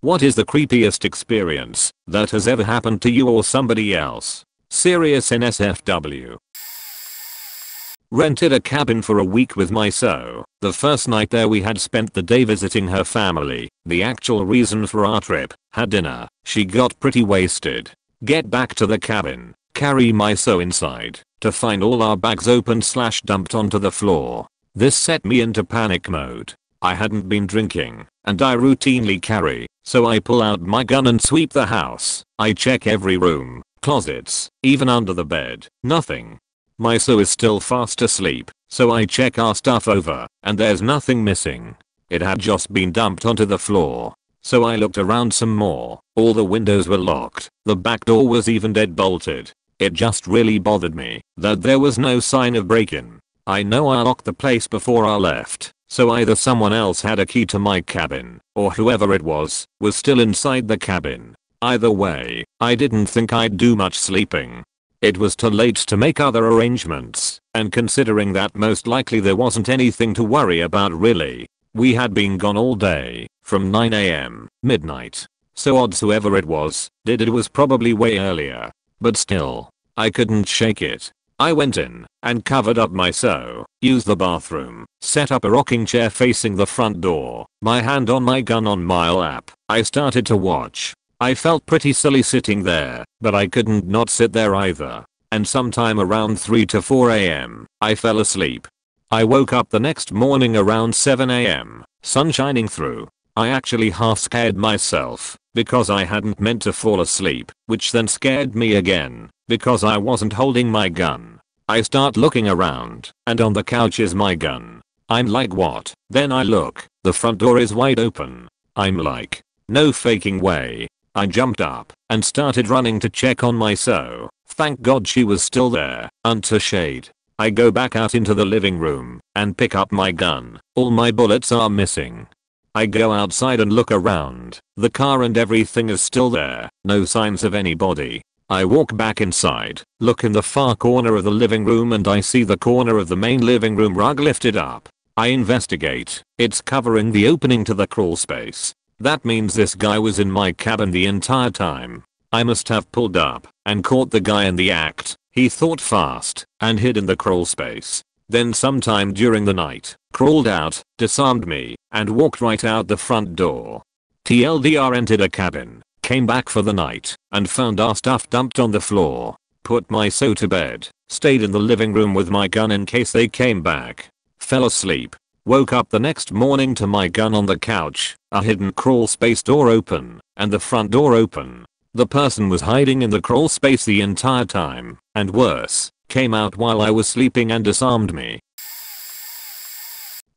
What is the creepiest experience that has ever happened to you or somebody else? Serious NSFW. Rented a cabin for a week with my so. The first night there we had spent the day visiting her family. The actual reason for our trip, had dinner. She got pretty wasted. Get back to the cabin. Carry my so inside. To find all our bags opened / dumped onto the floor. This set me into panic mode. I hadn't been drinking, and I routinely carry, so I pull out my gun and sweep the house. I check every room, closets, even under the bed. Nothing. My so is still fast asleep, so I check our stuff over, and there's nothing missing. It had just been dumped onto the floor. So I looked around some more. All the windows were locked. The back door was even dead bolted. It just really bothered me that there was no sign of break-in. I know I locked the place before I left, so either someone else had a key to my cabin, or whoever it was still inside the cabin. Either way, I didn't think I'd do much sleeping. It was too late to make other arrangements, and considering that most likely there wasn't anything to worry about really. We had been gone all day, from 9 AM, midnight. So odds whoever it was, did it was probably way earlier. But still, I couldn't shake it. I went in, and covered up my so, used the bathroom, set up a rocking chair facing the front door, my hand on my gun on my lap. I started to watch. I felt pretty silly sitting there, but I couldn't not sit there either. And sometime around 3 to 4 AM, I fell asleep. I woke up the next morning around 7 AM, sun shining through. I actually half scared myself, because I hadn't meant to fall asleep, which then scared me again, because I wasn't holding my gun. I start looking around, and on the couch is my gun. I'm like what? Then I look, the front door is wide open. I'm like, no faking way. I jumped up and started running to check on my so. Thank God she was still there, under shade. I go back out into the living room and pick up my gun. All my bullets are missing. I go outside and look around. The car and everything is still there. No signs of anybody. I walk back inside, look in the far corner of the living room and I see the corner of the main living room rug lifted up. I investigate. It's covering the opening to the crawl space. That means this guy was in my cabin the entire time. I must have pulled up and caught the guy in the act. He thought fast and hid in the crawl space. Then sometime during the night, crawled out, disarmed me, and walked right out the front door. TLDR entered a cabin, came back for the night, and found our stuff dumped on the floor. Put my so to bed, stayed in the living room with my gun in case they came back. Fell asleep. Woke up the next morning to my gun on the couch, a hidden crawl space door open, and the front door open. The person was hiding in the crawl space the entire time, and worse, came out while I was sleeping and disarmed me.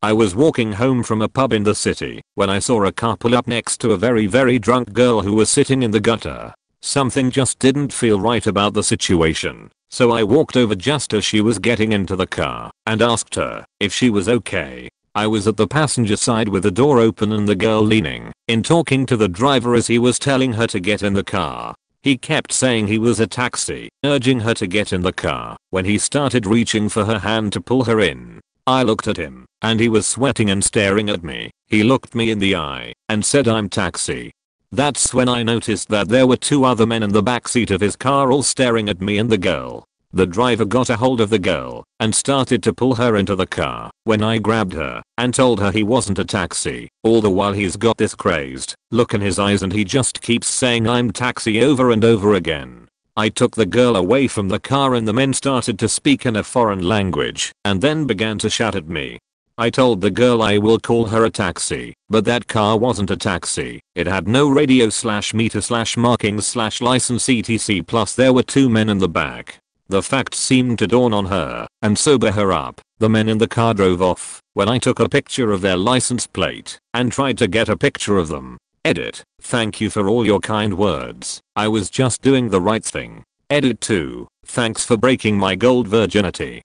I was walking home from a pub in the city when I saw a car pull up next to a very drunk girl who was sitting in the gutter. Something just didn't feel right about the situation, so I walked over just as she was getting into the car and asked her if she was okay. I was at the passenger side with the door open and the girl leaning in talking to the driver as he was telling her to get in the car. He kept saying he was a taxi, urging her to get in the car when he started reaching for her hand to pull her in. I looked at him and he was sweating and staring at me. He looked me in the eye and said I'm taxi. That's when I noticed that there were 2 other men in the backseat of his car all staring at me and the girl. The driver got a hold of the girl and started to pull her into the car when I grabbed her and told her he wasn't a taxi. All the while he's got this crazed look in his eyes and he just keeps saying I'm taxi over and over again. I took the girl away from the car and the men started to speak in a foreign language and then began to shout at me. I told the girl I will call her a taxi, but that car wasn't a taxi. It had no radio / meter / markings / license etc, plus there were 2 men in the back. The fact seemed to dawn on her and sober her up. The men in the car drove off when I took a picture of their license plate and tried to get a picture of them. Edit. Thank you for all your kind words. I was just doing the right thing. Edit 2. Thanks for breaking my gold virginity.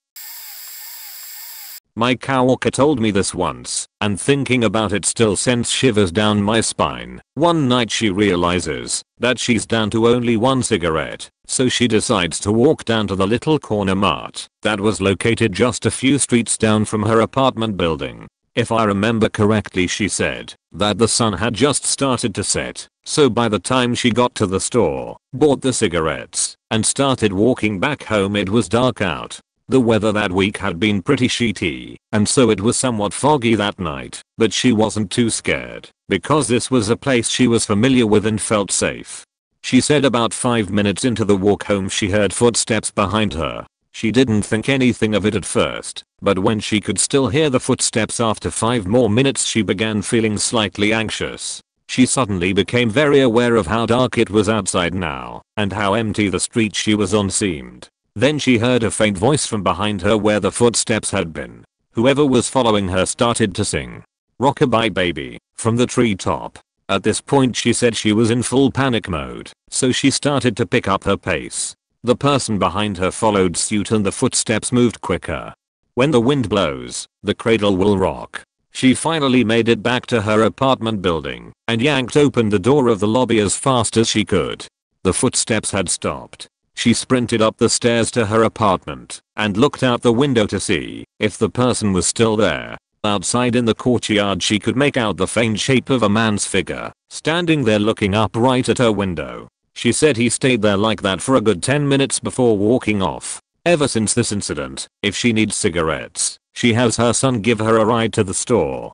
My coworker told me this once, and thinking about it still sends shivers down my spine. One night she realizes that she's down to only 1 cigarette, so she decides to walk down to the little corner mart that was located just a few streets down from her apartment building. If I remember correctly, she said that the sun had just started to set, so by the time she got to the store, bought the cigarettes, and started walking back home it was dark out. The weather that week had been pretty shitty, and so it was somewhat foggy that night, but she wasn't too scared, because this was a place she was familiar with and felt safe. She said about 5 minutes into the walk home she heard footsteps behind her. She didn't think anything of it at first, but when she could still hear the footsteps after 5 more minutes she began feeling slightly anxious. She suddenly became very aware of how dark it was outside now, and how empty the street she was on seemed. Then she heard a faint voice from behind her where the footsteps had been. Whoever was following her started to sing "Rockabye Baby" from the treetop. At this point she said she was in full panic mode, so she started to pick up her pace. The person behind her followed suit and the footsteps moved quicker. When the wind blows, the cradle will rock. She finally made it back to her apartment building and yanked open the door of the lobby as fast as she could. The footsteps had stopped. She sprinted up the stairs to her apartment and looked out the window to see if the person was still there. Outside in the courtyard she could make out the faint shape of a man's figure, standing there looking up right at her window. She said he stayed there like that for a good 10 minutes before walking off. Ever since this incident, if she needs cigarettes, she has her son give her a ride to the store.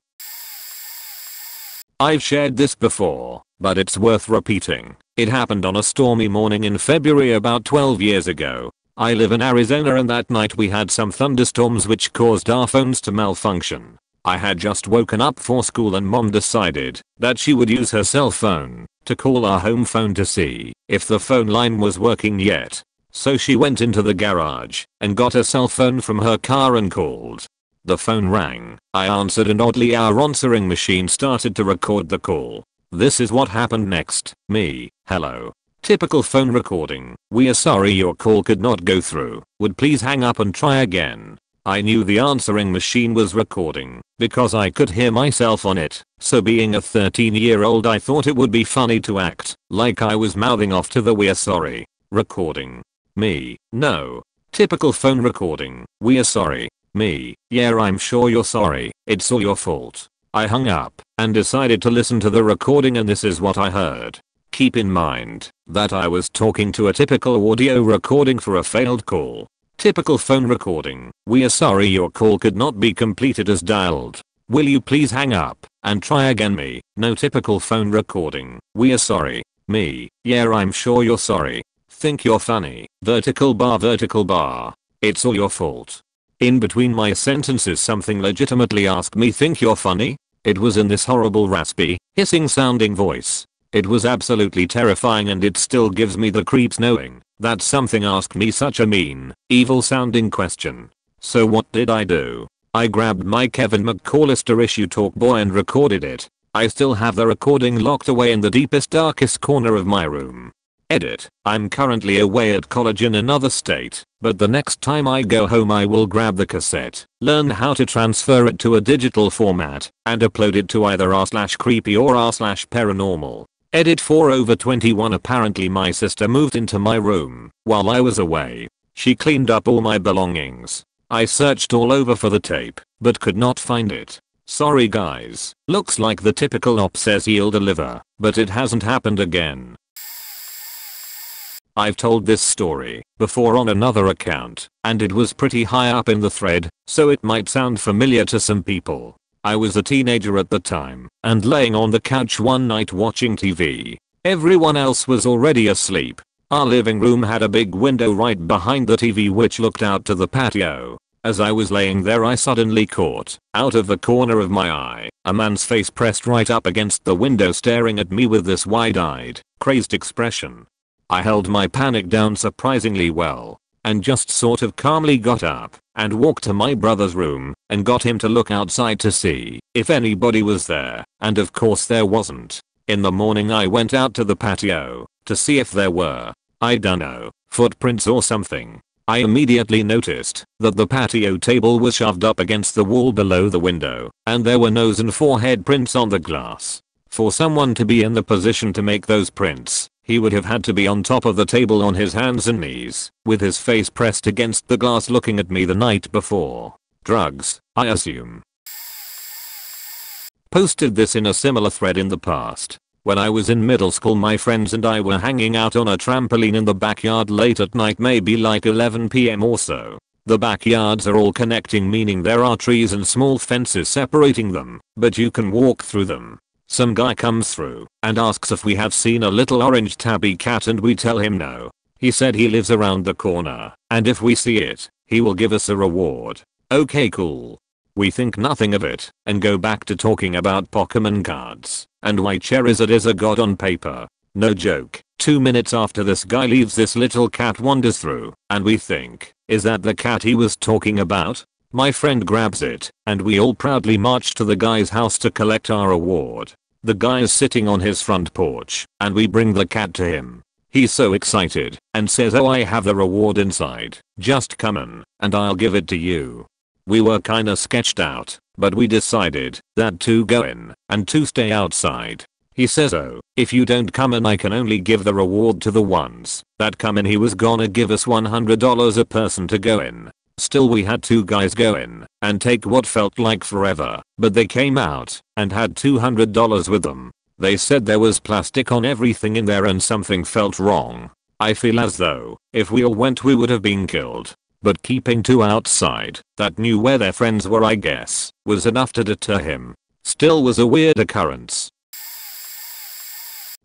I've shared this before, but it's worth repeating. It happened on a stormy morning in February about 12 years ago. I live in Arizona and that night we had some thunderstorms which caused our phones to malfunction. I had just woken up for school and mom decided that she would use her cell phone to call our home phone to see if the phone line was working yet. So she went into the garage and got a cell phone from her car and called. The phone rang. I answered and oddly our answering machine started to record the call. This is what happened next. Me, hello. Typical phone recording. We are sorry your call could not go through. Would please hang up and try again. I knew the answering machine was recording because I could hear myself on it, so being a 13-year-old I thought it would be funny to act like I was mouthing off to the "we are sorry" recording. Me, no. Typical phone recording. We are sorry. Me, yeah, I'm sure you're sorry. It's all your fault. I hung up and decided to listen to the recording and this is what I heard. Keep in mind that I was talking to a typical audio recording for a failed call. Typical phone recording. We are sorry your call could not be completed as dialed. Will you please hang up and try again? Me, no. Typical phone recording. We are sorry. Me, yeah, I'm sure you're sorry. Think you're funny. Vertical bar. It's all your fault. In between my sentences something legitimately asked me, think you're funny? It was in this horrible raspy, hissing sounding voice. It was absolutely terrifying and it still gives me the creeps knowing that something asked me such a mean, evil sounding question. So what did I do? I grabbed my Kevin McCallister issue Talkboy and recorded it. I still have the recording locked away in the deepest darkest corner of my room. Edit. I'm currently away at college in another state, but the next time I go home I will grab the cassette, learn how to transfer it to a digital format, and upload it to either r/creepy or r/paranormal. Edit 4/21. Apparently my sister moved into my room while I was away. She cleaned up all my belongings. I searched all over for the tape, but could not find it. Sorry guys. Looks like the typical op says he'll deliver, but it hasn't happened again. I've told this story before on another account, and it was pretty high up in the thread, so it might sound familiar to some people. I was a teenager at the time, and laying on the couch one night watching TV. Everyone else was already asleep. Our living room had a big window right behind the TV which looked out to the patio. As I was laying there I suddenly caught, out of the corner of my eye, a man's face pressed right up against the window staring at me with this wide-eyed, crazed expression. I held my panic down surprisingly well, and just sort of calmly got up and walked to my brother's room and got him to look outside to see if anybody was there, and of course there wasn't. In the morning I went out to the patio to see if there were, I dunno, footprints or something. I immediately noticed that the patio table was shoved up against the wall below the window, and there were nose and forehead prints on the glass. For someone to be in the position to make those prints, he would have had to be on top of the table on his hands and knees, with his face pressed against the glass looking at me the night before. Drugs, I assume. posted this in a similar thread in the past. When I was in middle school, my friends and I were hanging out on a trampoline in the backyard late at night, maybe like 11 PM or so. The backyards are all connecting, meaning there are trees and small fences separating them, but you can walk through them. Some guy comes through and asks if we have seen a little orange tabby cat, and we tell him no. He said he lives around the corner, and if we see it, he will give us a reward. Okay, cool. We think nothing of it and go back to talking about Pokemon cards and why Charizard is a god on paper. No joke. 2 minutes after this guy leaves, this little cat wanders through, and we think, is that the cat he was talking about? My friend grabs it, and we all proudly march to the guy's house to collect our award. The guy is sitting on his front porch, and we bring the cat to him. He's so excited and says, "Oh, I have the reward inside. Just come in, and I'll give it to you." We were kinda sketched out, but we decided that 2 go in and 2 stay outside. He says, "Oh, if you don't come in, I can only give the reward to the ones that come in." He was gonna give us $100 a person to go in. Still, we had 2 guys go in and take what felt like forever, but they came out and had $200 with them. They said there was plastic on everything in there and something felt wrong. I feel as though if we all went, we would have been killed. But keeping 2 outside that knew where their friends were, I guess, was enough to deter him. Still was a weird occurrence.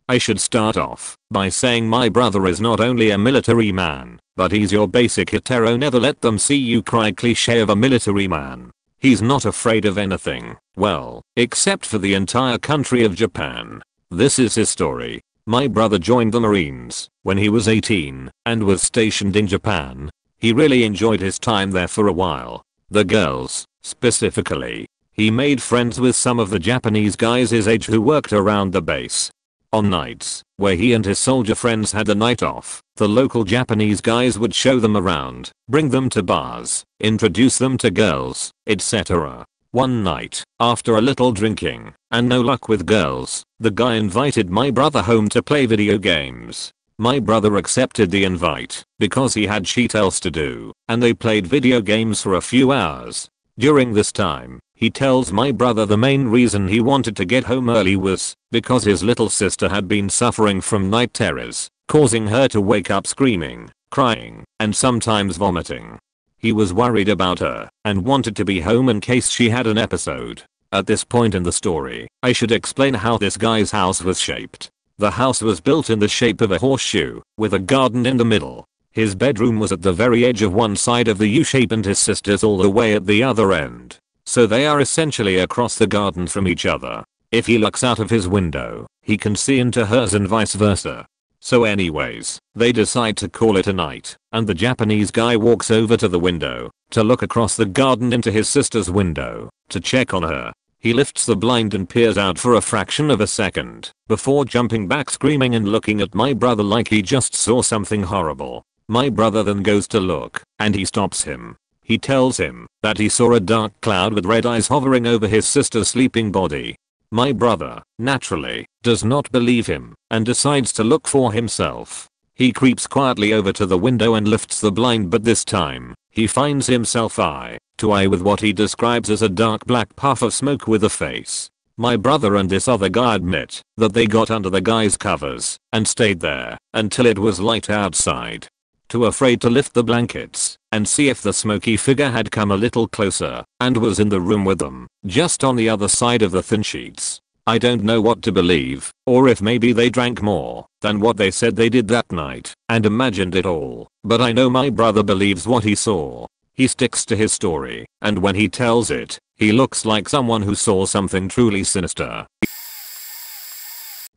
I should start off by saying my brother is not only a military man, but he's your basic hetero never let them see you cry cliché of a military man. He's not afraid of anything, well, except for the entire country of Japan. This is his story. My brother joined the Marines when he was 18 and was stationed in Japan. He really enjoyed his time there for a while. The girls, specifically. He made friends with some of the Japanese guys his age who worked around the base. On nights where he and his soldier friends had the night off, the local Japanese guys would show them around, bring them to bars, introduce them to girls, etc. One night, after a little drinking and no luck with girls, the guy invited my brother home to play video games. My brother accepted the invite because he had shit else to do, and they played video games for a few hours. During this time, he tells my brother the main reason he wanted to get home early was because his little sister had been suffering from night terrors, causing her to wake up screaming, crying, and sometimes vomiting. He was worried about her and wanted to be home in case she had an episode. At this point in the story, I should explain how this guy's house was shaped. The house was built in the shape of a horseshoe, with a garden in the middle. His bedroom was at the very edge of one side of the U-shape and his sister's all the way at the other end. So they are essentially across the garden from each other. If he looks out of his window, he can see into hers and vice versa. So anyways, they decide to call it a night, and the Japanese guy walks over to the window to look across the garden into his sister's window to check on her. He lifts the blind and peers out for a fraction of a second before jumping back screaming and looking at my brother like he just saw something horrible. My brother then goes to look, and he stops him. He tells him that he saw a dark cloud with red eyes hovering over his sister's sleeping body. My brother, naturally, does not believe him and decides to look for himself. He creeps quietly over to the window and lifts the blind, but this time, he finds himself eye to eye with what he describes as a dark black puff of smoke with a face. My brother and this other guy admit that they got under the guy's covers and stayed there until it was light outside. Too afraid to lift the blankets and see if the smoky figure had come a little closer and was in the room with them, just on the other side of the thin sheets. I don't know what to believe, or if maybe they drank more than what they said they did that night and imagined it all, but I know my brother believes what he saw. He sticks to his story, and when he tells it, he looks like someone who saw something truly sinister.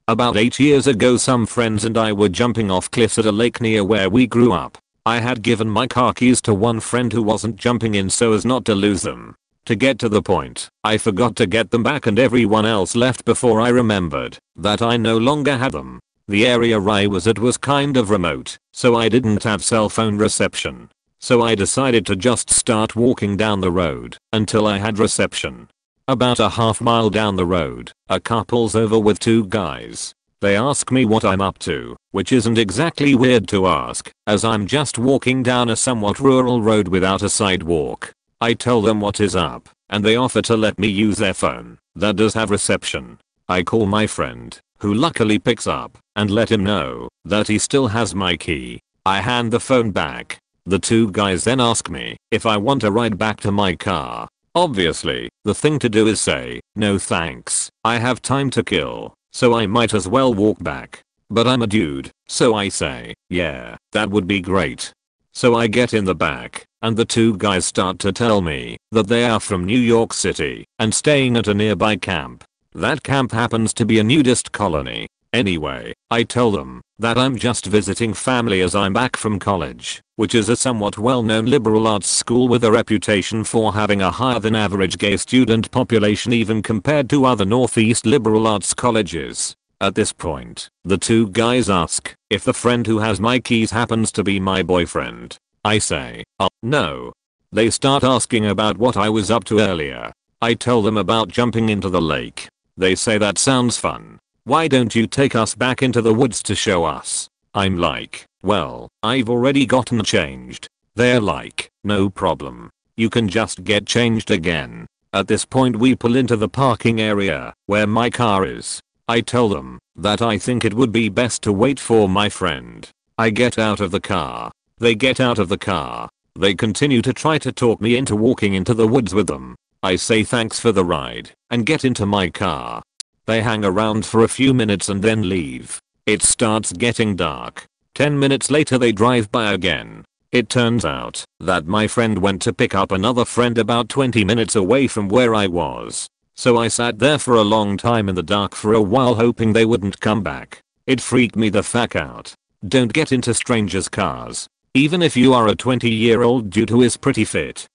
About 8 years ago, some friends and I were jumping off cliffs at a lake near where we grew up. I had given my car keys to one friend who wasn't jumping in so as not to lose them. To get to the point, I forgot to get them back and everyone else left before I remembered that I no longer had them. The area I was at was kind of remote, so I didn't have cell phone reception. So I decided to just start walking down the road until I had reception. About a half mile down the road, a car pulls over with 2 guys. They ask me what I'm up to, which isn't exactly weird to ask, as I'm just walking down a somewhat rural road without a sidewalk. I tell them what is up, and they offer to let me use their phone that does have reception. I call my friend, who luckily picks up, and let him know that he still has my key. I hand the phone back. The two guys then ask me if I want a ride back to my car. Obviously, the thing to do is say, no thanks, I have time to kill, so I might as well walk back. But I'm a dude, so I say, yeah, that would be great. So I get in the back, and the two guys start to tell me that they are from New York City and staying at a nearby camp. That camp happens to be a nudist colony. Anyway, I tell them that I'm just visiting family as I'm back from college, which is a somewhat well-known liberal arts school with a reputation for having a higher than average gay student population even compared to other Northeast liberal arts colleges. At this point, the two guys ask if the friend who has my keys happens to be my boyfriend. I say, oh, no. They start asking about what I was up to earlier. I tell them about jumping into the lake. They say that sounds fun. Why don't you take us back into the woods to show us? I'm like, well, I've already gotten changed. They're like, no problem. You can just get changed again. At this point we pull into the parking area where my car is. I tell them that I think it would be best to wait for my friend. I get out of the car. They get out of the car. They continue to try to talk me into walking into the woods with them. I say thanks for the ride and get into my car. They hang around for a few minutes and then leave. It starts getting dark. 10 minutes later they drive by again. It turns out that my friend went to pick up another friend about 20 minutes away from where I was. So I sat there for a long time in the dark for a while hoping they wouldn't come back. It freaked me the fuck out. Don't get into strangers' cars. Even if you are a 20-year-old dude who is pretty fit.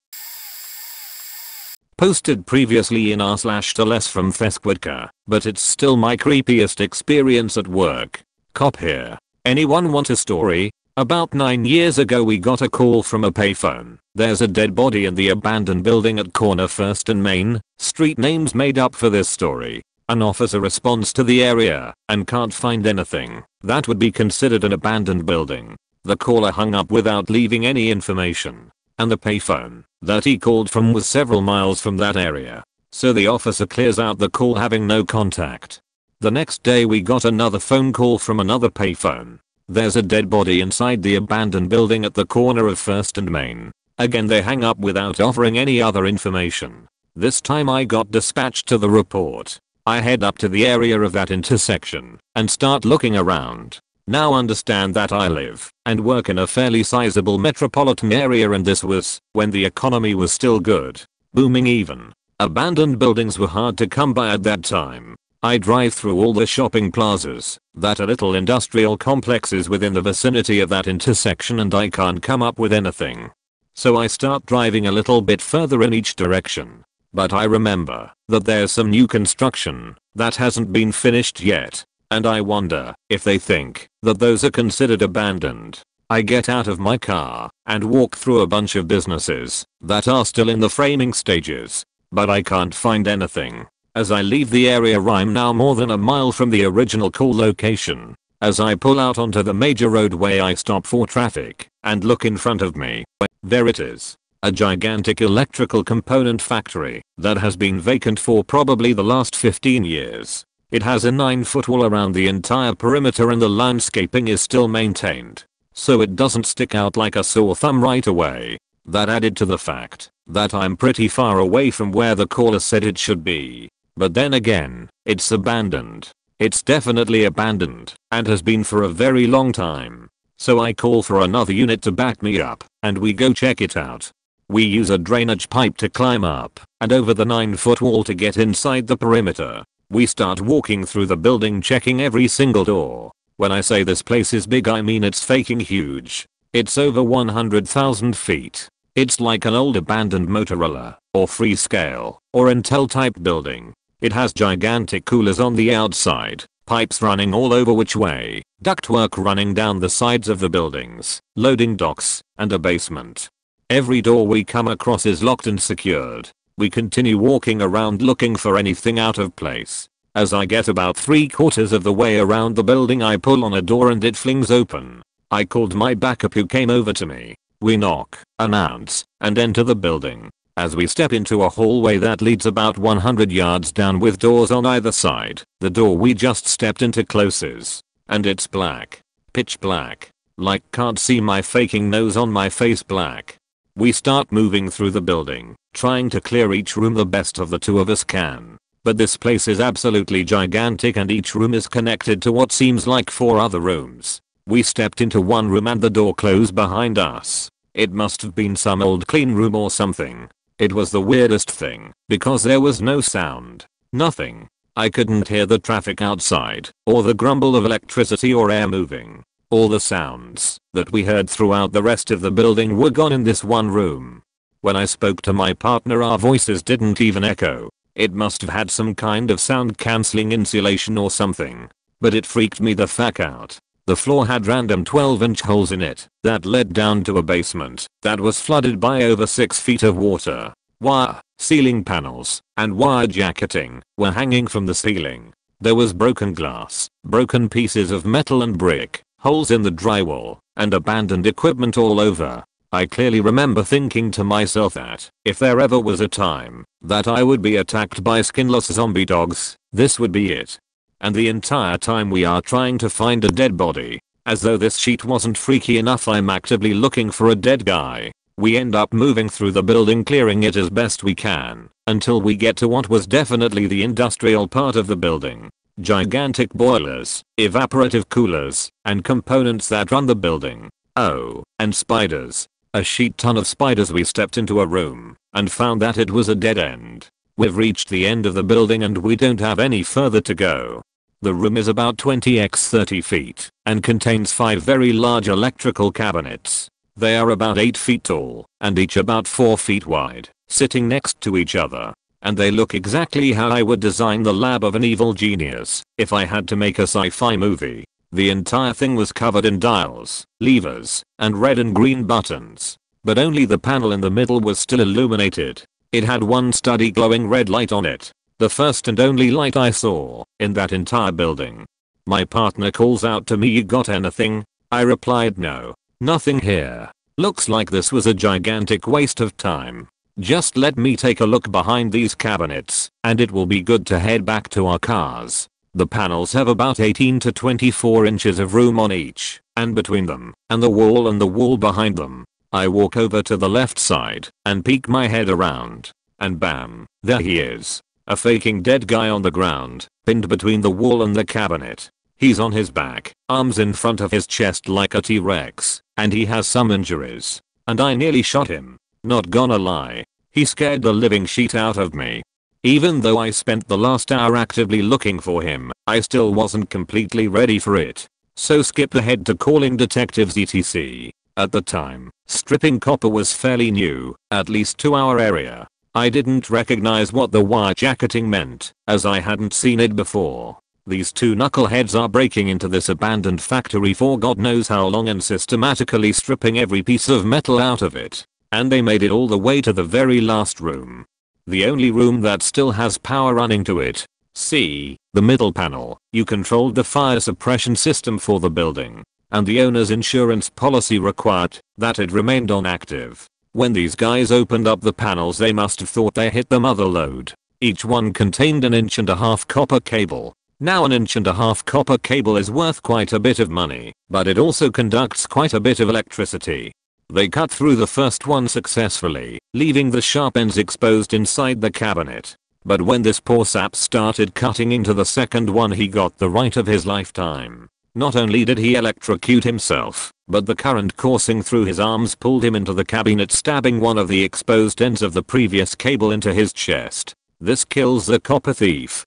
Posted previously in r/to/less from Thesquidka, but it's still my creepiest experience at work. Cop here. Anyone want a story? About 9 years ago we got a call from a payphone. There's a dead body in the abandoned building at corner 1st and Main. Street names made up for this story. An officer responds to the area and can't find anything that would be considered an abandoned building. The caller hung up without leaving any information. And the payphone that he called from was several miles from that area. So the officer clears out the call having no contact. The next day we got another phone call from another payphone. There's a dead body inside the abandoned building at the corner of 1st and Main. Again they hang up without offering any other information. This time I got dispatched to the report. I head up to the area of that intersection and start looking around. Now understand that I live and work in a fairly sizable metropolitan area and this was when the economy was still good. Booming even. Abandoned buildings were hard to come by at that time. I drive through all the shopping plazas that are little industrial complexes within the vicinity of that intersection and I can't come up with anything. So I start driving a little bit further in each direction. But I remember that there's some new construction that hasn't been finished yet. And I wonder if they think that those are considered abandoned. I get out of my car and walk through a bunch of businesses that are still in the framing stages. But I can't find anything. As I leave the area I'm now more than a mile from the original call location. As I pull out onto the major roadway I stop for traffic and look in front of me. There it is. A gigantic electrical component factory that has been vacant for probably the last 15 years. It has a 9-foot wall around the entire perimeter and the landscaping is still maintained. So it doesn't stick out like a sore thumb right away. That added to the fact that I'm pretty far away from where the caller said it should be. But then again, it's abandoned. It's definitely abandoned and has been for a very long time. So I call for another unit to back me up and we go check it out. We use a drainage pipe to climb up and over the 9-foot wall to get inside the perimeter. We start walking through the building checking every single door. When I say this place is big I mean it's fucking huge. It's over 100,000 feet. It's like an old abandoned Motorola or Freescale or Intel type building. It has gigantic coolers on the outside, pipes running all over which way, ductwork running down the sides of the buildings, loading docks, and a basement. Every door we come across is locked and secured. We continue walking around looking for anything out of place. As I get about 3/4 of the way around the building I pull on a door and it flings open. I called my backup who came over to me. We knock, announce, and enter the building. as we step into a hallway that leads about 100 yards down with doors on either side. The door we just stepped into closes. And it's black. Pitch black. Like can't see my faking nose on my face black. We start moving through the building, trying to clear each room the best of the two of us can. But this place is absolutely gigantic and each room is connected to what seems like 4 other rooms. We stepped into one room and the door closed behind us. It must have been some old clean room or something. It was the weirdest thing, because there was no sound. Nothing. I couldn't hear the traffic outside, or the grumble of electricity or air moving. All the sounds that we heard throughout the rest of the building were gone in this one room. When I spoke to my partner our voices didn't even echo. It must have had some kind of sound cancelling insulation or something. But it freaked me the fuck out. The floor had random 12-inch holes in it that led down to a basement that was flooded by over 6 feet of water. Wire, ceiling panels, and wire jacketing were hanging from the ceiling. There was broken glass, broken pieces of metal and brick, holes in the drywall, and abandoned equipment all over. I clearly remember thinking to myself that if there ever was a time that I would be attacked by skinless zombie dogs, this would be it. And the entire time we are trying to find a dead body. As though this sheet wasn't freaky enough, I'm actively looking for a dead guy. We end up moving through the building, clearing it as best we can, until we get to what was definitely the industrial part of the building. Gigantic boilers, evaporative coolers, and components that run the building. Oh, and spiders. A shit ton of spiders. We stepped into a room and found that it was a dead end. We've reached the end of the building and we don't have any further to go. The room is about 20 x 30 feet and contains 5 very large electrical cabinets. They are about 8 feet tall and each about 4 feet wide, sitting next to each other. And they look exactly how I would design the lab of an evil genius if I had to make a sci-fi movie. The entire thing was covered in dials, levers, and red and green buttons. But only the panel in the middle was still illuminated. It had one steady glowing red light on it. The first and only light I saw in that entire building. My partner calls out to me, "You got anything?" I replied, "No. Nothing here. Looks like this was a gigantic waste of time. Just let me take a look behind these cabinets, and it will be good to head back to our cars." The panels have about 18 to 24 inches of room on each, and between them and the wall behind them. I walk over to the left side and peek my head around. And bam, there he is. A faking dead guy on the ground, pinned between the wall and the cabinet. He's on his back, arms in front of his chest like a T-Rex, and he has some injuries. And I nearly shot him. Not gonna lie. He scared the living shit out of me. Even though I spent the last hour actively looking for him, I still wasn't completely ready for it. So skip ahead to calling detectives etc. At the time, stripping copper was fairly new, at least to our area. I didn't recognize what the wire jacketing meant, as I hadn't seen it before. These two knuckleheads are breaking into this abandoned factory for God knows how long and systematically stripping every piece of metal out of it. And they made it all the way to the very last room. The only room that still has power running to it. See, the middle panel. You controlled the fire suppression system for the building. And the owner's insurance policy required that it remained on active. When these guys opened up the panels, they must have thought they hit the mother lode. Each one contained an 1.5-inch copper cable. Now an 1.5-inch copper cable is worth quite a bit of money, but it also conducts quite a bit of electricity. They cut through the first one successfully, leaving the sharp ends exposed inside the cabinet. But when this poor sap started cutting into the second one, he got the right of his lifetime. Not only did he electrocute himself, but the current coursing through his arms pulled him into the cabinet, stabbing one of the exposed ends of the previous cable into his chest. This kills the copper thief.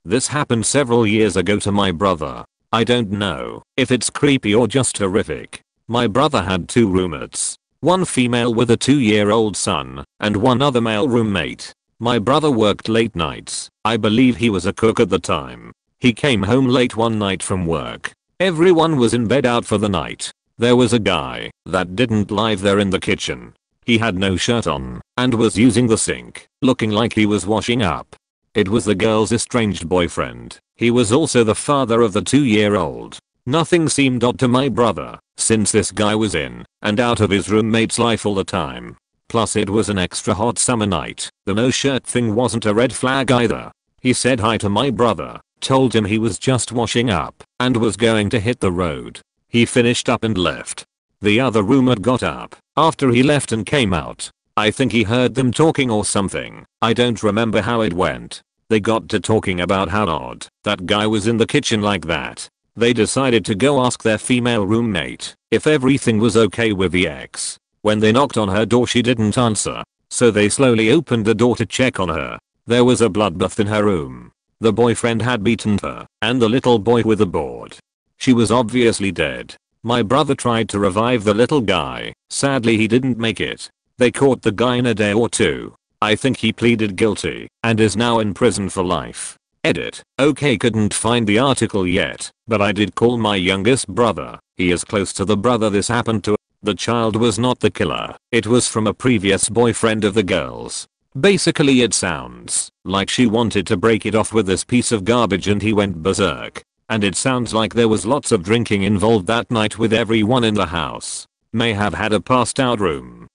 This happened several years ago to my brother. I don't know if it's creepy or just horrific. My brother had 2 roommates. One female with a 2-year-old son, and one other male roommate. My brother worked late nights. I believe he was a cook at the time. He came home late one night from work. Everyone was in bed out for the night. There was a guy that didn't live there in the kitchen. He had no shirt on, and was using the sink, looking like he was washing up. It was the girl's estranged boyfriend. He was also the father of the 2-year-old. Nothing seemed odd to my brother, since this guy was in and out of his roommate's life all the time. Plus it was an extra hot summer night. The no shirt thing wasn't a red flag either. He said hi to my brother, told him he was just washing up and was going to hit the road. He finished up and left. The other roommate got up after he left and came out. I think he heard them talking or something. I don't remember how it went. They got to talking about how odd that guy was in the kitchen like that. They decided to go ask their female roommate if everything was okay with the ex. When they knocked on her door she didn't answer, so they slowly opened the door to check on her. There was a bloodbath in her room. The boyfriend had beaten her and the little boy with a board. She was obviously dead. My brother tried to revive the little guy. Sadly he didn't make it. They caught the guy in a day or two. I think he pleaded guilty and is now in prison for life. Edit. Okay, couldn't find the article yet, but I did call my youngest brother. He is close to the brother this happened to. The child was not the killer. It was from a previous boyfriend of the girl's. Basically it sounds like she wanted to break it off with this piece of garbage and he went berserk. And it sounds like there was lots of drinking involved that night with everyone in the house. May have had a passed out room.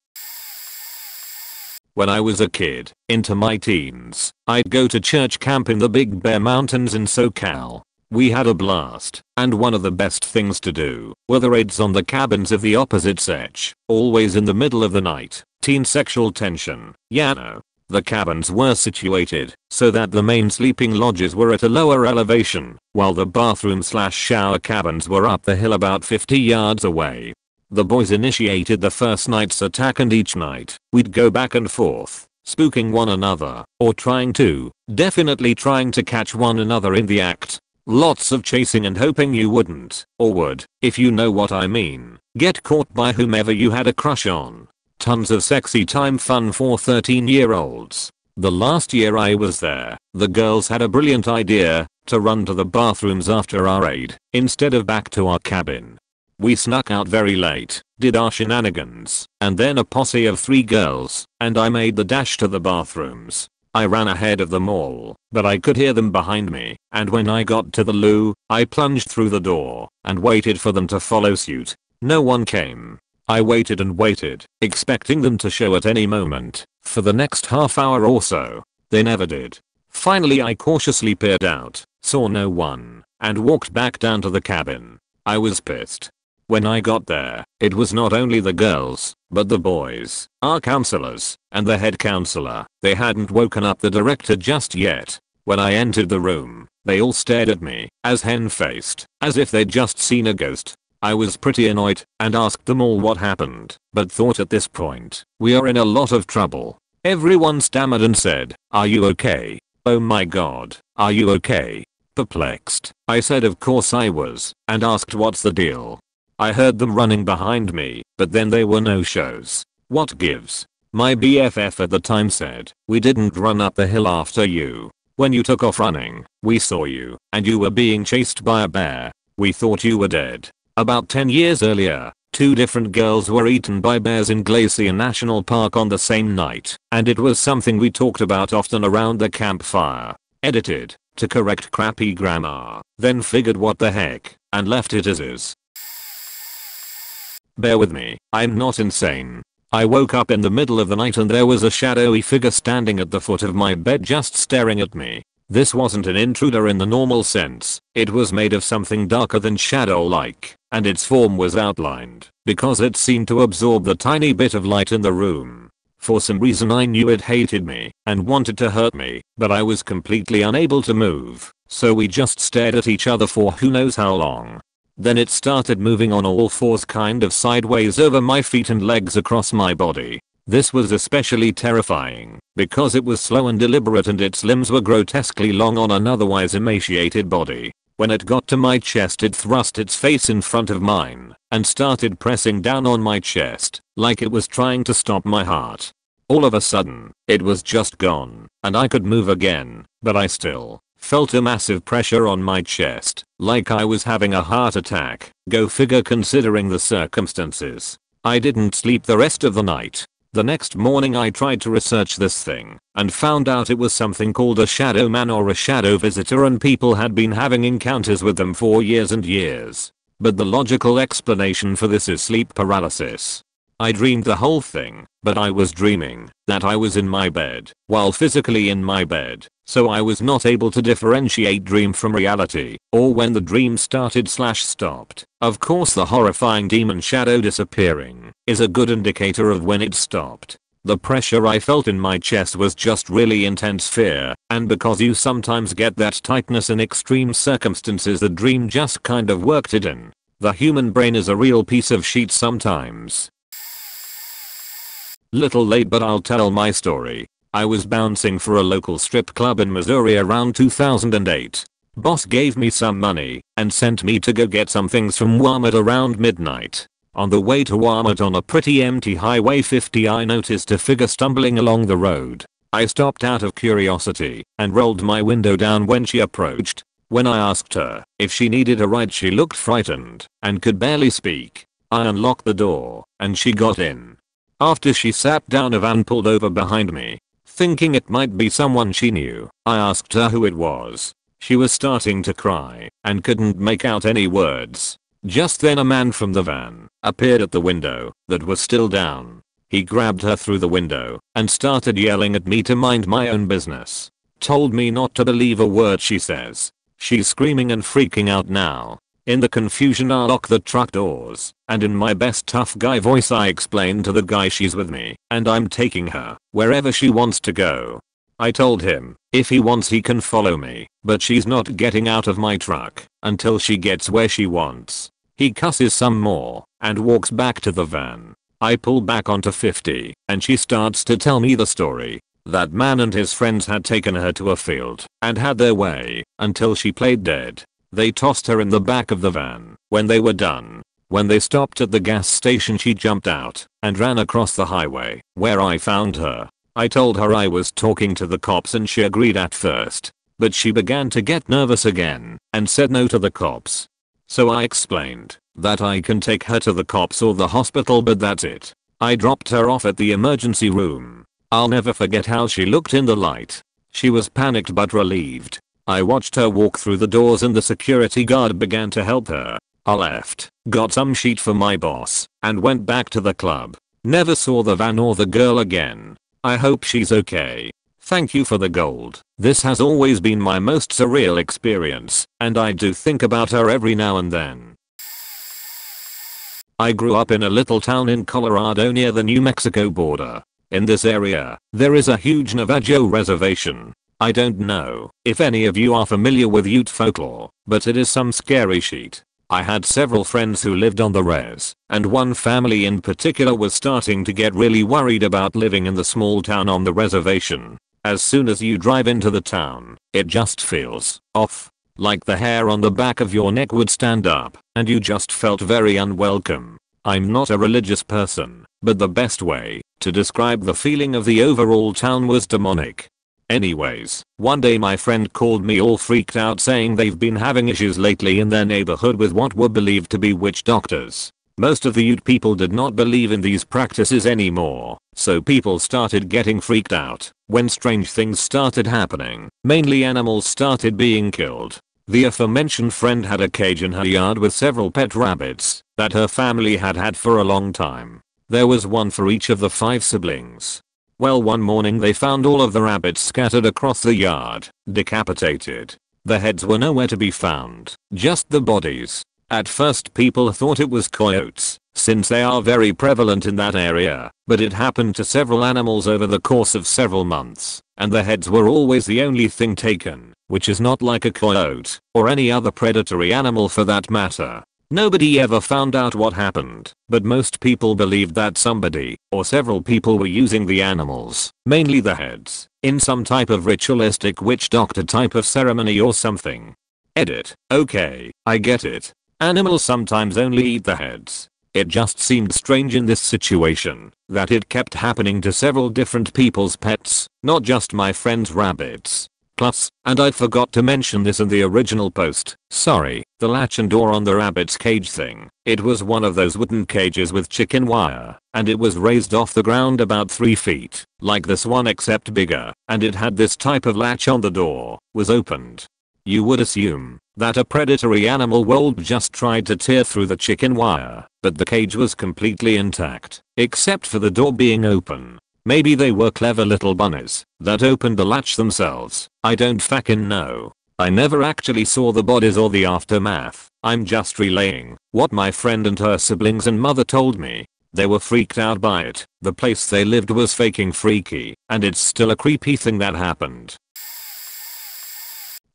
When I was a kid, into my teens, I'd go to church camp in the Big Bear Mountains in SoCal. We had a blast, and one of the best things to do were the raids on the cabins of the opposite sex, always in the middle of the night. Teen sexual tension, yeah no. The cabins were situated so that the main sleeping lodges were at a lower elevation, while the bathroom/shower cabins were up the hill about 50 yards away. The boys initiated the first night's attack and each night, we'd go back and forth, spooking one another, or definitely trying to catch one another in the act. Lots of chasing and hoping you wouldn't, or would, if you know what I mean, get caught by whomever you had a crush on. Tons of sexy time fun for 13-year-olds. The last year I was there, the girls had a brilliant idea to run to the bathrooms after our raid, instead of back to our cabin. We snuck out very late, did our shenanigans, and then a posse of 3 girls and I made the dash to the bathrooms. I ran ahead of them all, but I could hear them behind me, and when I got to the loo, I plunged through the door and waited for them to follow suit. No one came. I waited and waited, expecting them to show at any moment, for the next half hour or so. They never did. Finally I cautiously peered out, saw no one, and walked back down to the cabin. I was pissed. When I got there, it was not only the girls, but the boys, our counselors, and the head counselor. They hadn't woken up the director just yet. When I entered the room, they all stared at me, as hen-faced, as if they'd just seen a ghost. I was pretty annoyed and asked them all what happened, but thought at this point, we are in a lot of trouble. Everyone stammered and said, "Are you okay? Oh my god, are you okay?" Perplexed, I said of course I was, and asked what's the deal. I heard them running behind me, but then they were no-shows. What gives? My BFF at the time said, "We didn't run up the hill after you. When you took off running, we saw you, and you were being chased by a bear. We thought you were dead." About 10 years earlier, 2 different girls were eaten by bears in Glacier National Park on the same night, and it was something we talked about often around the campfire. Edited to correct crappy grammar, then figured what the heck, and left it as is. Bear with me, I'm not insane. I woke up in the middle of the night and there was a shadowy figure standing at the foot of my bed just staring at me. This wasn't an intruder in the normal sense, it was made of something darker than shadow-like, and its form was outlined, because it seemed to absorb the tiny bit of light in the room. For some reason I knew it hated me, and wanted to hurt me, but I was completely unable to move, so we just stared at each other for who knows how long. Then it started moving on all fours kind of sideways over my feet and legs across my body. This was especially terrifying, because it was slow and deliberate and its limbs were grotesquely long on an otherwise emaciated body. When it got to my chest it thrust its face in front of mine, and started pressing down on my chest, like it was trying to stop my heart. All of a sudden, it was just gone, and I could move again, but I still felt a massive pressure on my chest, like I was having a heart attack. Go figure considering the circumstances. I didn't sleep the rest of the night. The next morning I tried to research this thing, and found out it was something called a shadow man or a shadow visitor, and people had been having encounters with them for years and years. But the logical explanation for this is sleep paralysis. I dreamed the whole thing, but I was dreaming that I was in my bed while physically in my bed, so I was not able to differentiate dream from reality or when the dream started/stopped. Of course, the horrifying demon shadow disappearing is a good indicator of when it stopped. The pressure I felt in my chest was just really intense fear, and because you sometimes get that tightness in extreme circumstances, the dream just kind of worked it in. The human brain is a real piece of shit sometimes. Little late, but I'll tell my story. I was bouncing for a local strip club in Missouri around 2008. Boss gave me some money and sent me to go get some things from Walmart around midnight. On the way to Walmart on a pretty empty Highway 50, I noticed a figure stumbling along the road. I stopped out of curiosity and rolled my window down when she approached. When I asked her if she needed a ride, she looked frightened and could barely speak. I unlocked the door and she got in. After she sat down, a van pulled over behind me. Thinking it might be someone she knew, I asked her who it was. She was starting to cry and couldn't make out any words. Just then a man from the van appeared at the window that was still down. He grabbed her through the window and started yelling at me to mind my own business. Told me not to believe a word she says. She's screaming and freaking out now. In the confusion, I lock the truck doors, and in my best tough guy voice I explain to the guy she's with me and I'm taking her wherever she wants to go. I told him if he wants he can follow me, but she's not getting out of my truck until she gets where she wants. He cusses some more and walks back to the van. I pull back onto 50 and she starts to tell me the story. That man and his friends had taken her to a field and had their way until she played dead. They tossed her in the back of the van when they were done. When they stopped at the gas station, she jumped out and ran across the highway, where I found her. I told her I was talking to the cops and she agreed at first, but she began to get nervous again and said no to the cops. So I explained that I can take her to the cops or the hospital, but that's it. I dropped her off at the emergency room. I'll never forget how she looked in the light. She was panicked but relieved. I watched her walk through the doors and the security guard began to help her. I left, got some shit for my boss, and went back to the club. Never saw the van or the girl again. I hope she's okay. Thank you for the gold. This has always been my most surreal experience, and I do think about her every now and then. I grew up in a little town in Colorado near the New Mexico border. In this area, there is a huge Navajo reservation. I don't know if any of you are familiar with Ute folklore, but it is some scary shit. I had several friends who lived on the res, and one family in particular was starting to get really worried about living in the small town on the reservation. As soon as you drive into the town, it just feels off. Like the hair on the back of your neck would stand up, and you just felt very unwelcome. I'm not a religious person, but the best way to describe the feeling of the overall town was demonic. Anyways, one day my friend called me all freaked out saying they've been having issues lately in their neighborhood with what were believed to be witch doctors. Most of the Ute people did not believe in these practices anymore, so people started getting freaked out when strange things started happening. Mainly animals started being killed. The aforementioned friend had a cage in her yard with several pet rabbits that her family had had for a long time. There was one for each of the 5 siblings. Well, one morning they found all of the rabbits scattered across the yard, decapitated. The heads were nowhere to be found, just the bodies. At first people thought it was coyotes, since they are very prevalent in that area, but it happened to several animals over the course of several months, and the heads were always the only thing taken, which is not like a coyote, or any other predatory animal for that matter. Nobody ever found out what happened, but most people believed that somebody, or several people were using the animals, mainly the heads, in some type of ritualistic witch doctor type of ceremony or something. Edit. Okay, I get it. Animals sometimes only eat the heads. It just seemed strange in this situation that it kept happening to several different people's pets, not just my friend's rabbits. Plus, and I forgot to mention this in the original post, sorry, the latch and door on the rabbit's cage thing. It was one of those wooden cages with chicken wire, and it was raised off the ground about 3 feet, like this one except bigger, and it had this type of latch on the door, was opened. You would assume that a predatory animal wolf just tried to tear through the chicken wire, but the cage was completely intact, except for the door being open. Maybe they were clever little bunnies that opened the latch themselves. I don't fucking know. I never actually saw the bodies or the aftermath. I'm just relaying what my friend and her siblings and mother told me. They were freaked out by it. The place they lived was fucking freaky, and it's still a creepy thing that happened.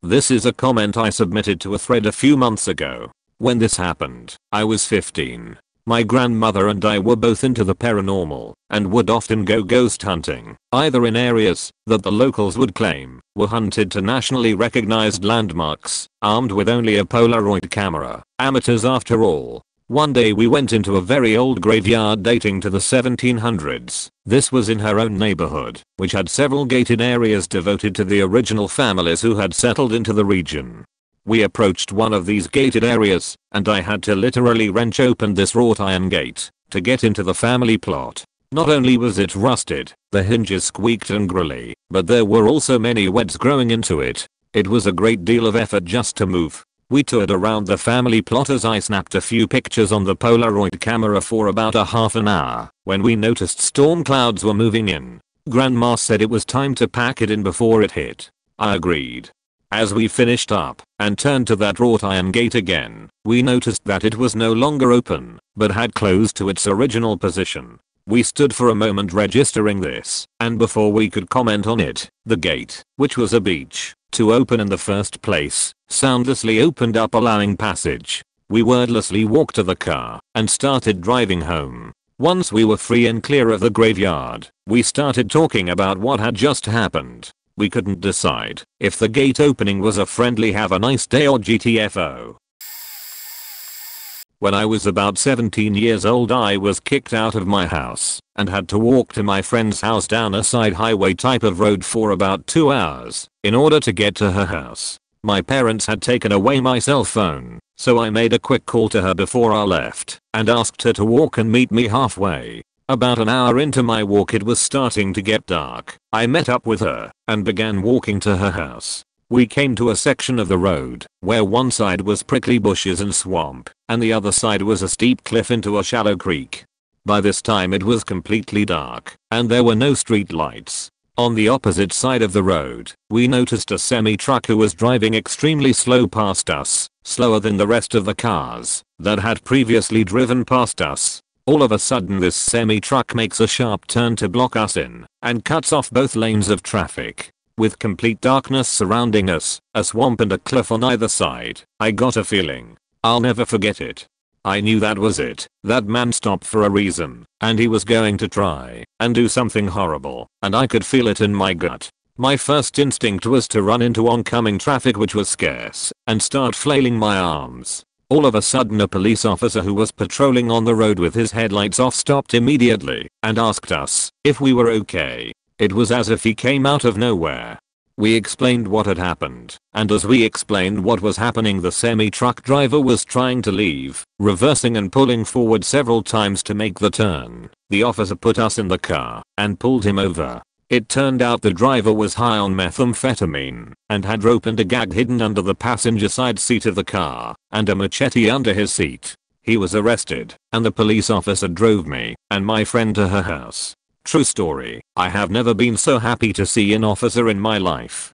This is a comment I submitted to a thread a few months ago. When this happened, I was 15. My grandmother and I were both into the paranormal and would often go ghost hunting, either in areas that the locals would claim were haunted to nationally recognized landmarks, armed with only a Polaroid camera. Amateurs after all. One day we went into a very old graveyard dating to the 1700s. This was in her own neighborhood, which had several gated areas devoted to the original families who had settled into the region. We approached one of these gated areas, and I had to literally wrench open this wrought iron gate to get into the family plot. Not only was it rusted, the hinges squeaked angrily, but there were also many weeds growing into it. It was a great deal of effort just to move. We toured around the family plot as I snapped a few pictures on the Polaroid camera for about a half an hour. When we noticed storm clouds were moving in, Grandma said it was time to pack it in before it hit. I agreed. As we finished up and turned to that wrought iron gate again, we noticed that it was no longer open, but had closed to its original position. We stood for a moment registering this, and before we could comment on it, the gate, which was a beach, to open in the first place, soundlessly opened up, allowing passage. We wordlessly walked to the car and started driving home. Once we were free and clear of the graveyard, we started talking about what had just happened. We couldn't decide if the gate opening was a friendly "have a nice day" or GTFO. When I was about 17 years old, I was kicked out of my house and had to walk to my friend's house down a side highway type of road for about 2 hours in order to get to her house. My parents had taken away my cell phone, so I made a quick call to her before I left and asked her to walk and meet me halfway. About an hour into my walk, it was starting to get dark. I met up with her and began walking to her house. We came to a section of the road where one side was prickly bushes and swamp, and the other side was a steep cliff into a shallow creek. By this time it was completely dark, and there were no street lights. On the opposite side of the road, we noticed a semi-truck who was driving extremely slow past us, slower than the rest of the cars that had previously driven past us. All of a sudden this semi-truck makes a sharp turn to block us in and cuts off both lanes of traffic. With complete darkness surrounding us, a swamp and a cliff on either side, I got a feeling. I'll never forget it. I knew that was it. That man stopped for a reason, and he was going to try and do something horrible, and I could feel it in my gut. My first instinct was to run into oncoming traffic, which was scarce, and start flailing my arms. All of a sudden a police officer who was patrolling on the road with his headlights off stopped immediately and asked us if we were okay. It was as if he came out of nowhere. We explained what had happened, and as we explained what was happening, the semi-truck driver was trying to leave, reversing and pulling forward several times to make the turn. The officer put us in the car and pulled him over. It turned out the driver was high on methamphetamine and had rope and a gag hidden under the passenger side seat of the car and a machete under his seat. He was arrested, and the police officer drove me and my friend to her house. True story. I have never been so happy to see an officer in my life.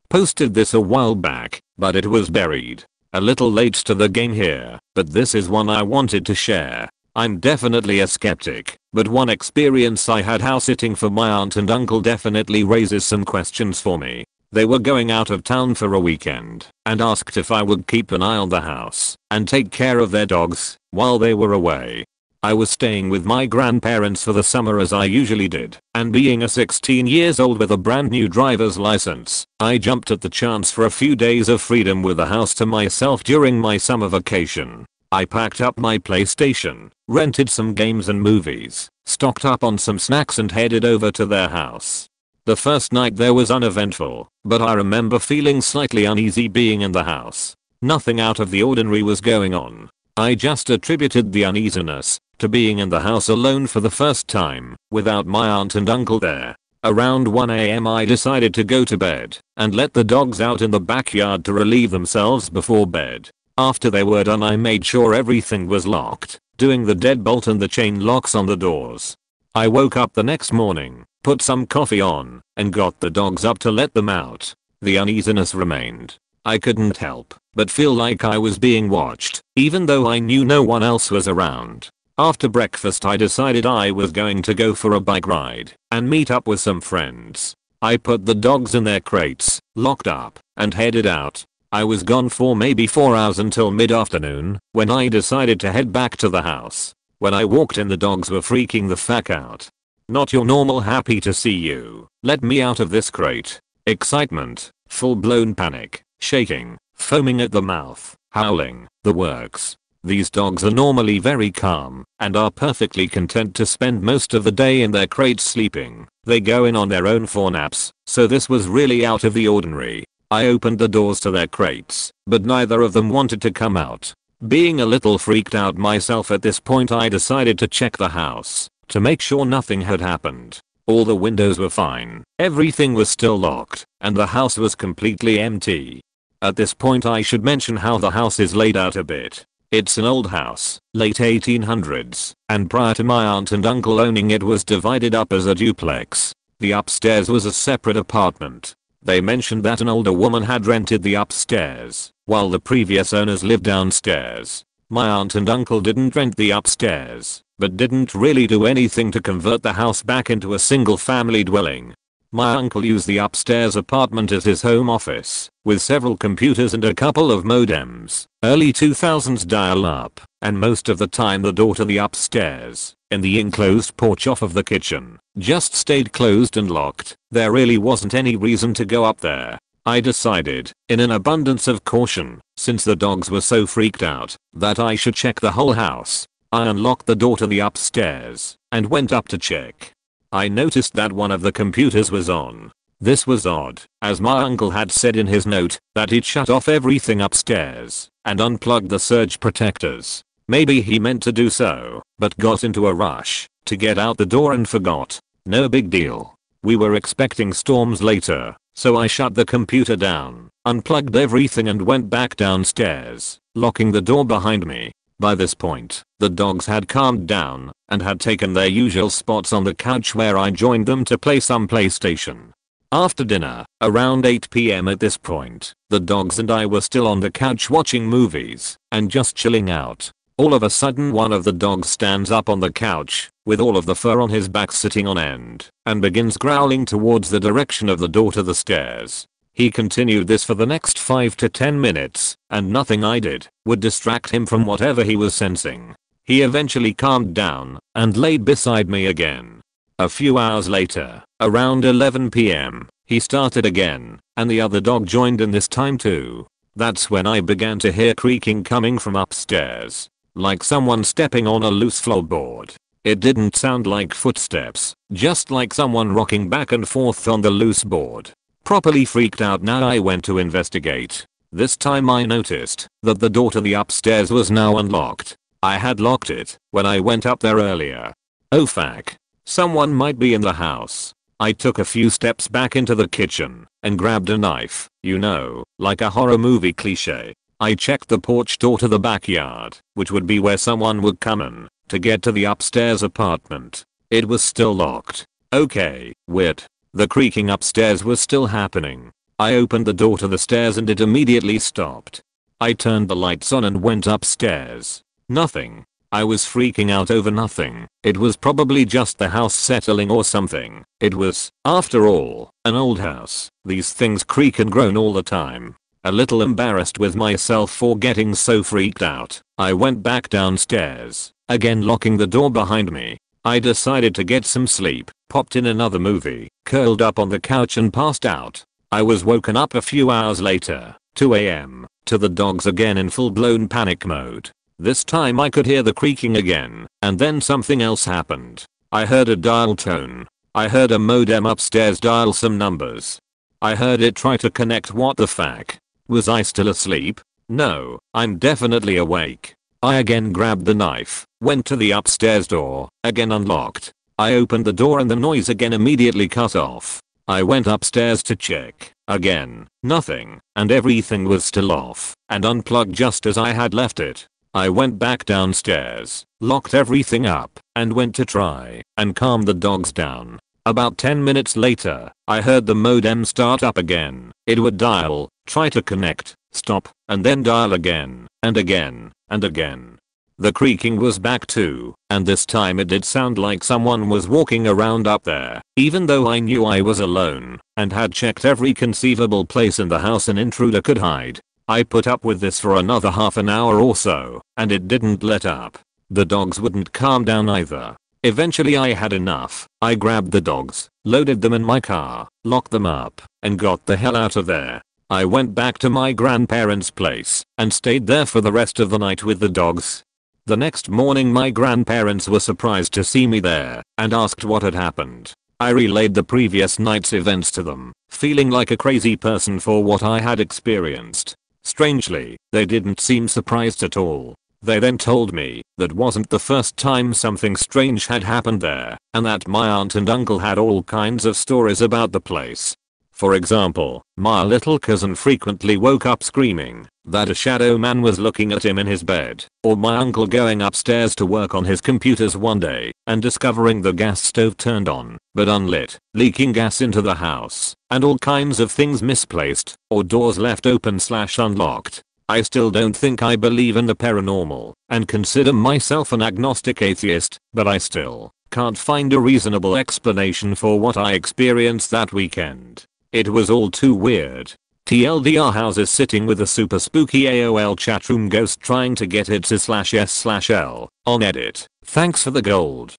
Posted this a while back, but it was buried. A little late to the game here, but this is one I wanted to share. I'm definitely a skeptic, but one experience I had house sitting for my aunt and uncle definitely raises some questions for me. They were going out of town for a weekend and asked if I would keep an eye on the house and take care of their dogs while they were away. I was staying with my grandparents for the summer as I usually did, and being a 16 years old with a brand new driver's license, I jumped at the chance for a few days of freedom with the house to myself during my summer vacation. I packed up my PlayStation, rented some games and movies, stocked up on some snacks and headed over to their house. The first night there was uneventful, but I remember feeling slightly uneasy being in the house. Nothing out of the ordinary was going on. I just attributed the uneasiness to being in the house alone for the first time, without my aunt and uncle there. Around 1 AM I decided to go to bed and let the dogs out in the backyard to relieve themselves before bed. After they were done, I made sure everything was locked, doing the deadbolt and the chain locks on the doors. I woke up the next morning, put some coffee on, and got the dogs up to let them out. The uneasiness remained. I couldn't help but feel like I was being watched, even though I knew no one else was around. After breakfast I decided I was going to go for a bike ride and meet up with some friends. I put the dogs in their crates, locked up, and headed out. I was gone for maybe 4 hours until mid-afternoon, when I decided to head back to the house. When I walked in, the dogs were freaking the fuck out. Not your normal happy to see you, let me out of this crate. Excitement, full-blown panic, shaking, foaming at the mouth, howling, the works. These dogs are normally very calm and are perfectly content to spend most of the day in their crates sleeping. They go in on their own for naps, so this was really out of the ordinary. I opened the doors to their crates, but neither of them wanted to come out. Being a little freaked out myself at this point, I decided to check the house to make sure nothing had happened. All the windows were fine, everything was still locked, and the house was completely empty. At this point I should mention how the house is laid out a bit. It's an old house, late 1800s, and prior to my aunt and uncle owning it was divided up as a duplex. The upstairs was a separate apartment. They mentioned that an older woman had rented the upstairs, while the previous owners lived downstairs. My aunt and uncle didn't rent the upstairs, but didn't really do anything to convert the house back into a single family dwelling. My uncle used the upstairs apartment as his home office, with several computers and a couple of modems, early 2000s dial-up, and most of the time the door to the upstairs, in the enclosed porch off of the kitchen, just stayed closed and locked. There really wasn't any reason to go up there. I decided, in an abundance of caution, since the dogs were so freaked out, that I should check the whole house. I unlocked the door to the upstairs, and went up to check. I noticed that one of the computers was on. This was odd, as my uncle had said in his note that he'd shut off everything upstairs and unplugged the surge protectors. Maybe he meant to do so, but got into a rush to get out the door and forgot. No big deal. We were expecting storms later, so I shut the computer down, unplugged everything and went back downstairs, locking the door behind me. By this point, the dogs had calmed down and had taken their usual spots on the couch, where I joined them to play some PlayStation. After dinner, around 8 PM at this point, the dogs and I were still on the couch watching movies and just chilling out. All of a sudden one of the dogs stands up on the couch, with all of the fur on his back sitting on end, and begins growling towards the direction of the door to the stairs. He continued this for the next 5 to 10 minutes, and nothing I did would distract him from whatever he was sensing. He eventually calmed down and laid beside me again. A few hours later, around 11 PM, he started again, and the other dog joined in this time too. That's when I began to hear creaking coming from upstairs, like someone stepping on a loose floorboard. It didn't sound like footsteps, just like someone rocking back and forth on the loose board. Properly freaked out now, I went to investigate. This time I noticed that the door to the upstairs was now unlocked. I had locked it when I went up there earlier. Oh fuck. Someone might be in the house. I took a few steps back into the kitchen and grabbed a knife, you know, like a horror movie cliche. I checked the porch door to the backyard, which would be where someone would come in, to get to the upstairs apartment. It was still locked. Okay, weird. The creaking upstairs was still happening. I opened the door to the stairs and it immediately stopped. I turned the lights on and went upstairs. Nothing. I was freaking out over nothing. It was probably just the house settling or something. It was, after all, an old house. These things creak and groan all the time. A little embarrassed with myself for getting so freaked out, I went back downstairs, again locking the door behind me. I decided to get some sleep, popped in another movie, curled up on the couch and passed out. I was woken up a few hours later, 2 AM, to the dogs again in full-blown panic mode. This time I could hear the creaking again, and then something else happened. I heard a dial tone. I heard a modem upstairs dial some numbers. I heard it try to connect. What the fuck? Was I still asleep? No, I'm definitely awake. I again grabbed the knife, went to the upstairs door, again unlocked. I opened the door and the noise again immediately cut off. I went upstairs to check. Again, nothing, and everything was still off and unplugged just as I had left it. I went back downstairs, locked everything up, and went to try and calm the dogs down. About 10 minutes later, I heard the modem start up again. It would dial, try to connect, stop, and then dial again, and again, and again. The creaking was back too, and this time it did sound like someone was walking around up there, even though I knew I was alone, and had checked every conceivable place in the house an intruder could hide. I put up with this for another half an hour or so, and it didn't let up. The dogs wouldn't calm down either. Eventually I had enough. I grabbed the dogs, loaded them in my car, locked them up, and got the hell out of there. I went back to my grandparents' place and stayed there for the rest of the night with the dogs. The next morning my grandparents were surprised to see me there and asked what had happened. I relayed the previous night's events to them, feeling like a crazy person for what I had experienced. Strangely, they didn't seem surprised at all. They then told me that wasn't the first time something strange had happened there, and that my aunt and uncle had all kinds of stories about the place. For example, my little cousin frequently woke up screaming that a shadow man was looking at him in his bed, or my uncle going upstairs to work on his computers one day and discovering the gas stove turned on but unlit, leaking gas into the house, and all kinds of things misplaced or doors left open/unlocked. I still don't think I believe in the paranormal and consider myself an agnostic atheist, but I still can't find a reasonable explanation for what I experienced that weekend. It was all too weird. TLDR House is sitting with a super spooky AOL chatroom ghost trying to get it to /s/l on edit. Thanks for the gold.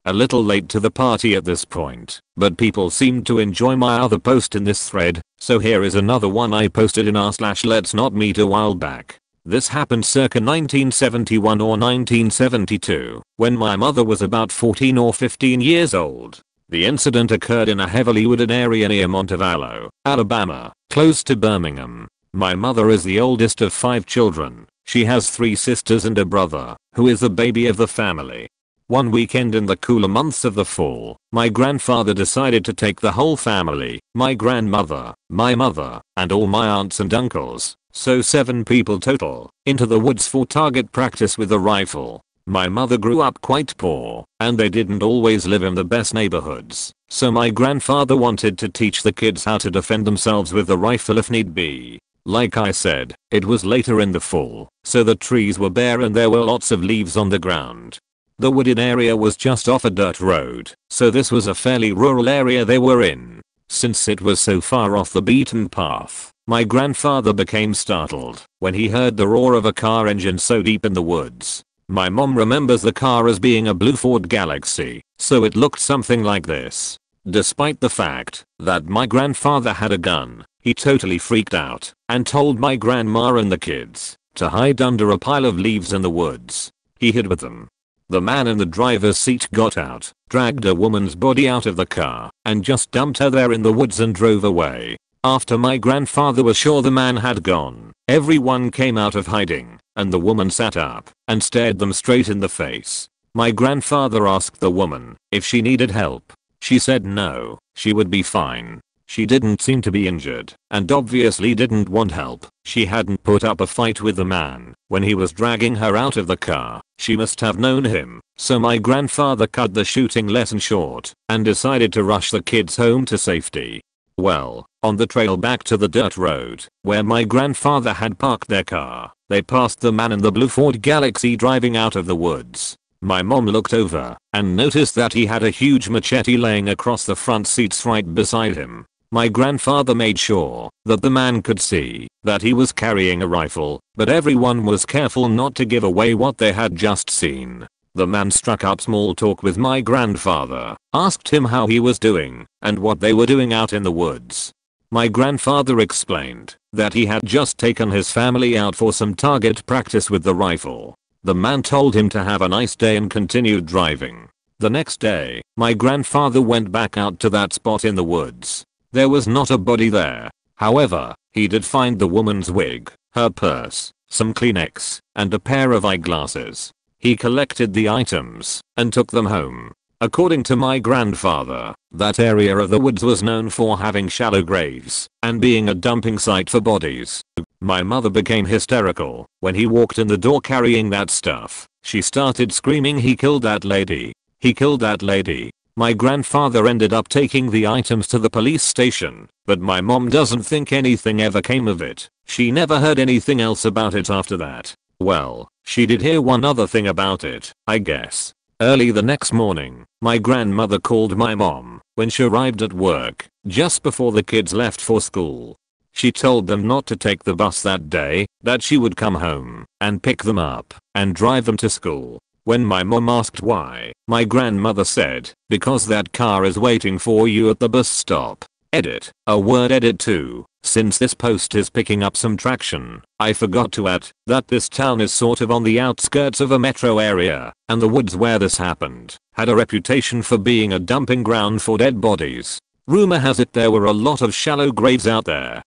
A little late to the party at this point, but people seemed to enjoy my other post in this thread, so here is another one I posted in r/let's not meet a while back. This happened circa 1971 or 1972, when my mother was about 14 or 15 years old. The incident occurred in a heavily wooded area near Montevallo, Alabama, close to Birmingham. My mother is the oldest of 5 children. She has 3 sisters and a brother, who is the baby of the family. One weekend in the cooler months of the fall, my grandfather decided to take the whole family, my grandmother, my mother, and all my aunts and uncles, so 7 people total, into the woods for target practice with a rifle. My mother grew up quite poor, and they didn't always live in the best neighborhoods, so my grandfather wanted to teach the kids how to defend themselves with the rifle if need be. Like I said, it was later in the fall, so the trees were bare and there were lots of leaves on the ground. The wooded area was just off a dirt road, so this was a fairly rural area they were in. Since it was so far off the beaten path, my grandfather became startled when he heard the roar of a car engine so deep in the woods. My mom remembers the car as being a blue Ford Galaxy, so it looked something like this. Despite the fact that my grandfather had a gun, he totally freaked out and told my grandma and the kids to hide under a pile of leaves in the woods. He hid with them. The man in the driver's seat got out, dragged a woman's body out of the car, and just dumped her there in the woods and drove away. After my grandfather was sure the man had gone, everyone came out of hiding, and the woman sat up and stared them straight in the face. My grandfather asked the woman if she needed help. She said no, she would be fine. She didn't seem to be injured, and obviously didn't want help. She hadn't put up a fight with the man when he was dragging her out of the car. She must have known him, so my grandfather cut the shooting lesson short and decided to rush the kids home to safety. Well, on the trail back to the dirt road, where my grandfather had parked their car, they passed the man in the blue Ford Galaxy driving out of the woods. My mom looked over and noticed that he had a huge machete laying across the front seats right beside him. My grandfather made sure that the man could see that he was carrying a rifle, but everyone was careful not to give away what they had just seen. The man struck up small talk with my grandfather, asked him how he was doing and what they were doing out in the woods. My grandfather explained that he had just taken his family out for some target practice with the rifle. The man told him to have a nice day and continued driving. The next day, my grandfather went back out to that spot in the woods. There was not a body there. However, he did find the woman's wig, her purse, some Kleenex, and a pair of eyeglasses. He collected the items and took them home. According to my grandfather, that area of the woods was known for having shallow graves and being a dumping site for bodies. My mother became hysterical when he walked in the door carrying that stuff. She started screaming, "He killed that lady. He killed that lady." My grandfather ended up taking the items to the police station, but my mom doesn't think anything ever came of it. She never heard anything else about it after that. Well, she did hear one other thing about it, I guess. Early the next morning, my grandmother called my mom when she arrived at work, just before the kids left for school. She told them not to take the bus that day, that she would come home and pick them up and drive them to school. When my mom asked why, my grandmother said, "Because that car is waiting for you at the bus stop." Edit. A word edit too. Since this post is picking up some traction, I forgot to add that this town is sort of on the outskirts of a metro area, and the woods where this happened had a reputation for being a dumping ground for dead bodies. Rumor has it there were a lot of shallow graves out there.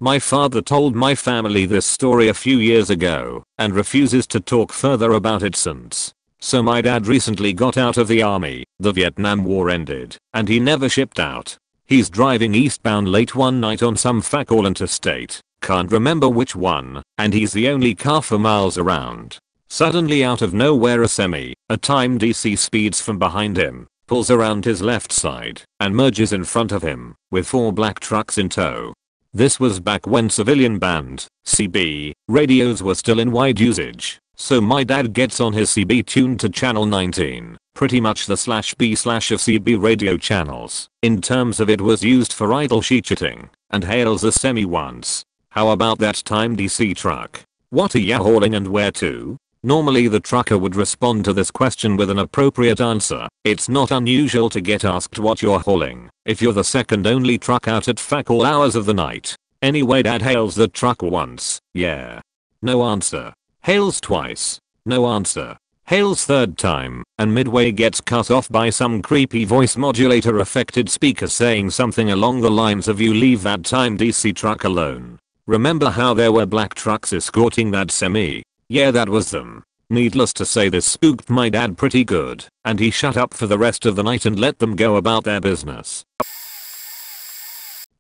My father told my family this story a few years ago and refuses to talk further about it since. So my dad recently got out of the army, the Vietnam War ended, and he never shipped out. He's driving eastbound late one night on some FACL interstate, can't remember which one, and he's the only car for miles around. Suddenly out of nowhere a timed DC speeds from behind him, pulls around his left side, and merges in front of him, with 4 black trucks in tow. This was back when civilian band, CB, radios were still in wide usage, so my dad gets on his CB tuned to channel 19, pretty much the /B/ of CB radio channels, in terms of it was used for idle sheet-shooting, and hails a semi once. "How about that time DC truck? What are ya hauling and where to?" Normally the trucker would respond to this question with an appropriate answer. It's not unusual to get asked what you're hauling if you're the second only truck out at FACL hours of the night. Anyway, dad hails the truck once. "Yeah." No answer. Hails twice. No answer. Hails third time, and midway gets cut off by some creepy voice modulator affected speaker saying something along the lines of, "You leave that time DC truck alone. Remember how there were black trucks escorting that semi? Yeah, that was them." Needless to say, this spooked my dad pretty good, and he shut up for the rest of the night and let them go about their business.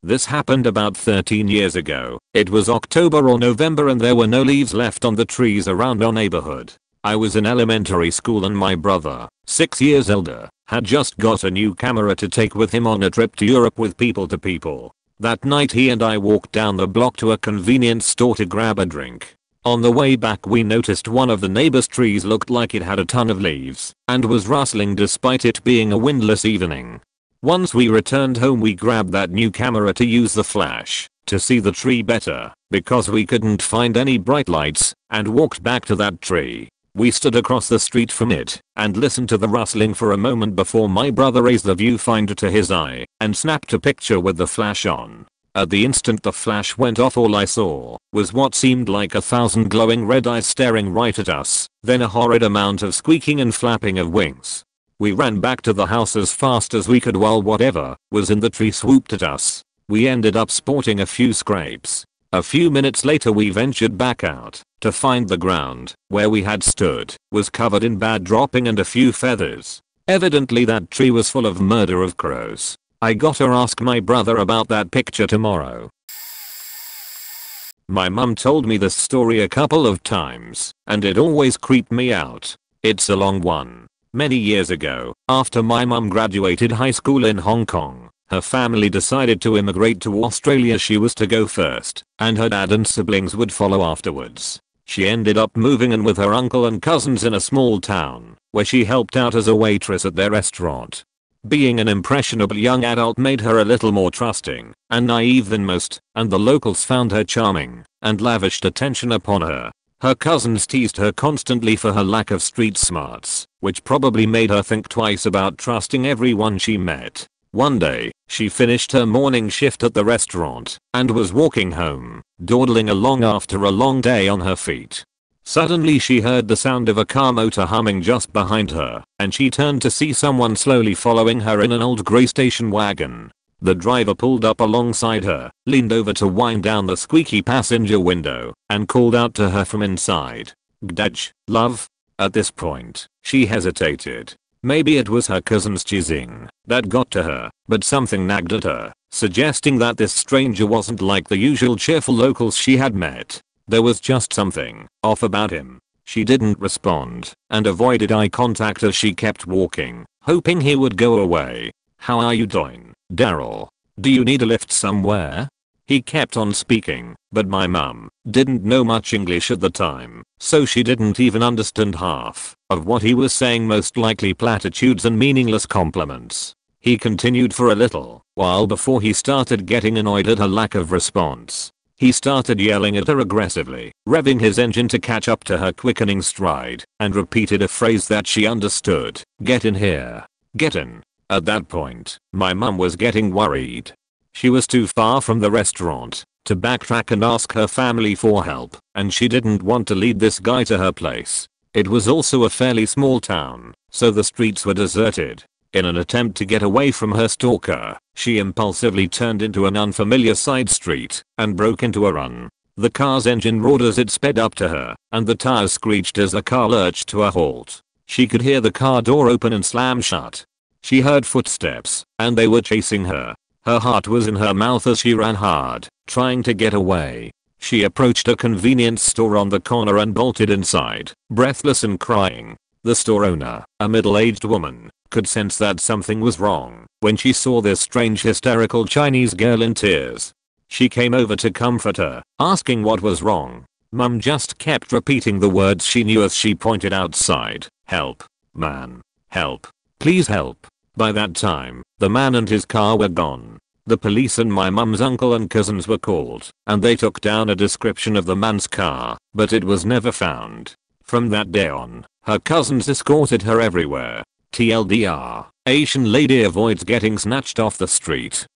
This happened about 13 years ago. It was October or November and there were no leaves left on the trees around our neighborhood. I was in elementary school and my brother, 6 years older, had just got a new camera to take with him on a trip to Europe with People to People. That night he and I walked down the block to a convenience store to grab a drink. On the way back we noticed one of the neighbor's trees looked like it had a ton of leaves and was rustling despite it being a windless evening. Once we returned home we grabbed that new camera to use the flash to see the tree better because we couldn't find any bright lights and walked back to that tree. We stood across the street from it and listened to the rustling for a moment before my brother raised the viewfinder to his eye and snapped a picture with the flash on. At the instant the flash went off, all I saw was what seemed like 1,000 glowing red eyes staring right at us, then a horrid amount of squeaking and flapping of wings. We ran back to the house as fast as we could while whatever was in the tree swooped at us. We ended up sporting a few scrapes. A few minutes later we ventured back out to find the ground where we had stood was covered in bad dropping and a few feathers. Evidently that tree was full of murder of crows. I gotta ask my brother about that picture tomorrow. My mum told me this story a couple of times, and it always creeped me out. It's a long one. Many years ago, after my mum graduated high school in Hong Kong, her family decided to immigrate to Australia. She was to go first, and her dad and siblings would follow afterwards. She ended up moving in with her uncle and cousins in a small town, where she helped out as a waitress at their restaurant. Being an impressionable young adult made her a little more trusting and naive than most, and the locals found her charming and lavished attention upon her. Her cousins teased her constantly for her lack of street smarts, which probably made her think twice about trusting everyone she met. One day, she finished her morning shift at the restaurant and was walking home, dawdling along after a long day on her feet. Suddenly she heard the sound of a car motor humming just behind her, and she turned to see someone slowly following her in an old grey station wagon. The driver pulled up alongside her, leaned over to wind down the squeaky passenger window, and called out to her from inside. Gdaj, love. At this point, she hesitated. Maybe it was her cousin's cheesing that got to her, but something nagged at her, suggesting that this stranger wasn't like the usual cheerful locals she had met. There was just something off about him. She didn't respond and avoided eye contact as she kept walking, hoping he would go away. "How are you doing, Daryl? Do you need a lift somewhere?" He kept on speaking, but my mum didn't know much English at the time, so she didn't even understand half of what he was saying, most likely platitudes and meaningless compliments. He continued for a little while before he started getting annoyed at her lack of response. He started yelling at her aggressively, revving his engine to catch up to her quickening stride, and repeated a phrase that she understood. "Get in here. Get in." At that point, my mum was getting worried. She was too far from the restaurant to backtrack and ask her family for help, and she didn't want to lead this guy to her place. It was also a fairly small town, so the streets were deserted. In an attempt to get away from her stalker, she impulsively turned into an unfamiliar side street and broke into a run. The car's engine roared as it sped up to her, and the tires screeched as the car lurched to a halt. She could hear the car door open and slam shut. She heard footsteps, and they were chasing her. Her heart was in her mouth as she ran hard, trying to get away. She approached a convenience store on the corner and bolted inside, breathless and crying. The store owner, a middle-aged woman, could sense that something was wrong when she saw this strange hysterical Chinese girl in tears. She came over to comfort her, asking what was wrong. Mum just kept repeating the words she knew as she pointed outside. "Help, man. Help. Please help." By that time, the man and his car were gone. The police and my mum's uncle and cousins were called, and they took down a description of the man's car, but it was never found. From that day on, her cousins escorted her everywhere. TLDR, Asian lady avoids getting snatched off the street.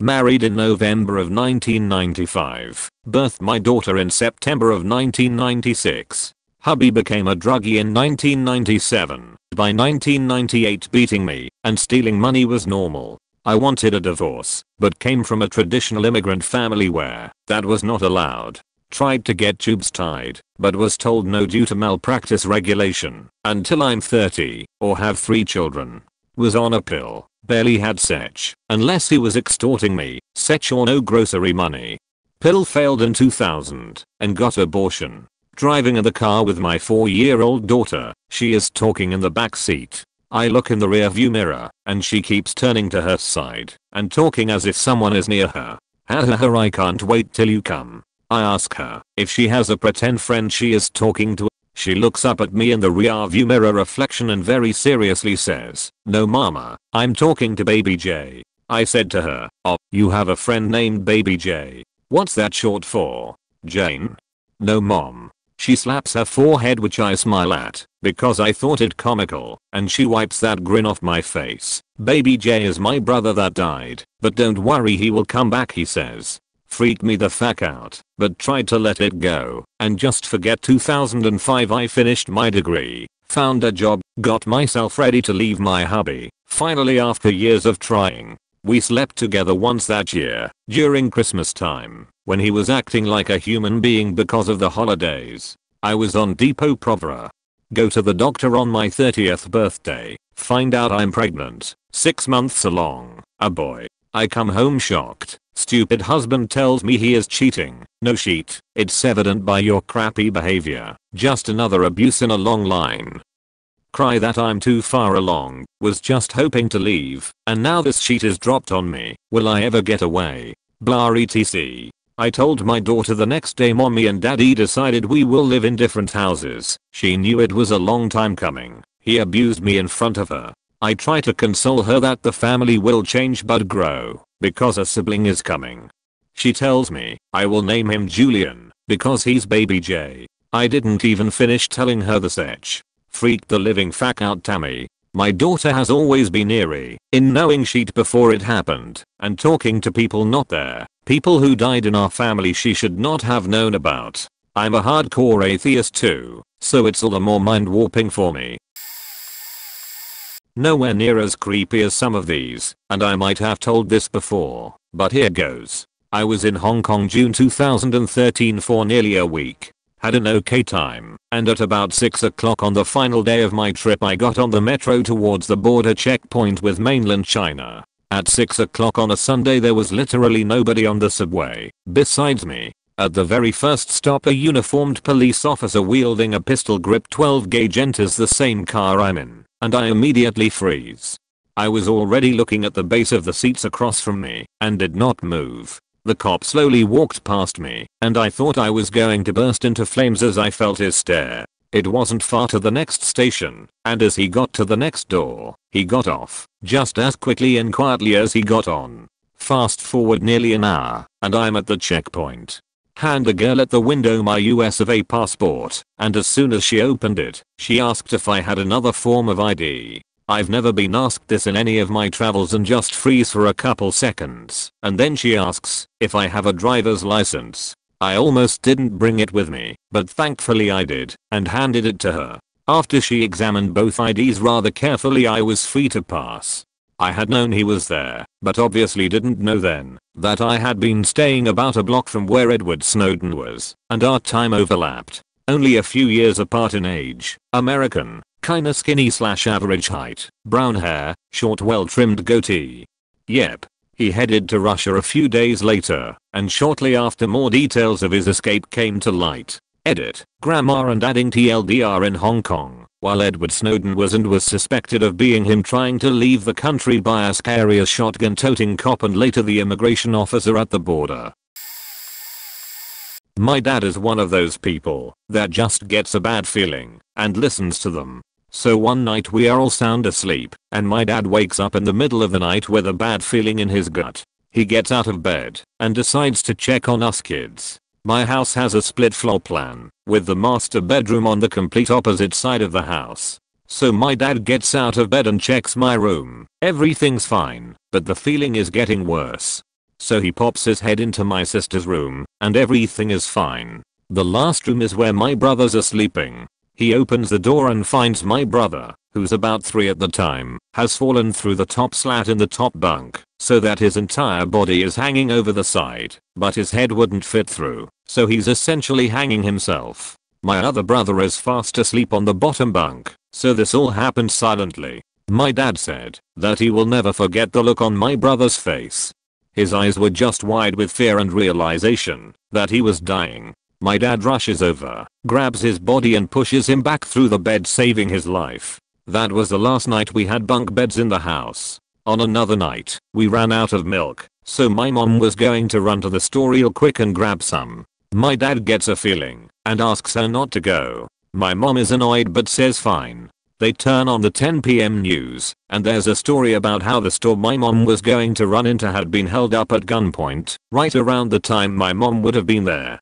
Married in November of 1995. Birthed my daughter in September of 1996. Hubby became a druggie in 1997. By 1998 beating me and stealing money was normal. I wanted a divorce, but came from a traditional immigrant family where that was not allowed. Tried to get tubes tied, but was told no due to malpractice regulation, until I'm 30, or have 3 children. Was on a pill, barely had sech, unless he was extorting me, sech or no grocery money. Pill failed in 2000, and got abortion. Driving in the car with my 4-year-old daughter, she is talking in the back seat. I look in the rearview mirror, and she keeps turning to her side and talking as if someone is near her. I can't wait till you come. I ask her if she has a pretend friend she is talking to. She looks up at me in the rearview mirror reflection and very seriously says, "No mama, I'm talking to Baby J." I said to her, "Oh, you have a friend named Baby J. What's that short for? Jane?" "No mom." She slaps her forehead, which I smile at because I thought it comical, and she wipes that grin off my face. "Baby J is my brother that died, but don't worry, he will come back," he says. Freaked me the fuck out, but tried to let it go and just forget. 2005 I finished my degree, found a job, got myself ready to leave my hubby. Finally, after years of trying, we slept together once that year, during Christmas time, when he was acting like a human being because of the holidays. I was on Depo-Provera. Go to the doctor on my 30th birthday, find out I'm pregnant, 6 months along, a boy. I come home shocked. Stupid husband tells me he is cheating. No shit, it's evident by your crappy behavior. Just another abuse in a long line. Cry that I'm too far along, was just hoping to leave, and now this shit is dropped on me. Will I ever get away? Blah etc. I told my daughter the next day mommy and daddy decided we will live in different houses. She knew it was a long time coming. He abused me in front of her. I try to console her that the family will change but grow, because a sibling is coming. She tells me I will name him Julian, because he's Baby J. I didn't even finish telling her the sech. Freaked the living fuck out Tammy. My daughter has always been eerie in knowing shit before it happened, and talking to people not there. People who died in our family she should not have known about. I'm a hardcore atheist too, so it's all the more mind-warping for me. Nowhere near as creepy as some of these, and I might have told this before, but here goes. I was in Hong Kong June 2013 for nearly a week. had an okay time, and at about 6 o'clock on the final day of my trip I got on the metro towards the border checkpoint with mainland China. At 6 o'clock on a Sunday there was literally nobody on the subway, besides me. At the very first stop a uniformed police officer wielding a pistol grip 12 gauge enters the same car I'm in, and I immediately freeze. I was already looking at the base of the seats across from me, and did not move. The cop slowly walked past me, and I thought I was going to burst into flames as I felt his stare. It wasn't far to the next station, and as he got to the next door, he got off, just as quickly and quietly as he got on. Fast forward nearly an hour, and I'm at the checkpoint. Hand the girl at the window my US of A passport, and as soon as she opened it, she asked if I had another form of ID. I've never been asked this in any of my travels and just freeze for a couple seconds, and then she asks if I have a driver's license. I almost didn't bring it with me, but thankfully I did, and handed it to her. After she examined both IDs rather carefully I was free to pass. I had known he was there, but obviously didn't know then that I had been staying about a block from where Edward Snowden was, and our time overlapped. Only a few years apart in age, American, kinda skinny/average height, brown hair, short well-trimmed goatee. Yep. He headed to Russia a few days later, and shortly after more details of his escape came to light. Edit, grammar and adding TLDR in Hong Kong, while Edward Snowden was suspected of being him trying to leave the country by a scary shotgun-toting cop and later the immigration officer at the border. My dad is one of those people that just gets a bad feeling and listens to them. So one night we are all sound asleep, and my dad wakes up in the middle of the night with a bad feeling in his gut. He gets out of bed and decides to check on us kids. My house has a split floor plan, with the master bedroom on the complete opposite side of the house. So my dad gets out of bed and checks my room. Everything's fine, but the feeling is getting worse. So he pops his head into my sister's room, and everything is fine. The last room is where my brothers are sleeping. He opens the door and finds my brother, who's about 3 at the time, has fallen through the top slat in the top bunk, so that his entire body is hanging over the side, but his head wouldn't fit through, so he's essentially hanging himself. My other brother is fast asleep on the bottom bunk, so this all happened silently. My dad said that he will never forget the look on my brother's face. His eyes were just wide with fear and realization that he was dying. My dad rushes over, grabs his body and pushes him back through the bed, saving his life. That was the last night we had bunk beds in the house. On another night, we ran out of milk, so my mom was going to run to the store real quick and grab some. My dad gets a feeling and asks her not to go. My mom is annoyed but says fine. They turn on the 10 PM news, and there's a story about how the store my mom was going to run into had been held up at gunpoint, right around the time my mom would have been there.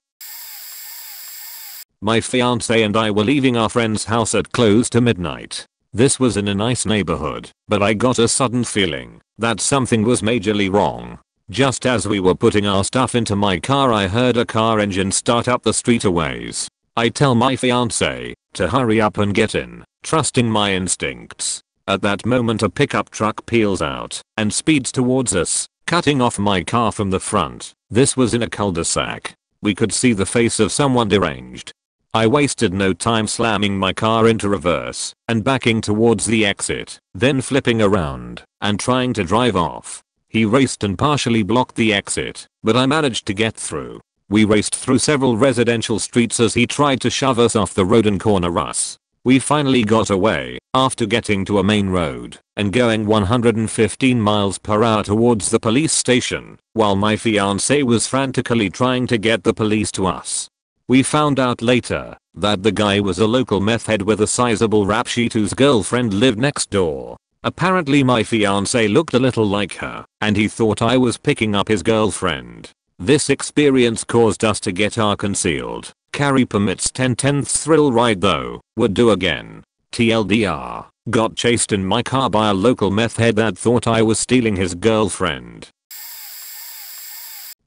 My fiance and I were leaving our friend's house at close to midnight. This was in a nice neighborhood, but I got a sudden feeling that something was majorly wrong. Just as we were putting our stuff into my car I heard a car engine start up the street a ways. I tell my fiance to hurry up and get in, trusting my instincts. At that moment a pickup truck peels out and speeds towards us, cutting off my car from the front. This was in a cul-de-sac. We could see the face of someone deranged. I wasted no time slamming my car into reverse and backing towards the exit, then flipping around and trying to drive off. He raced and partially blocked the exit, but I managed to get through. We raced through several residential streets as he tried to shove us off the road and corner us. We finally got away after getting to a main road and going 115 miles per hour towards the police station, while my fiance was frantically trying to get the police to us. We found out later that the guy was a local meth head with a sizable rap sheet whose girlfriend lived next door. Apparently my fiance looked a little like her, and he thought I was picking up his girlfriend. This experience caused us to get our concealed carry permits. 10/10 thrill ride though, would do again. TLDR, got chased in my car by a local meth head that thought I was stealing his girlfriend.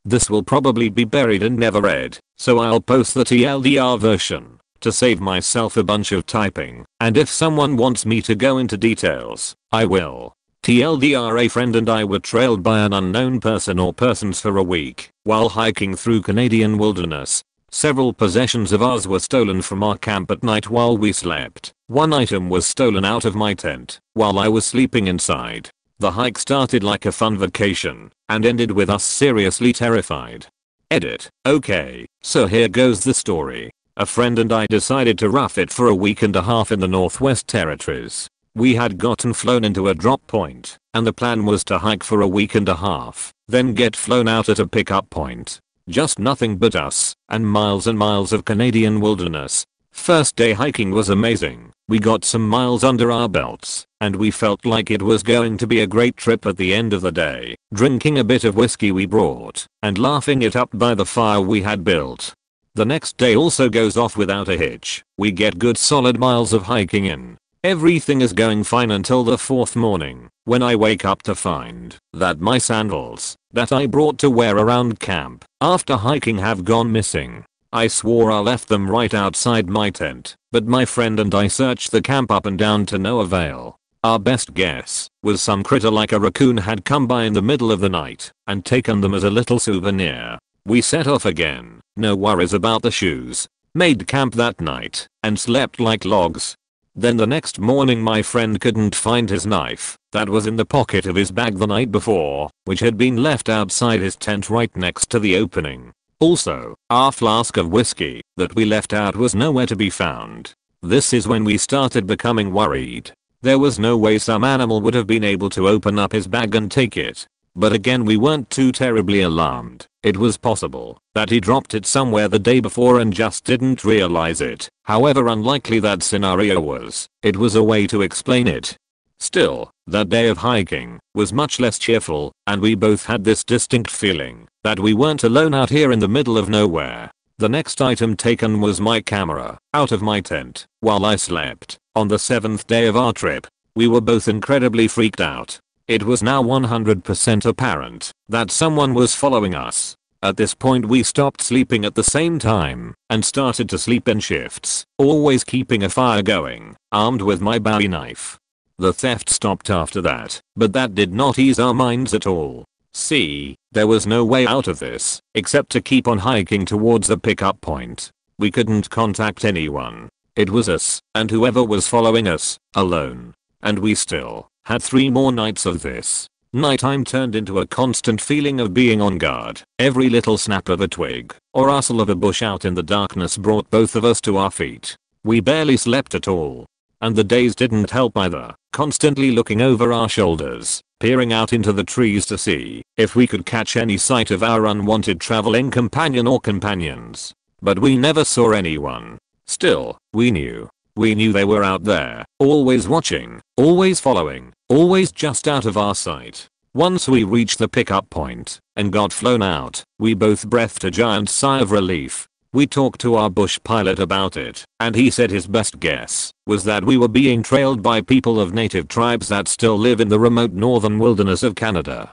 This will probably be buried and never read, so I'll post the TLDR version to save myself a bunch of typing, and if someone wants me to go into details, I will. TLDR, a friend and I were trailed by an unknown person or persons for a week while hiking through Canadian wilderness. Several possessions of ours were stolen from our camp at night while we slept. One item was stolen out of my tent while I was sleeping inside. The hike started like a fun vacation and ended with us seriously terrified. Edit. Okay, so here goes the story. A friend and I decided to rough it for a week and a half in the Northwest Territories. We had gotten flown into a drop point, and the plan was to hike for a week and a half, then get flown out at a pickup point. Just nothing but us, and miles of Canadian wilderness. First day hiking was amazing. We got some miles under our belts, and we felt like it was going to be a great trip at the end of the day, drinking a bit of whiskey we brought, and laughing it up by the fire we had built. The next day also goes off without a hitch. We get good solid miles of hiking in. Everything is going fine until the 4th morning, when I wake up to find that my sandals that I brought to wear around camp after hiking have gone missing. I swore I left them right outside my tent, but my friend and I searched the camp up and down to no avail. Our best guess was some critter like a raccoon had come by in the middle of the night and taken them as a little souvenir. We set off again, no worries about the shoes, made camp that night, and slept like logs. Then the next morning my friend couldn't find his knife that was in the pocket of his bag the night before, which had been left outside his tent right next to the opening. Also, our flask of whiskey that we left out was nowhere to be found. This is when we started becoming worried. There was no way some animal would have been able to open up his bag and take it. But again, we weren't too terribly alarmed. It was possible that he dropped it somewhere the day before and just didn't realize it. However unlikely that scenario was, it was a way to explain it. Still, that day of hiking was much less cheerful, and we both had this distinct feeling that we weren't alone out here in the middle of nowhere. The next item taken was my camera out of my tent while I slept. On the 7th day of our trip, we were both incredibly freaked out. It was now 100% apparent that someone was following us. At this point we stopped sleeping at the same time and started to sleep in shifts, always keeping a fire going, armed with my Bowie knife. The theft stopped after that, but that did not ease our minds at all. See, there was no way out of this except to keep on hiking towards the pickup point. We couldn't contact anyone. It was us and whoever was following us, alone. And we still had 3 more nights of this. Nighttime turned into a constant feeling of being on guard. Every little snap of a twig or rustle of a bush out in the darkness brought both of us to our feet. We barely slept at all. And the days didn't help either, constantly looking over our shoulders, peering out into the trees to see if we could catch any sight of our unwanted traveling companion or companions. But we never saw anyone. Still, we knew they were out there, always watching, always following, always just out of our sight. Once we reached the pickup point and got flown out, we both breathed a giant sigh of relief. We talked to our bush pilot about it, and he said his best guess was that we were being trailed by people of native tribes that still live in the remote northern wilderness of Canada.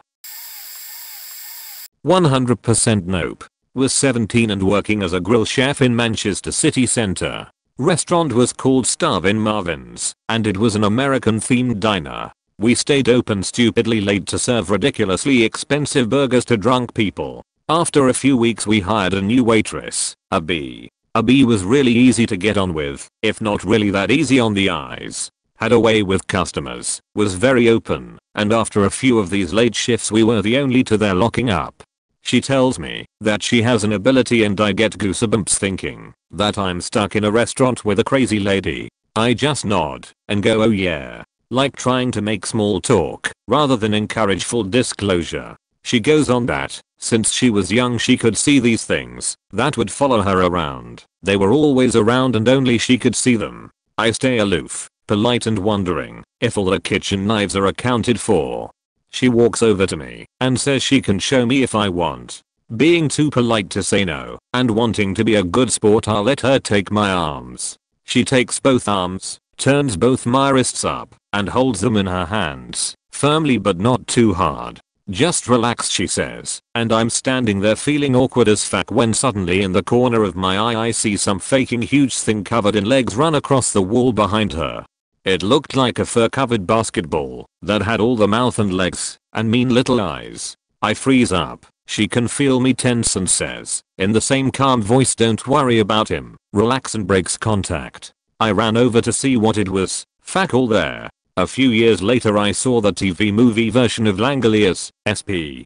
100% nope. Was 17 and working as a grill chef in Manchester city centre. Restaurant was called Starvin' Marvin's, and it was an American-themed diner. We stayed open stupidly late to serve ridiculously expensive burgers to drunk people. After a few weeks we hired a new waitress, a B. A B was really easy to get on with, if not really that easy on the eyes. Had a way with customers, was very open, and after a few of these late shifts we were the only two there locking up. She tells me that she has an ability and I get goosebumps thinking that I'm stuck in a restaurant with a crazy lady. I just nod and go oh yeah, like trying to make small talk rather than encourage full disclosure. She goes on that since she was young she could see these things that would follow her around. They were always around and only she could see them. I stay aloof, polite and wondering if all the kitchen knives are accounted for. She walks over to me and says she can show me if I want. Being too polite to say no and wanting to be a good sport I let her take my arms. She takes both arms, turns both my wrists up, and holds them in her hands, firmly but not too hard. Just relax she says, and I'm standing there feeling awkward as fuck when suddenly in the corner of my eye I see some faking huge thing covered in legs run across the wall behind her. It looked like a fur-covered basketball that had all the mouth and legs and mean little eyes. I freeze up She can feel me tense and says, in the same calm voice, don't worry about him, relax, and breaks contact. I ran over to see what it was, fuck all there. A few years later I saw the TV movie version of Langoliers, SP.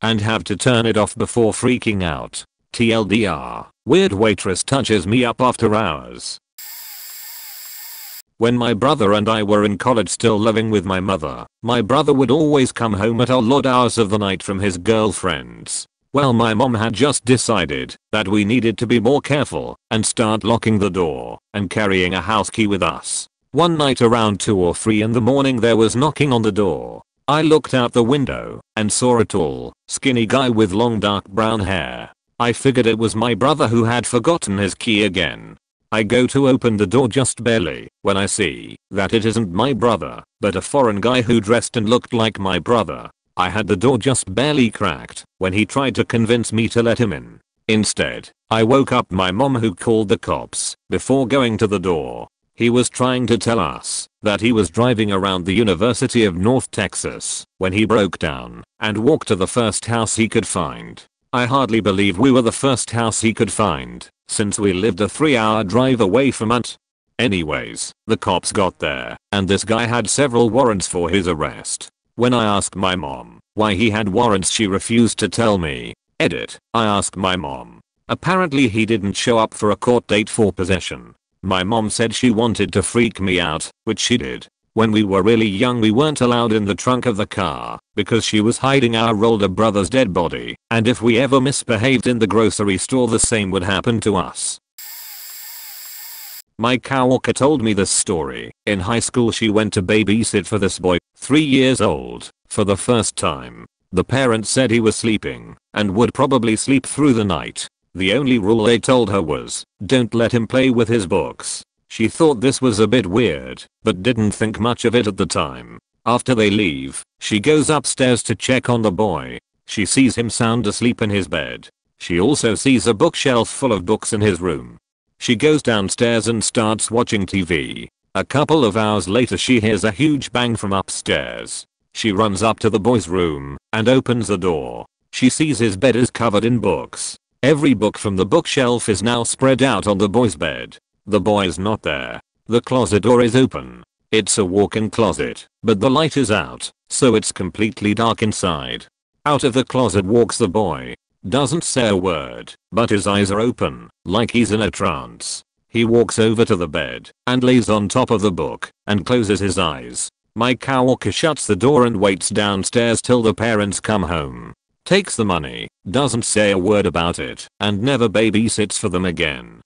And have to turn it off before freaking out. TLDR, weird waitress touches me up after hours. When my brother and I were in college still living with my mother, my brother would always come home at odd hours of the night from his girlfriends. Well, my mom had just decided that we needed to be more careful and start locking the door and carrying a house key with us. One night around 2 or 3 in the morning there was knocking on the door. I looked out the window and saw a tall, skinny guy with long dark brown hair. I figured it was my brother who had forgotten his key again. I go to open the door just barely when I see that it isn't my brother, but a foreign guy who dressed and looked like my brother. I had the door just barely cracked when he tried to convince me to let him in. Instead, I woke up my mom, who called the cops before going to the door. He was trying to tell us that he was driving around the University of North Texas when he broke down and walked to the first house he could find. I hardly believe we were the first house he could find, since we lived a 3-hour drive away from it. Anyways, the cops got there, and this guy had several warrants for his arrest. When I asked my mom why he had warrants, she refused to tell me. Edit, I asked my mom. Apparently he didn't show up for a court date for possession. My mom said she wanted to freak me out, which she did. When we were really young we weren't allowed in the trunk of the car because she was hiding our older brother's dead body, and if we ever misbehaved in the grocery store the same would happen to us. My coworker told me this story. In high school she went to babysit for this boy, 3 years old, for the first time. The parents said he was sleeping and would probably sleep through the night. The only rule they told her was, don't let him play with his books. She thought this was a bit weird, but didn't think much of it at the time. After they leave, she goes upstairs to check on the boy. She sees him sound asleep in his bed. She also sees a bookshelf full of books in his room. She goes downstairs and starts watching TV. A couple of hours later she hears a huge bang from upstairs. She runs up to the boy's room and opens the door. She sees his bed is covered in books. Every book from the bookshelf is now spread out on the boy's bed. The boy's not there. The closet door is open. It's a walk-in closet, but the light is out, so it's completely dark inside. Out of the closet walks the boy. Doesn't say a word, but his eyes are open, like he's in a trance. He walks over to the bed and lays on top of the book and closes his eyes. My coworker shuts the door and waits downstairs till the parents come home. Takes the money, doesn't say a word about it, and never babysits for them again.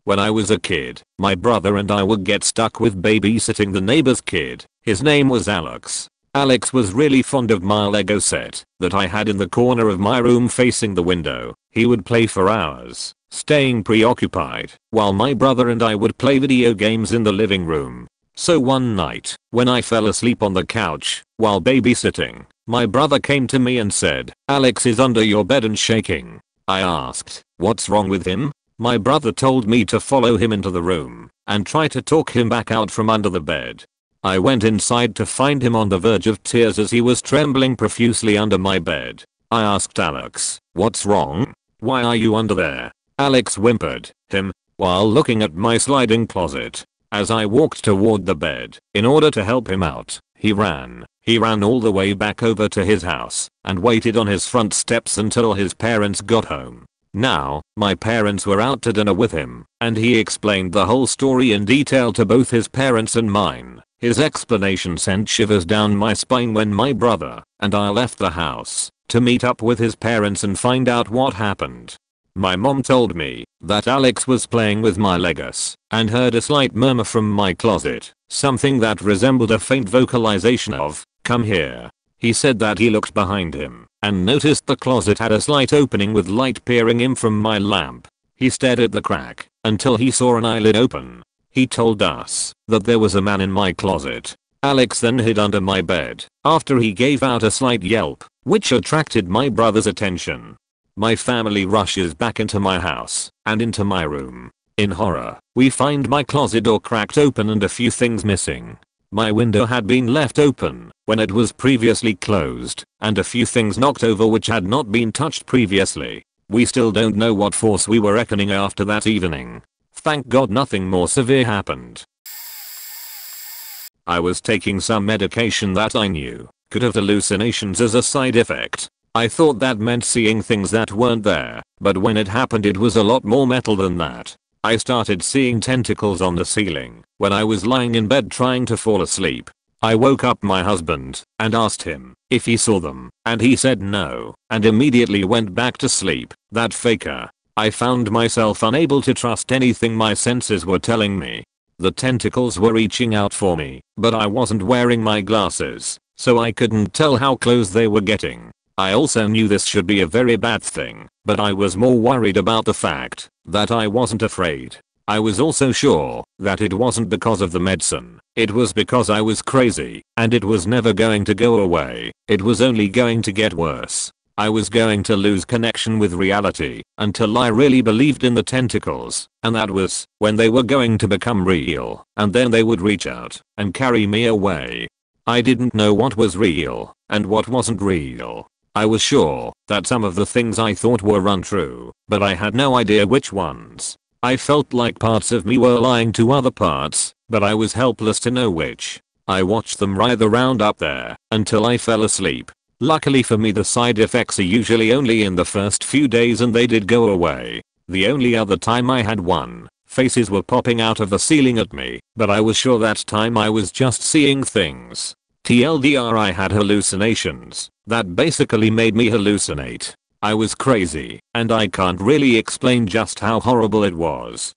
When I was a kid, my brother and I would get stuck with babysitting the neighbor's kid. His name was Alex. Alex was really fond of my Lego set that I had in the corner of my room facing the window. He would play for hours, staying preoccupied, while my brother and I would play video games in the living room. So one night, when I fell asleep on the couch while babysitting, my brother came to me and said, "Alex is under your bed and shaking." I asked, "What's wrong with him?" My brother told me to follow him into the room and try to talk him back out from under the bed. I went inside to find him on the verge of tears as he was trembling profusely under my bed. I asked Alex, "What's wrong? Why are you under there?" Alex whimpered, "Him," while looking at my sliding closet. As I walked toward the bed, in order to help him out, he ran. He ran all the way back over to his house and waited on his front steps until his parents got home. Now, my parents were out to dinner with him, and he explained the whole story in detail to both his parents and mine. His explanation sent shivers down my spine when my brother and I left the house to meet up with his parents and find out what happened. My mom told me that Alex was playing with my Legos and heard a slight murmur from my closet, something that resembled a faint vocalization of, "Come here." He said that he looked behind him and noticed the closet had a slight opening with light peering in from my lamp. He stared at the crack until he saw an eyelid open. He told us that there was a man in my closet. Alex then hid under my bed after he gave out a slight yelp, which attracted my brother's attention. My family rushes back into my house and into my room. In horror, we find my closet door cracked open and a few things missing. My window had been left open when it was previously closed, and a few things knocked over which had not been touched previously. We still don't know what force we were reckoning after that evening. Thank God nothing more severe happened. I was taking some medication that I knew could have hallucinations as a side effect. I thought that meant seeing things that weren't there, but when it happened it was a lot more metal than that. I started seeing tentacles on the ceiling when I was lying in bed trying to fall asleep. I woke up my husband and asked him if he saw them, and he said no, and immediately went back to sleep. That faker. I found myself unable to trust anything my senses were telling me. The tentacles were reaching out for me, but I wasn't wearing my glasses, so I couldn't tell how close they were getting. I also knew this should be a very bad thing, but I was more worried about the fact that I wasn't afraid. I was also sure that it wasn't because of the medicine. It was because I was crazy, and it was never going to go away. It was only going to get worse. I was going to lose connection with reality until I really believed in the tentacles, and that was when they were going to become real, and then they would reach out and carry me away. I didn't know what was real and what wasn't real. I was sure that some of the things I thought were untrue, but I had no idea which ones. I felt like parts of me were lying to other parts, but I was helpless to know which. I watched them writhe around up there until I fell asleep. Luckily for me, the side effects are usually only in the first few days and they did go away. The only other time I had one, faces were popping out of the ceiling at me, but I was sure that time I was just seeing things. TLDR, I had hallucinations that basically made me hallucinate. I was crazy, and I can't really explain just how horrible it was.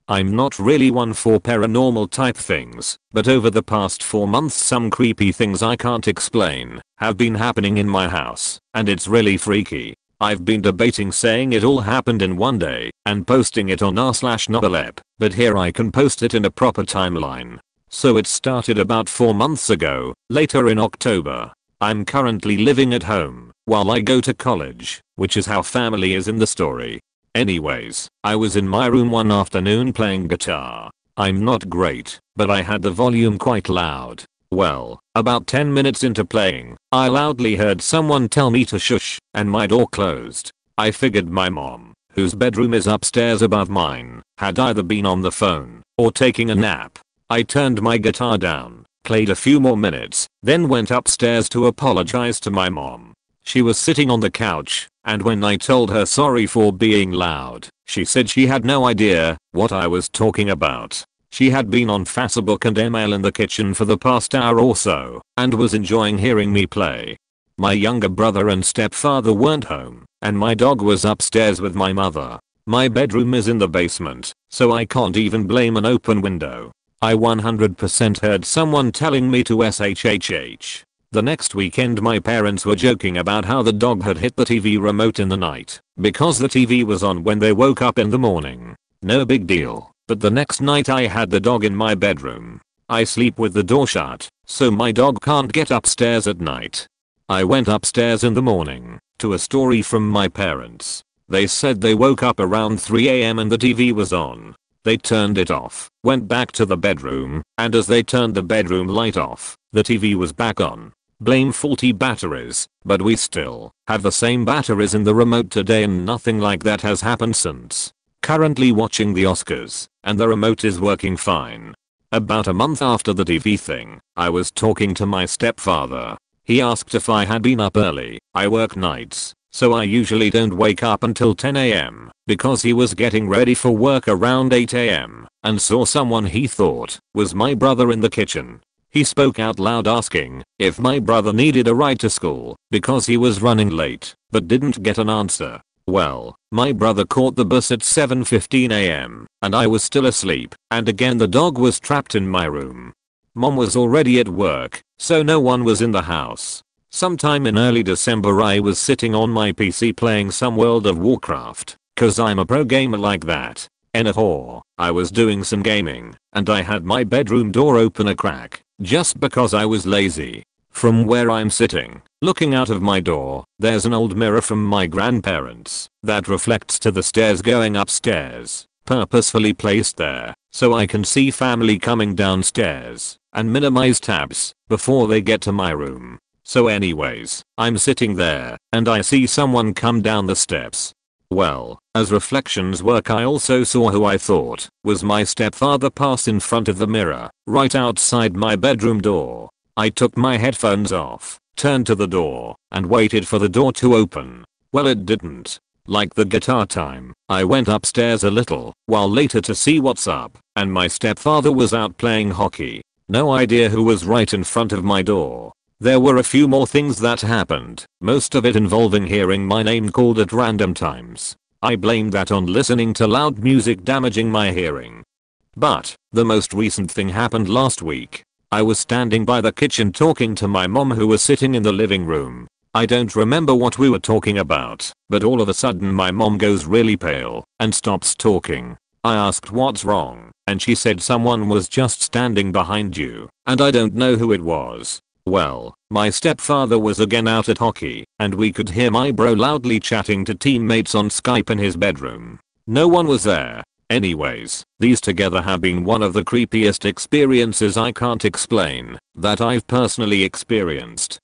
I'm not really one for paranormal type things, but over the past 4 months some creepy things I can't explain have been happening in my house, and it's really freaky. I've been debating saying it all happened in one day and posting it on r/novelep, but here I can post it in a proper timeline. So it started about 4 months ago, later in October. I'm currently living at home while I go to college, which is how family is in the story. Anyways, I was in my room one afternoon playing guitar. I'm not great, but I had the volume quite loud. Well, about 10 minutes into playing, I loudly heard someone tell me to shush, and my door closed. I figured my mom, whose bedroom is upstairs above mine, had either been on the phone or taking a nap. I turned my guitar down, played a few more minutes, then went upstairs to apologize to my mom. She was sitting on the couch, and when I told her sorry for being loud, she said she had no idea what I was talking about. She had been on Facebook and ML in the kitchen for the past hour or so, and was enjoying hearing me play. My younger brother and stepfather weren't home, and my dog was upstairs with my mother. My bedroom is in the basement, so I can't even blame an open window. I 100% heard someone telling me to shhh. The next weekend my parents were joking about how the dog had hit the TV remote in the night because the TV was on when they woke up in the morning. No big deal, but the next night I had the dog in my bedroom. I sleep with the door shut, so my dog can't get upstairs at night. I went upstairs in the morning to a story from my parents. They said they woke up around 3 AM and the TV was on. They turned it off, went back to the bedroom, and as they turned the bedroom light off, the TV was back on. Blame faulty batteries, but we still have the same batteries in the remote today and nothing like that has happened since. Currently watching the Oscars, and the remote is working fine. About a month after the TV thing, I was talking to my stepfather. He asked if I had been up early. I work nights, so I usually don't wake up until 10 AM, because he was getting ready for work around 8 AM, and saw someone he thought was my brother in the kitchen. He spoke out loud asking if my brother needed a ride to school because he was running late, but didn't get an answer. Well, my brother caught the bus at 7:15 AM, and I was still asleep, and again the dog was trapped in my room. Mom was already at work, so no one was in the house. Sometime in early December I was sitting on my PC playing some World of Warcraft, cause I'm a pro gamer like that. I was doing some gaming, and I had my bedroom door open a crack, just because I was lazy. From where I'm sitting, looking out of my door, there's an old mirror from my grandparents that reflects to the stairs going upstairs. purposefully placed there so I can see family coming downstairs and minimize tabs before they get to my room. So anyways, I'm sitting there and I see someone come down the steps. Well, as reflections work, I also saw who I thought was my stepfather pass in front of the mirror right outside my bedroom door. I took my headphones off, turned to the door, and waited for the door to open. Well, it didn't. Like the guitar time, I went upstairs a little while later to see what's up, and my stepfather was out playing hockey. No idea who was right in front of my door. There were a few more things that happened, most of it involving hearing my name called at random times. I blamed that on listening to loud music damaging my hearing. But the most recent thing happened last week. I was standing by the kitchen talking to my mom, who was sitting in the living room. I don't remember what we were talking about, but all of a sudden my mom goes really pale and stops talking. I asked what's wrong, and she said someone was just standing behind you, and I don't know who it was. Well, my stepfather was again out at hockey, and we could hear my bro loudly chatting to teammates on Skype in his bedroom. No one was there. Anyways, these together have been one of the creepiest experiences I can't explain that I've personally experienced.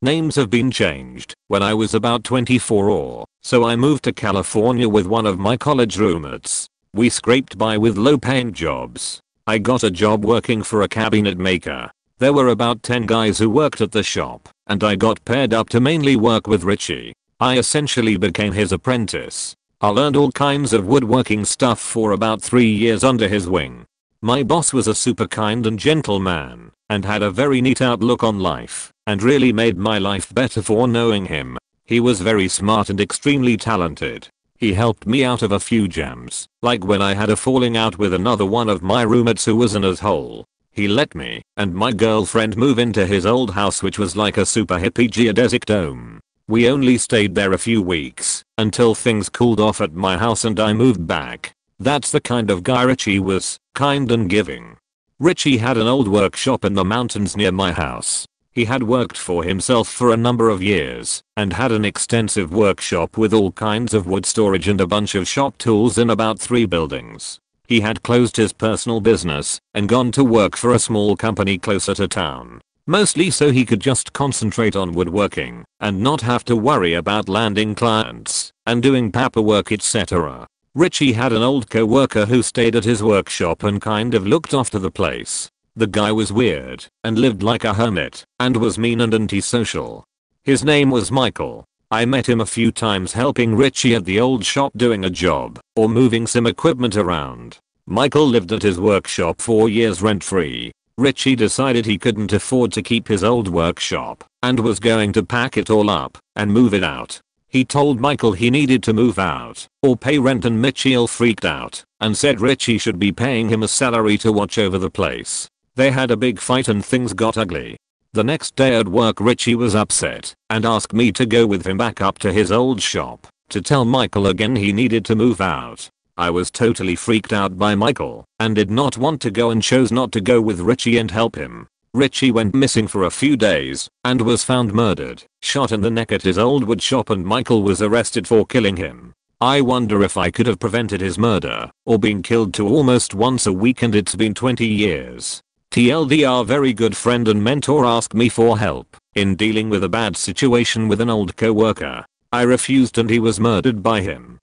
Names have been changed. When I was about 24 or so, I moved to California with one of my college roommates. We scraped by with low-paying jobs. I got a job working for a cabinet maker. There were about 10 guys who worked at the shop, and I got paired up to mainly work with Richie. I essentially became his apprentice. I learned all kinds of woodworking stuff for about 3 years under his wing. My boss was a super kind and gentle man, and had a very neat outlook on life, and really made my life better for knowing him. He was very smart and extremely talented. He helped me out of a few jams, like when I had a falling out with another one of my roommates who was an asshole. He let me and my girlfriend move into his old house, which was like a super hippie geodesic dome. We only stayed there a few weeks until things cooled off at my house and I moved back. That's the kind of guy Richie was, kind and giving. Richie had an old workshop in the mountains near my house. He had worked for himself for a number of years and had an extensive workshop with all kinds of wood storage and a bunch of shop tools in about 3 buildings. He had closed his personal business and gone to work for a small company closer to town, mostly so he could just concentrate on woodworking and not have to worry about landing clients and doing paperwork, etc. Richie had an old co-worker who stayed at his workshop and kind of looked after the place. The guy was weird and lived like a hermit and was mean and antisocial. His name was Michael. I met him a few times helping Richie at the old shop doing a job or moving some equipment around. Michael lived at his workshop 4 years rent-free. Richie decided he couldn't afford to keep his old workshop and was going to pack it all up and move it out. He told Michael he needed to move out or pay rent, and Mitchell freaked out and said Richie should be paying him a salary to watch over the place. They had a big fight and things got ugly. The next day at work, Richie was upset and asked me to go with him back up to his old shop to tell Michael again he needed to move out. I was totally freaked out by Michael and did not want to go and chose not to go with Richie and help him. Richie went missing for a few days and was found murdered, shot in the neck at his old wood shop, and Michael was arrested for killing him. I wonder if I could have prevented his murder or being killed too. Almost once a week, and it's been 20 years. TLDR, very good friend and mentor asked me for help in dealing with a bad situation with an old co-worker. I refused and he was murdered by him.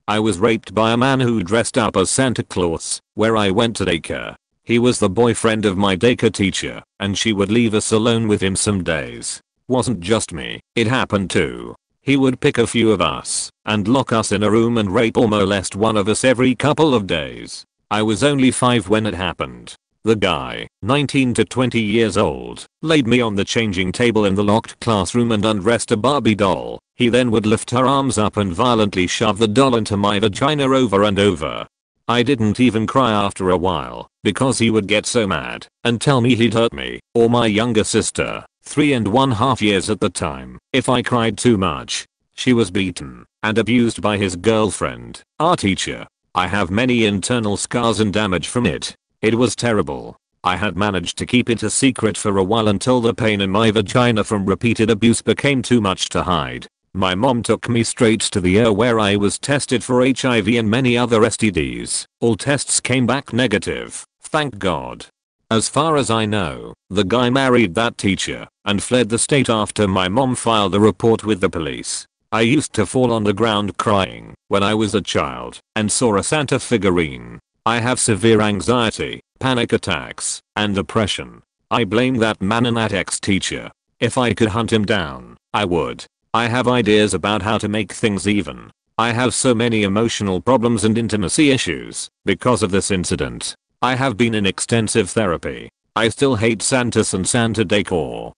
I was raped by a man who dressed up as Santa Claus where I went to daycare. He was the boyfriend of my daycare teacher, and she would leave us alone with him some days. Wasn't just me, it happened too. He would pick a few of us and lock us in a room and rape or molest one of us every couple of days. I was only 5 when it happened. The guy, 19 to 20 years old, laid me on the changing table in the locked classroom and undressed a Barbie doll. He then would lift her arms up and violently shove the doll into my vagina over and over. I didn't even cry after a while because he would get so mad and tell me he'd hurt me or my younger sister, 3½ years at the time, if I cried too much. She was beaten and abused by his girlfriend, our teacher. I have many internal scars and damage from it. It was terrible. I had managed to keep it a secret for a while until the pain in my vagina from repeated abuse became too much to hide. My mom took me straight to the ER where I was tested for HIV and many other STDs. All tests came back negative, thank God. As far as I know, the guy married that teacher and fled the state after my mom filed a report with the police. I used to fall on the ground crying when I was a child and saw a Santa figurine. I have severe anxiety, panic attacks, and depression. I blame that man and that ex-teacher. If I could hunt him down, I would. I have ideas about how to make things even. I have so many emotional problems and intimacy issues because of this incident. I have been in extensive therapy. I still hate Santas and Santa decor.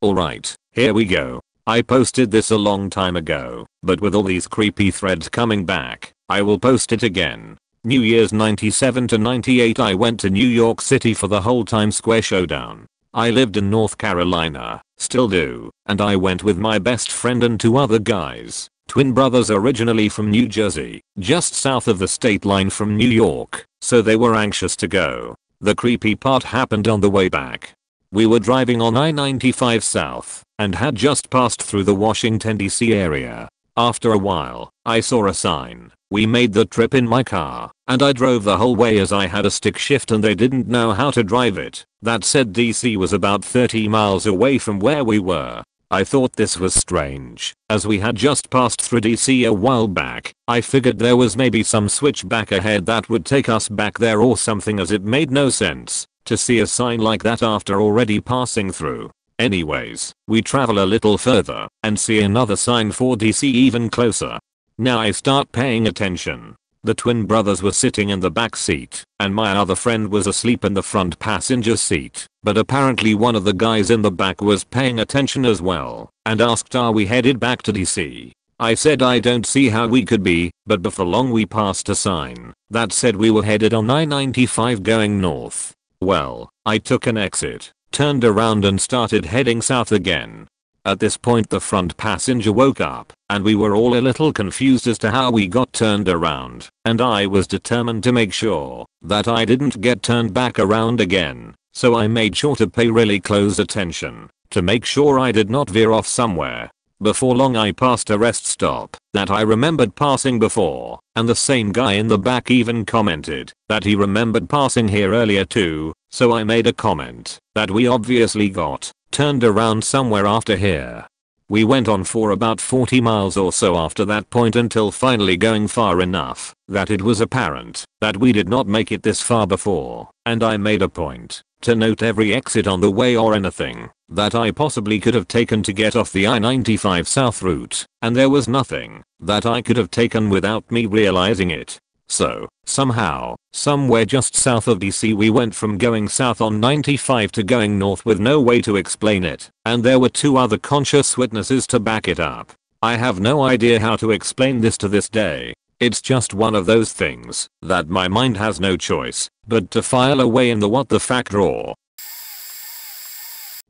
Alright, here we go. I posted this a long time ago, but with all these creepy threads coming back, I will post it again. New Year's 97 to 98 I went to New York City for the whole Times Square showdown. I lived in North Carolina, still do, and I went with my best friend and 2 other guys, twin brothers originally from New Jersey, just south of the state line from New York, so they were anxious to go. The creepy part happened on the way back. We were driving on I-95 South and had just passed through the Washington DC area. After a while, I saw a sign. We made the trip in my car, and I drove the whole way as I had a stick shift and they didn't know how to drive it. That said, DC was about 30 miles away from where we were. I thought this was strange, as we had just passed through DC a while back. I figured there was maybe some switch back ahead that would take us back there or something, as it made no sense to see a sign like that after already passing through. Anyways, we travel a little further and see another sign for DC even closer. Now I start paying attention. The twin brothers were sitting in the back seat and my other friend was asleep in the front passenger seat, but apparently one of the guys in the back was paying attention as well and asked, "Are we headed back to DC?" I said I don't see how we could be, but before long we passed a sign that said we were headed on I-95 going north. Well, I took an exit, turned around and started heading south again. At this point the front passenger woke up and we were all a little confused as to how we got turned around, and I was determined to make sure that I didn't get turned back around again, so I made sure to pay really close attention to make sure I did not veer off somewhere. Before long I passed a rest stop that I remembered passing before, and the same guy in the back even commented that he remembered passing here earlier too, so I made a comment that we obviously got turned around somewhere after here. We went on for about 40 miles or so after that point until finally going far enough that it was apparent that we did not make it this far before, and I made a point to note every exit on the way or anything that I possibly could have taken to get off the I-95 South route, and there was nothing that I could have taken without me realizing it. So, somehow, somewhere just south of DC we went from going south on 95 to going north with no way to explain it, and there were 2 other conscious witnesses to back it up. I have no idea how to explain this to this day. It's just one of those things that my mind has no choice but to file away in the what the fuck drawer.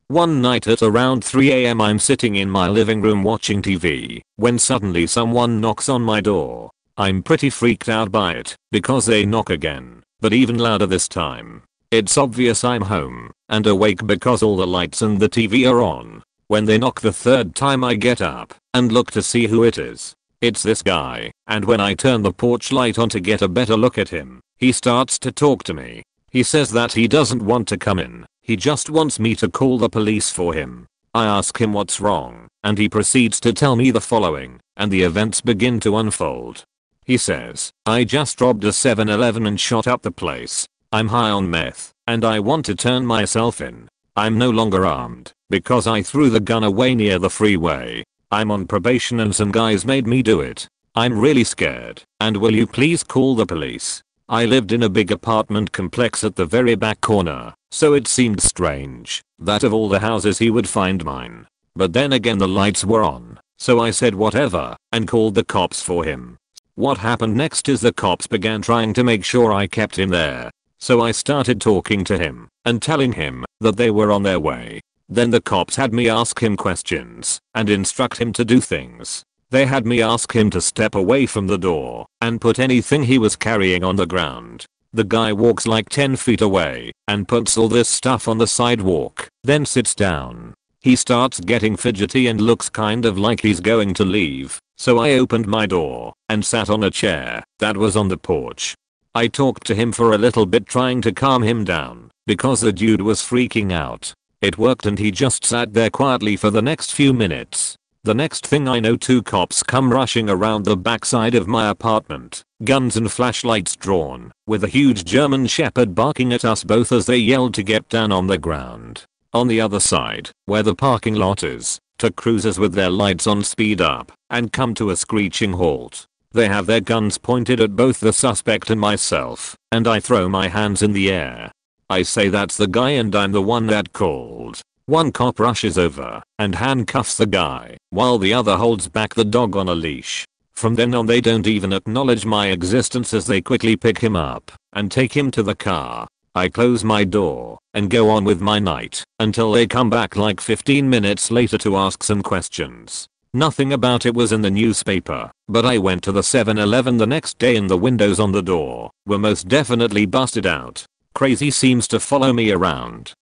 One night at around 3 AM I'm sitting in my living room watching TV when suddenly someone knocks on my door. I'm pretty freaked out by it because they knock again, but even louder this time. It's obvious I'm home and awake because all the lights and the TV are on. When they knock the 3rd time I get up and look to see who it is. It's this guy, and when I turn the porch light on to get a better look at him, he starts to talk to me. He says that he doesn't want to come in, he just wants me to call the police for him. I ask him what's wrong, and he proceeds to tell me the following, and the events begin to unfold. He says, "I just robbed a 7-Eleven and shot up the place. I'm high on meth, and I want to turn myself in. I'm no longer armed, because I threw the gun away near the freeway. I'm on probation and some guys made me do it. I'm really scared, and will you please call the police?" I lived in a big apartment complex at the very back corner, so it seemed strange that of all the houses he would find mine. But then again the lights were on, so I said whatever and called the cops for him. What happened next is the cops began trying to make sure I kept him there. So I started talking to him and telling him that they were on their way. Then the cops had me ask him questions and instruct him to do things. They had me ask him to step away from the door and put anything he was carrying on the ground. The guy walks like 10 feet away and puts all this stuff on the sidewalk, then sits down. He starts getting fidgety and looks kind of like he's going to leave, so I opened my door and sat on a chair that was on the porch. I talked to him for a little bit trying to calm him down because the dude was freaking out. It worked and he just sat there quietly for the next few minutes. The next thing I know, 2 cops come rushing around the backside of my apartment, guns and flashlights drawn, with a huge German shepherd barking at us both as they yelled to get down on the ground. On the other side, where the parking lot is, 2 cruisers with their lights on speed up and come to a screeching halt. They have their guns pointed at both the suspect and myself, and I throw my hands in the air. I say that's the guy and I'm the one that called. One cop rushes over and handcuffs the guy while the other holds back the dog on a leash. From then on they don't even acknowledge my existence as they quickly pick him up and take him to the car. I close my door and go on with my night until they come back like 15 minutes later to ask some questions. Nothing about it was in the newspaper, but I went to the 7-Eleven the next day and the windows on the door were most definitely busted out. Crazy seems to follow me around.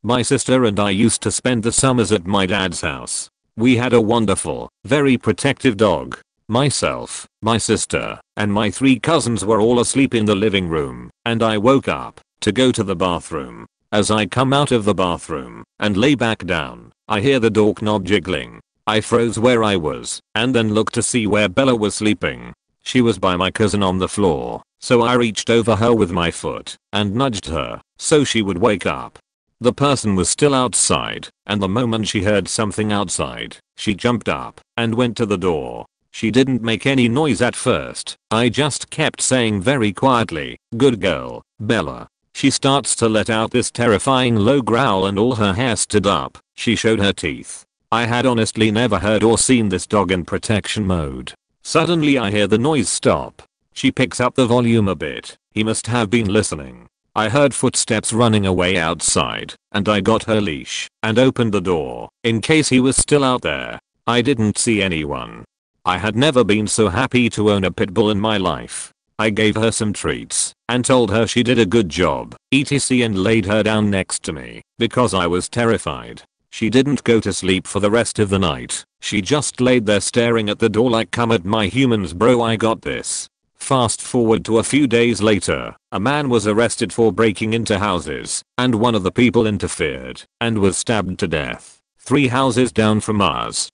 My sister and I used to spend the summers at my dad's house. We had a wonderful, very protective dog. Myself, my sister, and my 3 cousins were all asleep in the living room, and I woke up to go to the bathroom. As I come out of the bathroom and lay back down, I hear the doorknob jiggling. I froze where I was and then looked to see where Bella was sleeping. She was by my cousin on the floor, so I reached over her with my foot and nudged her so she would wake up. The person was still outside, and the moment she heard something outside, she jumped up and went to the door. She didn't make any noise at first. I just kept saying very quietly, "Good girl, Bella." She starts to let out this terrifying low growl and all her hair stood up. She showed her teeth. I had honestly never heard or seen this dog in protection mode. Suddenly I hear the noise stop. She picks up the volume a bit. He must have been listening. I heard footsteps running away outside, and I got her leash and opened the door in case he was still out there. I didn't see anyone. I had never been so happy to own a pit bull in my life. I gave her some treats and told her she did a good job, etc., and laid her down next to me because I was terrified. She didn't go to sleep for the rest of the night. She just laid there staring at the door like, "Come at my humans bro, I got this." Fast forward to a few days later, a man was arrested for breaking into houses, and one of the people interfered and was stabbed to death 3 houses down from ours.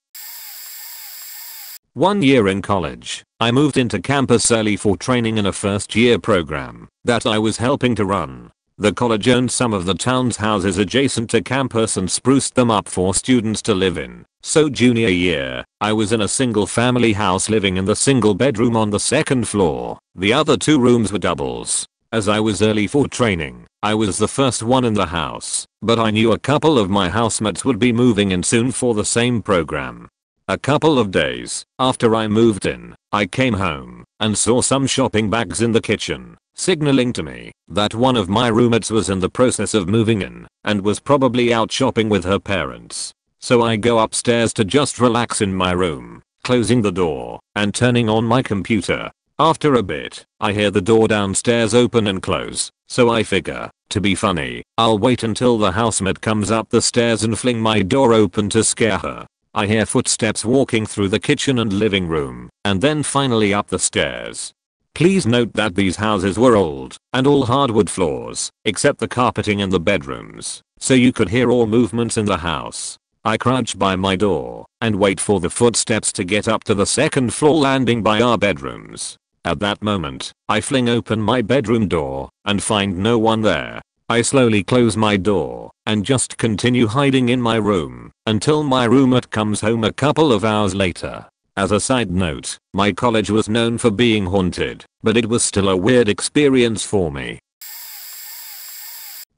1 year in college, I moved into campus early for training in a first-year program that I was helping to run. The college owned some of the town's houses adjacent to campus and spruced them up for students to live in. So junior year, I was in a single-family house living in the single bedroom on the 2nd floor. The other 2 rooms were doubles. As I was early for training, I was the first one in the house, but I knew a couple of my housemates would be moving in soon for the same program. A couple of days after I moved in, I came home and saw some shopping bags in the kitchen, signaling to me that one of my roommates was in the process of moving in and was probably out shopping with her parents. So I go upstairs to just relax in my room, closing the door and turning on my computer. After a bit, I hear the door downstairs open and close, so I figure, to be funny, I'll wait until the housemate comes up the stairs and fling my door open to scare her. I hear footsteps walking through the kitchen and living room, and then finally up the stairs. Please note that these houses were old, and all hardwood floors, except the carpeting in the bedrooms, so you could hear all movements in the house. I crouch by my door and wait for the footsteps to get up to the 2nd floor landing by our bedrooms. At that moment, I fling open my bedroom door and find no one there. I slowly close my door and just continue hiding in my room until my roommate comes home a couple of hours later. As a side note, my college was known for being haunted, but it was still a weird experience for me.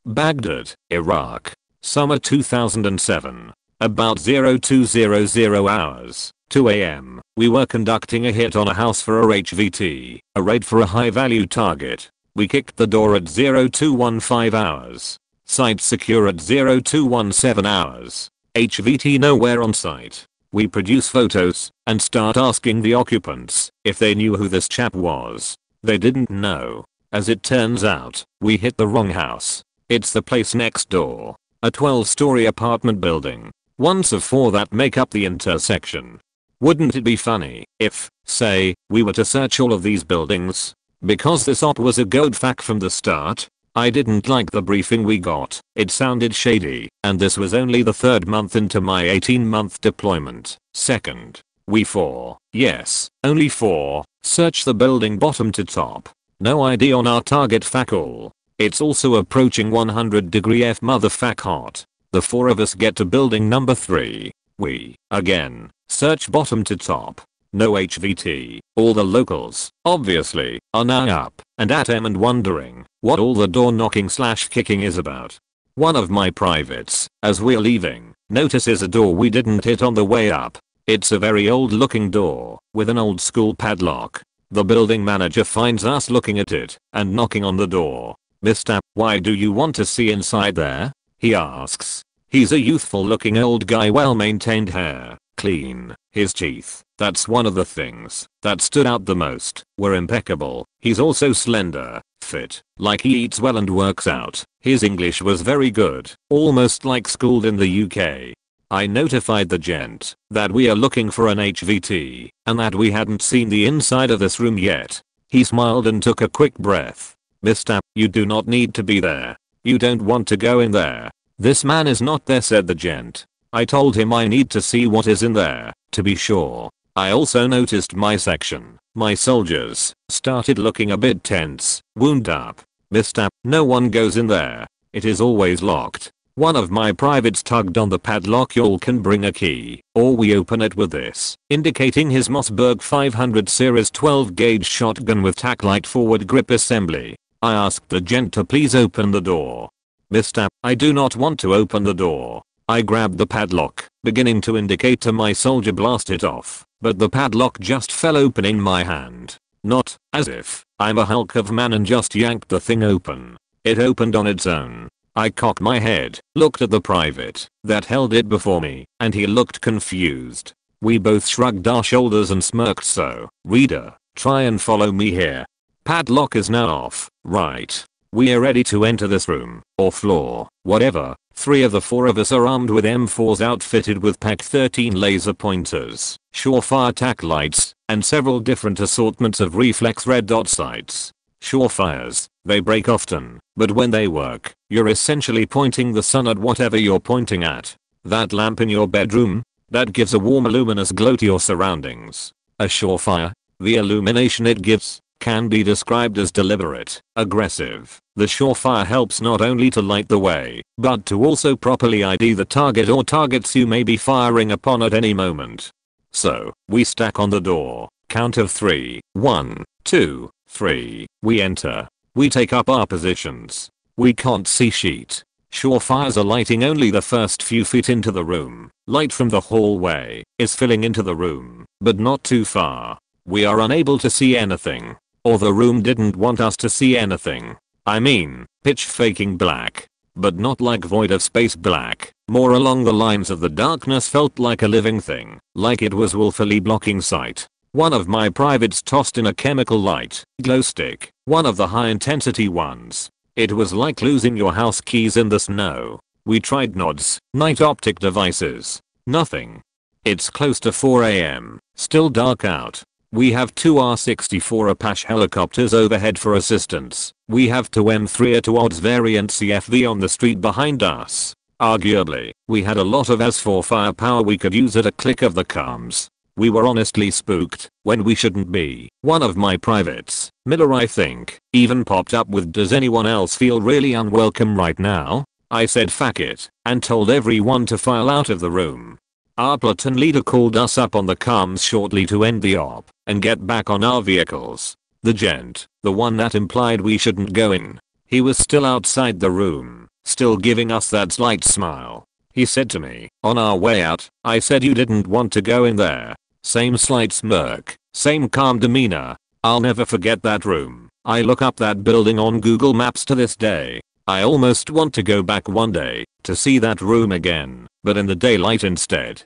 Baghdad, Iraq. Summer 2007. About 0200 hours, 2 AM, we were conducting a hit on a house for a HVT, a raid for a high value target. We kicked the door at 0215 hours. Site secure at 0217 hours. HVT nowhere on site. We produce photos and start asking the occupants if they knew who this chap was. They didn't know. As it turns out, we hit the wrong house. It's the place next door. A 12-story apartment building. Once of 4 that make up the intersection. Wouldn't it be funny if, say, we were to search all of these buildings? Because this op was a gold fact from the start. I didn't like the briefing we got. It sounded shady, and this was only the 3rd month into my 18-month deployment. Second, we 4, yes, only 4, search the building bottom to top. No ID on our target facul. It's also approaching 100° F motherfuck hot. The 4 of us get to building number 3. We, again, search bottom to top. No HVT. All the locals, obviously, are now up and at M and wondering what all the door knocking / kicking is about. One of my privates, as we're leaving, notices a door we didn't hit on the way up. It's a very old looking door with an old school padlock. The building manager finds us looking at it and knocking on the door. "Mister, why do you want to see inside there?" he asks. He's a youthful looking old guy, well maintained hair, clean, his teeth, that's one of the things that stood out the most, were impeccable. He's also slender, fit, like he eats well and works out. His English was very good, almost like schooled in the UK. I notified the gent that we are looking for an HVT and that we hadn't seen the inside of this room yet. He smiled and took a quick breath. "Mister, you do not need to be there. You don't want to go in there. This man is not there," said the gent. I told him I need to see what is in there, to be sure. I also noticed my section, my soldiers, started looking a bit tense, wound up. "Mister, no one goes in there. It is always locked." One of my privates tugged on the padlock. "Y'all can bring a key, or we open it with this," indicating his Mossberg 500 series 12 gauge shotgun with tack light forward grip assembly. I asked the gent to please open the door. "Mister, I do not want to open the door." I grabbed the padlock, beginning to indicate to my soldier blast it off, but the padlock just fell open in my hand. Not as if I'm a hulk of man and just yanked the thing open. It opened on its own. I cocked my head, looked at the private that held it before me, and he looked confused. We both shrugged our shoulders and smirked. So, reader, try and follow me here. Padlock is now off, right? We are ready to enter this room, or floor, whatever. 3 of the 4 of us are armed with M4s outfitted with PAC-13 laser pointers, Surefire tack lights, and several different assortments of reflex red dot sights. Surefires, they break often, but when they work, you're essentially pointing the sun at whatever you're pointing at. That lamp in your bedroom? That gives a warm luminous glow to your surroundings. A Surefire? The illumination it gives can be described as deliberate, aggressive. The Surefire helps not only to light the way, but to also properly ID the target or targets you may be firing upon at any moment. So, we stack on the door, count of 3, 1, 2, 3, we enter. We take up our positions. We can't see shit. Surefires are lighting only the first few feet into the room. Light from the hallway is filling into the room, but not too far. We are unable to see anything. Or the room didn't want us to see anything. I mean, pitch faking black. But not like Void of Space black. More along the lines of the darkness felt like a living thing. Like it was willfully blocking sight. One of my privates tossed in a chemical light glow stick. One of the high intensity ones. It was like losing your house keys in the snow. We tried nods, night optic devices. Nothing. It's close to 4 AM. Still dark out. We have 2 R-64 Apache helicopters overhead for assistance. We have 2 M3A2 odds variant CFV on the street behind us. Arguably, we had a lot of S4 firepower we could use at a click of the thumbs. We were honestly spooked when we shouldn't be. One of my privates, Miller I think, even popped up with "Does anyone else feel really unwelcome right now?" I said fuck it and told everyone to file out of the room. Our platoon leader called us up on the comms shortly to end the op and get back on our vehicles. The gent, the one that implied we shouldn't go in, he was still outside the room, still giving us that slight smile. He said to me, on our way out, I said you didn't want to go in there. Same slight smirk, same calm demeanor. I'll never forget that room. I look up that building on Google Maps to this day. I almost want to go back one day to see that room again, but in the daylight instead.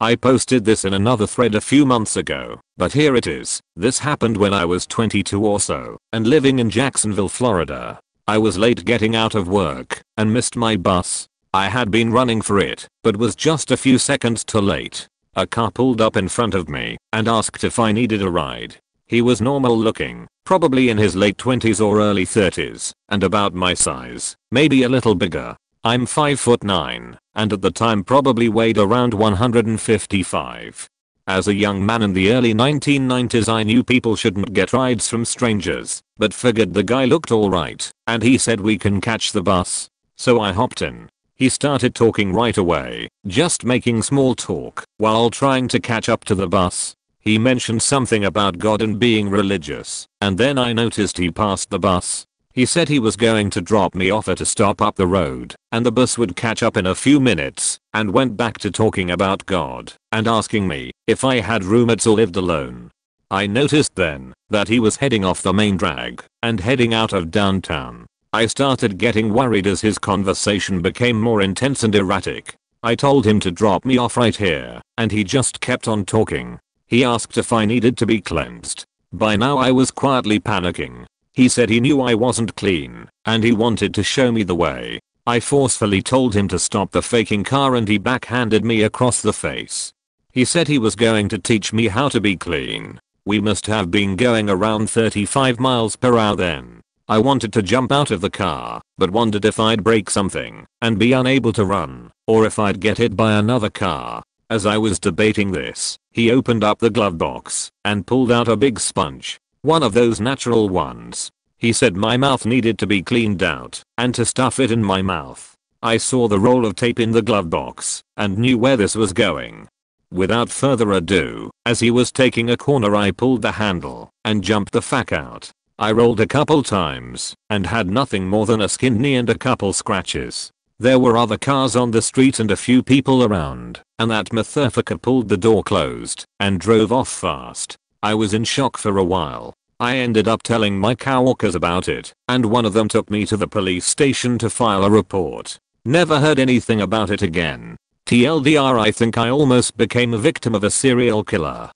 I posted this in another thread a few months ago, but here it is. This happened when I was 22 or so and living in Jacksonville, Florida. I was late getting out of work and missed my bus. I had been running for it, but was just a few seconds too late. A car pulled up in front of me and asked if I needed a ride. He was normal looking, probably in his late 20s or early 30s, and about my size, maybe a little bigger. I'm 5'9", and at the time probably weighed around 155. As a young man in the early 1990s I knew people shouldn't get rides from strangers, but figured the guy looked alright, and he said we can catch the bus. So I hopped in. He started talking right away, just making small talk, while trying to catch up to the bus. He mentioned something about God and being religious, and then I noticed he passed the bus. He said he was going to drop me off at a stop up the road, and the bus would catch up in a few minutes, and went back to talking about God, and asking me if I had roommates or lived alone. I noticed then that he was heading off the main drag, and heading out of downtown. I started getting worried as his conversation became more intense and erratic. I told him to drop me off right here, and he just kept on talking. He asked if I needed to be cleansed. By now I was quietly panicking. He said he knew I wasn't clean, and he wanted to show me the way. I forcefully told him to stop the faking car and he backhanded me across the face. He said he was going to teach me how to be clean. We must have been going around 35 miles per hour then. I wanted to jump out of the car, but wondered if I'd break something and be unable to run, or if I'd get hit by another car. As I was debating this, he opened up the glove box and pulled out a big sponge. One of those natural ones. He said my mouth needed to be cleaned out and to stuff it in my mouth. I saw the roll of tape in the glove box and knew where this was going. Without further ado, as he was taking a corner I pulled the handle and jumped the fuck out. I rolled a couple times and had nothing more than a skinned knee and a couple scratches. There were other cars on the street and a few people around, and that motherfucker pulled the door closed and drove off fast. I was in shock for a while. I ended up telling my coworkers about it, and one of them took me to the police station to file a report. Never heard anything about it again. TLDR, I think I almost became a victim of a serial killer.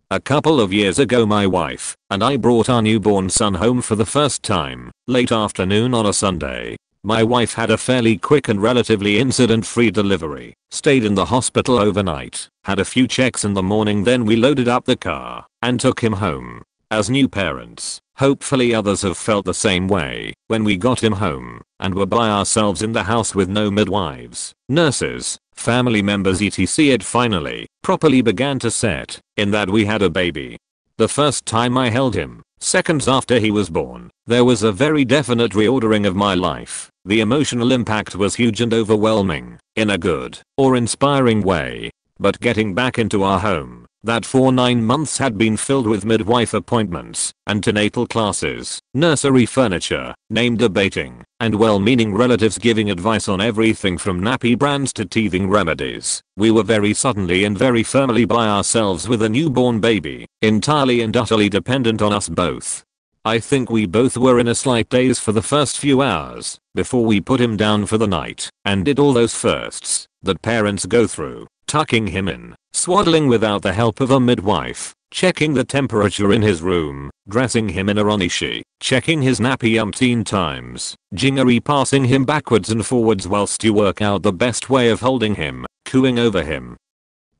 A couple of years ago my wife and I brought our newborn son home for the first time, late afternoon on a Sunday. My wife had a fairly quick and relatively incident-free delivery, stayed in the hospital overnight, had a few checks in the morning, then we loaded up the car and took him home. As new parents, hopefully others have felt the same way when we got him home and were by ourselves in the house with no midwives, nurses, family members etc. It finally, properly began to set in that we had a baby. The first time I held him, seconds after he was born, there was a very definite reordering of my life. The emotional impact was huge and overwhelming, in a good or inspiring way. But getting back into our home, that for 9 months had been filled with midwife appointments, antenatal classes, nursery furniture, name debating, and well-meaning relatives giving advice on everything from nappy brands to teething remedies. We were very suddenly and very firmly by ourselves with a newborn baby, entirely and utterly dependent on us both. I think we both were in a slight daze for the first few hours before we put him down for the night and did all those firsts that parents go through. Tucking him in, swaddling without the help of a midwife, checking the temperature in his room, dressing him in a ronishi, checking his nappy umpteen times, gingery passing him backwards and forwards whilst you work out the best way of holding him, cooing over him.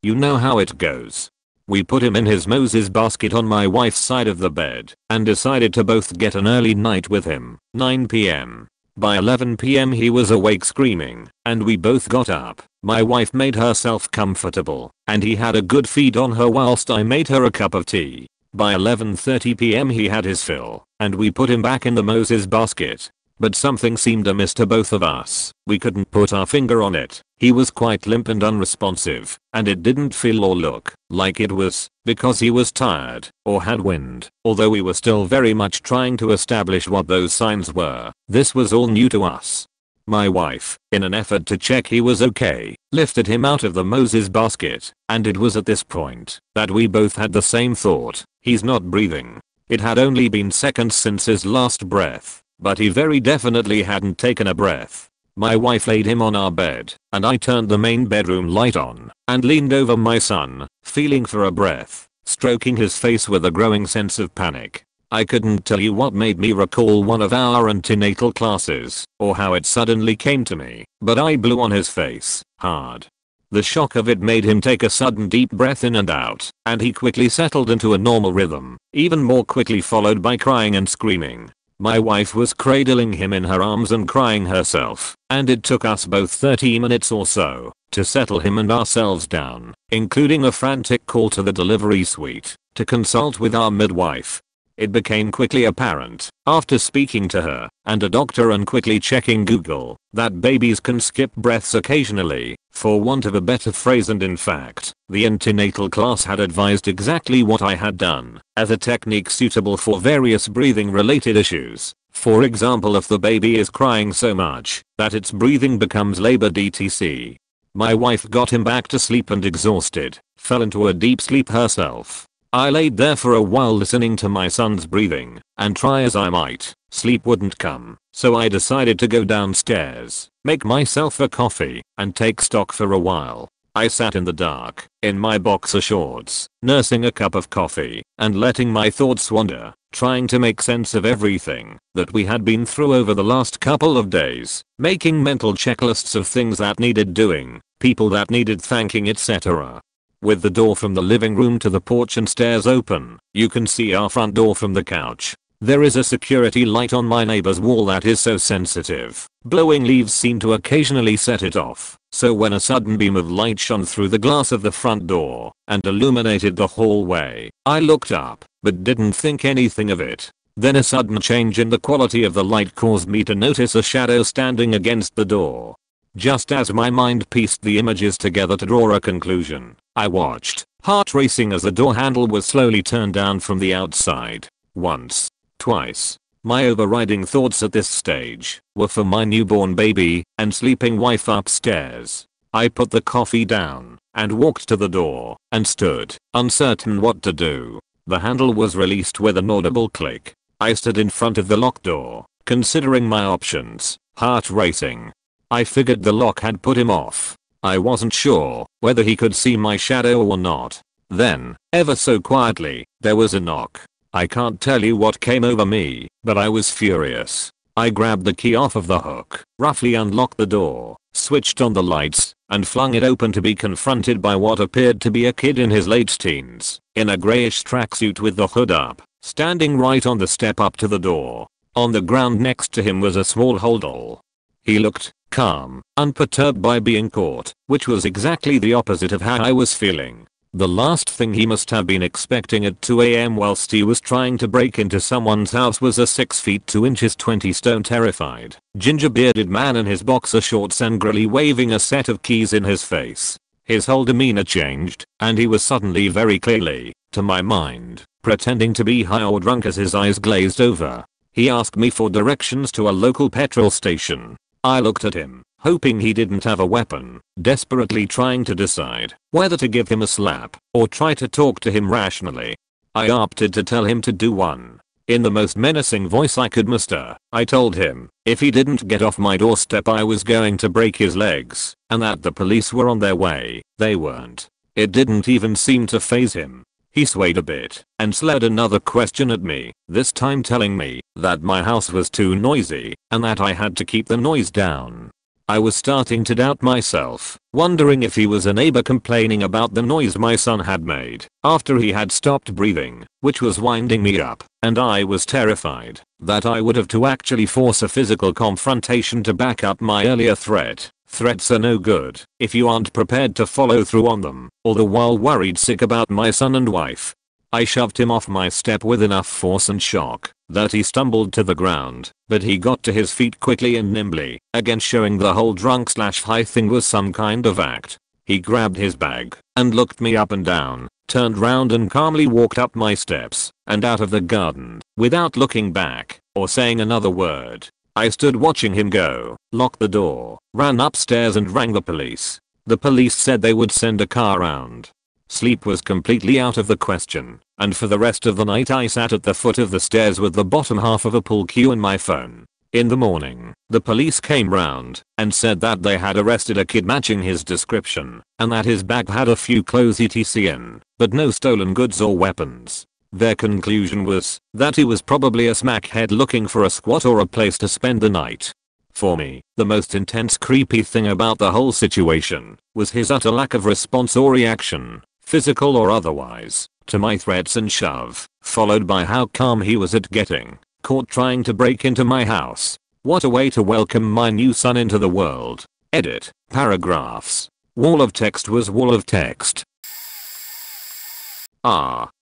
You know how it goes. We put him in his Moses basket on my wife's side of the bed and decided to both get an early night with him, 9 p.m. By 11 p.m. he was awake screaming, and we both got up. My wife made herself comfortable, and he had a good feed on her whilst I made her a cup of tea. By 11:30 p.m. he had his fill, and we put him back in the Moses basket. But something seemed amiss to both of us. We couldn't put our finger on it. He was quite limp and unresponsive, and it didn't feel or look like it was because he was tired or had wind, although we were still very much trying to establish what those signs were. This was all new to us. My wife, in an effort to check he was okay, lifted him out of the Moses basket, and it was at this point that we both had the same thought. He's not breathing. It had only been seconds since his last breath, but he very definitely hadn't taken a breath. My wife laid him on our bed, and I turned the main bedroom light on and leaned over my son, feeling for a breath, stroking his face with a growing sense of panic. I couldn't tell you what made me recall one of our antenatal classes, or how it suddenly came to me, but I blew on his face, hard. The shock of it made him take a sudden deep breath in and out, and he quickly settled into a normal rhythm, even more quickly followed by crying and screaming. My wife was cradling him in her arms and crying herself, and it took us both 30 minutes or so to settle him and ourselves down, including a frantic call to the delivery suite to consult with our midwife. It became quickly apparent, after speaking to her and a doctor and quickly checking Google, that babies can skip breaths occasionally, for want of a better phrase, and in fact, the antenatal class had advised exactly what I had done, as a technique suitable for various breathing related issues. For example, if the baby is crying so much that its breathing becomes labor etc. My wife got him back to sleep and exhausted, fell into a deep sleep herself. I laid there for a while listening to my son's breathing, and try as I might, sleep wouldn't come, so I decided to go downstairs, make myself a coffee, and take stock for a while. I sat in the dark, in my boxer shorts, nursing a cup of coffee, and letting my thoughts wander, trying to make sense of everything that we had been through over the last couple of days, making mental checklists of things that needed doing, people that needed thanking, etc. With the door from the living room to the porch and stairs open, you can see our front door from the couch. There is a security light on my neighbor's wall that is so sensitive. Blowing leaves seem to occasionally set it off, so when a sudden beam of light shone through the glass of the front door and illuminated the hallway, I looked up, but didn't think anything of it. Then a sudden change in the quality of the light caused me to notice a shadow standing against the door. Just as my mind pieced the images together to draw a conclusion, I watched, heart racing, as the door handle was slowly turned down from the outside. Once. Twice. My overriding thoughts at this stage were for my newborn baby and sleeping wife upstairs. I put the coffee down and walked to the door and stood, uncertain what to do. The handle was released with an audible click. I stood in front of the locked door, considering my options, heart racing. I figured the lock had put him off. I wasn't sure whether he could see my shadow or not. Then, ever so quietly, there was a knock. I can't tell you what came over me, but I was furious. I grabbed the key off of the hook, roughly unlocked the door, switched on the lights, and flung it open to be confronted by what appeared to be a kid in his late teens, in a grayish tracksuit with the hood up, standing right on the step up to the door. On the ground next to him was a small holdall. He looked calm, unperturbed by being caught, which was exactly the opposite of how I was feeling. The last thing he must have been expecting at 2 AM whilst he was trying to break into someone's house was a 6 feet 2 inches 20 stone terrified, ginger-bearded man in his boxer shorts angrily waving a set of keys in his face. His whole demeanor changed, and he was suddenly very clearly, to my mind, pretending to be high or drunk as his eyes glazed over. He asked me for directions to a local petrol station. I looked at him, hoping he didn't have a weapon, desperately trying to decide whether to give him a slap or try to talk to him rationally. I opted to tell him to do one. In the most menacing voice I could muster, I told him if he didn't get off my doorstep I was going to break his legs, and that the police were on their way. They weren't. It didn't even seem to faze him. He swayed a bit and slurred another question at me, this time telling me that my house was too noisy and that I had to keep the noise down. I was starting to doubt myself, wondering if he was a neighbor complaining about the noise my son had made after he had stopped breathing, which was winding me up, and I was terrified that I would have to actually force a physical confrontation to back up my earlier threat. Threats are no good if you aren't prepared to follow through on them, all the while worried sick about my son and wife. I shoved him off my step with enough force and shock that he stumbled to the ground, but he got to his feet quickly and nimbly, again showing the whole drunk/high thing was some kind of act. He grabbed his bag and looked me up and down, turned round and calmly walked up my steps and out of the garden without looking back or saying another word. I stood watching him go, locked the door, ran upstairs and rang the police. The police said they would send a car round. Sleep was completely out of the question, and for the rest of the night I sat at the foot of the stairs with the bottom half of a pool cue and my phone. In the morning, the police came round and said that they had arrested a kid matching his description, and that his bag had a few clothes etc in, but no stolen goods or weapons. Their conclusion was that he was probably a smackhead looking for a squat or a place to spend the night. For me, the most intense creepy thing about the whole situation was his utter lack of response or reaction, physical or otherwise, to my threats and shove, followed by how calm he was at getting caught trying to break into my house. What a way to welcome my new son into the world. Edit. Paragraphs. Wall of text was wall of text.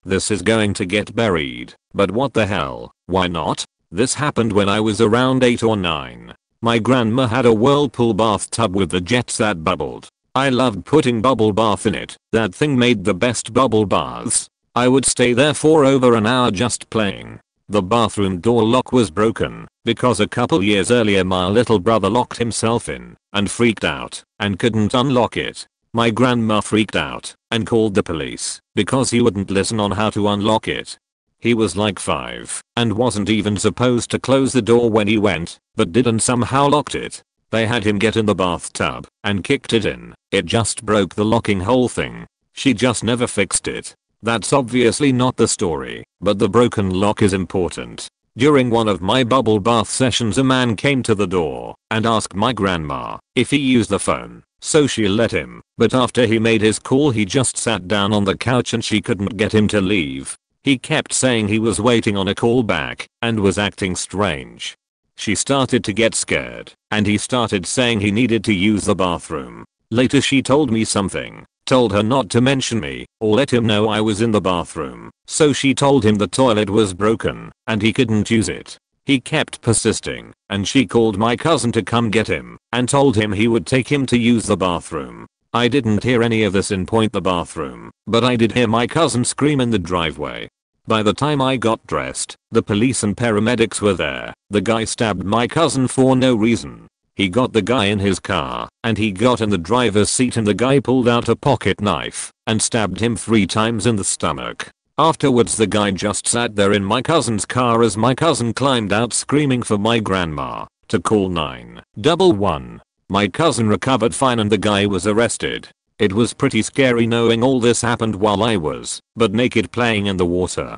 This is going to get buried, but what the hell, why not? This happened when I was around 8 or 9. My grandma had a whirlpool bathtub with the jets that bubbled. I loved putting bubble bath in it. That thing made the best bubble baths. I would stay there for over an hour just playing. The bathroom door lock was broken because a couple years earlier my little brother locked himself in and freaked out and couldn't unlock it. My grandma freaked out and called the police because he wouldn't listen on how to unlock it. He was like 5 and wasn't even supposed to close the door when he went, but did and somehow locked it. They had him get in the bathtub and kicked it in. It just broke the locking whole thing. She just never fixed it. That's obviously not the story, but the broken lock is important. During one of my bubble bath sessions a man came to the door and asked my grandma if he used the phone, so she let him, but after he made his call he just sat down on the couch and she couldn't get him to leave. He kept saying he was waiting on a call back and was acting strange. She started to get scared and he started saying he needed to use the bathroom. Later she told me something, told her not to mention me or let him know I was in the bathroom, so she told him the toilet was broken and he couldn't use it. He kept persisting and she called my cousin to come get him and told him he would take him to use the bathroom. I didn't hear any of this in the bathroom, but I did hear my cousin scream in the driveway. By the time I got dressed, the police and paramedics were there. The guy stabbed my cousin for no reason. He got the guy in his car and he got in the driver's seat and the guy pulled out a pocket knife and stabbed him 3 times in the stomach. Afterwards the guy just sat there in my cousin's car as my cousin climbed out screaming for my grandma to call 911. My cousin recovered fine and the guy was arrested. It was pretty scary knowing all this happened while I was but naked playing in the water.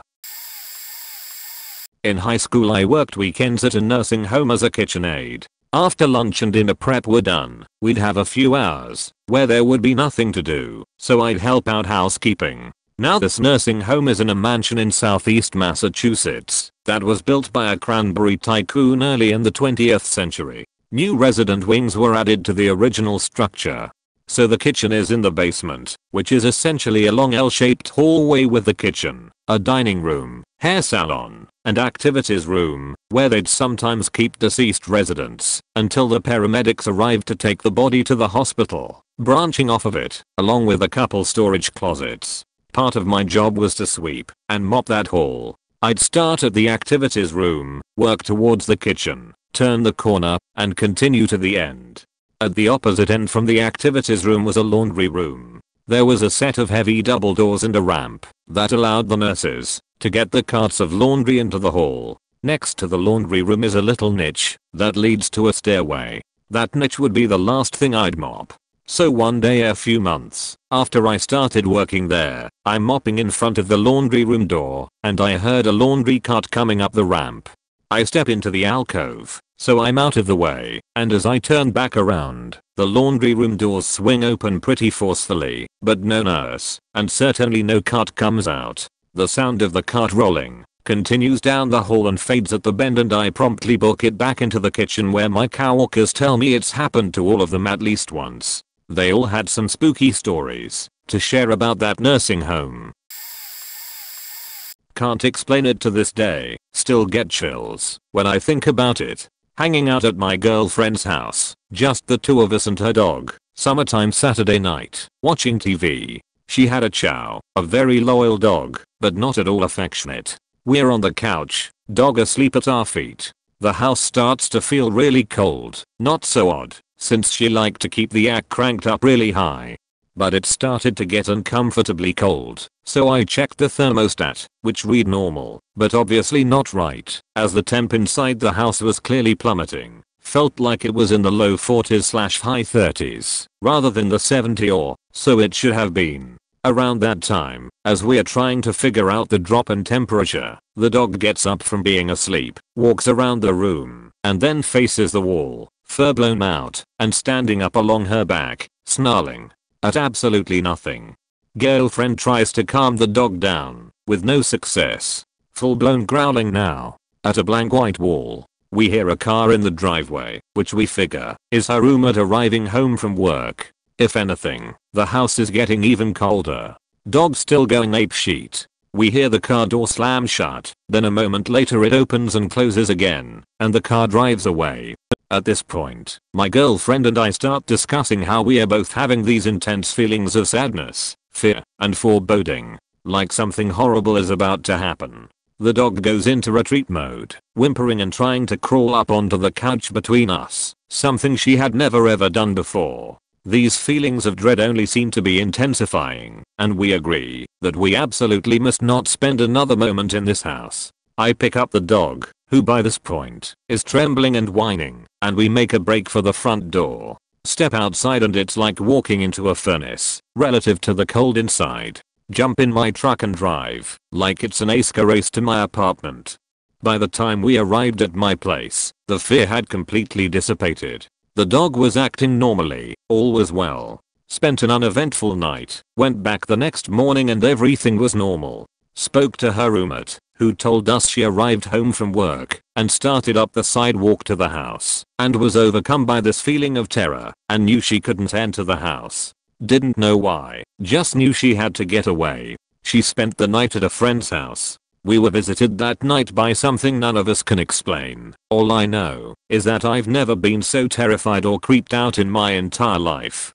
In high school I worked weekends at a nursing home as a kitchen aide. After lunch and dinner prep were done, we'd have a few hours where there would be nothing to do, so I'd help out housekeeping. Now this nursing home is in a mansion in southeast Massachusetts that was built by a cranberry tycoon early in the 20th century. New resident wings were added to the original structure. So the kitchen is in the basement, which is essentially a long L-shaped hallway with the kitchen, a dining room, hair salon, and activities room, where they'd sometimes keep deceased residents until the paramedics arrived to take the body to the hospital. Branching off of it, along with a couple storage closets. Part of my job was to sweep and mop that hall. I'd start at the activities room, work towards the kitchen, turn the corner, and continue to the end. At the opposite end from the activities room was a laundry room. There was a set of heavy double doors and a ramp that allowed the nurses to get the carts of laundry into the hall. Next to the laundry room is a little niche that leads to a stairway. That niche would be the last thing I'd mop. So one day a few months after I started working there, I'm mopping in front of the laundry room door and I heard a laundry cart coming up the ramp. I step into the alcove, so I'm out of the way, and as I turn back around, the laundry room doors swing open pretty forcefully, but no nurse, and certainly no cart comes out. The sound of the cart rolling continues down the hall and fades at the bend and I promptly book it back into the kitchen where my coworkers tell me it's happened to all of them at least once. They all had some spooky stories to share about that nursing home. Can't explain it to this day, still get chills when I think about it. Hanging out at my girlfriend's house, just the two of us and her dog, summertime Saturday night, watching TV. She had a Chow, a very loyal dog, but not at all affectionate. We're on the couch, dog asleep at our feet. The house starts to feel really cold, not so odd, since she liked to keep the AC cranked up really high. But it started to get uncomfortably cold, so I checked the thermostat, which read normal, but obviously not right, as the temp inside the house was clearly plummeting. Felt like it was in the low 40s/high 30s, rather than the 70 or so it should have been. Around that time, as we are trying to figure out the drop in temperature, the dog gets up from being asleep, walks around the room, and then faces the wall, fur blown out, and standing up along her back, snarling at absolutely nothing. Girlfriend tries to calm the dog down, with no success. Full blown growling now. At a blank white wall. We hear a car in the driveway, which we figure is her roommate arriving home from work. If anything, the house is getting even colder. Dog still going apeshit. We hear the car door slam shut, then a moment later it opens and closes again, and the car drives away. At this point, my girlfriend and I start discussing how we are both having these intense feelings of sadness, fear, and foreboding, like something horrible is about to happen. The dog goes into retreat mode, whimpering and trying to crawl up onto the couch between us, something she had never ever done before. These feelings of dread only seem to be intensifying, and we agree that we absolutely must not spend another moment in this house. I pick up the dog, who by this point is trembling and whining, and we make a break for the front door. Step outside and it's like walking into a furnace, relative to the cold inside. Jump in my truck and drive, like it's an ASCA race to my apartment. By the time we arrived at my place, the fear had completely dissipated. The dog was acting normally, all was well. Spent an uneventful night, went back the next morning and everything was normal. Spoke to her roommate, who told us she arrived home from work and started up the sidewalk to the house and was overcome by this feeling of terror and knew she couldn't enter the house. Didn't know why, just knew she had to get away. She spent the night at a friend's house. We were visited that night by something none of us can explain. All I know is that I've never been so terrified or creeped out in my entire life.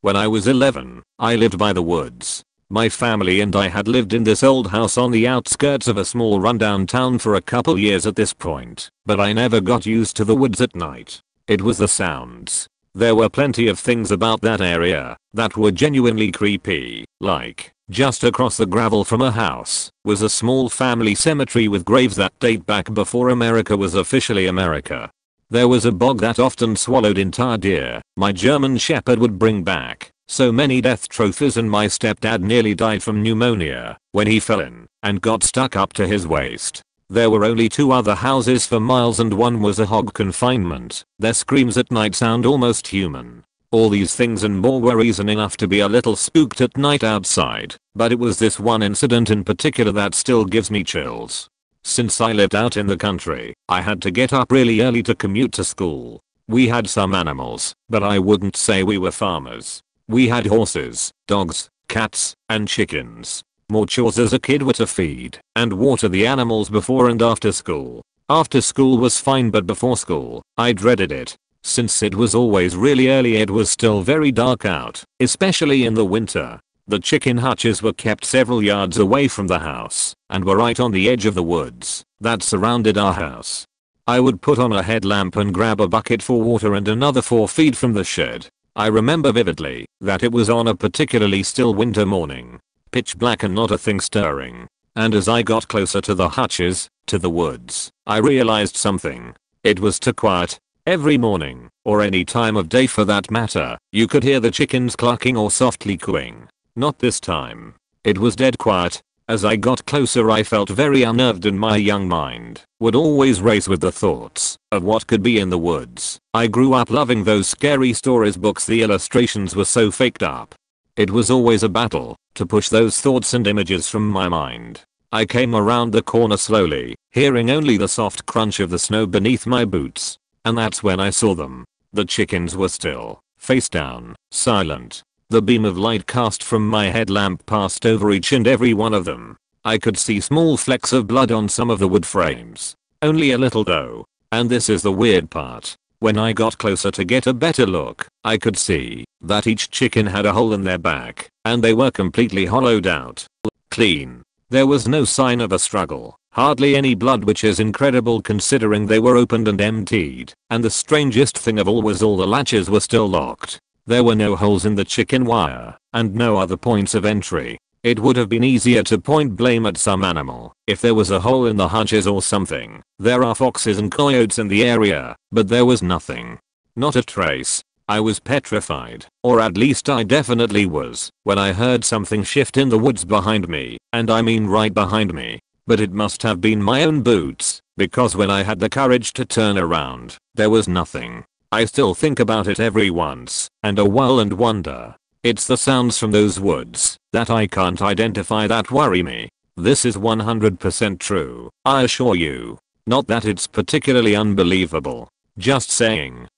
When I was 11, I lived by the woods. My family and I had lived in this old house on the outskirts of a small rundown town for a couple years at this point, but I never got used to the woods at night. It was the sounds. There were plenty of things about that area that were genuinely creepy, like, just across the gravel from a house was a small family cemetery with graves that date back before America was officially America. There was a bog that often swallowed entire deer my German Shepherd would bring back. So many death trophies, and my stepdad nearly died from pneumonia when he fell in and got stuck up to his waist. There were only 2 other houses for miles and one was a hog confinement. Their screams at night sound almost human. All these things and more were reason enough to be a little spooked at night outside, but it was this one incident in particular that still gives me chills. Since I lived out in the country, I had to get up really early to commute to school. We had some animals, but I wouldn't say we were farmers. We had horses, dogs, cats, and chickens. More chores as a kid were to feed and water the animals before and after school. After school was fine, but before school, I dreaded it. Since it was always really early, it was still very dark out, especially in the winter. The chicken hutches were kept several yards away from the house and were right on the edge of the woods that surrounded our house. I would put on a headlamp and grab a bucket for water and another for feed from the shed. I remember vividly that it was on a particularly still winter morning. Pitch black and not a thing stirring. And as I got closer to the hutches, to the woods, I realized something. It was too quiet. Every morning, or any time of day for that matter, you could hear the chickens clucking or softly cooing. Not this time. It was dead quiet. As I got closer, I felt very unnerved, and my young mind would always race with the thoughts of what could be in the woods. I grew up loving those scary stories books. The illustrations were so faked up. It was always a battle to push those thoughts and images from my mind. I came around the corner slowly, hearing only the soft crunch of the snow beneath my boots. And that's when I saw them. The chickens were still, face down, silent. The beam of light cast from my headlamp passed over each and every one of them. I could see small flecks of blood on some of the wood frames. Only a little though. And this is the weird part. When I got closer to get a better look, I could see that each chicken had a hole in their back, and they were completely hollowed out. Clean. There was no sign of a struggle. Hardly any blood, which is incredible considering they were opened and emptied. And the strangest thing of all was all the latches were still locked. There were no holes in the chicken wire, and no other points of entry. It would have been easier to point blame at some animal if there was a hole in the hutches or something. There are foxes and coyotes in the area, but there was nothing. Not a trace. I was petrified, or at least I definitely was, when I heard something shift in the woods behind me, and I mean right behind me. But it must have been my own boots, because when I had the courage to turn around, there was nothing. I still think about it every once and a while and wonder. It's the sounds from those woods that I can't identify that worry me. This is 100% true, I assure you. Not that it's particularly unbelievable. Just saying.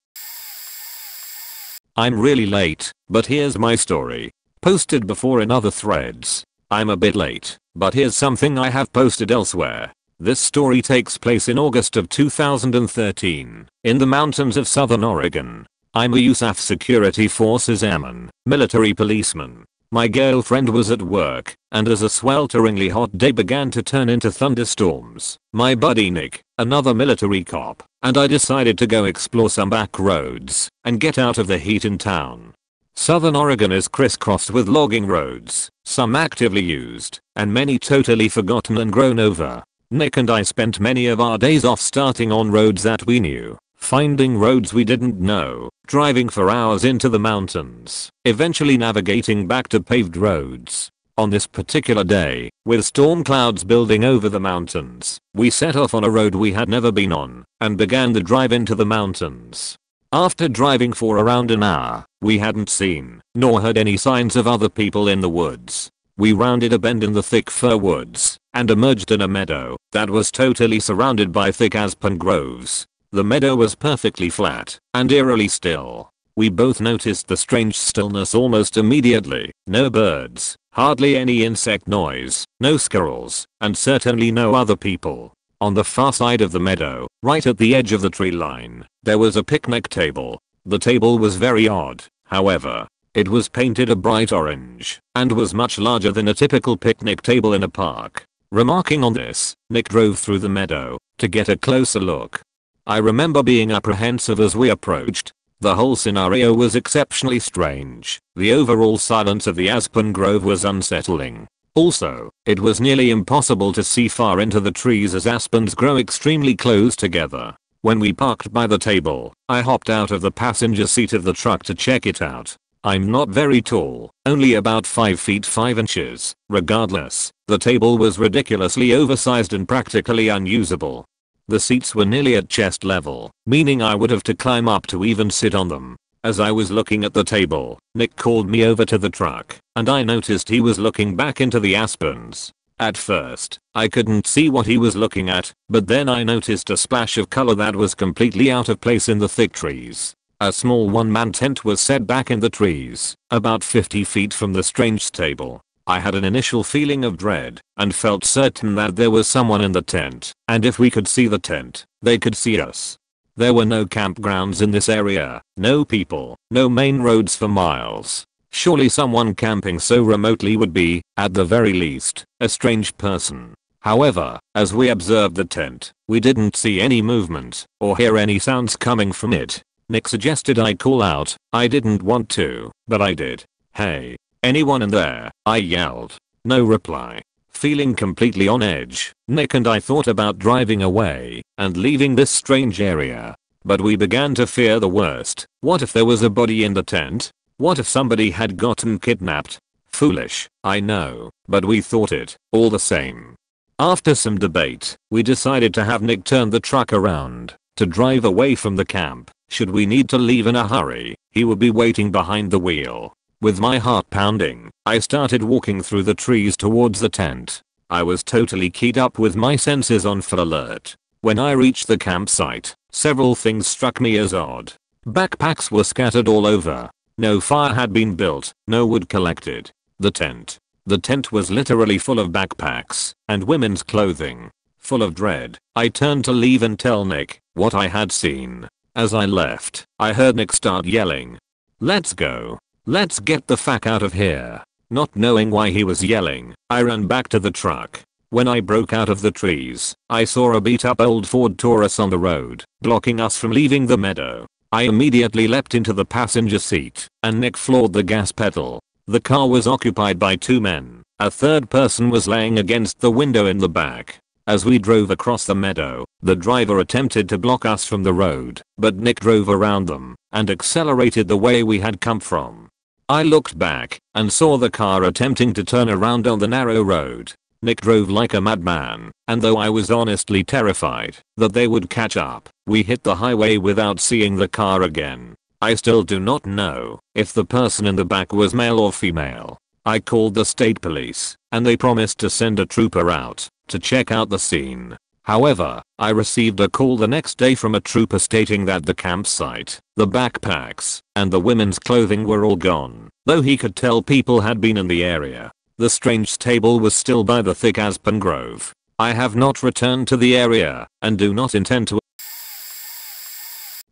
I'm really late, but here's my story. Posted before in other threads. I'm a bit late, but here's something I have posted elsewhere. This story takes place in August of 2013, in the mountains of southern Oregon. I'm a USAF Security Forces airman, military policeman. My girlfriend was at work, and as a swelteringly hot day began to turn into thunderstorms, my buddy Nick, another military cop, and I decided to go explore some back roads and get out of the heat in town. Southern Oregon is crisscrossed with logging roads, some actively used, and many totally forgotten and grown over. Nick and I spent many of our days off starting on roads that we knew, finding roads we didn't know, driving for hours into the mountains, eventually navigating back to paved roads. On this particular day, with storm clouds building over the mountains, we set off on a road we had never been on, and began the drive into the mountains. After driving for around an hour, we hadn't seen, nor heard any signs of other people in the woods. We rounded a bend in the thick fir woods, and emerged in a meadow that was totally surrounded by thick aspen groves. The meadow was perfectly flat and eerily still. We both noticed the strange stillness almost immediately. No birds, hardly any insect noise, no squirrels, and certainly no other people. On the far side of the meadow, right at the edge of the tree line, there was a picnic table. The table was very odd, however. It was painted a bright orange and was much larger than a typical picnic table in a park. Remarking on this, Nick drove through the meadow to get a closer look. I remember being apprehensive as we approached. The whole scenario was exceptionally strange. The overall silence of the aspen grove was unsettling. Also, it was nearly impossible to see far into the trees as aspens grow extremely close together. When we parked by the table, I hopped out of the passenger seat of the truck to check it out. I'm not very tall, only about 5 feet 5 inches. Regardless, the table was ridiculously oversized and practically unusable. The seats were nearly at chest level, meaning I would have to climb up to even sit on them. As I was looking at the table, Nick called me over to the truck, and I noticed he was looking back into the aspens. At first, I couldn't see what he was looking at, but then I noticed a splash of color that was completely out of place in the thick trees. A small one-man tent was set back in the trees, about 50 feet from the strange table. I had an initial feeling of dread, and felt certain that there was someone in the tent, and if we could see the tent, they could see us. There were no campgrounds in this area, no people, no main roads for miles. Surely someone camping so remotely would be, at the very least, a strange person. However, as we observed the tent, we didn't see any movement, or hear any sounds coming from it. Nick suggested I call out. I didn't want to, but I did. "Hey, anyone in there?" I yelled. No reply. Feeling completely on edge, Nick and I thought about driving away and leaving this strange area. But we began to fear the worst. What if there was a body in the tent? What if somebody had gotten kidnapped? Foolish, I know, but we thought it, all the same. After some debate, we decided to have Nick turn the truck around to drive away from the camp. Should we need to leave in a hurry, he would be waiting behind the wheel. With my heart pounding, I started walking through the trees towards the tent. I was totally keyed up with my senses on full alert. When I reached the campsite, several things struck me as odd. Backpacks were scattered all over. No fire had been built, no wood collected. The tent was literally full of backpacks and women's clothing. Full of dread, I turned to leave and tell Nick what I had seen. As I left, I heard Nick start yelling, "Let's go. Let's get the fuck out of here." Not knowing why he was yelling, I ran back to the truck. When I broke out of the trees, I saw a beat up old Ford Taurus on the road, blocking us from leaving the meadow. I immediately leapt into the passenger seat, and Nick floored the gas pedal. The car was occupied by 2 men. A third person was laying against the window in the back. As we drove across the meadow, the driver attempted to block us from the road, but Nick drove around them and accelerated the way we had come from. I looked back and saw the car attempting to turn around on the narrow road. Nick drove like a madman, and though I was honestly terrified that they would catch up, we hit the highway without seeing the car again. I still do not know if the person in the back was male or female. I called the state police, and they promised to send a trooper out to check out the scene. However, I received a call the next day from a trooper stating that the campsite, the backpacks, and the women's clothing were all gone, though he could tell people had been in the area. The strange table was still by the thick aspen grove. I have not returned to the area and do not intend to.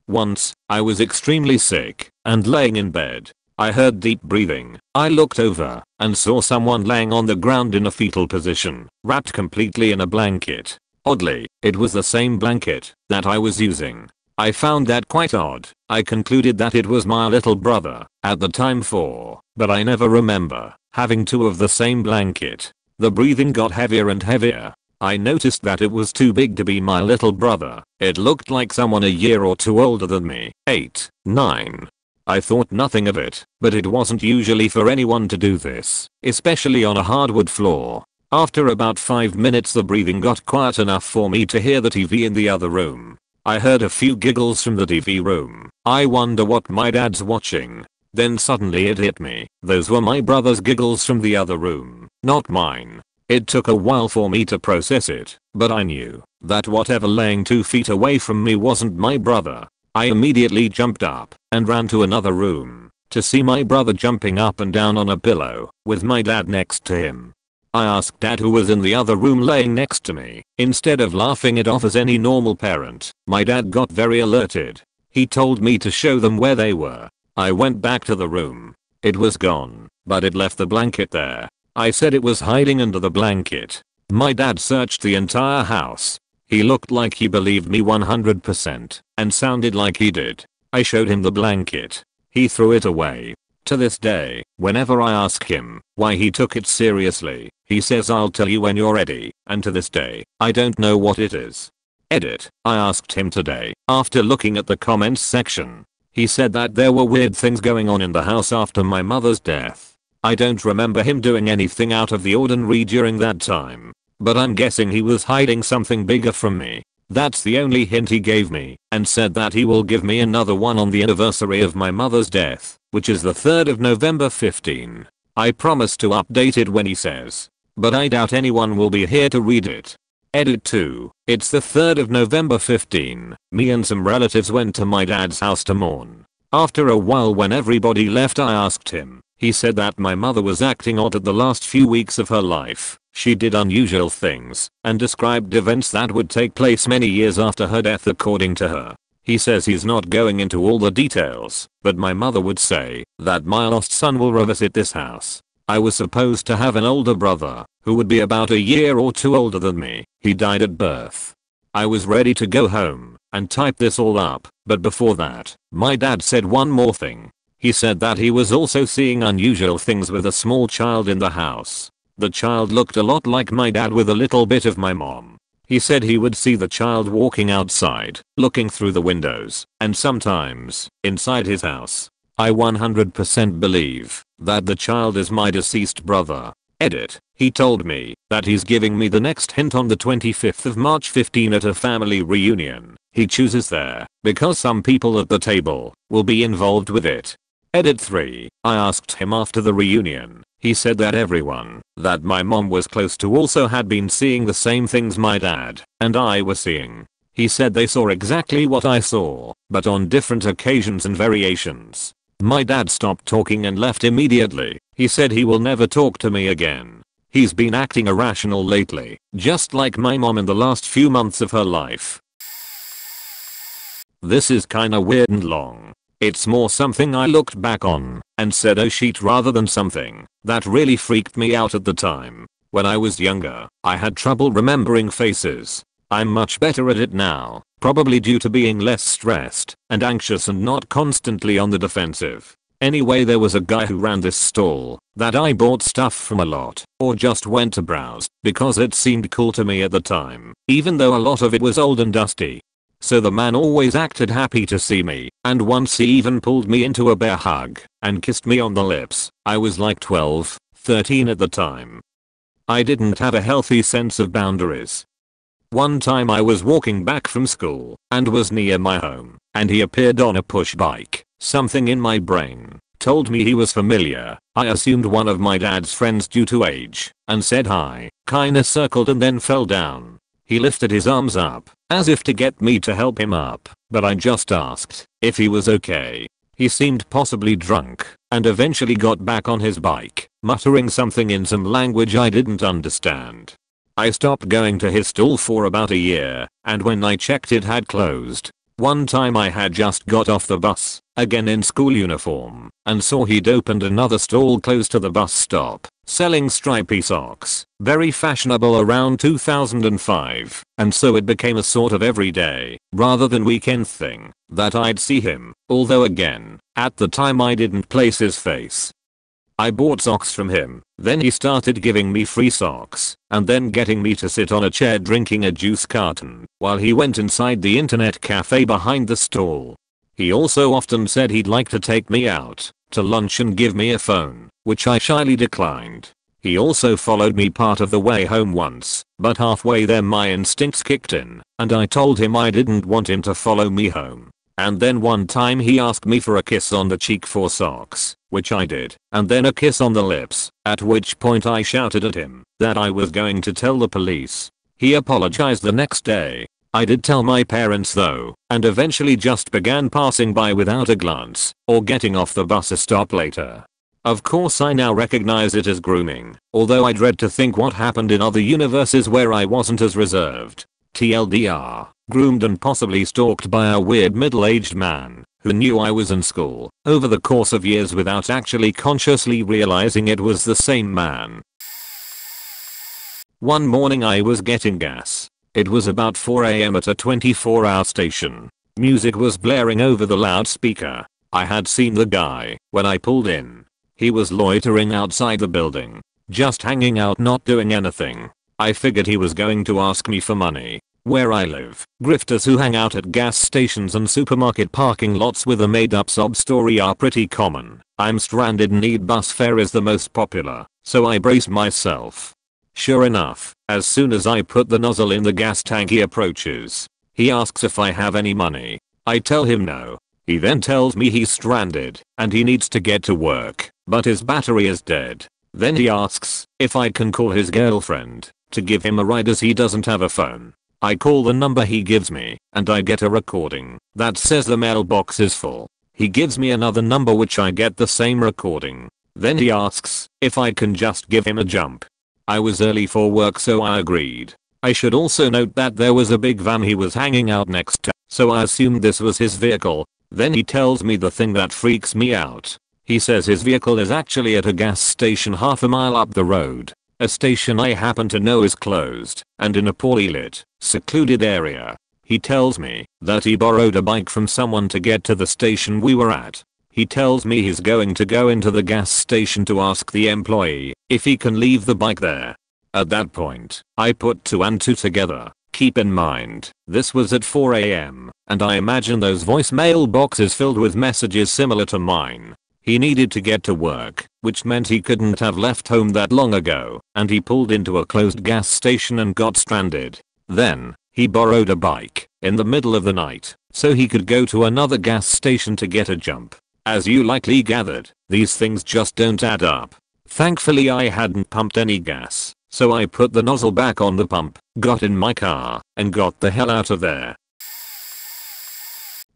Once, I was extremely sick and laying in bed. I heard deep breathing. I looked over and saw someone laying on the ground in a fetal position, wrapped completely in a blanket. Oddly, it was the same blanket that I was using. I found that quite odd. I concluded that it was my little brother at the time but I never remember having two of the same blanket. The breathing got heavier and heavier. I noticed that it was too big to be my little brother. It looked like someone a year or two older than me, 8, 9. I thought nothing of it, but it wasn't usually for anyone to do this, especially on a hardwood floor. After about 5 minutes the breathing got quiet enough for me to hear the TV in the other room. I heard a few giggles from the TV room. I wonder what my dad's watching. Then suddenly it hit me. Those were my brother's giggles from the other room, not mine. It took a while for me to process it, but I knew that whatever laying 2 feet away from me wasn't my brother. I immediately jumped up and ran to another room to see my brother jumping up and down on a pillow with my dad next to him. I asked dad who was in the other room laying next to me. Instead of laughing it off as any normal parent, my dad got very alerted. He told me to show them where they were. I went back to the room. It was gone, but it left the blanket there. I said it was hiding under the blanket. My dad searched the entire house. He looked like he believed me 100% and sounded like he did. I showed him the blanket. He threw it away. To this day, whenever I ask him why he took it seriously, he says I'll tell you when you're ready, and to this day, I don't know what it is. Edit. I asked him today, after looking at the comments section. He said that there were weird things going on in the house after my mother's death. I don't remember him doing anything out of the ordinary during that time, but I'm guessing he was hiding something bigger from me. That's the only hint he gave me, and said that he will give me another one on the anniversary of my mother's death, which is the 3rd of November 15. I promise to update it when he says, but I doubt anyone will be here to read it. Edit 2. It's the 3rd of November 15. Me and some relatives went to my dad's house to mourn. After a while when everybody left I asked him. He said that my mother was acting odd at the last few weeks of her life. She did unusual things and described events that would take place many years after her death according to her. He says he's not going into all the details, but my mother would say that my lost son will revisit this house. I was supposed to have an older brother who would be about a year or two older than me. He died at birth. I was ready to go home and type this all up, but before that, my dad said one more thing. He said that he was also seeing unusual things with a small child in the house. The child looked a lot like my dad with a little bit of my mom. He said he would see the child walking outside, looking through the windows, and sometimes inside his house. I 100% believe that the child is my deceased brother. Edit. He told me that he's giving me the next hint on the 25th of March 15 at a family reunion. He chooses there because some people at the table will be involved with it. Edit 3. I asked him after the reunion. He said that everyone that my mom was close to also had been seeing the same things my dad and I were seeing. He said they saw exactly what I saw, but on different occasions and variations. My dad stopped talking and left immediately. He said he will never talk to me again. He's been acting irrational lately, just like my mom in the last few months of her life. This is kinda weird and long. It's more something I looked back on and said oh shit rather than something that really freaked me out at the time. When I was younger, I had trouble remembering faces. I'm much better at it now, probably due to being less stressed and anxious and not constantly on the defensive. Anyway, there was a guy who ran this stall that I bought stuff from a lot or just went to browse because it seemed cool to me at the time, even though a lot of it was old and dusty. So the man always acted happy to see me, and once he even pulled me into a bear hug and kissed me on the lips. I was like 12, 13 at the time. I didn't have a healthy sense of boundaries. One time I was walking back from school and was near my home, and he appeared on a push bike. Something in my brain told me he was familiar. I assumed one of my dad's friends due to age and said hi, kinda circled and then fell down. He lifted his arms up as if to get me to help him up, but I just asked if he was okay. He seemed possibly drunk and eventually got back on his bike, muttering something in some language I didn't understand. I stopped going to his stall for about a year, and when I checked it had closed. One time I had just got off the bus, again in school uniform, and saw he'd opened another stall close to the bus stop, selling stripy socks, very fashionable around 2005, and so it became a sort of everyday, rather than weekend thing, that I'd see him, although again, at the time I didn't place his face. I bought socks from him, then he started giving me free socks, and then getting me to sit on a chair drinking a juice carton, while he went inside the internet cafe behind the stall. He also often said he'd like to take me out to lunch and give me a phone, which I shyly declined. He also followed me part of the way home once, but halfway there my instincts kicked in, and I told him I didn't want him to follow me home. And then one time he asked me for a kiss on the cheek for socks, which I did, and then a kiss on the lips, at which point I shouted at him that I was going to tell the police. He apologized the next day. I did tell my parents though, and eventually just began passing by without a glance, or getting off the bus a stop later. Of course I now recognize it as grooming, although I dread to think what happened in other universes where I wasn't as reserved. TLDR, groomed and possibly stalked by a weird middle-aged man who knew I was in school over the course of years without actually consciously realizing it was the same man. One morning I was getting gas. It was about 4 AM at a 24-hour station. Music was blaring over the loudspeaker. I had seen the guy when I pulled in. He was loitering outside the building, just hanging out, not doing anything. I figured he was going to ask me for money. Where I live, grifters who hang out at gas stations and supermarket parking lots with a made-up sob story are pretty common. I'm stranded and need bus fare is the most popular, so I brace myself. Sure enough, as soon as I put the nozzle in the gas tank he approaches. He asks if I have any money. I tell him no. He then tells me he's stranded and he needs to get to work, but his battery is dead. Then he asks if I can call his girlfriend to give him a ride as he doesn't have a phone. I call the number he gives me, and I get a recording that says the mailbox is full. He gives me another number which I get the same recording. Then he asks if I can just give him a jump. I was early for work so I agreed. I should also note that there was a big van he was hanging out next to, so I assumed this was his vehicle. Then he tells me the thing that freaks me out. He says his vehicle is actually at a gas station half a mile up the road. A station I happen to know is closed and in a poorly lit, secluded area. He tells me that he borrowed a bike from someone to get to the station we were at. He tells me he's going to go into the gas station to ask the employee if he can leave the bike there. At that point, I put 2 and 2 together. Keep in mind, this was at 4 AM, and I imagine those voicemail boxes filled with messages similar to mine. He needed to get to work, which meant he couldn't have left home that long ago, and he pulled into a closed gas station and got stranded. Then, he borrowed a bike in the middle of the night so he could go to another gas station to get a jump. As you likely gathered, these things just don't add up. Thankfully I hadn't pumped any gas, so I put the nozzle back on the pump, got in my car, and got the hell out of there.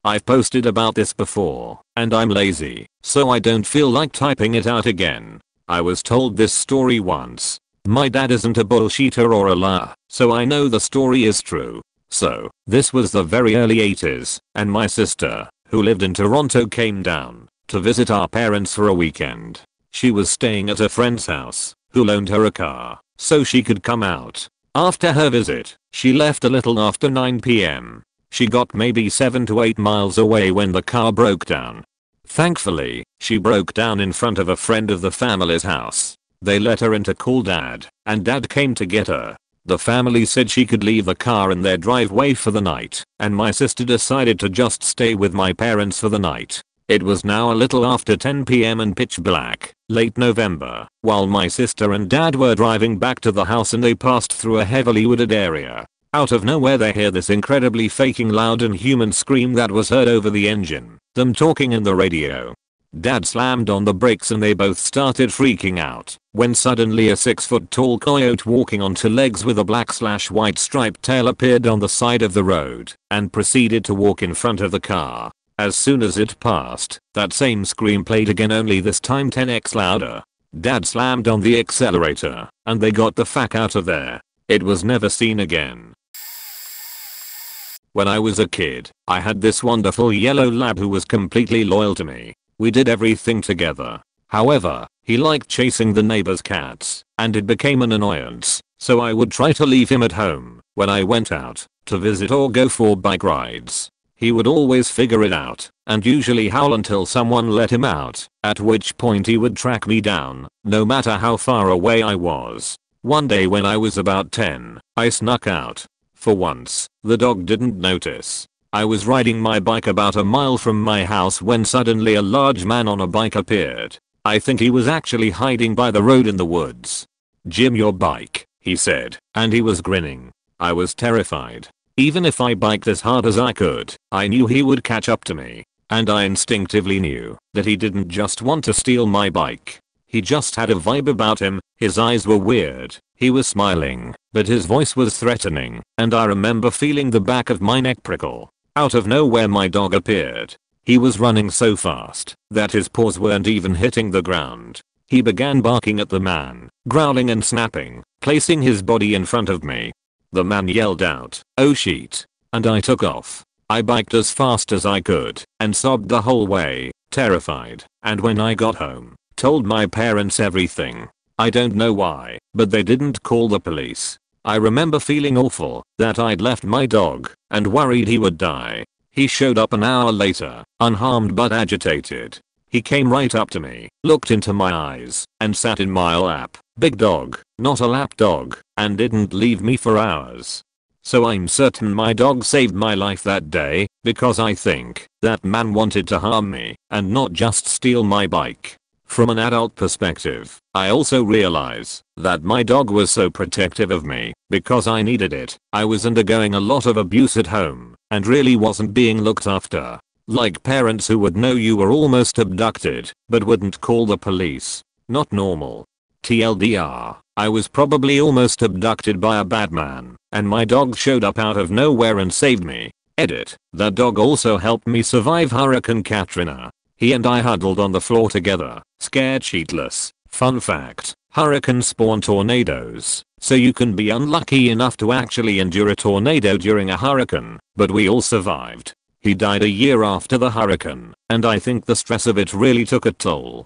I've posted about this before, and I'm lazy, so I don't feel like typing it out again. I was told this story once. My dad isn't a bullshitter or a liar, so I know the story is true. So, this was the very early 80s, and my sister, who lived in Toronto, came down to visit our parents for a weekend. She was staying at a friend's house, who loaned her a car, so she could come out. After her visit, she left a little after 9 PM. She got maybe 7 to 8 miles away when the car broke down. Thankfully, she broke down in front of a friend of the family's house. They let her in to call dad, and dad came to get her. The family said she could leave the car in their driveway for the night, and my sister decided to just stay with my parents for the night. It was now a little after 10 p.m. and pitch black, late November, while my sister and dad were driving back to the house and they passed through a heavily wooded area. Out of nowhere they hear this incredibly faking loud and human scream that was heard over the engine, them talking in the radio. Dad slammed on the brakes and they both started freaking out, when suddenly a 6-foot-tall coyote walking on two legs with a black/white striped tail appeared on the side of the road and proceeded to walk in front of the car. As soon as it passed, that same scream played again, only this time 10x louder. Dad slammed on the accelerator, and they got the fuck out of there. It was never seen again. When I was a kid, I had this wonderful yellow lab who was completely loyal to me. We did everything together. However, he liked chasing the neighbor's cats, and it became an annoyance, so I would try to leave him at home when I went out to visit or go for bike rides. He would always figure it out, and usually howl until someone let him out, at which point he would track me down, no matter how far away I was. One day when I was about 10, I snuck out. For once, the dog didn't notice. I was riding my bike about a mile from my house when suddenly a large man on a bike appeared. I think he was actually hiding by the road in the woods. "Jim, your bike," he said, and he was grinning. I was terrified. Even if I biked as hard as I could, I knew he would catch up to me. And I instinctively knew that he didn't just want to steal my bike. He just had a vibe about him. His eyes were weird. He was smiling, but his voice was threatening, and I remember feeling the back of my neck prickle. Out of nowhere my dog appeared. He was running so fast that his paws weren't even hitting the ground. He began barking at the man, growling and snapping, placing his body in front of me. The man yelled out, "Oh shit," and I took off. I biked as fast as I could and sobbed the whole way, terrified, and when I got home, told my parents everything. I don't know why, but they didn't call the police. I remember feeling awful that I'd left my dog and worried he would die. He showed up an hour later, unharmed but agitated. He came right up to me, looked into my eyes, and sat in my lap. Big dog, not a lap dog, and didn't leave me for hours. So I'm certain my dog saved my life that day, because I think that man wanted to harm me and not just steal my bike. From an adult perspective, I also realize that my dog was so protective of me because I needed it. I was undergoing a lot of abuse at home and really wasn't being looked after. Like parents who would know you were almost abducted but wouldn't call the police. Not normal. TLDR, I was probably almost abducted by a bad man, and my dog showed up out of nowhere and saved me. Edit, that dog also helped me survive Hurricane Katrina. He and I huddled on the floor together, scared shitless. Fun fact, hurricanes spawn tornadoes, so you can be unlucky enough to actually endure a tornado during a hurricane, but we all survived. He died a year after the hurricane, and I think the stress of it really took a toll.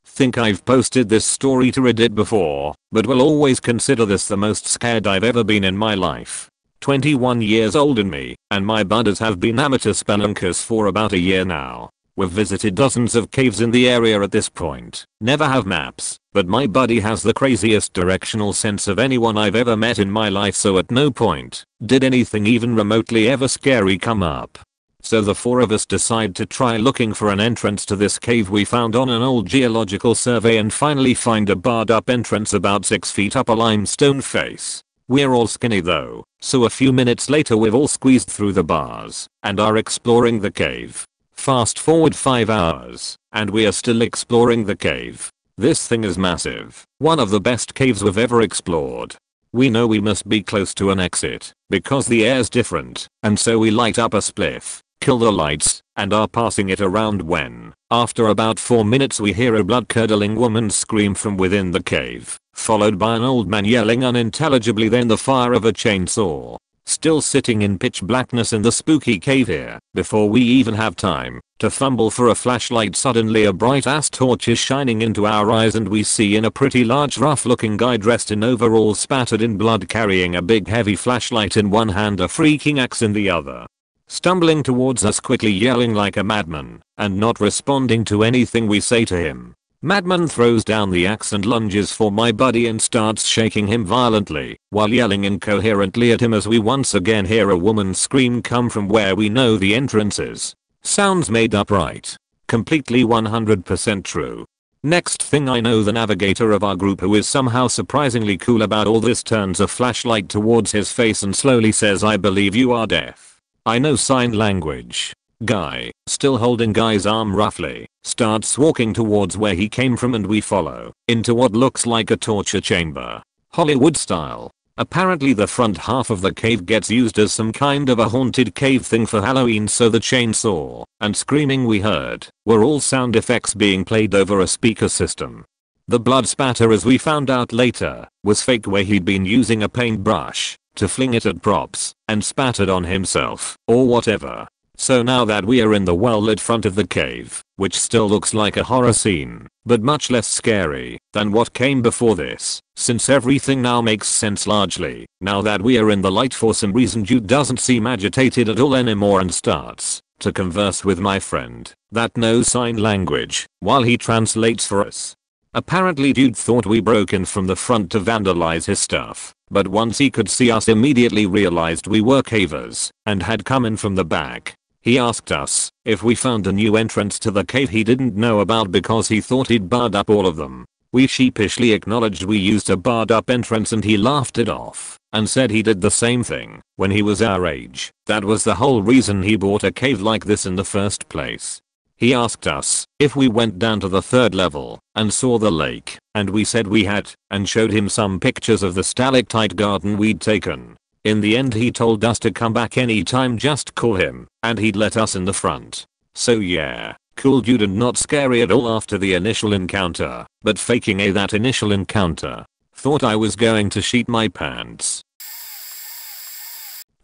Think I've posted this story to Reddit before, but will always consider this the most scared I've ever been in my life. 21 years old and me and my buddies have been amateur spelunkers for about a year now. We've visited dozens of caves in the area at this point. Never have maps, but my buddy has the craziest directional sense of anyone I've ever met in my life, so at no point did anything even remotely ever scary come up. So the four of us decide to try looking for an entrance to this cave we found on an old geological survey and finally find a barred up entrance about 6 feet up a limestone face. We're all skinny though, so a few minutes later we've all squeezed through the bars and are exploring the cave. Fast forward 5 hours, and we are still exploring the cave. This thing is massive, one of the best caves we've ever explored. We know we must be close to an exit, because the air's different, and so we light up a spliff, kill the lights, and are passing it around when, after about 4 minutes we hear a blood-curdling woman scream from within the cave, followed by an old man yelling unintelligibly, then the fire of a chainsaw. Still sitting in pitch blackness in the spooky cave here, before we even have time to fumble for a flashlight, suddenly a bright ass torch is shining into our eyes and we see in a pretty large rough looking guy dressed in overalls spattered in blood carrying a big heavy flashlight in one hand, a freaking axe in the other. stumbling towards us quickly yelling like a madman and not responding to anything we say to him. Madman throws down the axe and lunges for my buddy and starts shaking him violently while yelling incoherently at him as we once again hear a woman scream come from where we know the entrance is. Sounds made up, right? Completely 100% true. Next thing I know, the navigator of our group, who is somehow surprisingly cool about all this, turns a flashlight towards his face and slowly says, "I believe you are deaf." I know sign language. Guy, still holding Guy's arm roughly, starts walking towards where he came from and we follow into what looks like a torture chamber. Hollywood style. Apparently the front half of the cave gets used as some kind of a haunted cave thing for Halloween, so the chainsaw and screaming we heard were all sound effects being played over a speaker system. The blood spatter, as we found out later, was fake, where he'd been using a paintbrush to fling it at props and spattered on himself or whatever. So now that we are in the well-lit front of the cave, which still looks like a horror scene, but much less scary than what came before this, since everything now makes sense largely now that we are in the light. For some reason Jude doesn't seem agitated at all anymore and starts to converse with my friend that knows sign language while he translates for us. Apparently Dude thought we broke in from the front to vandalize his stuff, but once he could see us immediately realized we were cavers and had come in from the back. He asked us if we found a new entrance to the cave he didn't know about because he thought he'd barred up all of them. We sheepishly acknowledged we used a barred up entrance and he laughed it off and said he did the same thing when he was our age. That was the whole reason he bought a cave like this in the first place. He asked us if we went down to the 3rd level and saw the lake, and we said we had, and showed him some pictures of the stalactite garden we'd taken. In the end he told us to come back anytime, just call him, and he'd let us in the front. So yeah, cool dude and not scary at all after the initial encounter, but faking that initial encounter. Thought I was going to shit my pants.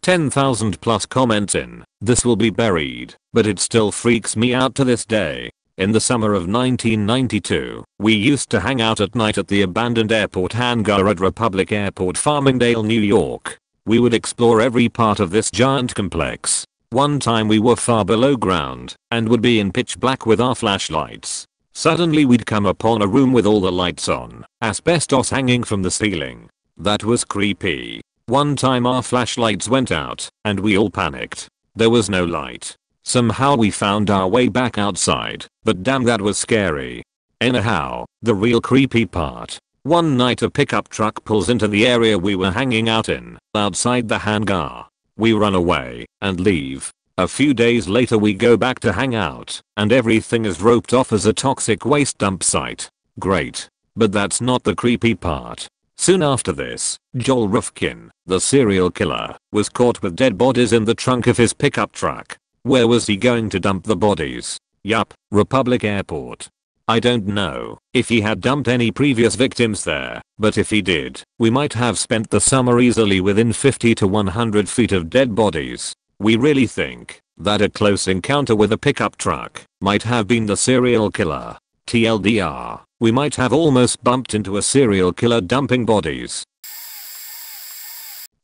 10,000 plus comments in. This will be buried, but it still freaks me out to this day. In the summer of 1992, we used to hang out at night at the abandoned airport hangar at Republic Airport, Farmingdale, New York. We would explore every part of this giant complex. One time we were far below ground and would be in pitch black with our flashlights. Suddenly we'd come upon a room with all the lights on, asbestos hanging from the ceiling. That was creepy. One time our flashlights went out and we all panicked. There was no light. Somehow we found our way back outside, but damn, that was scary. Anyhow, the real creepy part. One night a pickup truck pulls into the area we were hanging out in, outside the hangar. We run away and leave. A few days later we go back to hang out, and everything is roped off as a toxic waste dump site. Great. But that's not the creepy part. Soon after this, Joel Rufkin, the serial killer, was caught with dead bodies in the trunk of his pickup truck. Where was he going to dump the bodies? Yup, Republic Airport. I don't know if he had dumped any previous victims there, but if he did, we might have spent the summer easily within 50 to 100 feet of dead bodies. We really think that a close encounter with a pickup truck might have been the serial killer. TLDR, we might have almost bumped into a serial killer dumping bodies.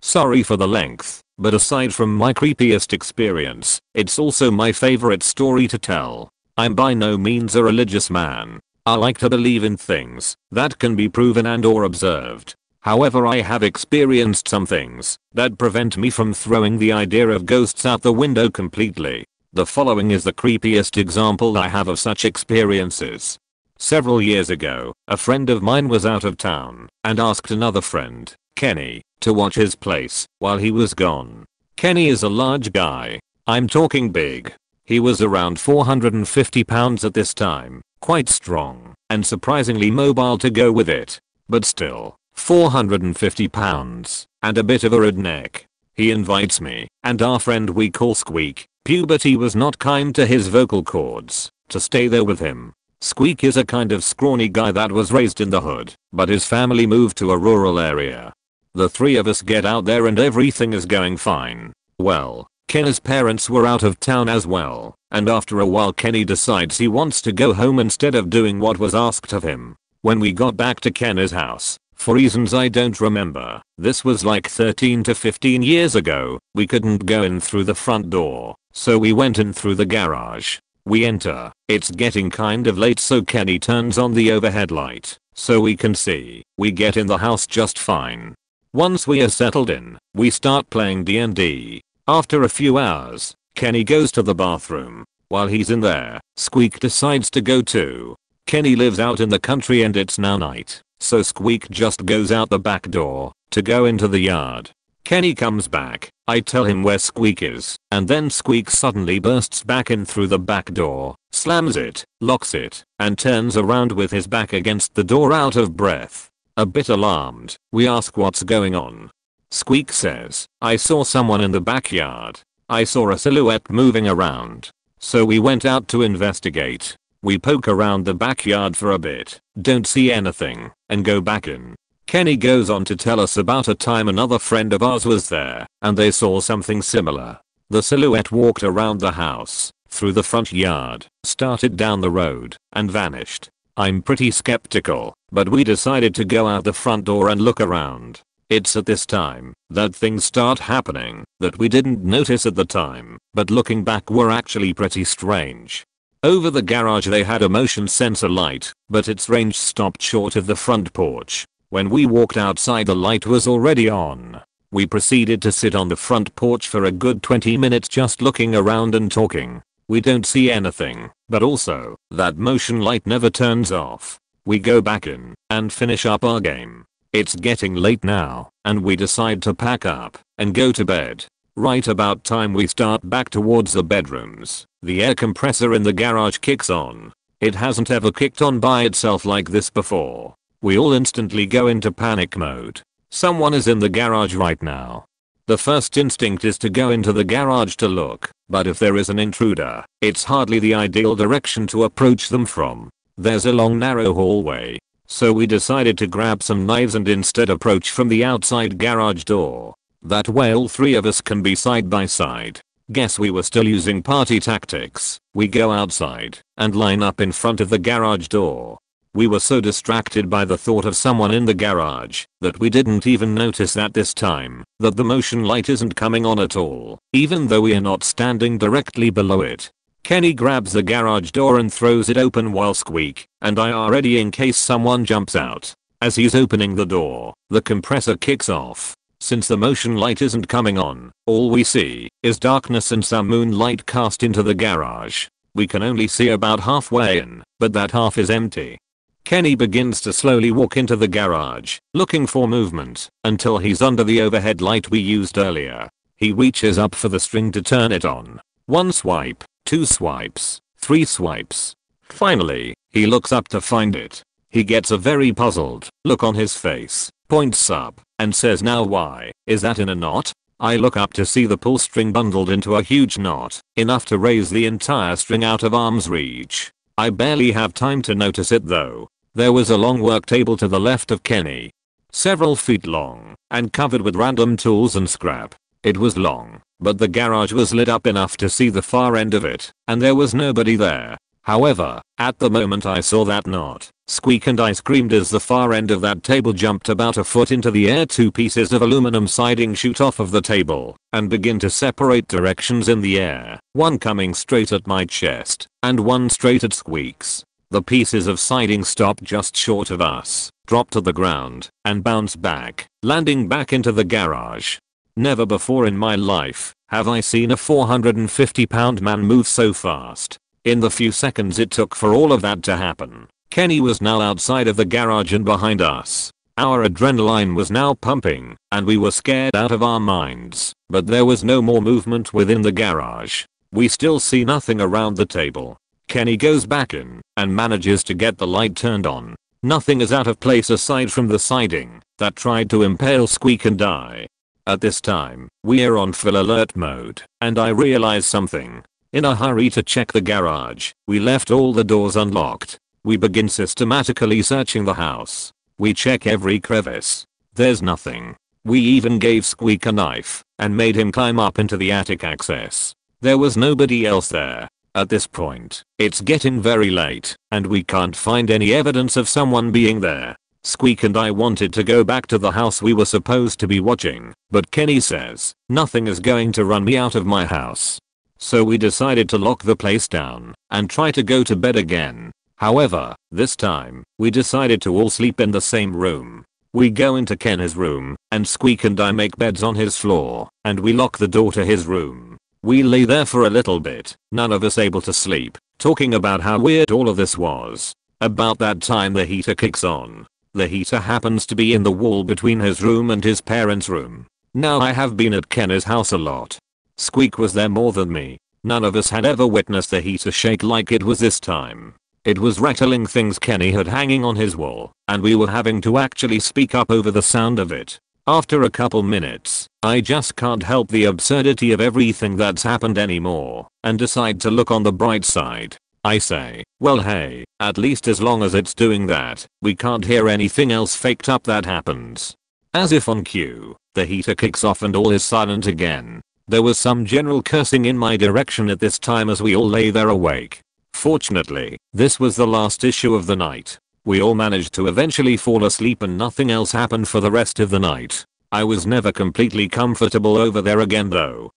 Sorry for the length, but aside from my creepiest experience, it's also my favorite story to tell. I'm by no means a religious man. I like to believe in things that can be proven and or observed. However, I have experienced some things that prevent me from throwing the idea of ghosts out the window completely. The following is the creepiest example I have of such experiences. Several years ago, a friend of mine was out of town and asked another friend, Kenny, to watch his place while he was gone. Kenny is a large guy. I'm talking big. He was around 450 pounds at this time, quite strong, and surprisingly mobile to go with it. But still, 450 pounds, and a bit of a redneck. He invites me, and our friend we call Squeak, puberty was not kind to his vocal cords, to stay there with him. Squeak is a kind of scrawny guy that was raised in the hood, but his family moved to a rural area. The three of us get out there and everything is going fine. Well, Kenny's parents were out of town as well, and after a while Kenny decides he wants to go home instead of doing what was asked of him. When we got back to Kenny's house, For reasons I don't remember, this was like 13 to 15 years ago, we couldn't go in through the front door, so we went in through the garage. We enter, it's getting kind of late, so Kenny turns on the overhead light, so we can see. We get in the house just fine. Once we are settled in, we start playing D&D. After a few hours, Kenny goes to the bathroom. While he's in there, Squeak decides to go too. Kenny lives out in the country and it's now night, so Squeak just goes out the back door to go into the yard. Kenny comes back, I tell him where Squeak is, and then Squeak suddenly bursts back in through the back door, slams it, locks it, and turns around with his back against the door out of breath. A bit alarmed, we ask what's going on. Squeak says, I saw someone in the backyard. I saw a silhouette moving around. So we went out to investigate. We poke around the backyard for a bit, don't see anything, and go back in. Kenny goes on to tell us about a time another friend of ours was there, and they saw something similar. The silhouette walked around the house, through the front yard, started down the road, and vanished. I'm pretty skeptical, but we decided to go out the front door and look around. It's at this time that things start happening that we didn't notice at the time, but looking back were actually pretty strange. Over the garage they had a motion sensor light, but its range stopped short of the front porch. When we walked outside the light was already on. We proceeded to sit on the front porch for a good 20 minutes just looking around and talking. We don't see anything, but also, that motion light never turns off. We go back in and finish up our game. It's getting late now, and we decide to pack up and go to bed. Right about time we start back towards the bedrooms. The air compressor in the garage kicks on. It hasn't ever kicked on by itself like this before. We all instantly go into panic mode. Someone is in the garage right now. The first instinct is to go into the garage to look, but if there is an intruder, it's hardly the ideal direction to approach them from. There's a long narrow hallway. So we decided to grab some knives and instead approach from the outside garage door. That way all three of us can be side by side. Guess we were still using party tactics. We go outside and line up in front of the garage door. We were so distracted by the thought of someone in the garage that we didn't even notice at this time that the motion light isn't coming on at all, even though we are not standing directly below it. Kenny grabs the garage door and throws it open while Squeak and I are ready in case someone jumps out. As he's opening the door, the compressor kicks off. Since the motion light isn't coming on, all we see is darkness and some moonlight cast into the garage. We can only see about halfway in, but that half is empty. Kenny begins to slowly walk into the garage, looking for movement, until he's under the overhead light we used earlier. He reaches up for the string to turn it on. 1 swipe, 2 swipes, 3 swipes. Finally, he looks up to find it. He gets a very puzzled look on his face, points up, and says, now why, is that in a knot? I look up to see the pull string bundled into a huge knot, enough to raise the entire string out of arm's reach. I barely have time to notice it though. There was a long work table to the left of Kenny. Several feet long, and covered with random tools and scrap. It was long, but the garage was lit up enough to see the far end of it, and there was nobody there. However, at the moment I saw that knot, Squeak and I screamed as the far end of that table jumped about a foot into the air. 2 pieces of aluminum siding shoot off of the table and begin to separate directions in the air, one coming straight at my chest and one straight at Squeak's. The pieces of siding stop just short of us, drop to the ground, and bounce back, landing back into the garage. Never before in my life have I seen a 450-pound man move so fast. In the few seconds it took for all of that to happen, Kenny was now outside of the garage and behind us. Our adrenaline was now pumping, and we were scared out of our minds, but there was no more movement within the garage. We still see nothing around the table. Kenny goes back in and manages to get the light turned on. Nothing is out of place aside from the siding that tried to impale Squeak and I. At this time, we are on full alert mode, and I realize something. In a hurry to check the garage, we left all the doors unlocked. We begin systematically searching the house. We check every crevice. There's nothing. We even gave Squeak a knife and made him climb up into the attic access. There was nobody else there. At this point, it's getting very late, and we can't find any evidence of someone being there. Squeak and I wanted to go back to the house we were supposed to be watching, but Kenny says, nothing is going to run me out of my house. So we decided to lock the place down and try to go to bed again. However, this time, we decided to all sleep in the same room. We go into Ken's room, and Squeak and I make beds on his floor, and we lock the door to his room. We lay there for a little bit, none of us able to sleep, talking about how weird all of this was. About that time the heater kicks on. The heater happens to be in the wall between his room and his parents' room. Now I have been at Ken's house a lot. Squeak was there more than me. None of us had ever witnessed the heater shake like it was this time. It was rattling things Kenny had hanging on his wall, and we were having to actually speak up over the sound of it. After a couple minutes, I just can't help the absurdity of everything that's happened anymore, and decide to look on the bright side. I say, well hey, at least as long as it's doing that, we can't hear anything else faked up that happens. As if on cue, the heater kicks off and all is silent again. There was some general cursing in my direction at this time as we all lay there awake. Fortunately, this was the last issue of the night. We all managed to eventually fall asleep and nothing else happened for the rest of the night. I was never completely comfortable over there again though.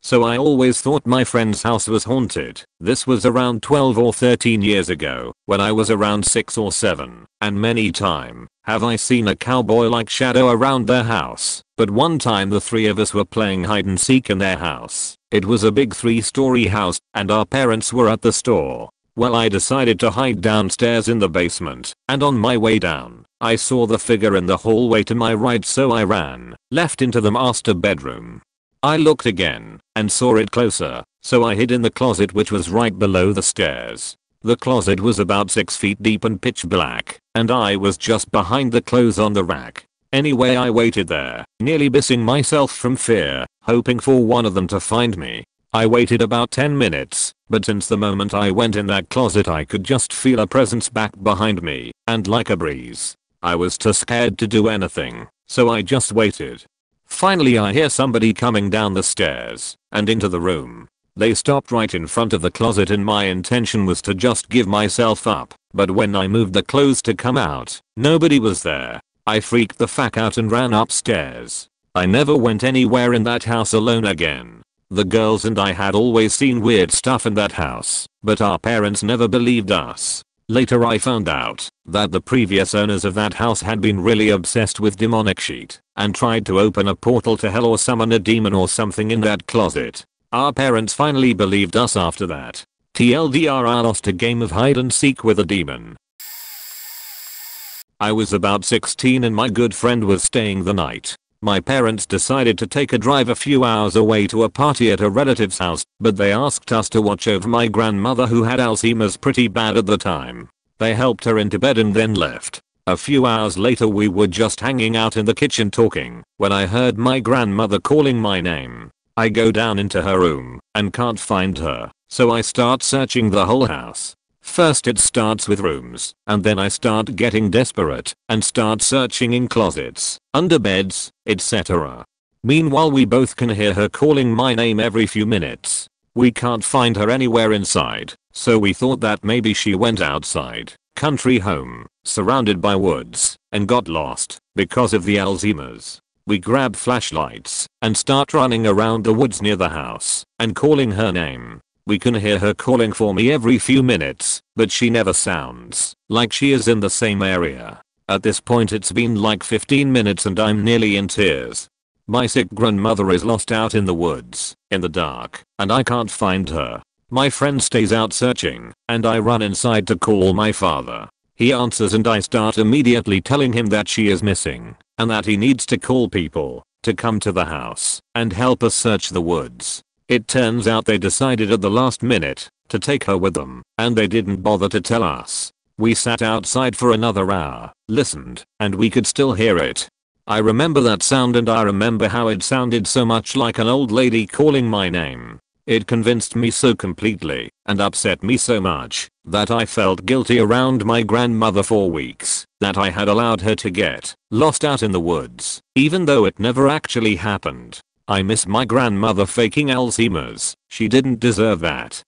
So I always thought my friend's house was haunted. This was around 12 or 13 years ago, when I was around 6 or 7, and many times have I seen a cowboy-like shadow around their house. But one time the three of us were playing hide and seek in their house. It was a big 3-story house, and our parents were at the store. Well, I decided to hide downstairs in the basement, and on my way down, I saw the figure in the hallway to my right, so I ran left into the master bedroom. I looked again and saw it closer, so I hid in the closet which was right below the stairs. The closet was about 6 feet deep and pitch black, and I was just behind the clothes on the rack. Anyway, I waited there, nearly pissing myself from fear, hoping for one of them to find me. I waited about 10 minutes, but since the moment I went in that closet I could just feel a presence back behind me, and like a breeze. I was too scared to do anything, so I just waited. Finally I hear somebody coming down the stairs and into the room. They stopped right in front of the closet and my intention was to just give myself up, but when I moved the clothes to come out, nobody was there. I freaked the fuck out and ran upstairs. I never went anywhere in that house alone again. The girls and I had always seen weird stuff in that house, but our parents never believed us. Later I found out that the previous owners of that house had been really obsessed with demonic shit and tried to open a portal to hell or summon a demon or something in that closet. Our parents finally believed us after that. TLDR, I lost a game of hide and seek with a demon. I was about 16 and my good friend was staying the night. My parents decided to take a drive a few hours away to a party at a relative's house, but they asked us to watch over my grandmother who had Alzheimer's pretty bad at the time. They helped her into bed and then left. A few hours later we were just hanging out in the kitchen talking when I heard my grandmother calling my name. I go down into her room and can't find her, so I start searching the whole house. First it starts with rooms, and then I start getting desperate and start searching in closets, under beds, etc. Meanwhile we both can hear her calling my name every few minutes. We can't find her anywhere inside, so we thought that maybe she went outside, country home, surrounded by woods, and got lost because of the Alzheimer's. We grab flashlights and start running around the woods near the house and calling her name. We can hear her calling for me every few minutes, but she never sounds like she is in the same area. At this point it's been like 15 minutes and I'm nearly in tears. My sick grandmother is lost out in the woods, in the dark, and I can't find her. My friend stays out searching, and I run inside to call my father. He answers and I start immediately telling him that she is missing, and that he needs to call people to come to the house and help us search the woods. It turns out they decided at the last minute to take her with them, and they didn't bother to tell us. We sat outside for another hour, listened, and we could still hear it. I remember that sound and I remember how it sounded so much like an old lady calling my name. It convinced me so completely and upset me so much that I felt guilty around my grandmother for weeks that I had allowed her to get lost out in the woods, even though it never actually happened. I miss my grandmother faking Alzheimer's. She didn't deserve that.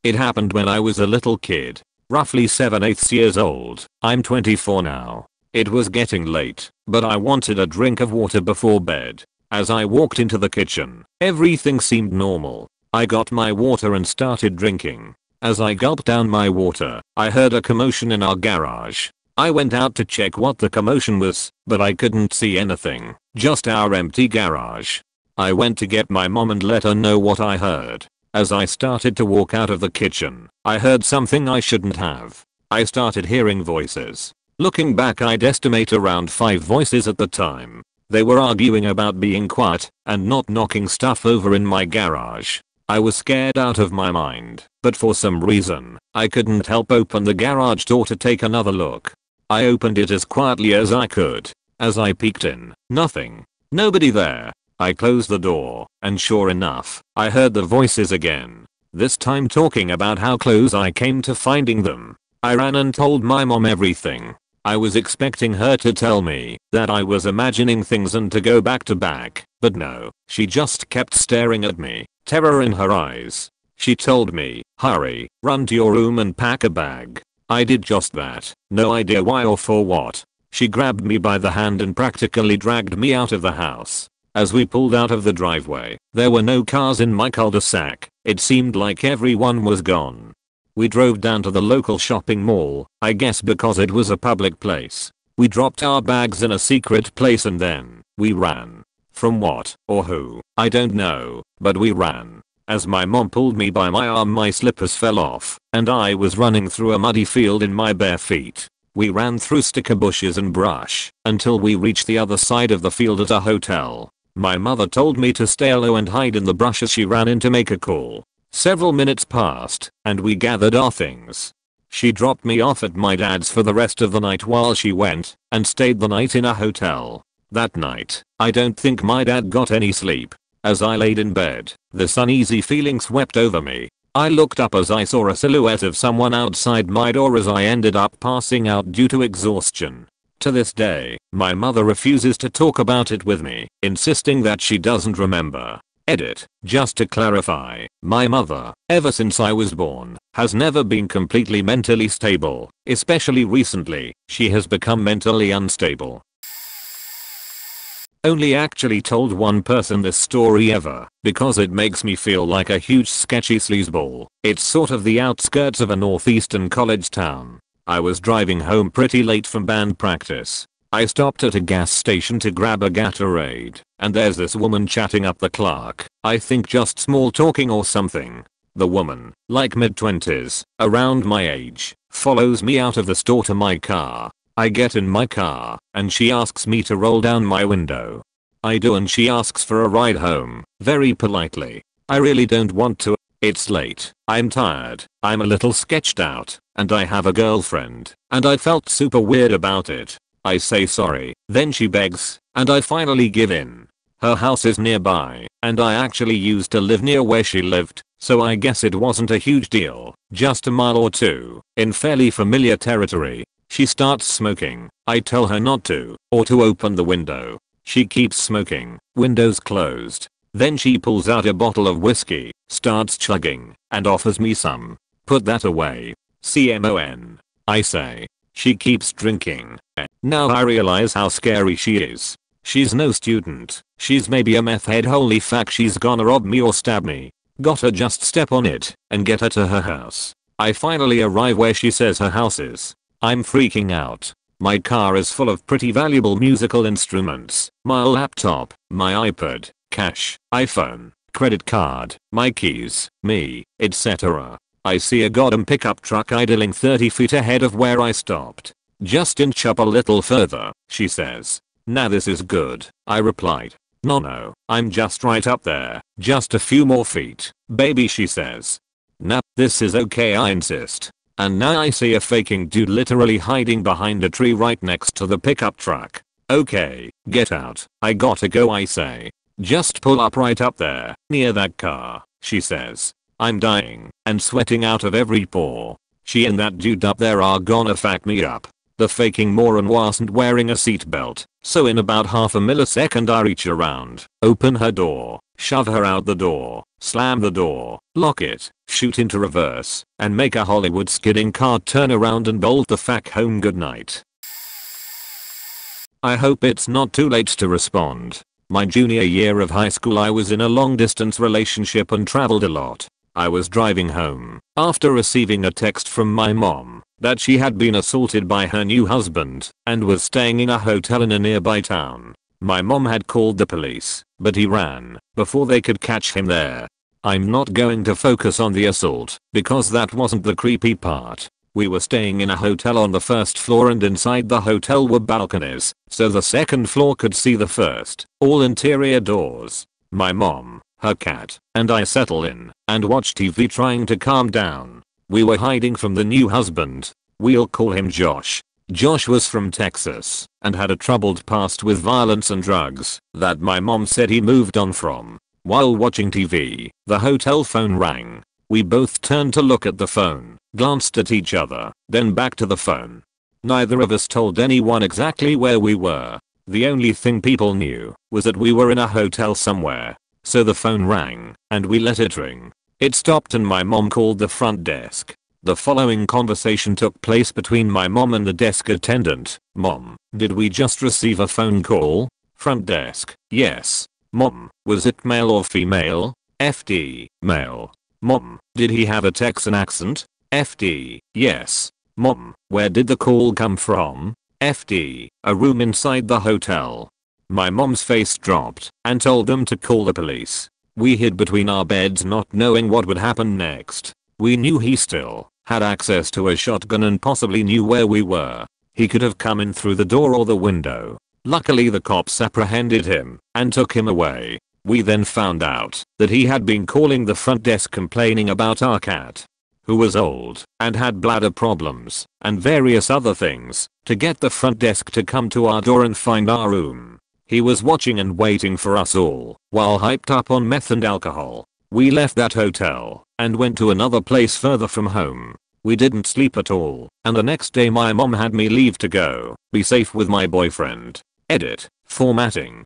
It happened when I was a little kid. roughly 7/8 years old. I'm 24 now. It was getting late, but I wanted a drink of water before bed. As I walked into the kitchen, everything seemed normal. I got my water and started drinking. As I gulped down my water, I heard a commotion in our garage. I went out to check what the commotion was, but I couldn't see anything, just our empty garage. I went to get my mom and let her know what I heard. As I started to walk out of the kitchen, I heard something I shouldn't have. I started hearing voices. Looking back, I'd estimate around 5 voices at the time. They were arguing about being quiet and not knocking stuff over in my garage. I was scared out of my mind, but for some reason, I couldn't help open the garage door to take another look. I opened it as quietly as I could. As I peeked in, nothing. Nobody there. I closed the door, and sure enough, I heard the voices again. This time talking about how close I came to finding them. I ran and told my mom everything. I was expecting her to tell me that I was imagining things and to go back to back, but no, she just kept staring at me, terror in her eyes. She told me, hurry, run to your room and pack a bag. I did just that, no idea why or for what. She grabbed me by the hand and practically dragged me out of the house. As we pulled out of the driveway, there were no cars in my cul-de-sac. It seemed like everyone was gone. We drove down to the local shopping mall, I guess because it was a public place. We dropped our bags in a secret place and then, we ran. From what, or who, I don't know, but we ran. As my mom pulled me by my arm, my slippers fell off, and I was running through a muddy field in my bare feet. We ran through sticker bushes and brush, until we reached the other side of the field at a hotel. My mother told me to stay low and hide in the brush as she ran in to make a call. Several minutes passed, and we gathered our things. She dropped me off at my dad's for the rest of the night while she went and stayed the night in a hotel. That night, I don't think my dad got any sleep. As I laid in bed, this uneasy feeling swept over me. I looked up as I saw a silhouette of someone outside my door as I ended up passing out due to exhaustion. To this day, my mother refuses to talk about it with me, insisting that she doesn't remember. Edit. Just to clarify, my mother, ever since I was born, has never been completely mentally stable. Especially recently, she has become mentally unstable. Only actually told one person this story ever, because it makes me feel like a huge sketchy sleazeball. It's sort of the outskirts of a northeastern college town. I was driving home pretty late from band practice. I stopped at a gas station to grab a Gatorade, and there's this woman chatting up the clock. I think just small talking or something. The woman, like mid-20s, around my age, follows me out of the store to my car. I get in my car, and she asks me to roll down my window. I do, and she asks for a ride home, very politely. I really don't want to. It's late, I'm tired, I'm a little sketched out, and I have a girlfriend, and I felt super weird about it. I say sorry, then she begs, and I finally give in. Her house is nearby, and I actually used to live near where she lived, so I guess it wasn't a huge deal, just a mile or two, in fairly familiar territory. She starts smoking. I tell her not to, or to open the window. She keeps smoking, windows closed. Then she pulls out a bottle of whiskey, starts chugging, and offers me some. Put that away. CMON. I say. She keeps drinking. Now I realize how scary she is. She's no student. She's maybe a meth head. Holy fuck, she's gonna rob me or stab me. Gotta just step on it and get her to her house. I finally arrive where she says her house is. I'm freaking out. My car is full of pretty valuable musical instruments. My laptop, my iPad, cash, iPhone, credit card, my keys, me, etc. I see a goddamn pickup truck idling 30 feet ahead of where I stopped. Just inch up a little further, she says. Now this is good, I replied. No, I'm just right up there, just a few more feet, baby, she says. Nah, this is okay, I insist. And now I see a faking dude literally hiding behind a tree right next to the pickup truck. Okay, get out, I gotta go, I say. Just pull up right up there, near that car, she says. I'm dying and sweating out of every pore. She and that dude up there are gonna fuck me up. The faking moron wasn't wearing a seatbelt, so in about half a millisecond I reach around, open her door, shove her out the door, slam the door, lock it, shoot into reverse, and make a Hollywood skidding car turn around and bolt the fuck home goodnight. I hope it's not too late to respond. My junior year of high school I was in a long distance relationship and traveled a lot. I was driving home after receiving a text from my mom that she had been assaulted by her new husband and was staying in a hotel in a nearby town. My mom had called the police, but he ran before they could catch him there. I'm not going to focus on the assault because that wasn't the creepy part. We were staying in a hotel on the first floor and inside the hotel were balconies, so the second floor could see the first, all interior doors. My mom, her cat, and I settle in and watch TV trying to calm down. We were hiding from the new husband. We'll call him Josh. Josh was from Texas and had a troubled past with violence and drugs that my mom said he moved on from. While watching TV, the hotel phone rang. We both turned to look at the phone, glanced at each other, then back to the phone. Neither of us told anyone exactly where we were. The only thing people knew was that we were in a hotel somewhere. So the phone rang, and we let it ring. It stopped and my mom called the front desk. The following conversation took place between my mom and the desk attendant. Mom, did we just receive a phone call? Front desk, yes. Mom, was it male or female? FD, male. Mom, did he have a Texan accent? FD, yes. Mom, where did the call come from? FD, a room inside the hotel. My mom's face dropped and told them to call the police. We hid between our beds not knowing what would happen next. We knew he still had access to a shotgun and possibly knew where we were. He could have come in through the door or the window. Luckily the cops apprehended him and took him away. We then found out that he had been calling the front desk complaining about our cat, who was old and had bladder problems and various other things, to get the front desk to come to our door and find our room. He was watching and waiting for us all while hyped up on meth and alcohol. We left that hotel and went to another place further from home. We didn't sleep at all, and the next day my mom had me leave to go be safe with my boyfriend. Edit. Formatting.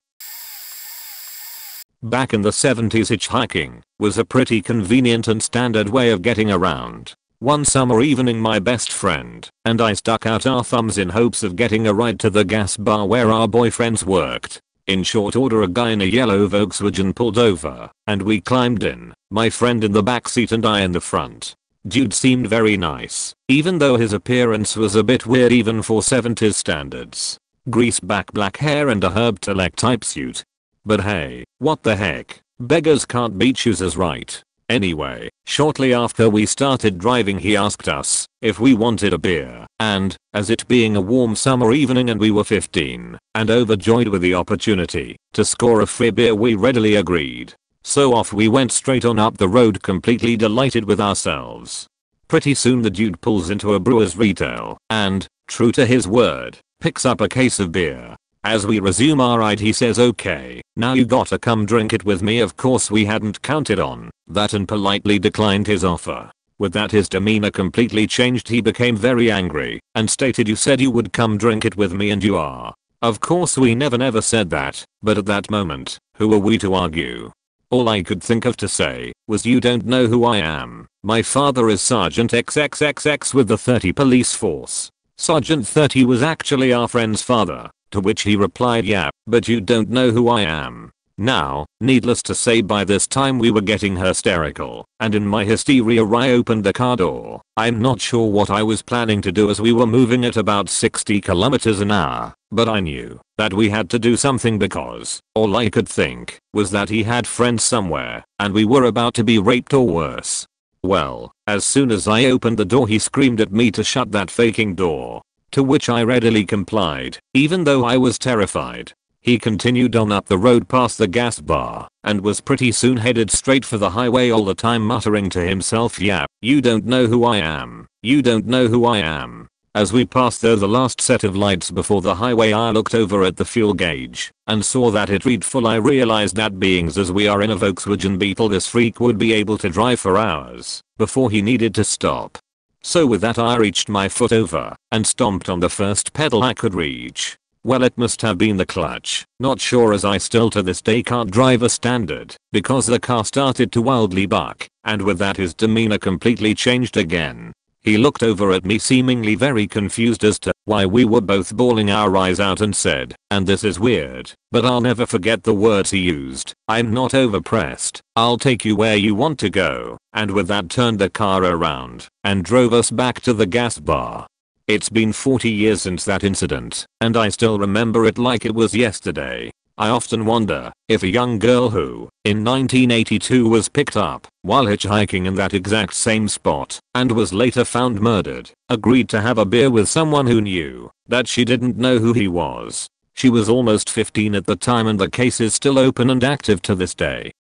Back in the 70s, hitchhiking was a pretty convenient and standard way of getting around. One summer evening my best friend and I stuck out our thumbs in hopes of getting a ride to the gas bar where our boyfriends worked. In short order a guy in a yellow Volkswagen pulled over and we climbed in, my friend in the back seat and I in the front. Dude seemed very nice, even though his appearance was a bit weird even for 70s standards. Grease back black hair and a Herb Tillich type suit. But hey, what the heck, beggars can't be choosers, right? Anyway, shortly after we started driving he asked us if we wanted a beer, and, as it being a warm summer evening and we were 15 and overjoyed with the opportunity to score a free beer, we readily agreed. So off we went straight on up the road, completely delighted with ourselves. Pretty soon the dude pulls into a brewer's retail and, true to his word, picks up a case of beer. As we resume our ride he says, okay, now you gotta come drink it with me. Of course we hadn't counted on that and politely declined his offer. With that his demeanor completely changed. He became very angry and stated, you said you would come drink it with me and you are. Of course we never said that, but at that moment, who were we to argue? All I could think of to say was, you don't know who I am. My father is Sergeant XXXX with the 30 police force. Sergeant 30 was actually our friend's father. To which he replied, yeah, but you don't know who I am. Now, needless to say by this time we were getting hysterical, and in my hysteria I opened the car door. I'm not sure what I was planning to do as we were moving at about 60 kilometers an hour, but I knew that we had to do something because all I could think was that he had friends somewhere and we were about to be raped or worse. Well, as soon as I opened the door he screamed at me to shut that faking door. To which I readily complied, even though I was terrified. He continued on up the road past the gas bar and was pretty soon headed straight for the highway, all the time muttering to himself, yeah, you don't know who I am. You don't know who I am. As we passed the last set of lights before the highway I looked over at the fuel gauge and saw that it read full. I realized that being as we are in a Volkswagen Beetle this freak would be able to drive for hours before he needed to stop. So with that I reached my foot over and stomped on the first pedal I could reach. Well, it must have been the clutch, not sure, as I still to this day can't drive a standard because the car started to wildly buck, and with that his demeanor completely changed again. He looked over at me seemingly very confused as to why we were both bawling our eyes out and said, and this is weird, but I'll never forget the words he used, "I'm not overpressed, I'll take you where you want to go," and with that turned the car around and drove us back to the gas bar. It's been 40 years since that incident, and I still remember it like it was yesterday. I often wonder if a young girl who, in 1982, was picked up while hitchhiking in that exact same spot and was later found murdered, agreed to have a beer with someone who knew that she didn't know who he was. She was almost 15 at the time, and the case is still open and active to this day.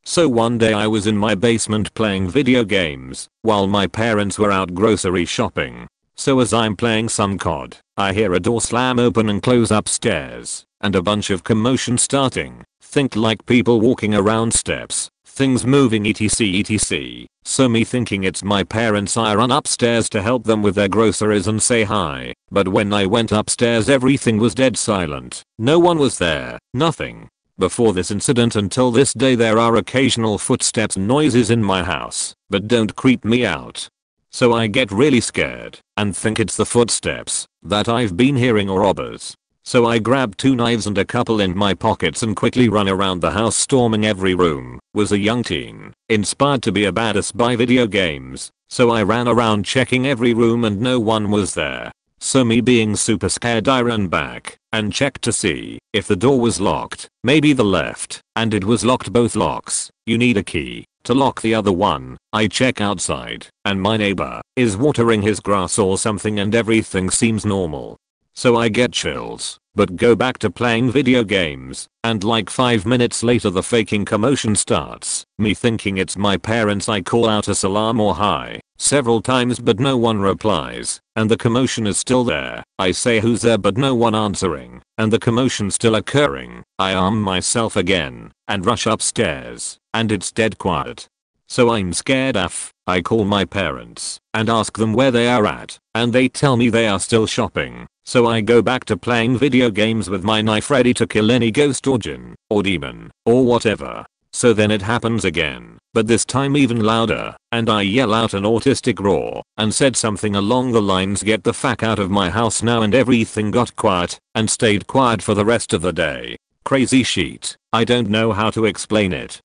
So one day I was in my basement playing video games while my parents were out grocery shopping. So as I'm playing some COD, I hear a door slam open and close upstairs, and a bunch of commotion starting. Think like people walking around steps, things moving etc. So me thinking it's my parents, I run upstairs to help them with their groceries and say hi, but when I went upstairs everything was dead silent. No one was there, nothing. Before this incident until this day there are occasional footsteps and noises in my house, but don't creep me out. So I get really scared and think it's the footsteps that I've been hearing or robbers. So I grab 2 knives and a couple in my pockets and quickly run around the house storming every room. Was a young teen, inspired to be a badass by video games, so I ran around checking every room and no one was there. So me being super scared I ran back and checked to see if the door was locked, maybe the left, and it was locked both locks. You need a key to lock the other one. I check outside and my neighbor is watering his grass or something and everything seems normal. So I get chills, but go back to playing video games, and like 5 minutes later the faking commotion starts. Me thinking it's my parents, I call out a salam or hi several times but no one replies, and the commotion is still there. I say who's there but no one answering, and the commotion still occurring. I arm myself again and rush upstairs, and it's dead quiet. So I'm scared AF. I call my parents and ask them where they are at, and they tell me they are still shopping. So I go back to playing video games with my knife ready to kill any ghost or djinn or demon or whatever. So then it happens again, but this time even louder, and I yell out an autistic roar and said something along the lines, "Get the fuck out of my house now," and everything got quiet and stayed quiet for the rest of the day. Crazy shit. I don't know how to explain it.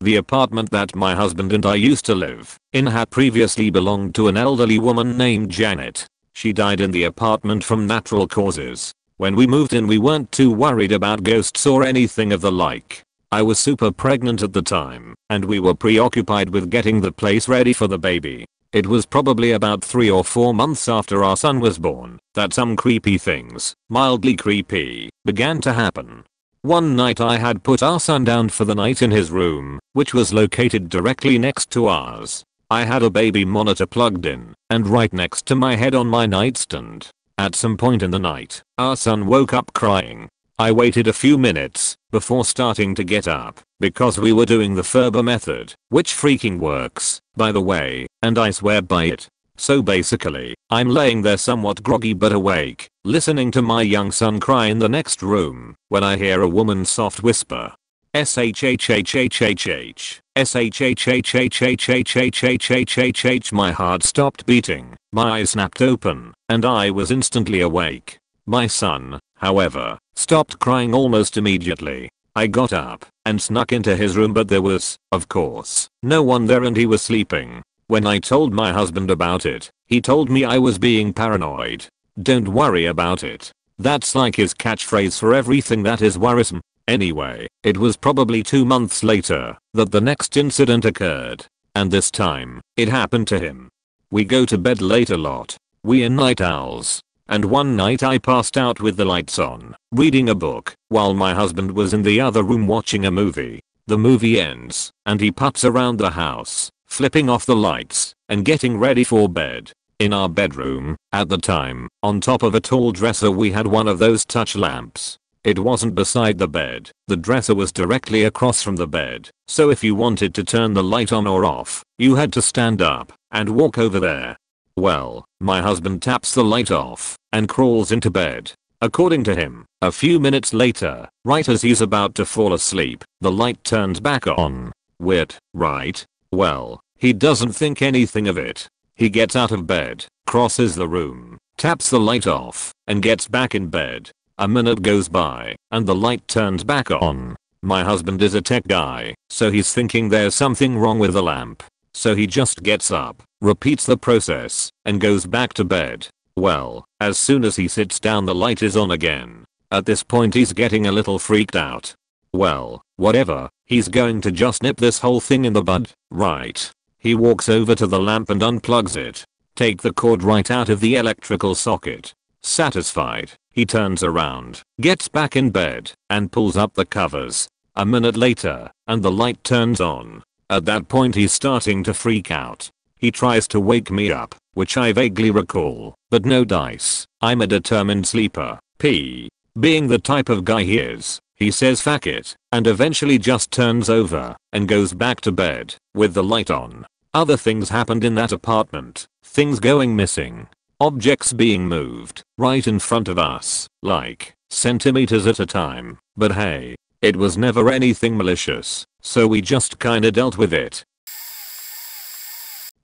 The apartment that my husband and I used to live in had previously belonged to an elderly woman named Janet. She died in the apartment from natural causes. When we moved in we weren't too worried about ghosts or anything of the like. I was super pregnant at the time, and we were preoccupied with getting the place ready for the baby. It was probably about 3 or 4 months after our son was born that some creepy things, mildly creepy, began to happen. One night I had put our son down for the night in his room, which was located directly next to ours. I had a baby monitor plugged in and right next to my head on my nightstand. At some point in the night, our son woke up crying. I waited a few minutes before starting to get up because we were doing the Ferber method, which freaking works, by the way, and I swear by it. So basically, I'm laying there somewhat groggy but awake, listening to my young son cry in the next room, when I hear a woman's soft whisper. SHHHHHHH. SHHHHHHHHHH. My heart stopped beating, my eyes snapped open, and I was instantly awake. My son, however, stopped crying almost immediately. I got up and snuck into his room, but there was, of course, no one there and he was sleeping. When I told my husband about it, he told me I was being paranoid. Don't worry about it. That's like his catchphrase for everything that is worrisome. Anyway, it was probably 2 months later that the next incident occurred, and this time, it happened to him. We go to bed late a lot. We are night owls. And one night I passed out with the lights on, reading a book, while my husband was in the other room watching a movie. The movie ends, and he puts around the house, flipping off the lights, and getting ready for bed. In our bedroom, at the time, on top of a tall dresser we had one of those touch lamps. It wasn't beside the bed. The dresser was directly across from the bed, so if you wanted to turn the light on or off, you had to stand up and walk over there. Well, my husband taps the light off and crawls into bed. According to him, a few minutes later, right as he's about to fall asleep, the light turns back on. Weird, right? Well, he doesn't think anything of it. He gets out of bed, crosses the room, taps the light off, and gets back in bed. A minute goes by, and the light turns back on. My husband is a tech guy, so he's thinking there's something wrong with the lamp. So he just gets up, repeats the process, and goes back to bed. Well, as soon as he sits down the light is on again. At this point he's getting a little freaked out. Well, whatever, he's going to just nip this whole thing in the bud, right? He walks over to the lamp and unplugs it. Take the cord right out of the electrical socket. Satisfied, he turns around, gets back in bed, and pulls up the covers. A minute later, and the light turns on. At that point he's starting to freak out. He tries to wake me up, which I vaguely recall, but no dice. I'm a determined sleeper. Being the type of guy he is, he says fuck it, and eventually just turns over and goes back to bed with the light on. Other things happened in that apartment. Things going missing. Objects being moved right in front of us, like centimeters at a time. But hey, it was never anything malicious, so we just kinda dealt with it.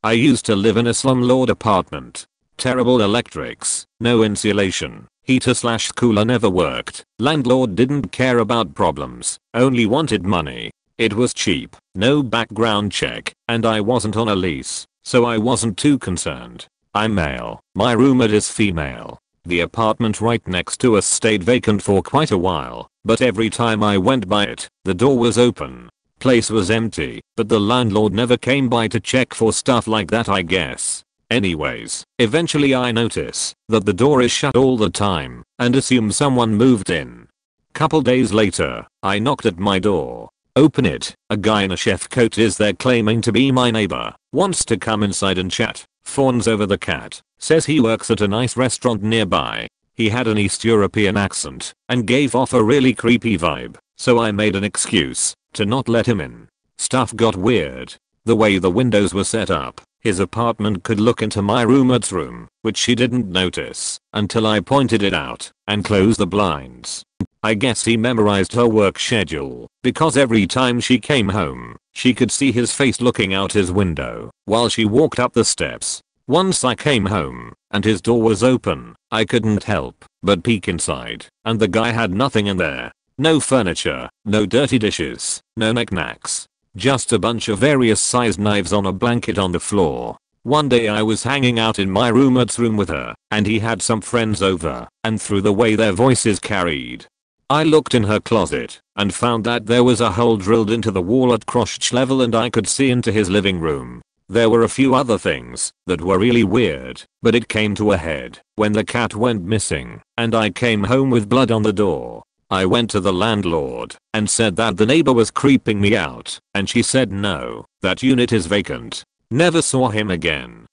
I used to live in a slumlord apartment. Terrible electrics, no insulation, heater/cooler never worked. Landlord didn't care about problems, only wanted money. It was cheap, no background check, and I wasn't on a lease, so I wasn't too concerned. I'm male, my roommate is female. The apartment right next to us stayed vacant for quite a while, but every time I went by it, the door was open. Place was empty, but the landlord never came by to check for stuff like that, I guess. Anyways, eventually I notice that the door is shut all the time and assume someone moved in. Couple days later, I knocked at my door. Open it, a guy in a chef coat is there claiming to be my neighbor, wants to come inside and chat, fawns over the cat, says he works at a nice restaurant nearby. He had an East European accent and gave off a really creepy vibe, so I made an excuse to not let him in. Stuff got weird. The way the windows were set up, his apartment could look into my roommate's room, which she didn't notice until I pointed it out and closed the blinds. I guess he memorized her work schedule, because every time she came home, she could see his face looking out his window while she walked up the steps. Once I came home and his door was open, I couldn't help but peek inside, and the guy had nothing in there. No furniture, no dirty dishes, no knickknacks. Just a bunch of various sized knives on a blanket on the floor. One day I was hanging out in my roommate's room with her, and he had some friends over, and through the way their voices carried, I looked in her closet and found that there was a hole drilled into the wall at crotch level and I could see into his living room. There were a few other things that were really weird, but it came to a head when the cat went missing and I came home with blood on the door. I went to the landlord and said that the neighbor was creeping me out, and she said no, that unit is vacant. Never saw him again.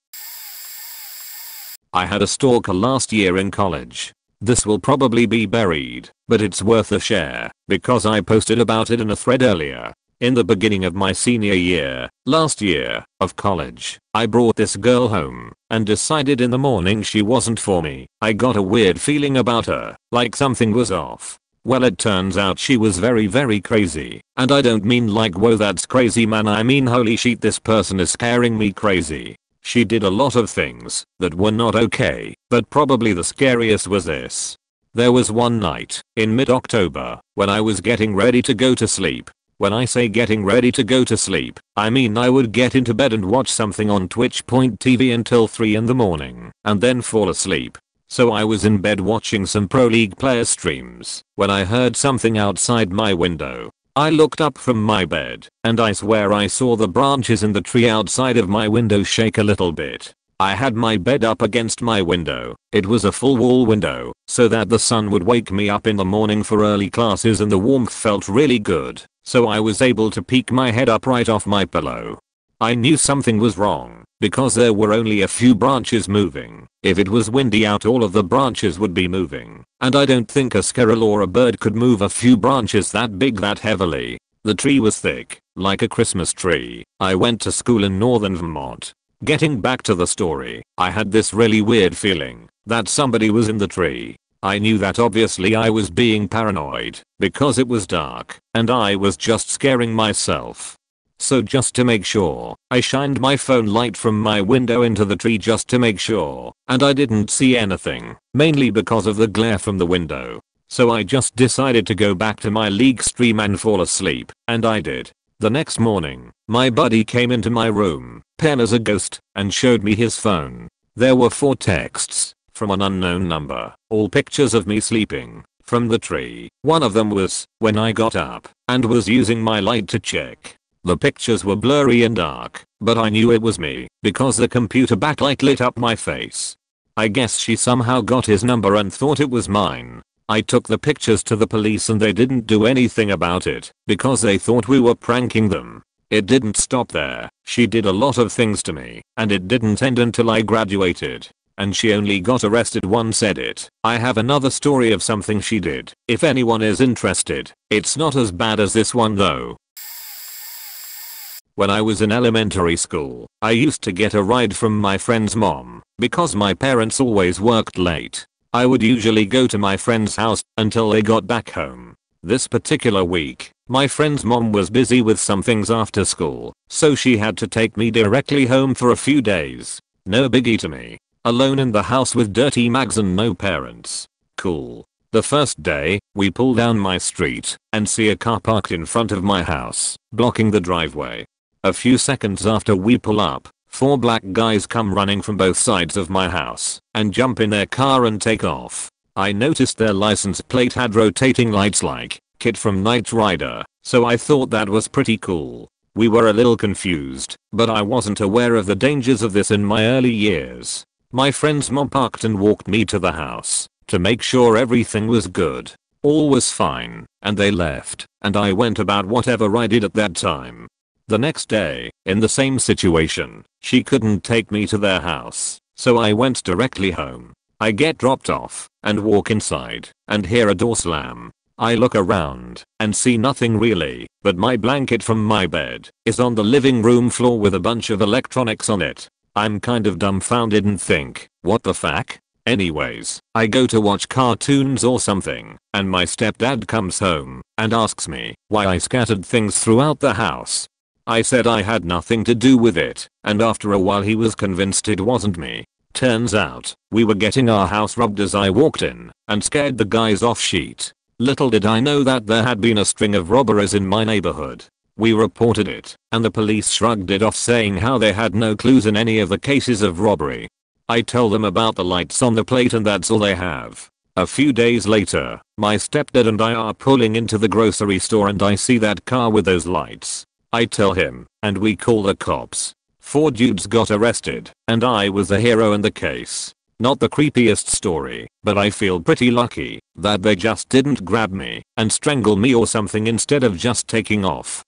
I had a stalker last year in college. This will probably be buried, but it's worth a share because I posted about it in a thread earlier. In the beginning of my senior year, last year, of college, I brought this girl home and decided in the morning she wasn't for me. I got a weird feeling about her, like something was off. Well, it turns out she was very crazy, and I don't mean like whoa that's crazy man, I mean holy shit this person is scaring me crazy. She did a lot of things that were not okay, but probably the scariest was this. There was one night, in mid-October, when I was getting ready to go to sleep. When I say getting ready to go to sleep, I mean I would get into bed and watch something on Twitch.tv until 3 in the morning, and then fall asleep. So I was in bed watching some Pro League player streams when I heard something outside my window. I looked up from my bed and I swear I saw the branches in the tree outside of my window shake a little bit. I had my bed up against my window. It was a full wall window so that the sun would wake me up in the morning for early classes and the warmth felt really good, so I was able to peek my head up right off my pillow. I knew something was wrong because there were only a few branches moving. If it was windy out, all of the branches would be moving, and I don't think a squirrel or a bird could move a few branches that big that heavily. The tree was thick, like a Christmas tree. I went to school in northern Vermont. Getting back to the story, I had this really weird feeling that somebody was in the tree. I knew that obviously I was being paranoid because it was dark and I was just scaring myself. So just to make sure, I shined my phone light from my window into the tree just to make sure, and I didn't see anything, mainly because of the glare from the window. So I just decided to go back to my league stream and fall asleep, and I did. The next morning, my buddy came into my room, pale as a ghost, and showed me his phone. There were 4 texts from an unknown number, all pictures of me sleeping from the tree. One of them was when I got up and was using my light to check. The pictures were blurry and dark, but I knew it was me because the computer backlight lit up my face. I guess she somehow got his number and thought it was mine. I took the pictures to the police and they didn't do anything about it because they thought we were pranking them. It didn't stop there. She did a lot of things to me, and it didn't end until I graduated. And she only got arrested once. Edit. I have another story of something she did. If anyone is interested, it's not as bad as this one though. When I was in elementary school, I used to get a ride from my friend's mom because my parents always worked late. I would usually go to my friend's house until they got back home. This particular week, my friend's mom was busy with some things after school, so she had to take me directly home for a few days. No biggie to me. Alone in the house with dirty mags and no parents. Cool. The first day, we pull down my street and see a car parked in front of my house, blocking the driveway. A few seconds after we pull up, 4 black guys come running from both sides of my house and jump in their car and take off. I noticed their license plate had rotating lights like Kid from Knight Rider, so I thought that was pretty cool. We were a little confused, but I wasn't aware of the dangers of this in my early years. My friend's mom parked and walked me to the house to make sure everything was good. All was fine, and they left, and I went about whatever I did at that time. The next day, in the same situation, she couldn't take me to their house, so I went directly home. I get dropped off and walk inside and hear a door slam. I look around and see nothing really, but my blanket from my bed is on the living room floor with a bunch of electronics on it. I'm kind of dumbfounded and think, what the fuck? Anyways, I go to watch cartoons or something, and my stepdad comes home and asks me why I scattered things throughout the house. I said I had nothing to do with it, and after a while he was convinced it wasn't me. Turns out, we were getting our house robbed as I walked in and scared the guys off sheet. Little did I know that there had been a string of robberies in my neighborhood. We reported it, and the police shrugged it off saying how they had no clues in any of the cases of robbery. I tell them about the lights on the plate and that's all they have. A few days later, my stepdad and I are pulling into the grocery store and I see that car with those lights. I tell him, and we call the cops. 4 dudes got arrested, and I was the hero in the case. Not the creepiest story, but I feel pretty lucky that they just didn't grab me and strangle me or something instead of just taking off.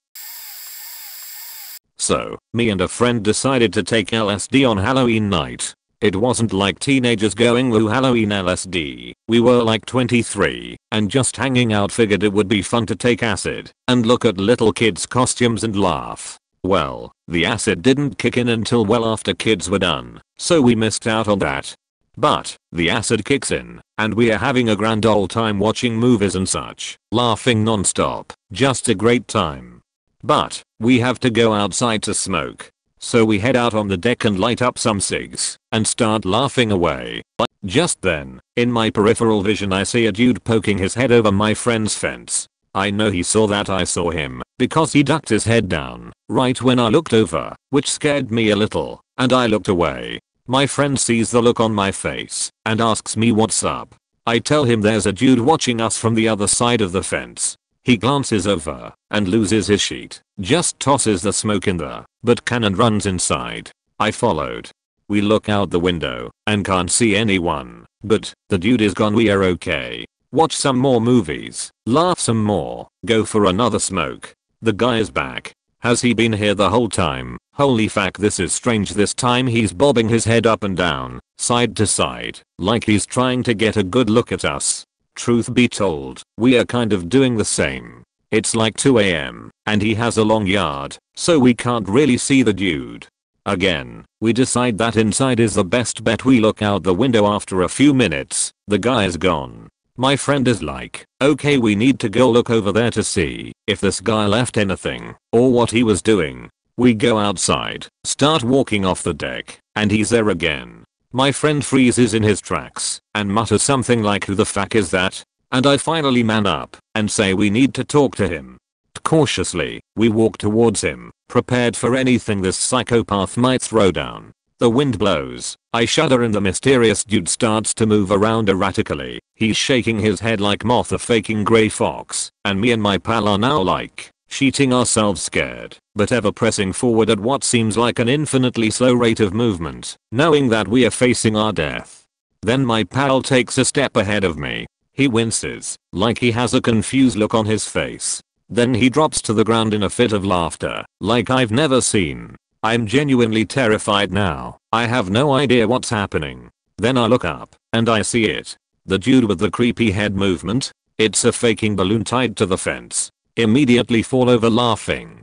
So, me and a friend decided to take LSD on Halloween night. It wasn't like teenagers going woo Halloween LSD. We were like 23 and just hanging out, figured it would be fun to take acid and look at little kids' costumes and laugh. Well, the acid didn't kick in until well after kids were done, so we missed out on that. But the acid kicks in and we are having a grand old time watching movies and such, laughing non-stop, just a great time. But we have to go outside to smoke. So we head out on the deck and light up some cigs and start laughing away. Just then, in my peripheral vision I see a dude poking his head over my friend's fence. I know he saw that I saw him because he ducked his head down right when I looked over, which scared me a little, and I looked away. My friend sees the look on my face and asks me what's up. I tell him there's a dude watching us from the other side of the fence. He glances over and loses his sheet, just tosses the smoke in the butt can and runs inside. I followed. We look out the window and can't see anyone, but the dude is gone. We are okay. Watch some more movies, laugh some more, go for another smoke. The guy is back. Has he been here the whole time? Holy fuck, this is strange. This time he's bobbing his head up and down, side to side, like he's trying to get a good look at us. Truth be told, we are kind of doing the same. It's like 2 AM, and he has a long yard, so we can't really see the dude. Again, we decide that inside is the best bet. We look out the window. After a few minutes, the guy is gone. My friend is like, okay, we need to go look over there to see if this guy left anything, or what he was doing. We go outside, start walking off the deck, and he's there again. My friend freezes in his tracks, and mutters something like, who the fuck is that? And I finally man up, and say we need to talk to him. Cautiously, we walk towards him, prepared for anything this psychopath might throw down. The wind blows, I shudder, and the mysterious dude starts to move around erratically. He's shaking his head like Moth, a faking grey fox, and me and my pal are now like, sheeting ourselves scared, but ever pressing forward at what seems like an infinitely slow rate of movement, knowing that we are facing our death. Then my pal takes a step ahead of me. He winces, like he has a confused look on his face. Then he drops to the ground in a fit of laughter, like I've never seen. I'm genuinely terrified now. I have no idea what's happening. Then I look up, and I see it. The dude with the creepy head movement. It's a faking balloon tied to the fence. Immediately fall over laughing.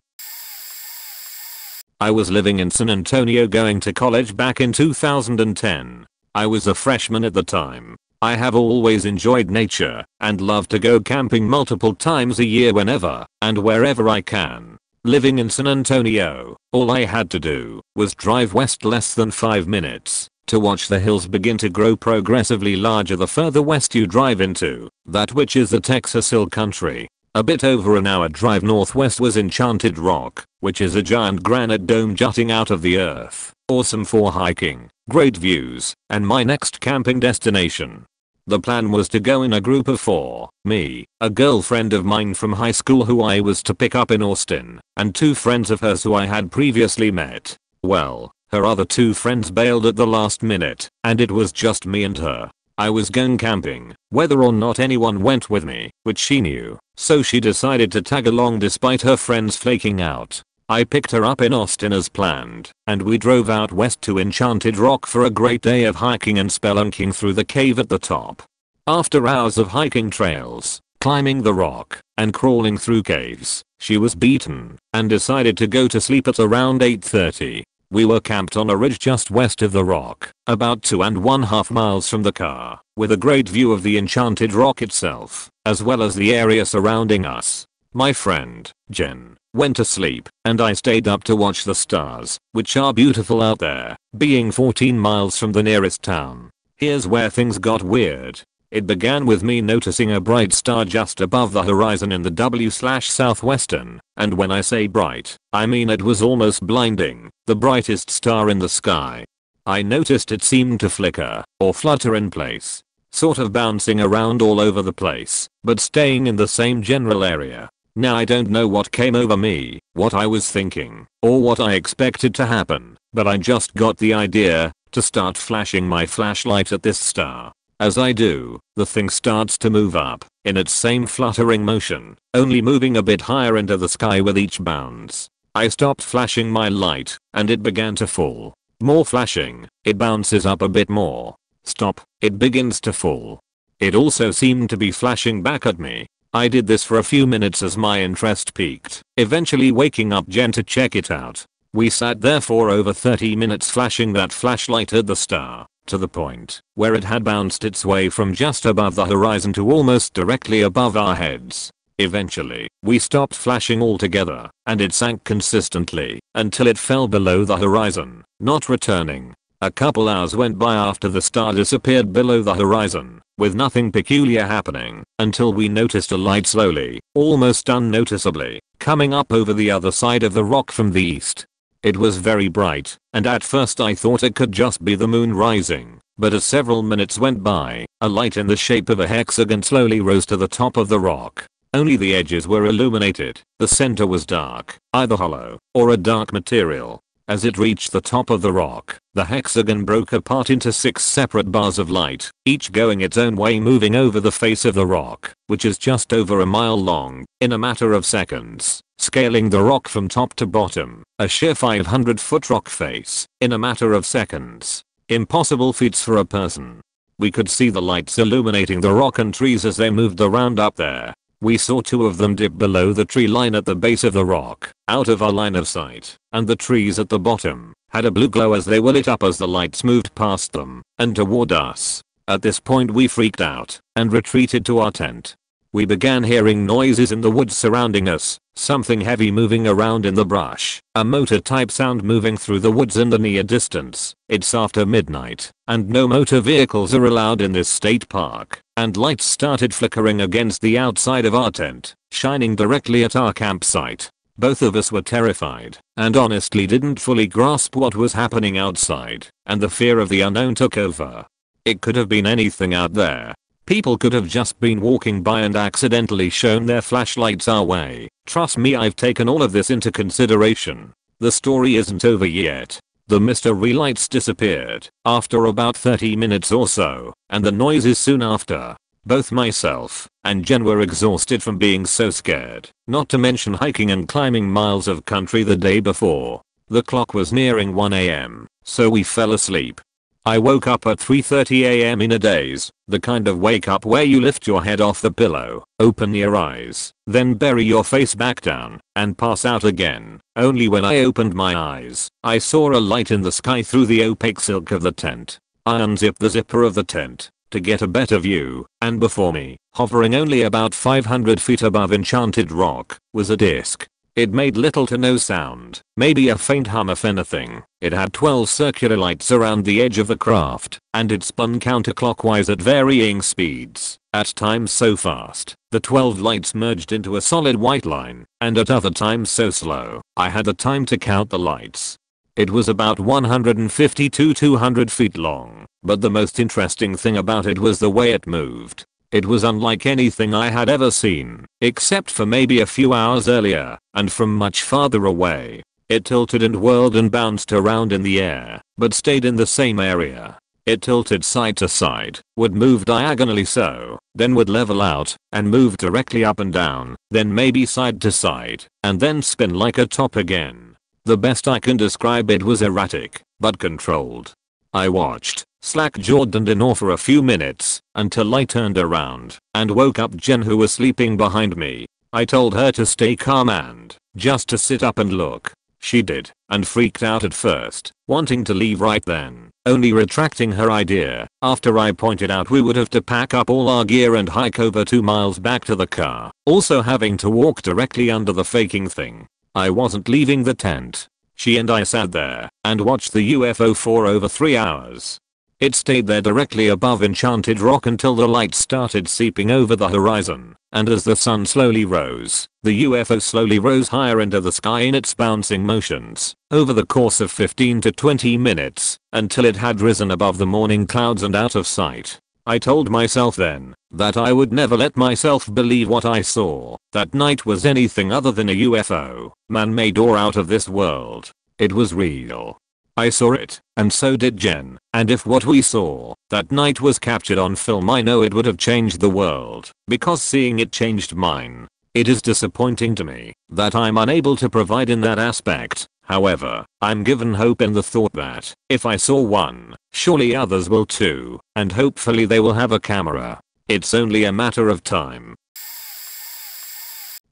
I was living in San Antonio going to college back in 2010. I was a freshman at the time. I have always enjoyed nature and love to go camping multiple times a year whenever and wherever I can. Living in San Antonio, all I had to do was drive west less than 5 minutes to watch the hills begin to grow progressively larger the further west you drive into that which is the Texas Hill Country. A bit over an hour drive northwest was Enchanted Rock, which is a giant granite dome jutting out of the earth. Awesome for hiking, great views, and my next camping destination. The plan was to go in a group of 4, me, a girlfriend of mine from high school who I was to pick up in Austin, and 2 friends of hers who I had previously met. Well, her other 2 friends bailed at the last minute, and it was just me and her. I was going camping, whether or not anyone went with me, which she knew, so she decided to tag along despite her friends flaking out. I picked her up in Austin as planned, and we drove out west to Enchanted Rock for a great day of hiking and spelunking through the cave at the top. After hours of hiking trails, climbing the rock, and crawling through caves, she was beaten and decided to go to sleep at around 8:30. We were camped on a ridge just west of the rock, about 2.5 miles from the car, with a great view of the Enchanted Rock itself, as well as the area surrounding us. My friend, Jen, went to sleep, and I stayed up to watch the stars, which are beautiful out there, being 14 miles from the nearest town. Here's where things got weird. It began with me noticing a bright star just above the horizon in the W/southwestern, and when I say bright, I mean it was almost blinding, the brightest star in the sky. I noticed it seemed to flicker, or flutter in place, sort of bouncing around all over the place, but staying in the same general area. Now I don't know what came over me, what I was thinking, or what I expected to happen, but I just got the idea to start flashing my flashlight at this star. As I do, the thing starts to move up, in its same fluttering motion, only moving a bit higher into the sky with each bounce. I stopped flashing my light, and it began to fall. More flashing, it bounces up a bit more. Stop, it begins to fall. It also seemed to be flashing back at me. I did this for a few minutes as my interest peaked, eventually waking up Jen to check it out. We sat there for over 30 minutes flashing that flashlight at the star, to the point where it had bounced its way from just above the horizon to almost directly above our heads. Eventually, we stopped flashing altogether, and it sank consistently until it fell below the horizon, not returning. A couple hours went by after the star disappeared below the horizon, with nothing peculiar happening, until we noticed a light slowly, almost unnoticeably, coming up over the other side of the rock from the east. It was very bright, and at first I thought it could just be the moon rising, but as several minutes went by, a light in the shape of a hexagon slowly rose to the top of the rock. Only the edges were illuminated, the center was dark, either hollow, or a dark material. As it reached the top of the rock, the hexagon broke apart into 6 separate bars of light, each going its own way, moving over the face of the rock, which is just over a mile long, in a matter of seconds, scaling the rock from top to bottom, a sheer 500-foot rock face, in a matter of seconds. Impossible feats for a person. We could see the lights illuminating the rock and trees as they moved around up there. We saw 2 of them dip below the tree line at the base of the rock, out of our line of sight, and the trees at the bottom had a blue glow as they were lit up as the lights moved past them and toward us. At this point we freaked out and retreated to our tent. We began hearing noises in the woods surrounding us, something heavy moving around in the brush, a motor type sound moving through the woods in the near distance. It's after midnight, and no motor vehicles are allowed in this state park, and lights started flickering against the outside of our tent, shining directly at our campsite. Both of us were terrified, and honestly didn't fully grasp what was happening outside, and the fear of the unknown took over. It could have been anything out there. People could have just been walking by and accidentally shown their flashlights our way. Trust me, I've taken all of this into consideration. The story isn't over yet. The mystery lights disappeared after about 30 minutes or so, and the noises soon after. Both myself and Jen were exhausted from being so scared, not to mention hiking and climbing miles of country the day before. The clock was nearing 1 AM, so we fell asleep. I woke up at 3:30 AM in a daze, the kind of wake up where you lift your head off the pillow, open your eyes, then bury your face back down, and pass out again. Only when I opened my eyes, I saw a light in the sky through the opaque silk of the tent. I unzipped the zipper of the tent to get a better view, and before me, hovering only about 500 feet above Enchanted Rock, was a disc. It made little to no sound, maybe a faint hum if anything. It had 12 circular lights around the edge of the craft, and it spun counterclockwise at varying speeds, at times so fast, the 12 lights merged into a solid white line, and at other times so slow, I had the time to count the lights. It was about 150 to 200 feet long, but the most interesting thing about it was the way it moved. It was unlike anything I had ever seen, except for maybe a few hours earlier, and from much farther away. It tilted and whirled and bounced around in the air, but stayed in the same area. It tilted side to side, would move diagonally so, then would level out, and move directly up and down, then maybe side to side, and then spin like a top again. The best I can describe it was erratic, but controlled. I watched, slack-jawed and in awe for a few minutes, until I turned around and woke up Jen, who was sleeping behind me. I told her to stay calm and just to sit up and look. She did, and freaked out at first, wanting to leave right then, only retracting her idea after I pointed out we would have to pack up all our gear and hike over 2 miles back to the car, also having to walk directly under the faking thing. I wasn't leaving the tent. She and I sat there and watched the UFO for over 3 hours. It stayed there directly above Enchanted Rock until the light started seeping over the horizon, and as the sun slowly rose, the UFO slowly rose higher into the sky in its bouncing motions, over the course of 15 to 20 minutes, until it had risen above the morning clouds and out of sight. I told myself then that I would never let myself believe what I saw that night was anything other than a UFO, man-made or out of this world. It was real. I saw it, and so did Jen, and if what we saw that night was captured on film, I know it would have changed the world, because seeing it changed mine. It is disappointing to me that I'm unable to provide in that aspect. However, I'm given hope in the thought that if I saw one, surely others will too, and hopefully they will have a camera. It's only a matter of time.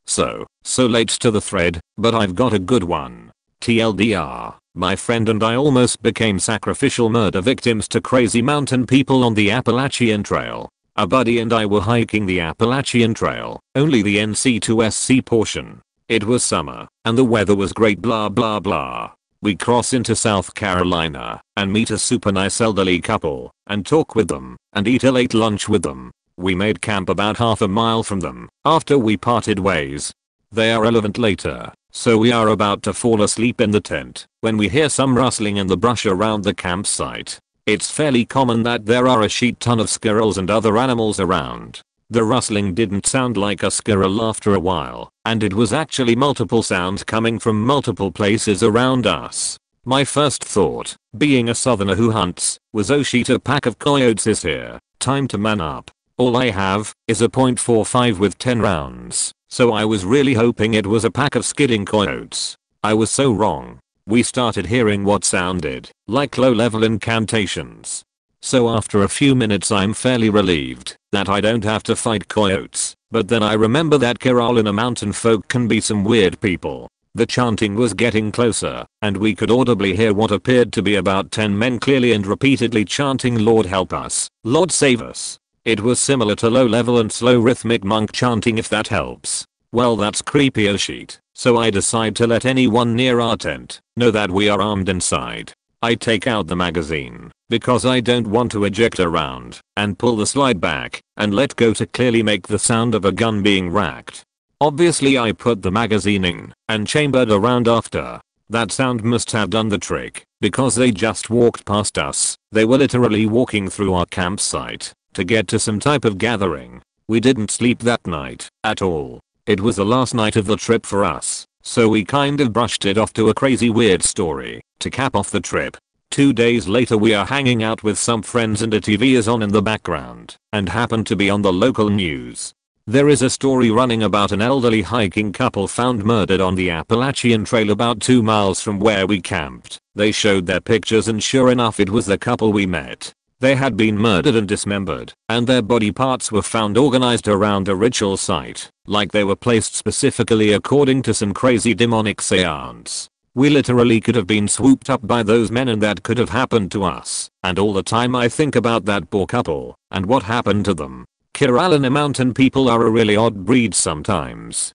So late to the thread, but I've got a good one. TLDR, my friend and I almost became sacrificial murder victims to crazy mountain people on the Appalachian Trail. A buddy and I were hiking the Appalachian Trail, only the NC2SC portion. It was summer, and the weather was great, blah blah blah. We cross into South Carolina, and meet a super nice elderly couple, and talk with them, and eat a late lunch with them. We made camp about half a mile from them, after we parted ways. They are relevant later, so we are about to fall asleep in the tent, when we hear some rustling in the brush around the campsite. It's fairly common that there are a shit ton of squirrels and other animals around. The rustling didn't sound like a squirrel after a while, and it was actually multiple sounds coming from multiple places around us. My first thought, being a southerner who hunts, was oh shit, a pack of coyotes is here, time to man up. All I have is a .45 with 10 rounds, so I was really hoping it was a pack of skidding coyotes. I was so wrong. We started hearing what sounded like low-level incantations. So after a few minutes I'm fairly relieved that I don't have to fight coyotes, but then I remember that Carolina mountain folk can be some weird people. The chanting was getting closer, and we could audibly hear what appeared to be about 10 men clearly and repeatedly chanting Lord help us, Lord save us. It was similar to low-level and slow rhythmic monk chanting, if that helps. Well, that's creepy as shit, so I decide to let anyone near our tent know that we are armed inside. I take out the magazine, because I don't want to eject a round, and pull the slide back, and let go to clearly make the sound of a gun being racked. Obviously I put the magazine in, and chambered a round after. That sound must have done the trick, because they just walked past us. They were literally walking through our campsite, to get to some type of gathering. We didn't sleep that night, at all. It was the last night of the trip for us, so we kind of brushed it off to a crazy weird story, to cap off the trip. 2 days later we are hanging out with some friends and a TV is on in the background, and happened to be on the local news. There is a story running about an elderly hiking couple found murdered on the Appalachian Trail about 2 miles from where we camped. They showed their pictures and sure enough it was the couple we met. They had been murdered and dismembered, and their body parts were found organized around a ritual site, like they were placed specifically according to some crazy demonic seance. We literally could have been swooped up by those men and that could have happened to us, and all the time I think about that poor couple, and what happened to them. Carolina mountain people are a really odd breed sometimes.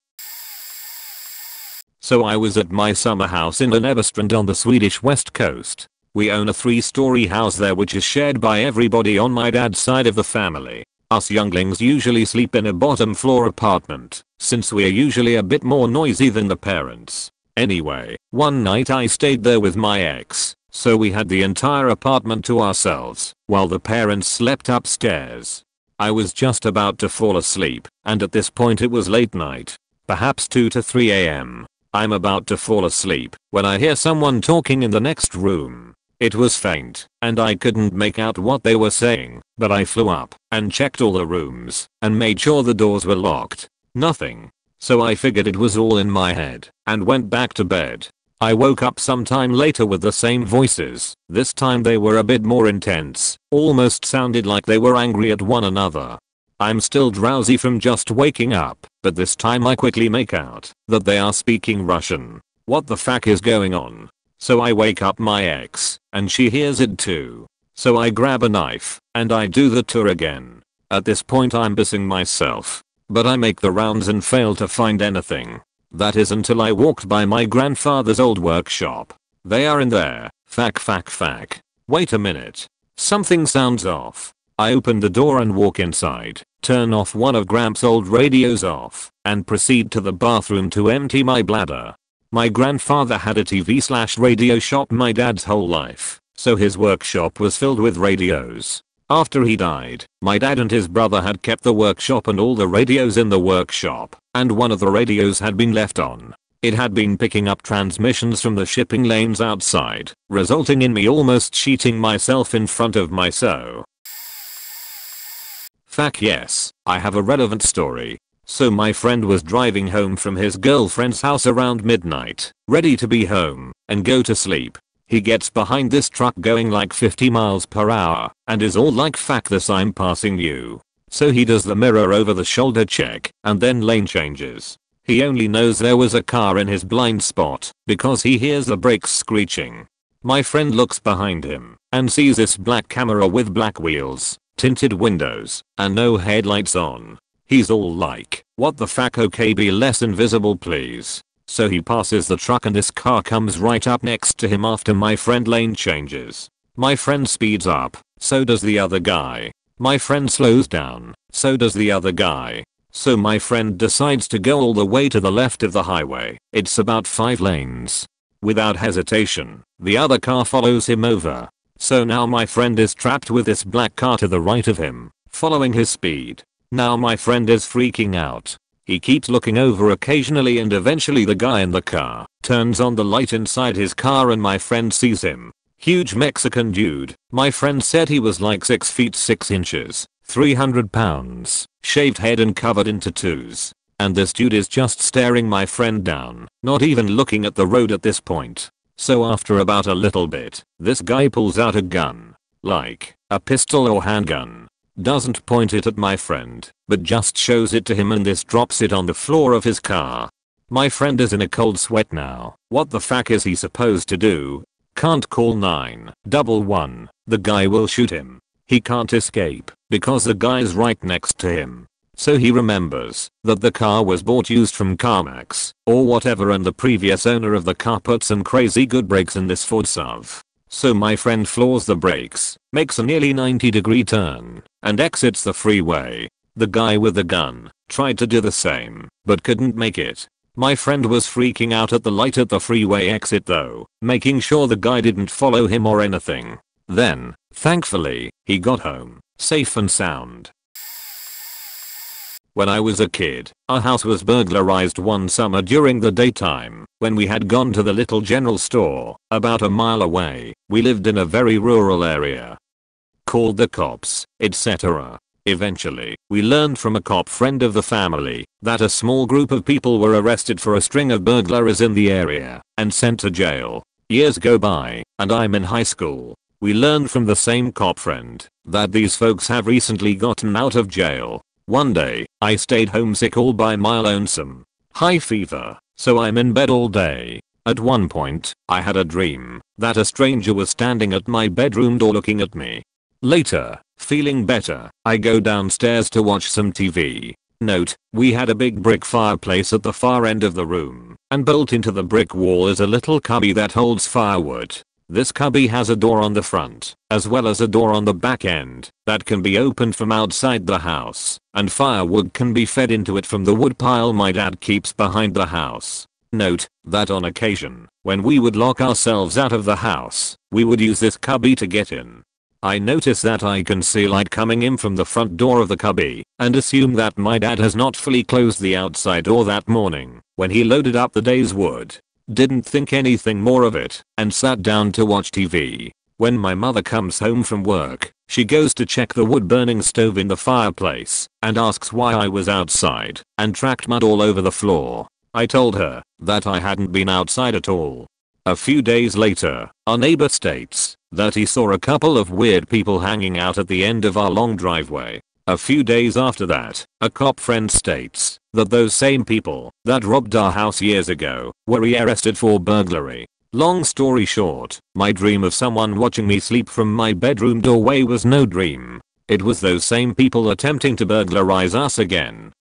So I was at my summer house in Leneberstrand on the Swedish west coast. We own a 3-story house there which is shared by everybody on my dad's side of the family. Us younglings usually sleep in a bottom floor apartment, since we are usually a bit more noisy than the parents. Anyway, one night I stayed there with my ex, so we had the entire apartment to ourselves, while the parents slept upstairs. I was just about to fall asleep, and at this point it was late night, perhaps 2 to 3 am. I'm about to fall asleep when I hear someone talking in the next room. It was faint, and I couldn't make out what they were saying, but I flew up and checked all the rooms and made sure the doors were locked. Nothing. So I figured it was all in my head and went back to bed. I woke up sometime later with the same voices. This time they were a bit more intense, almost sounded like they were angry at one another. I'm still drowsy from just waking up, but this time I quickly make out that they are speaking Russian. What the fuck is going on? So I wake up my ex, and she hears it too. So I grab a knife, and I do the tour again. At this point I'm pissing myself, but I make the rounds and fail to find anything. That is until I walked by my grandfather's old workshop. They are in there. Fuck. Wait a minute. Something sounds off. I open the door and walk inside, turn off one of Gramps' old radios off, and proceed to the bathroom to empty my bladder. My grandfather had a TV/radio shop my dad's whole life, so his workshop was filled with radios. After he died, my dad and his brother had kept the workshop and all the radios in the workshop, and one of the radios had been left on. It had been picking up transmissions from the shipping lanes outside, resulting in me almost cheating myself in front of my so. Fuck yes, I have a relevant story. So my friend was driving home from his girlfriend's house around midnight, ready to be home and go to sleep. He gets behind this truck going like 50 miles per hour and is all like, fuck this, I'm passing you. So he does the mirror over the shoulder check and then lane changes. He only knows there was a car in his blind spot because he hears the brakes screeching. My friend looks behind him and sees this black Camaro with black wheels, tinted windows, and no headlights on. He's all like, what the fuck, okay, be less invisible please. So he passes the truck and this car comes right up next to him after my friend lane changes. My friend speeds up, so does the other guy. My friend slows down, so does the other guy. So my friend decides to go all the way to the left of the highway. It's about 5 lanes. Without hesitation, the other car follows him over. So now my friend is trapped with this black car to the right of him, following his speed. Now my friend is freaking out. He keeps looking over occasionally and eventually the guy in the car turns on the light inside his car and my friend sees him. Huge Mexican dude. My friend said he was like 6 feet 6 inches, 300 pounds, shaved head and covered in tattoos. And this dude is just staring my friend down, not even looking at the road at this point. So after about a little bit, this guy pulls out a gun. Like a pistol or handgun. Doesn't point it at my friend, but just shows it to him and this drops it on the floor of his car. My friend is in a cold sweat now. What the fuck is he supposed to do? Can't call 911. The guy will shoot him. He can't escape because the guy's right next to him. So he remembers that the car was bought used from CarMax or whatever and the previous owner of the car put some crazy good brakes in this Ford SUV. So my friend floors the brakes, makes a nearly 90-degree turn, and exits the freeway. The guy with the gun tried to do the same, but couldn't make it. My friend was freaking out at the light at the freeway exit though, making sure the guy didn't follow him or anything. Then, thankfully, he got home, safe and sound. When I was a kid, our house was burglarized one summer during the daytime, when we had gone to the little general store, about a mile away. We lived in a very rural area. Called the cops, etc. Eventually, we learned from a cop friend of the family that a small group of people were arrested for a string of burglaries in the area and sent to jail. Years go by, and I'm in high school. We learned from the same cop friend that these folks have recently gotten out of jail. One day, I stayed homesick all by my lonesome. High fever, so I'm in bed all day. At one point, I had a dream that a stranger was standing at my bedroom door looking at me. Later, feeling better, I go downstairs to watch some TV. Note, we had a big brick fireplace at the far end of the room, and built into the brick wall is a little cubby that holds firewood. This cubby has a door on the front, as well as a door on the back end, that can be opened from outside the house, and firewood can be fed into it from the wood pile my dad keeps behind the house. Note that on occasion, when we would lock ourselves out of the house, we would use this cubby to get in. I notice that I can see light coming in from the front door of the cubby, and assume that my dad has not fully closed the outside door that morning, when he loaded up the day's wood. Didn't think anything more of it, and sat down to watch TV. When my mother comes home from work, she goes to check the wood burning stove in the fireplace, and asks why I was outside, and tracked mud all over the floor. I told her that I hadn't been outside at all. A few days later, our neighbor states that he saw a couple of weird people hanging out at the end of our long driveway. A few days after that, a cop friend states that those same people that robbed our house years ago were arrested for burglary. Long story short, my dream of someone watching me sleep from my bedroom doorway was no dream. It was those same people attempting to burglarize us again.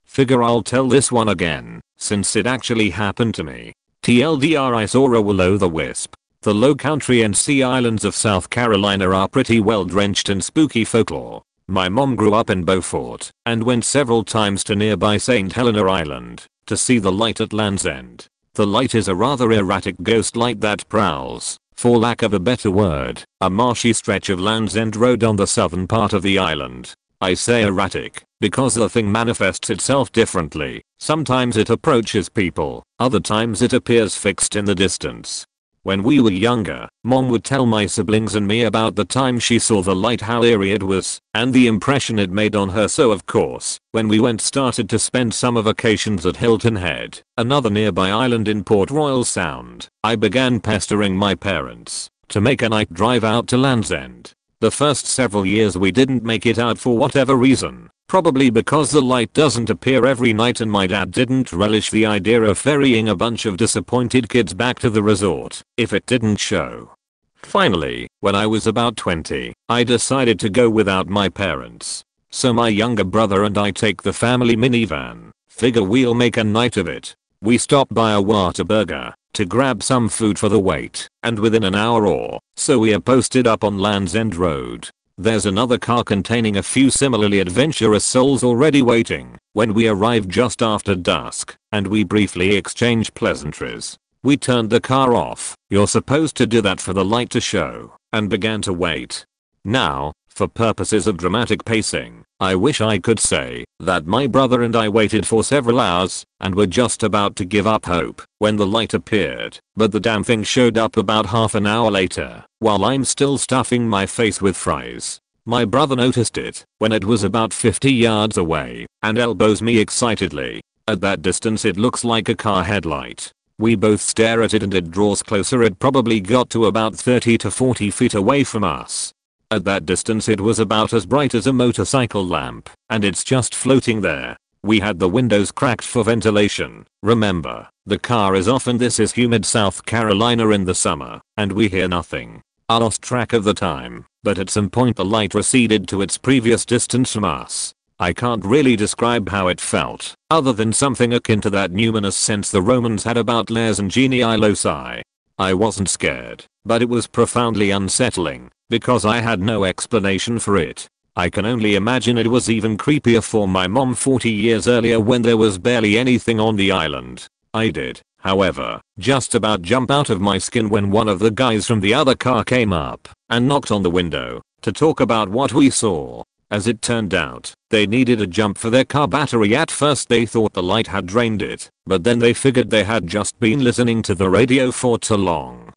Figure I'll tell this one again, since it actually happened to me. TLDR, I saw a will-o'-the-wisp. The low country and sea islands of South Carolina are pretty well drenched in spooky folklore. My mom grew up in Beaufort and went several times to nearby St. Helena Island to see the light at Land's End. The light is a rather erratic ghost light that prowls, for lack of a better word, a marshy stretch of Land's End Road on the southern part of the island. I say erratic because the thing manifests itself differently. Sometimes it approaches people, other times it appears fixed in the distance. When we were younger, mom would tell my siblings and me about the time she saw the light, how eerie it was, and the impression it made on her. So of course, when we started to spend summer vacations at Hilton Head, another nearby island in Port Royal Sound, I began pestering my parents to make a night drive out to Land's End. The first several years we didn't make it out for whatever reason. Probably because the light doesn't appear every night and my dad didn't relish the idea of ferrying a bunch of disappointed kids back to the resort if it didn't show. Finally, when I was about 20, I decided to go without my parents. So my younger brother and I take the family minivan. Figure we'll make a night of it. We stop by a Whataburger to grab some food for the wait, and within an hour or so we are posted up on Land's End Road. There's another car containing a few similarly adventurous souls already waiting. When we arrived just after dusk, and we briefly exchanged pleasantries, we turned the car off. You're supposed to do that for the light to show, and began to wait. Now, for purposes of dramatic pacing, I wish I could say that my brother and I waited for several hours and were just about to give up hope when the light appeared, but the damn thing showed up about half an hour later while I'm still stuffing my face with fries. My brother noticed it when it was about 50 yards away and elbows me excitedly. At that distance it looks like a car headlight. We both stare at it and it draws closer. It probably got to about 30 to 40 feet away from us. At that distance it was about as bright as a motorcycle lamp, and it's just floating there. We had the windows cracked for ventilation. Remember, the car is off and this is humid South Carolina in the summer, and we hear nothing. I lost track of the time, but at some point the light receded to its previous distance from us. I can't really describe how it felt, other than something akin to that numinous sense the Romans had about les and genii loci. I wasn't scared, but it was profoundly unsettling, because I had no explanation for it. I can only imagine it was even creepier for my mom 40 years earlier when there was barely anything on the island. I did, however, just about jump out of my skin when one of the guys from the other car came up and knocked on the window to talk about what we saw. As it turned out, they needed a jump for their car battery. At first they thought the light had drained it, but then they figured they had just been listening to the radio for too long.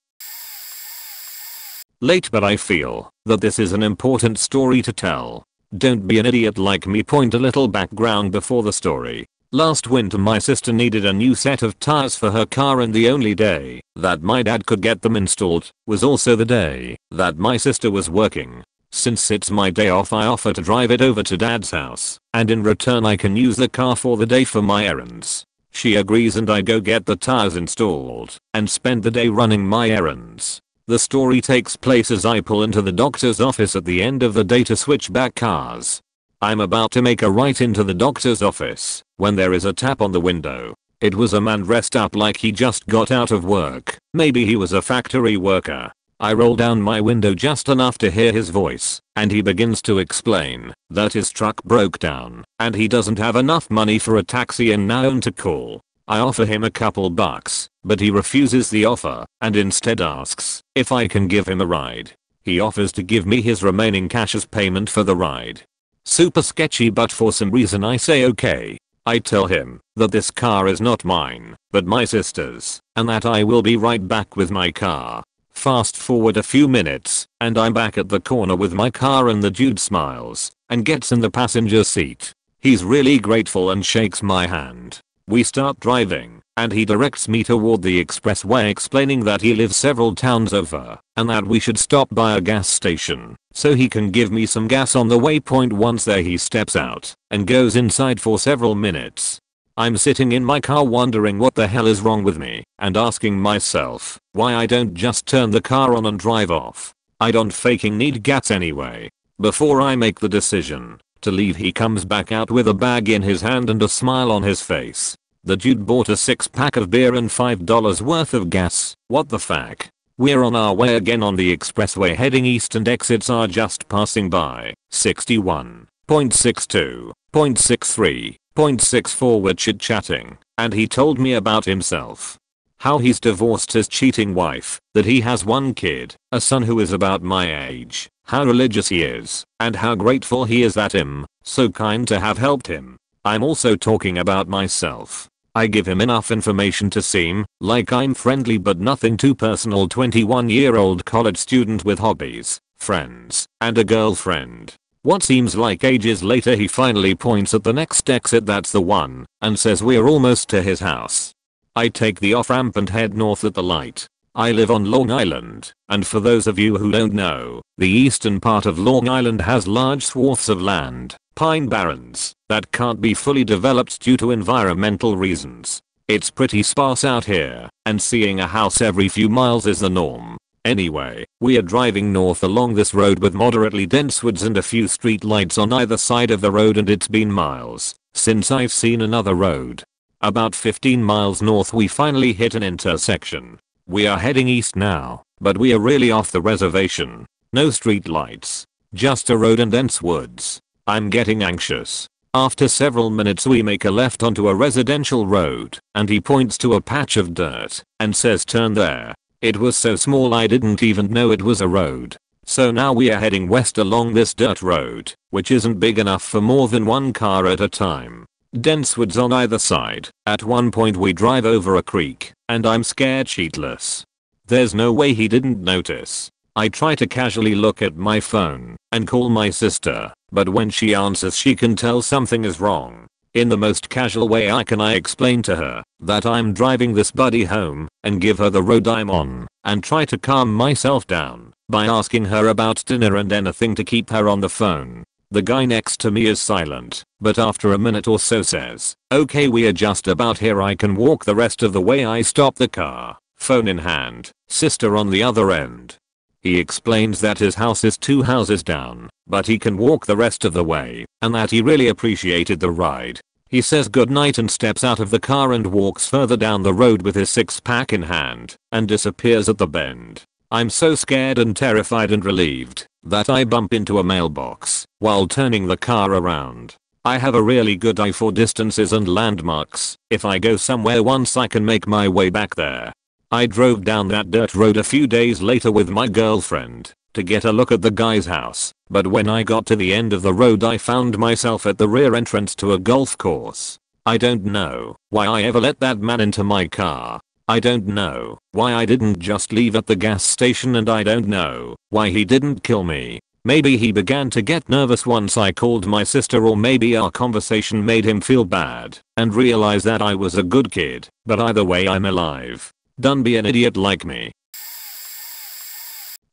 Late, but I feel that this is an important story to tell. Don't be an idiot like me. Point a little background before the story. Last winter my sister needed a new set of tires for her car, and the only day that my dad could get them installed was also the day that my sister was working. Since it's my day off, I offer to drive it over to dad's house, and in return I can use the car for the day for my errands. She agrees and I go get the tires installed and spend the day running my errands. The story takes place as I pull into the doctor's office at the end of the day to switch back cars. I'm about to make a right into the doctor's office when there is a tap on the window. It was a man dressed up like he just got out of work. Maybe he was a factory worker. I roll down my window just enough to hear his voice, and he begins to explain that his truck broke down and he doesn't have enough money for a taxi in Nome to call. I offer him a couple bucks, but he refuses the offer and instead asks if I can give him a ride. He offers to give me his remaining cash as payment for the ride. Super sketchy, but for some reason I say okay. I tell him that this car is not mine, but my sister's, and that I will be right back with my car. Fast forward a few minutes, and I'm back at the corner with my car, and the dude smiles and gets in the passenger seat. He's really grateful and shakes my hand. We start driving, and he directs me toward the expressway, explaining that he lives several towns over and that we should stop by a gas station so he can give me some gas on the way. Once there he steps out and goes inside for several minutes. I'm sitting in my car wondering what the hell is wrong with me and asking myself why I don't just turn the car on and drive off. I don't faking need gas anyway. Before I make the decision to leave, he comes back out with a bag in his hand and a smile on his face. The dude bought a 6-pack of beer and $5 worth of gas. What the fuck? We're on our way again on the expressway heading east, and exits are just passing by. 61, 0.62, 0.63, 0.64. We're chit-chatting, and he told me about himself. How he's divorced his cheating wife, that he has one kid, a son who is about my age, how religious he is, and how grateful he is that I'm so kind to have helped him. I'm also talking about myself. I give him enough information to seem like I'm friendly, but nothing too personal. 21-year-old college student with hobbies, friends, and a girlfriend. What seems like ages later, he finally points at the next exit, that's the one, and says we're almost to his house. I take the off-ramp and head north at the light. I live on Long Island, and for those of you who don't know, the eastern part of Long Island has large swaths of land, pine barrens, that can't be fully developed due to environmental reasons. It's pretty sparse out here, and seeing a house every few miles is the norm. Anyway, we are driving north along this road with moderately dense woods and a few street lights on either side of the road, and it's been miles since I've seen another road. About 15 miles north we finally hit an intersection. We are heading east now, but we are really off the reservation. No street lights, just a road and dense woods. I'm getting anxious. After several minutes we make a left onto a residential road, and he points to a patch of dirt and says turn there. It was so small I didn't even know it was a road. So now we are heading west along this dirt road, which isn't big enough for more than one car at a time. Dense woods on either side. At one point we drive over a creek, and I'm scared shitless. There's no way he didn't notice. I try to casually look at my phone and call my sister, but when she answers she can tell something is wrong. In the most casual way I explain to her that I'm driving this buddy home and give her the road I'm on and try to calm myself down by asking her about dinner and anything to keep her on the phone. The guy next to me is silent, but after a minute or so says, "Okay, we are just about here, I can walk the rest of the way." I stop the car, phone in hand, sister on the other end. He explains that his house is 2 houses down, but he can walk the rest of the way, and that he really appreciated the ride. He says goodnight and steps out of the car and walks further down the road with his 6-pack in hand, and disappears at the bend. I'm so scared and terrified and relieved that I bump into a mailbox while turning the car around. I have a really good eye for distances and landmarks. If I go somewhere once I can make my way back there. I drove down that dirt road a few days later with my girlfriend to get a look at the guy's house, but when I got to the end of the road I found myself at the rear entrance to a golf course. I don't know why I ever let that man into my car. I don't know why I didn't just leave at the gas station, and I don't know why he didn't kill me. Maybe he began to get nervous once I called my sister, or maybe our conversation made him feel bad and realize that I was a good kid, but either way I'm alive. Don't be an idiot like me.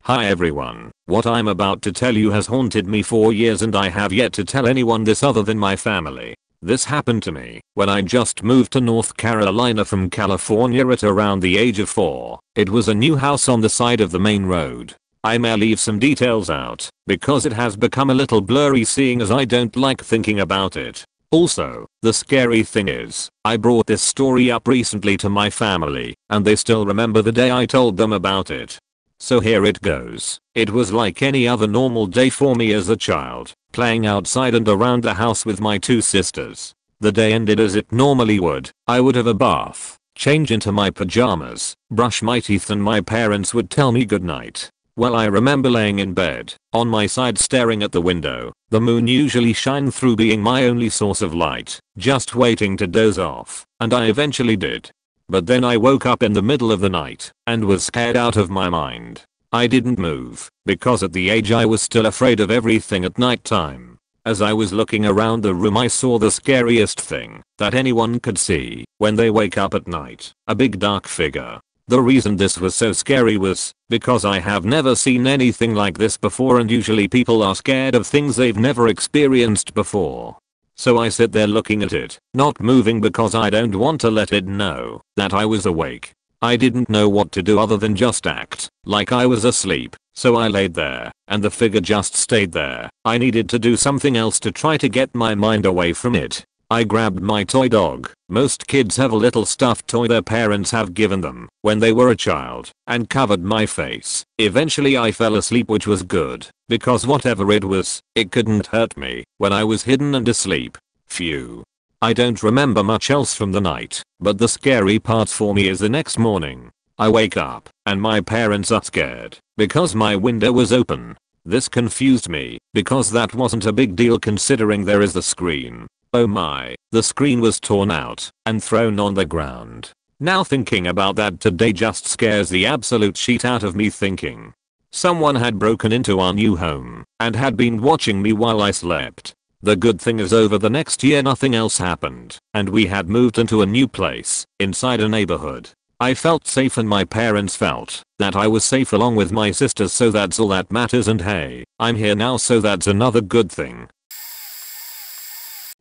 Hi everyone, what I'm about to tell you has haunted me for years and I have yet to tell anyone this other than my family. This happened to me when I just moved to North Carolina from California at around the age of 4. It was a new house on the side of the main road. I may leave some details out because it has become a little blurry, seeing as I don't like thinking about it. Also, the scary thing is, I brought this story up recently to my family and they still remember the day I told them about it. So here it goes. It was like any other normal day for me as a child, playing outside and around the house with my 2 sisters. The day ended as it normally would. I would have a bath, change into my pajamas, brush my teeth, and my parents would tell me goodnight. Well, I remember laying in bed, on my side staring at the window, the moon usually shine through being my only source of light, just waiting to doze off, and I eventually did. But then I woke up in the middle of the night and was scared out of my mind. I didn't move because at the age I was still afraid of everything at night time. As I was looking around the room I saw the scariest thing that anyone could see when they wake up at night, a big dark figure. The reason this was so scary was because I have never seen anything like this before, and usually people are scared of things they've never experienced before. So I sit there looking at it, not moving because I don't want to let it know that I was awake. I didn't know what to do other than just act like I was asleep, so I laid there, and the figure just stayed there. I needed to do something else to try to get my mind away from it. I grabbed my toy dog. Most kids have a little stuffed toy their parents have given them when they were a child, and covered my face. Eventually I fell asleep, which was good, because whatever it was, it couldn't hurt me when I was hidden and asleep. Phew. I don't remember much else from the night, but the scary part for me is the next morning. I wake up, and my parents are scared because my window was open. This confused me, because that wasn't a big deal considering there is the screen. Oh my, the screen was torn out and thrown on the ground. Now thinking about that today just scares the absolute shit out of me, thinking someone had broken into our new home and had been watching me while I slept. The good thing is over the next year nothing else happened, and we had moved into a new place inside a neighborhood. I felt safe and my parents felt that I was safe along with my sisters, so that's all that matters, and hey, I'm here now, so that's another good thing.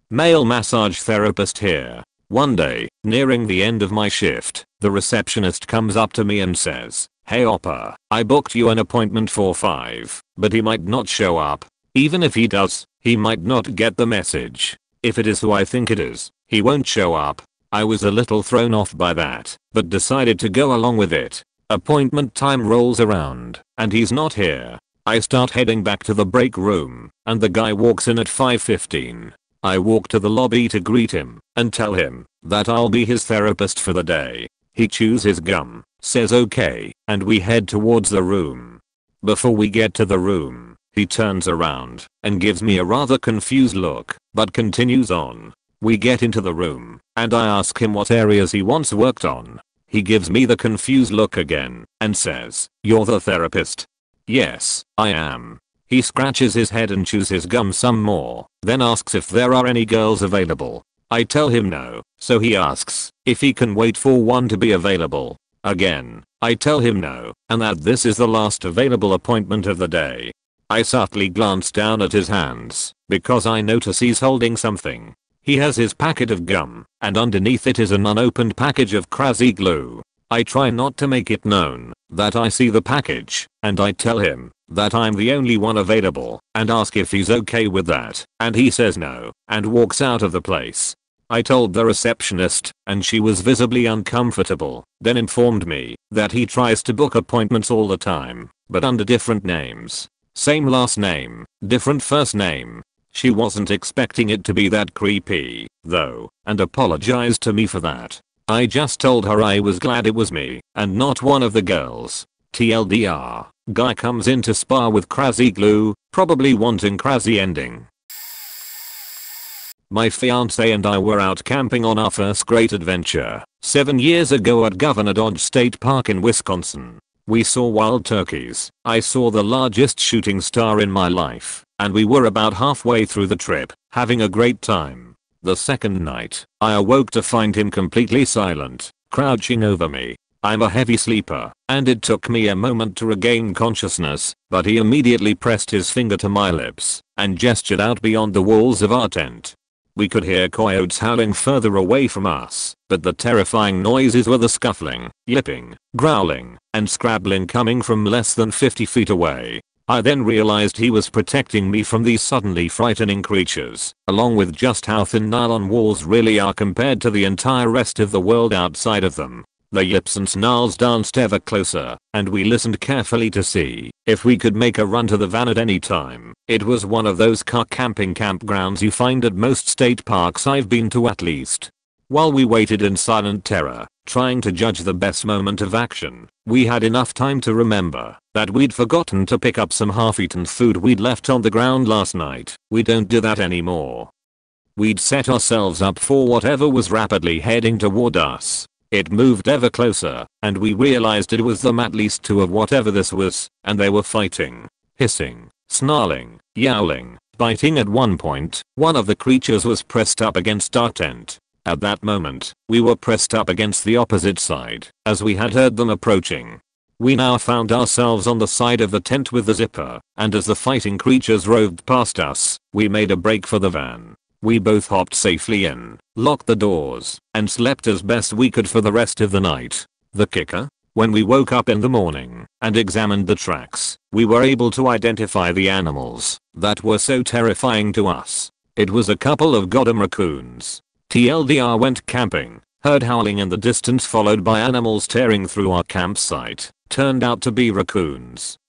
Male massage therapist here. One day, nearing the end of my shift, the receptionist comes up to me and says, "Hey Oppa, I booked you an appointment for 5, but he might not show up. Even if he does, he might not get the message. If it is who I think it is, he won't show up." I was a little thrown off by that, but decided to go along with it. Appointment time rolls around, and he's not here. I start heading back to the break room, and the guy walks in at 5:15. I walk to the lobby to greet him and tell him that I'll be his therapist for the day. He chews his gum, says okay, and we head towards the room. Before we get to the room, he turns around and gives me a rather confused look, but continues on. We get into the room, and I ask him what areas he once worked on. He gives me the confused look again, and says, "You're the therapist?" "Yes, I am." He scratches his head and chews his gum some more, then asks if there are any girls available. I tell him no, so he asks if he can wait for one to be available. Again, I tell him no, and that this is the last available appointment of the day. I subtly glance down at his hands, because I notice he's holding something. He has his packet of gum, and underneath it is an unopened package of crazy glue. I try not to make it known that I see the package, and I tell him that I'm the only one available, and ask if he's okay with that, and he says no, and walks out of the place. I told the receptionist, and she was visibly uncomfortable, then informed me that he tries to book appointments all the time, but under different names. Same last name, different first name. She wasn't expecting it to be that creepy, though, and apologized to me for that. I just told her I was glad it was me, and not one of the girls. TLDR, guy comes in to spar with crazy glue, probably wanting crazy ending. My fiance and I were out camping on our first great adventure 7 years ago at Governor Dodge State Park in Wisconsin. We saw wild turkeys. I saw the largest shooting star in my life, and we were about halfway through the trip, having a great time. The second night, I awoke to find him completely silent, crouching over me. I'm a heavy sleeper, and it took me a moment to regain consciousness, but he immediately pressed his finger to my lips and gestured out beyond the walls of our tent. We could hear coyotes howling further away from us, but the terrifying noises were the scuffling, yipping, growling, and scrabbling coming from less than 50 feet away. I then realized he was protecting me from these suddenly frightening creatures, along with just how thin nylon walls really are compared to the entire rest of the world outside of them. The yips and snarls danced ever closer, and we listened carefully to see if we could make a run to the van at any time. It was one of those car camping campgrounds you find at most state parks I've been to at least. While we waited in silent terror, trying to judge the best moment of action, we had enough time to remember that we'd forgotten to pick up some half-eaten food we'd left on the ground last night. We don't do that anymore. We'd set ourselves up for whatever was rapidly heading toward us. It moved ever closer, and we realized it was them, at least two of whatever this was, and they were fighting, hissing, snarling, yowling, biting. At one point, one of the creatures was pressed up against our tent. At that moment, we were pressed up against the opposite side, as we had heard them approaching. We now found ourselves on the side of the tent with the zipper, and as the fighting creatures roved past us, we made a break for the van. We both hopped safely in, locked the doors, and slept as best we could for the rest of the night. The kicker? When we woke up in the morning and examined the tracks, we were able to identify the animals that were so terrifying to us. It was a couple of goddamn raccoons. TLDR went camping, heard howling in the distance followed by animals tearing through our campsite. Turned out to be raccoons.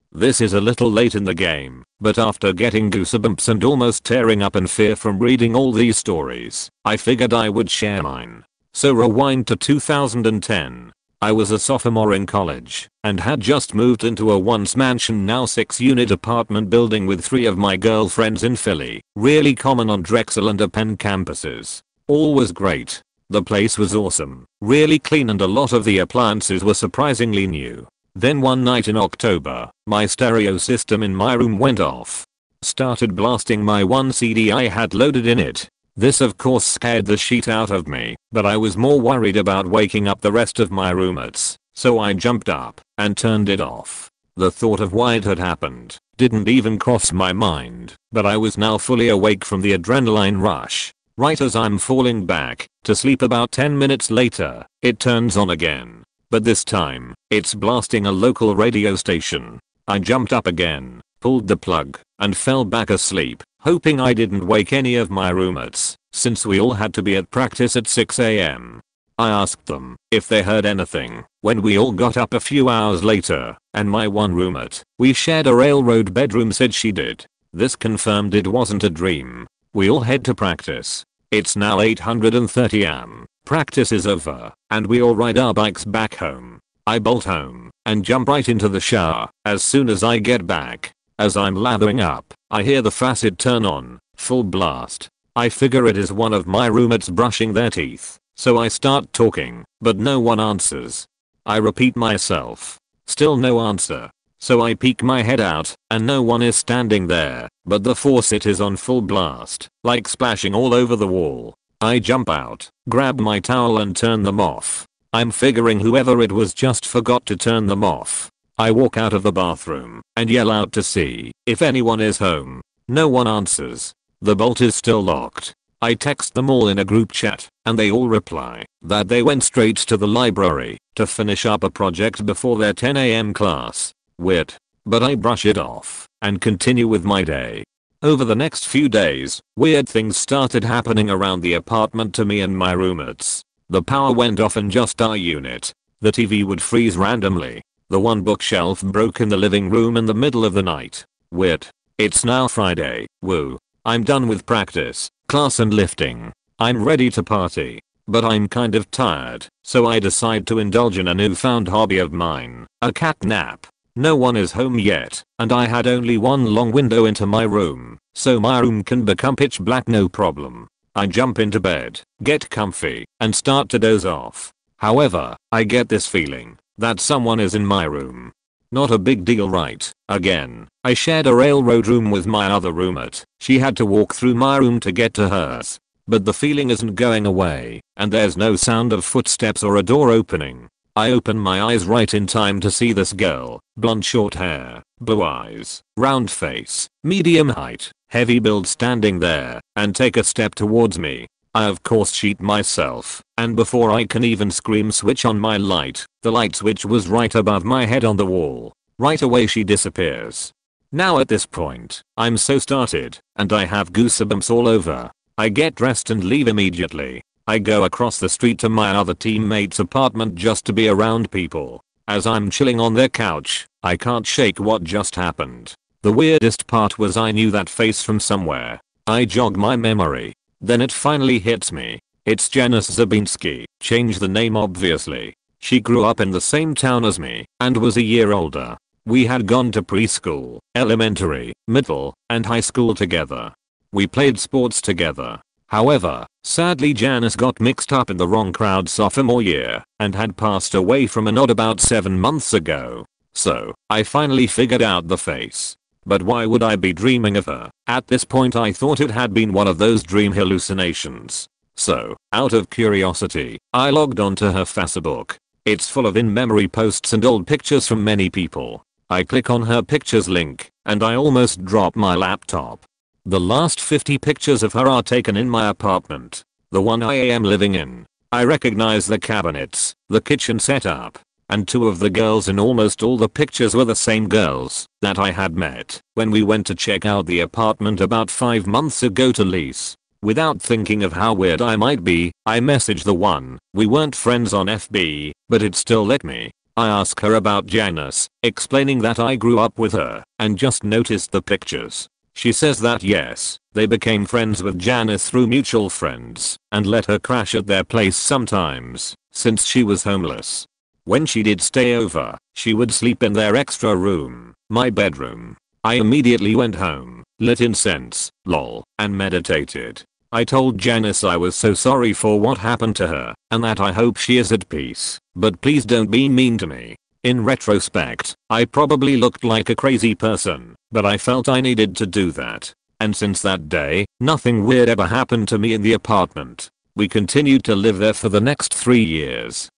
This is a little late in the game, but after getting goosebumps and almost tearing up in fear from reading all these stories, I figured I would share mine. So rewind to 2010. I was a sophomore in college and had just moved into a once mansion now 6-unit apartment building with 3 of my girlfriends in Philly, really common on Drexel and Penn campuses. All was great. The place was awesome, really clean, and a lot of the appliances were surprisingly new. Then one night in October, my stereo system in my room went off. Started blasting my one CD I had loaded in it. This of course scared the shit out of me, but I was more worried about waking up the rest of my roommates, so I jumped up and turned it off. The thought of why it had happened didn't even cross my mind, but I was now fully awake from the adrenaline rush. Right as I'm falling back to sleep about 10 minutes later, it turns on again. But this time, it's blasting a local radio station. I jumped up again, pulled the plug, and fell back asleep, hoping I didn't wake any of my roommates, since we all had to be at practice at 6 a.m. I asked them if they heard anything when we all got up a few hours later, and my one roommate, we shared a railroad bedroom, said she did. This confirmed it wasn't a dream. We all head to practice. It's now 8:30 am. Practice is over, and we all ride our bikes back home. I bolt home and jump right into the shower as soon as I get back. As I'm lathering up, I hear the faucet turn on, full blast. I figure it is one of my roommates brushing their teeth, so I start talking, but no one answers. I repeat myself. Still no answer. So I peek my head out, and no one is standing there, but the faucet is on full blast, like splashing all over the wall. I jump out, grab my towel and turn them off. I'm figuring whoever it was just forgot to turn them off. I walk out of the bathroom and yell out to see if anyone is home. No one answers. The bolt is still locked. I text them all in a group chat, and they all reply that they went straight to the library to finish up a project before their 10 AM class. Weird. But I brush it off and continue with my day. Over the next few days, weird things started happening around the apartment to me and my roommates. The power went off in just our unit. The TV would freeze randomly. The one bookshelf broke in the living room in the middle of the night. Weird. It's now Friday. Woo. I'm done with practice, class and lifting. I'm ready to party. But I'm kind of tired, so I decide to indulge in a newfound hobby of mine, a cat nap. No one is home yet, and I had only one long window into my room, so my room can become pitch black no problem. I jump into bed, get comfy, and start to doze off. However, I get this feeling that someone is in my room. Not a big deal, right? Again, I shared a railroad room with my other roommate. She had to walk through my room to get to hers. But the feeling isn't going away, and there's no sound of footsteps or a door opening. I open my eyes right in time to see this girl, blonde short hair, blue eyes, round face, medium height, heavy build standing there, and take a step towards me. I of course sheet myself, and before I can even scream switch on my light, the light switch was right above my head on the wall. Right away she disappears. Now at this point, I'm so started, and I have goosebumps all over. I get dressed and leave immediately. I go across the street to my other teammate's apartment just to be around people. As I'm chilling on their couch, I can't shake what just happened. The weirdest part was I knew that face from somewhere. I jog my memory. Then it finally hits me. It's Janice Zabinski, change the name obviously. She grew up in the same town as me and was a year older. We had gone to preschool, elementary, middle, and high school together. We played sports together. However, sadly Janice got mixed up in the wrong crowd sophomore year and had passed away from an odd about 7 months ago. So, I finally figured out the face. But why would I be dreaming of her? At this point I thought it had been one of those dream hallucinations. So, out of curiosity, I logged onto her Facebook. It's full of in-memory posts and old pictures from many people. I click on her pictures link, and I almost drop my laptop. The last 50 pictures of her are taken in my apartment. The one I am living in. I recognize the cabinets, the kitchen setup, and 2 of the girls in almost all the pictures were the same girls that I had met when we went to check out the apartment about 5 months ago to lease. Without thinking of how weird I might be, I messaged the one. We weren't friends on FB, but it still let me. I ask her about Janice, explaining that I grew up with her and just noticed the pictures. She says that yes, they became friends with Janice through mutual friends and let her crash at their place sometimes since she was homeless. When she did stay over, she would sleep in their extra room, my bedroom. I immediately went home, lit incense, lol, and meditated. I told Janice I was so sorry for what happened to her and that I hope she is at peace, but please don't be mean to me. In retrospect, I probably looked like a crazy person, but I felt I needed to do that. And since that day, nothing weird ever happened to me in the apartment. We continued to live there for the next 3 years.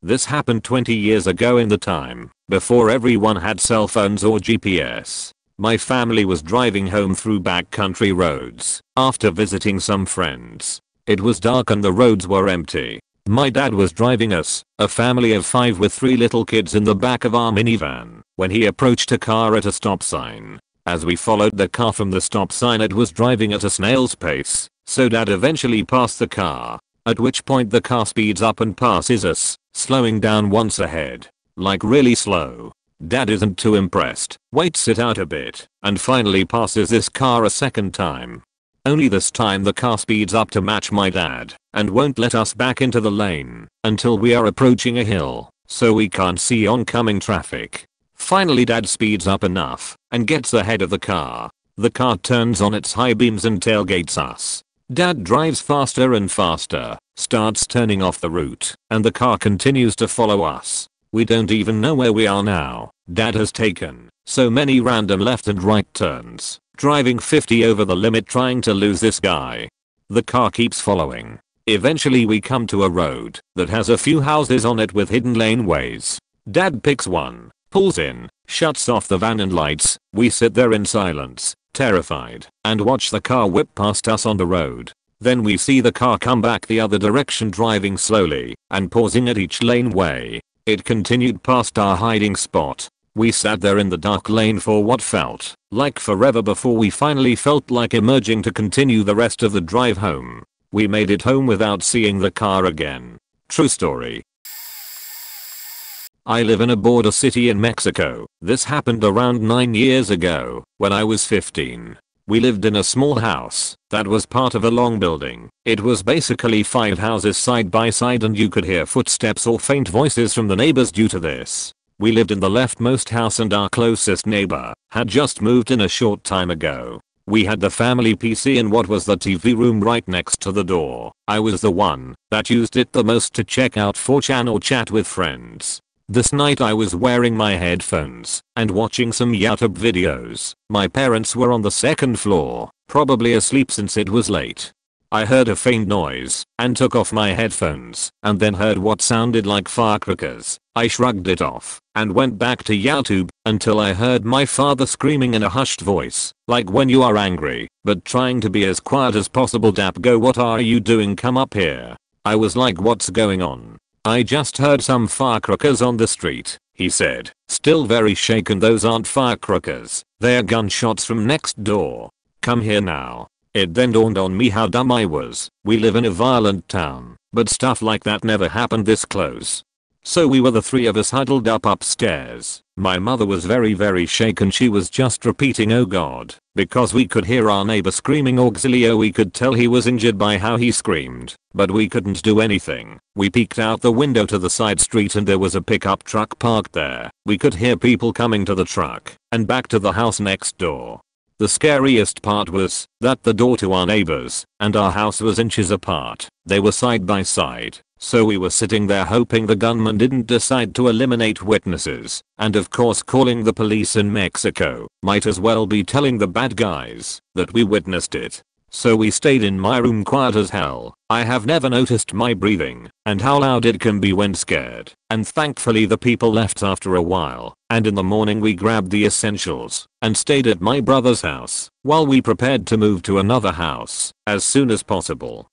This happened 20 years ago in the time before everyone had cell phones or GPS. My family was driving home through backcountry roads after visiting some friends. It was dark and the roads were empty. My dad was driving us, a family of 5 with 3 little kids in the back of our minivan, when he approached a car at a stop sign. As we followed the car from the stop sign, it was driving at a snail's pace, so dad eventually passed the car, at which point the car speeds up and passes us, slowing down once ahead. Like really slow. Dad isn't too impressed, waits it out a bit, and finally passes this car a second time. Only this time the car speeds up to match my dad and won't let us back into the lane until we are approaching a hill, so we can't see oncoming traffic. Finally dad speeds up enough and gets ahead of the car. The car turns on its high beams and tailgates us. Dad drives faster and faster, starts turning off the route, and the car continues to follow us. We don't even know where we are now. Dad has taken so many random left and right turns, driving 50 over the limit trying to lose this guy. The car keeps following. Eventually we come to a road that has a few houses on it with hidden laneways. Dad picks one, pulls in, shuts off the van and lights. We sit there in silence, terrified, and watch the car whip past us on the road. Then we see the car come back the other direction driving slowly and pausing at each laneway. It continued past our hiding spot. We sat there in the dark lane for what felt like forever before we finally felt like emerging to continue the rest of the drive home. We made it home without seeing the car again. True story. I live in a border city in Mexico. This happened around 9 years ago when I was 15. We lived in a small house that was part of a long building. It was basically 5 houses side by side and you could hear footsteps or faint voices from the neighbors due to this. We lived in the leftmost house and our closest neighbor had just moved in a short time ago. We had the family PC in what was the TV room right next to the door. I was the one that used it the most to check out 4chan or chat with friends. This night I was wearing my headphones and watching some YouTube videos. My parents were on the second floor, probably asleep since it was late. I heard a faint noise and took off my headphones and then heard what sounded like firecrackers. I shrugged it off and went back to YouTube until I heard my father screaming in a hushed voice, like when you are angry, but trying to be as quiet as possible. Dap go, what are you doing? Come up here. I was like, what's going on? I just heard some firecrackers on the street, he said, still very shaken. Those aren't firecrackers, they're gunshots from next door. Come here now. It then dawned on me how dumb I was. We live in a violent town, but stuff like that never happened this close. So we were the 3 of us huddled up upstairs. My mother was very shaken. She was just repeating oh god, because we could hear our neighbor screaming auxilio. We could tell he was injured by how he screamed, but we couldn't do anything. We peeked out the window to the side street and there was a pickup truck parked there. We could hear people coming to the truck and back to the house next door. The scariest part was that the door to our neighbors and our house was inches apart. They were side by side, so we were sitting there hoping the gunman didn't decide to eliminate witnesses, and of course calling the police in Mexico might as well be telling the bad guys that we witnessed it. So we stayed in my room quiet as hell. I have never noticed my breathing and how loud it can be when scared, and thankfully the people left after a while, and in the morning we grabbed the essentials and stayed at my brother's house while we prepared to move to another house as soon as possible.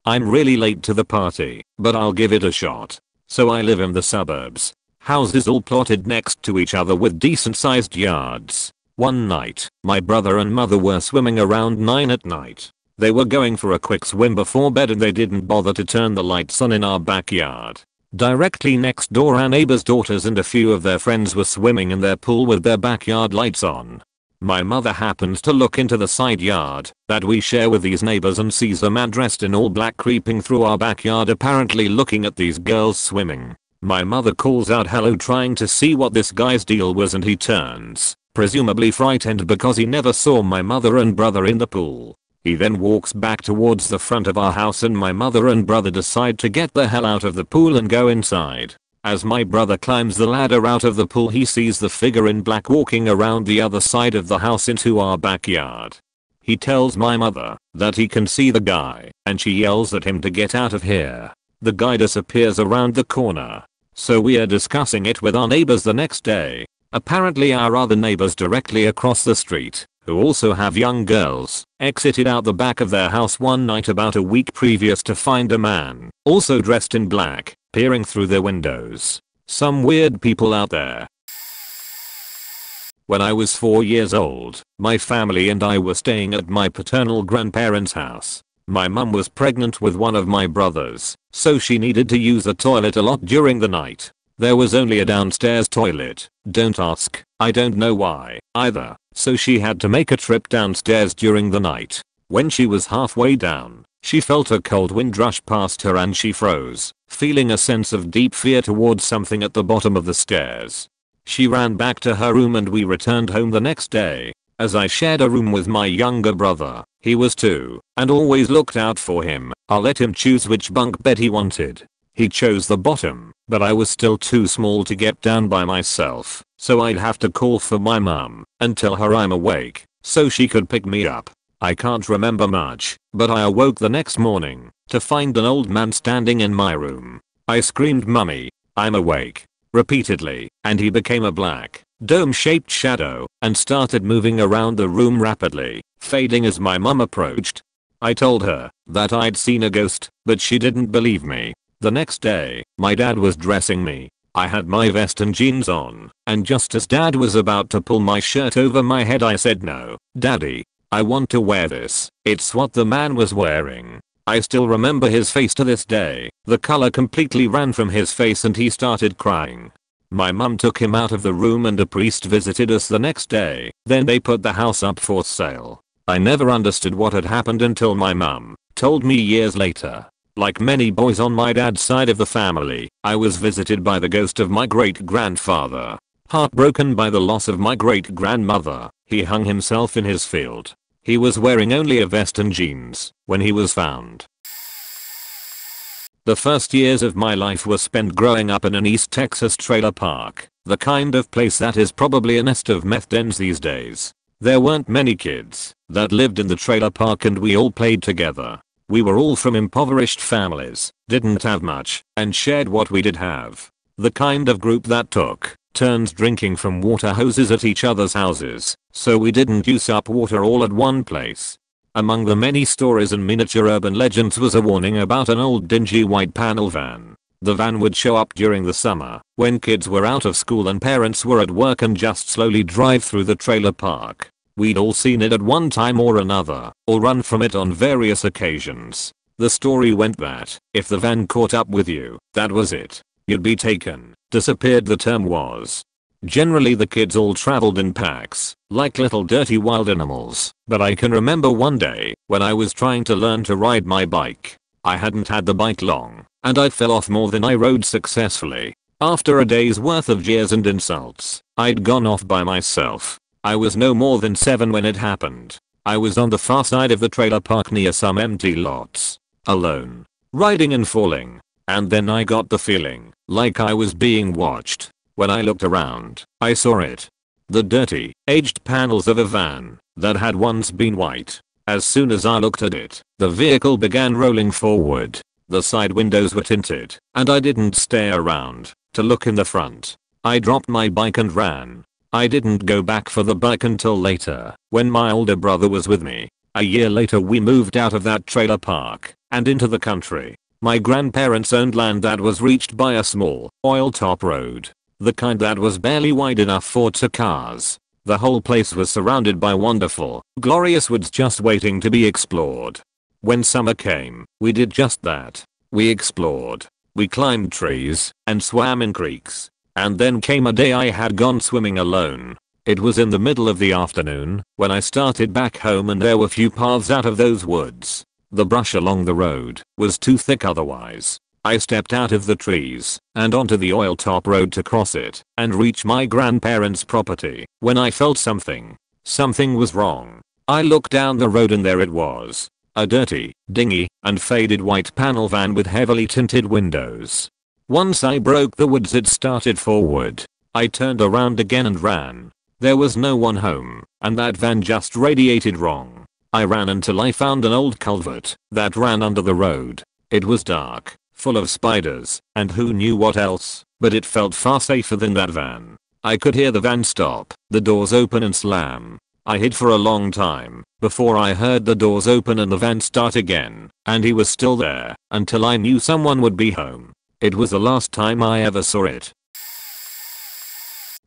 I'm really late to the party, but I'll give it a shot. So I live in the suburbs. Houses all plotted next to each other with decent sized yards. One night, my brother and mother were swimming around 9 at night. They were going for a quick swim before bed and they didn't bother to turn the lights on in our backyard. Directly next door our neighbor's daughters and a few of their friends were swimming in their pool with their backyard lights on. My mother happens to look into the side yard that we share with these neighbors and sees a man dressed in all black creeping through our backyard, apparently looking at these girls swimming. My mother calls out hello, trying to see what this guy's deal was, and he turns, presumably frightened because he never saw my mother and brother in the pool. He then walks back towards the front of our house and my mother and brother decide to get the hell out of the pool and go inside. As my brother climbs the ladder out of the pool, he sees the figure in black walking around the other side of the house into our backyard. He tells my mother that he can see the guy and she yells at him to get out of here. The guy disappears around the corner. So we are discussing it with our neighbors the next day. Apparently our other neighbors directly across the street, who also have young girls, exited out the back of their house one night about a week previous to find a man, also dressed in black, peering through their windows. Some weird people out there. When I was 4 years old, my family and I were staying at my paternal grandparents' house. My mum was pregnant with one of my brothers, so she needed to use the toilet a lot during the night. There was only a downstairs toilet. Don't ask, I don't know why either. so she had to make a trip downstairs during the night. When she was halfway down, she felt a cold wind rush past her and she froze, feeling a sense of deep fear towards something at the bottom of the stairs. She ran back to her room and we returned home the next day. As I shared a room with my younger brother, he was 2, and always looked out for him. I let him choose which bunk bed he wanted. He chose the bottom, but I was still too small to get down by myself, so I'd have to call for my mum and tell her I'm awake, so she could pick me up. I can't remember much, but I awoke the next morning to find an old man standing in my room. I screamed, "Mummy, I'm awake," repeatedly, and he became a black, dome-shaped shadow and started moving around the room rapidly, fading as my mum approached. I told her that I'd seen a ghost, but she didn't believe me. The next day, my dad was dressing me. I had my vest and jeans on, and just as dad was about to pull my shirt over my head I said, "No, daddy, I want to wear this." It's what the man was wearing. I still remember his face to this day. The color completely ran from his face and he started crying. My mum took him out of the room and a priest visited us the next day. Then they put the house up for sale. I never understood what had happened until my mum told me years later. Like many boys on my dad's side of the family, I was visited by the ghost of my great-grandfather. Heartbroken by the loss of my great-grandmother, he hung himself in his field. He was wearing only a vest and jeans when he was found. The first years of my life were spent growing up in an East Texas trailer park, the kind of place that is probably a nest of meth dens these days. There weren't many kids that lived in the trailer park and we all played together. We were all from impoverished families, didn't have much, and shared what we did have. The kind of group that took turns drinking from water hoses at each other's houses, so we didn't use up water all at one place. Among the many stories and miniature urban legends was a warning about an old dingy white panel van. The van would show up during the summer, when kids were out of school and parents were at work, and just slowly drive through the trailer park. We'd all seen it at one time or another, or run from it on various occasions. The story went that, if the van caught up with you, that was it. You'd be taken, disappeared the term was. Generally the kids all traveled in packs, like little dirty wild animals, but I can remember one day, when I was trying to learn to ride my bike. I hadn't had the bike long, and I fell off more than I rode successfully. After a day's worth of jeers and insults, I'd gone off by myself. I was no more than 7 when it happened. I was on the far side of the trailer park near some empty lots, alone, riding and falling, and then I got the feeling like I was being watched. When I looked around, I saw it. The dirty, aged panels of a van that had once been white. As soon as I looked at it, the vehicle began rolling forward. The side windows were tinted, and I didn't stay around to look in the front. I dropped my bike and ran. I didn't go back for the bike until later, when my older brother was with me. A year later we moved out of that trailer park and into the country. My grandparents owned land that was reached by a small, oil-top road. The kind that was barely wide enough for 2 cars. The whole place was surrounded by wonderful, glorious woods just waiting to be explored. When summer came, we did just that. We explored. We climbed trees and swam in creeks. And then came a day I had gone swimming alone. It was in the middle of the afternoon when I started back home and there were few paths out of those woods. The brush along the road was too thick otherwise. I stepped out of the trees and onto the oil-top road to cross it and reach my grandparents' property when I felt something. Something was wrong. I looked down the road and there it was. A dirty, dingy, and faded white panel van with heavily tinted windows. Once I broke the woods it started forward. I turned around again and ran. There was no one home, and that van just radiated wrong. I ran until I found an old culvert that ran under the road. It was dark, full of spiders, and who knew what else, but it felt far safer than that van. I could hear the van stop, the doors open and slam. I hid for a long time before I heard the doors open and the van start again, and he was still there until I knew someone would be home. It was the last time I ever saw it.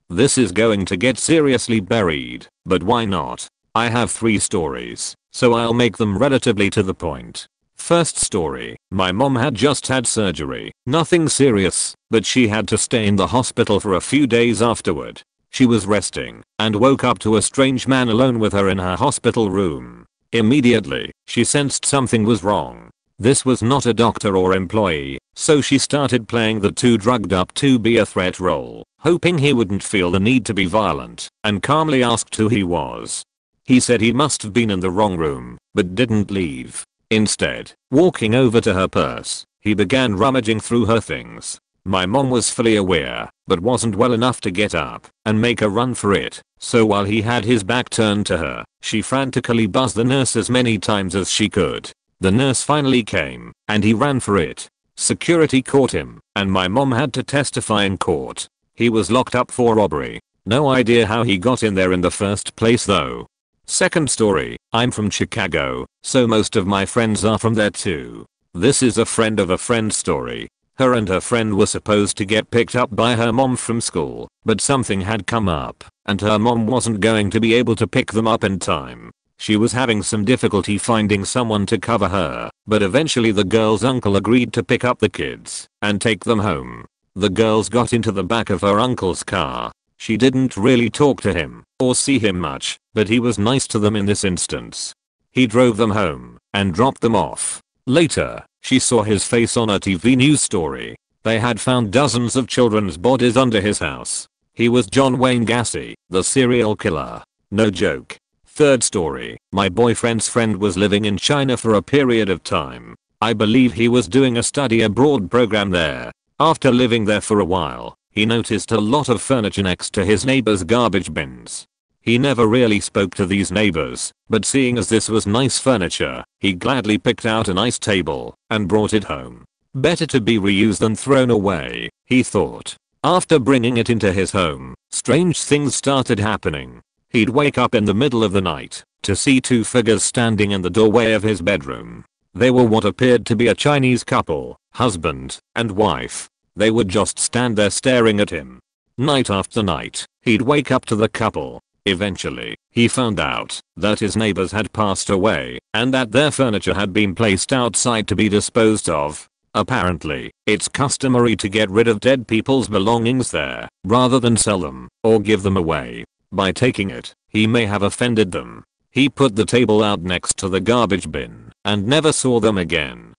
This is going to get seriously buried, but why not? I have 3 stories, so I'll make them relatively to the point. First story, my mom had just had surgery, nothing serious, but she had to stay in the hospital for a few days afterward. She was resting and woke up to a strange man alone with her in her hospital room. Immediately, she sensed something was wrong. This was not a doctor or employee, so she started playing the too drugged up to be a threat role, hoping he wouldn't feel the need to be violent, and calmly asked who he was. He said he must have been in the wrong room, but didn't leave. Instead, walking over to her purse, he began rummaging through her things. My mom was fully aware, but wasn't well enough to get up and make a run for it, so while he had his back turned to her, she frantically buzzed the nurse as many times as she could. The nurse finally came, and he ran for it. Security caught him, and my mom had to testify in court. He was locked up for robbery. No idea how he got in there in the first place though. Second story, I'm from Chicago, so most of my friends are from there too. This is a friend of a friend story. Her and her friend were supposed to get picked up by her mom from school, but something had come up, and her mom wasn't going to be able to pick them up in time. She was having some difficulty finding someone to cover her, but eventually the girl's uncle agreed to pick up the kids and take them home. The girls got into the back of her uncle's car. She didn't really talk to him or see him much, but he was nice to them in this instance. He drove them home and dropped them off. Later, she saw his face on a TV news story. They had found dozens of children's bodies under his house. He was John Wayne Gacy, the serial killer. No joke. Third story, my boyfriend's friend was living in China for a period of time. I believe he was doing a study abroad program there. After living there for a while, he noticed a lot of furniture next to his neighbor's garbage bins. He never really spoke to these neighbors, but seeing as this was nice furniture, he gladly picked out a nice table and brought it home. Better to be reused than thrown away, he thought. After bringing it into his home, strange things started happening. He'd wake up in the middle of the night to see two figures standing in the doorway of his bedroom. They were what appeared to be a Chinese couple, husband and wife. They would just stand there staring at him. Night after night, he'd wake up to the couple. Eventually, he found out that his neighbors had passed away and that their furniture had been placed outside to be disposed of. Apparently, it's customary to get rid of dead people's belongings there rather than sell them or give them away. By taking it, he may have offended them. He put the table out next to the garbage bin and never saw them again.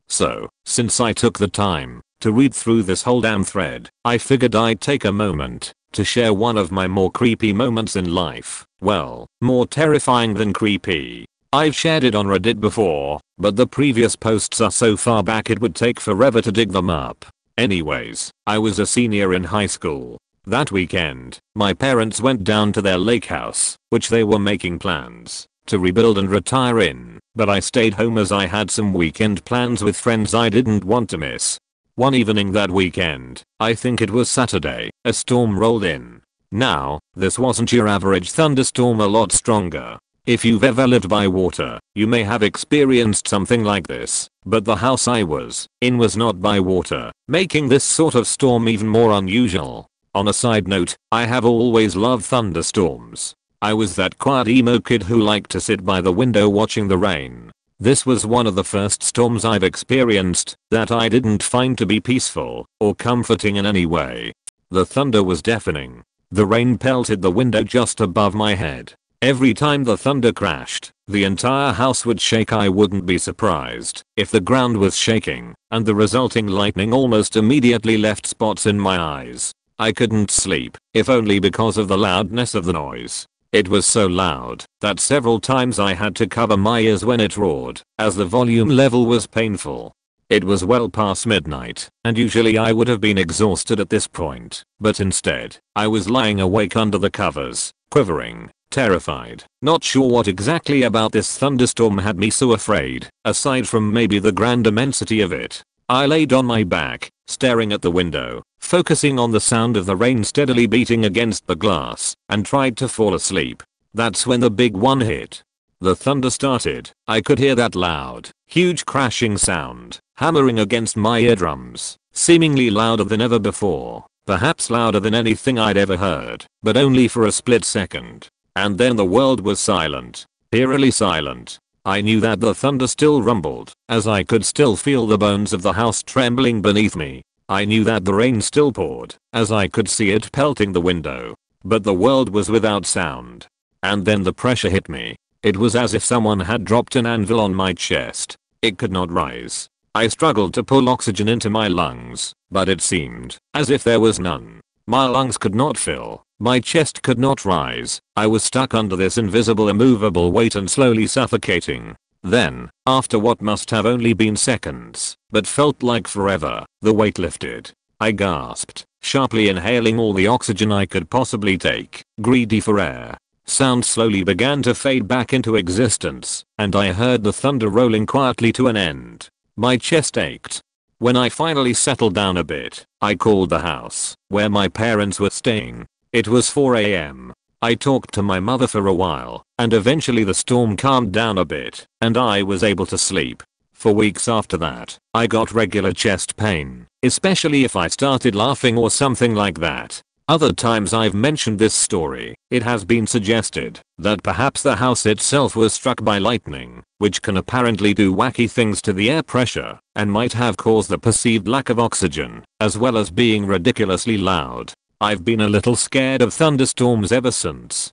So, since I took the time to read through this whole damn thread, I figured I'd take a moment to share one of my more creepy moments in life. Well, more terrifying than creepy. I've shared it on Reddit before, but the previous posts are so far back it would take forever to dig them up. Anyways, I was a senior in high school. That weekend, my parents went down to their lake house, which they were making plans to rebuild and retire in, but I stayed home as I had some weekend plans with friends I didn't want to miss. One evening that weekend, I think it was Saturday, a storm rolled in. Now, this wasn't your average thunderstorm, a lot stronger. If you've ever lived by water, you may have experienced something like this, but the house I was in was not by water, making this sort of storm even more unusual. On a side note, I have always loved thunderstorms. I was that quiet emo kid who liked to sit by the window watching the rain. This was one of the first storms I've experienced that I didn't find to be peaceful or comforting in any way. The thunder was deafening. The rain pelted the window just above my head. Every time the thunder crashed, the entire house would shake. I wouldn't be surprised if the ground was shaking, and the resulting lightning almost immediately left spots in my eyes. I couldn't sleep, if only because of the loudness of the noise. It was so loud that several times I had to cover my ears when it roared, as the volume level was painful. It was well past midnight, and usually I would have been exhausted at this point, but instead, I was lying awake under the covers, quivering, terrified, not sure what exactly about this thunderstorm had me so afraid, aside from maybe the grand immensity of it. I laid on my back, staring at the window, focusing on the sound of the rain steadily beating against the glass, and tried to fall asleep. That's when the big one hit. The thunder started. I could hear that loud, huge crashing sound, hammering against my eardrums, seemingly louder than ever before, perhaps louder than anything I'd ever heard, but only for a split second. And then the world was silent, eerily silent. I knew that the thunder still rumbled, as I could still feel the bones of the house trembling beneath me. I knew that the rain still poured, as I could see it pelting the window. But the world was without sound. And then the pressure hit me. It was as if someone had dropped an anvil on my chest. It could not rise. I struggled to pull oxygen into my lungs, but it seemed as if there was none. My lungs could not fill. My chest could not rise. I was stuck under this invisible immovable weight and slowly suffocating. Then, after what must have only been seconds, but felt like forever, the weight lifted. I gasped, sharply inhaling all the oxygen I could possibly take, greedy for air. Sound slowly began to fade back into existence, and I heard the thunder rolling quietly to an end. My chest ached. When I finally settled down a bit, I called the house, where my parents were staying. It was 4 AM. I talked to my mother for a while, and eventually the storm calmed down a bit, and I was able to sleep. For weeks after that, I got regular chest pain, especially if I started laughing or something like that. Other times I've mentioned this story, it has been suggested that perhaps the house itself was struck by lightning, which can apparently do wacky things to the air pressure, and might have caused the perceived lack of oxygen, as well as being ridiculously loud. I've been a little scared of thunderstorms ever since.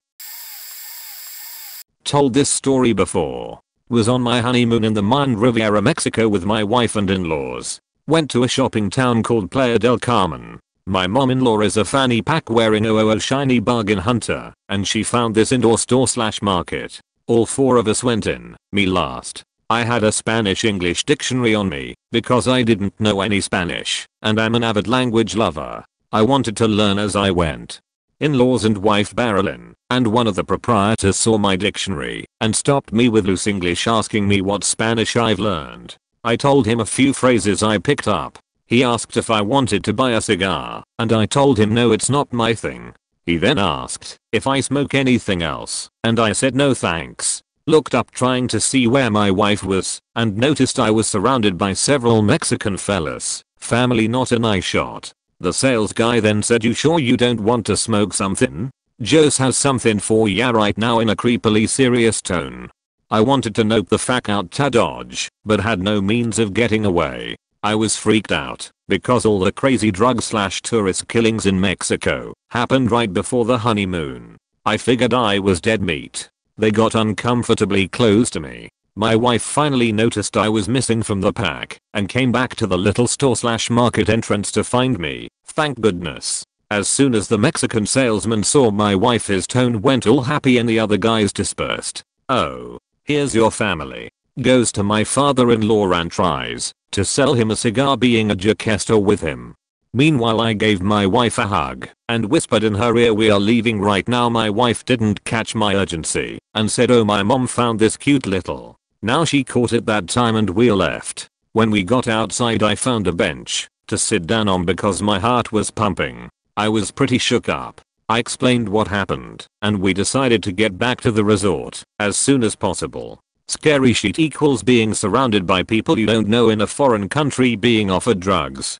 Told this story before. Was on my honeymoon in the Mayan Riviera, Mexico with my wife and in-laws. Went to a shopping town called Playa del Carmen. My mom-in-law is a fanny pack wearing shiny bargain hunter, and she found this indoor store/market. All 4 of us went in, me last. I had a Spanish-English dictionary on me, because I didn't know any Spanish, and I'm an avid language lover. I wanted to learn as I went. In-laws and wife Barrelin, and one of the proprietors saw my dictionary, and stopped me with loose English asking me what Spanish I've learned. I told him a few phrases I picked up. He asked if I wanted to buy a cigar, and I told him no, it's not my thing. He then asked if I smoke anything else, and I said no thanks. Looked up trying to see where my wife was, and noticed I was surrounded by several Mexican fellas, family not an eye shot. The sales guy then said, "You sure you don't want to smoke something? Joe's has something for ya right now," in a creepily serious tone. I wanted to nope the fuck out to dodge, but had no means of getting away. I was freaked out, because all the crazy drug/tourist killings in Mexico happened right before the honeymoon. I figured I was dead meat. They got uncomfortably close to me. My wife finally noticed I was missing from the pack, and came back to the little store/market entrance to find me, thank goodness. As soon as the Mexican salesman saw my wife, his tone went all happy and the other guys dispersed. "Oh, here's your family." Goes to my father-in-law and tries to sell him a cigar, being a jokester with him. Meanwhile I gave my wife a hug and whispered in her ear, "We are leaving right now." My wife didn't catch my urgency and said, "Oh, my mom found this cute little." Now she caught it that time and we left. When we got outside I found a bench to sit down on because my heart was pumping. I was pretty shook up. I explained what happened and we decided to get back to the resort as soon as possible. Scary shit equals being surrounded by people you don't know in a foreign country being offered drugs.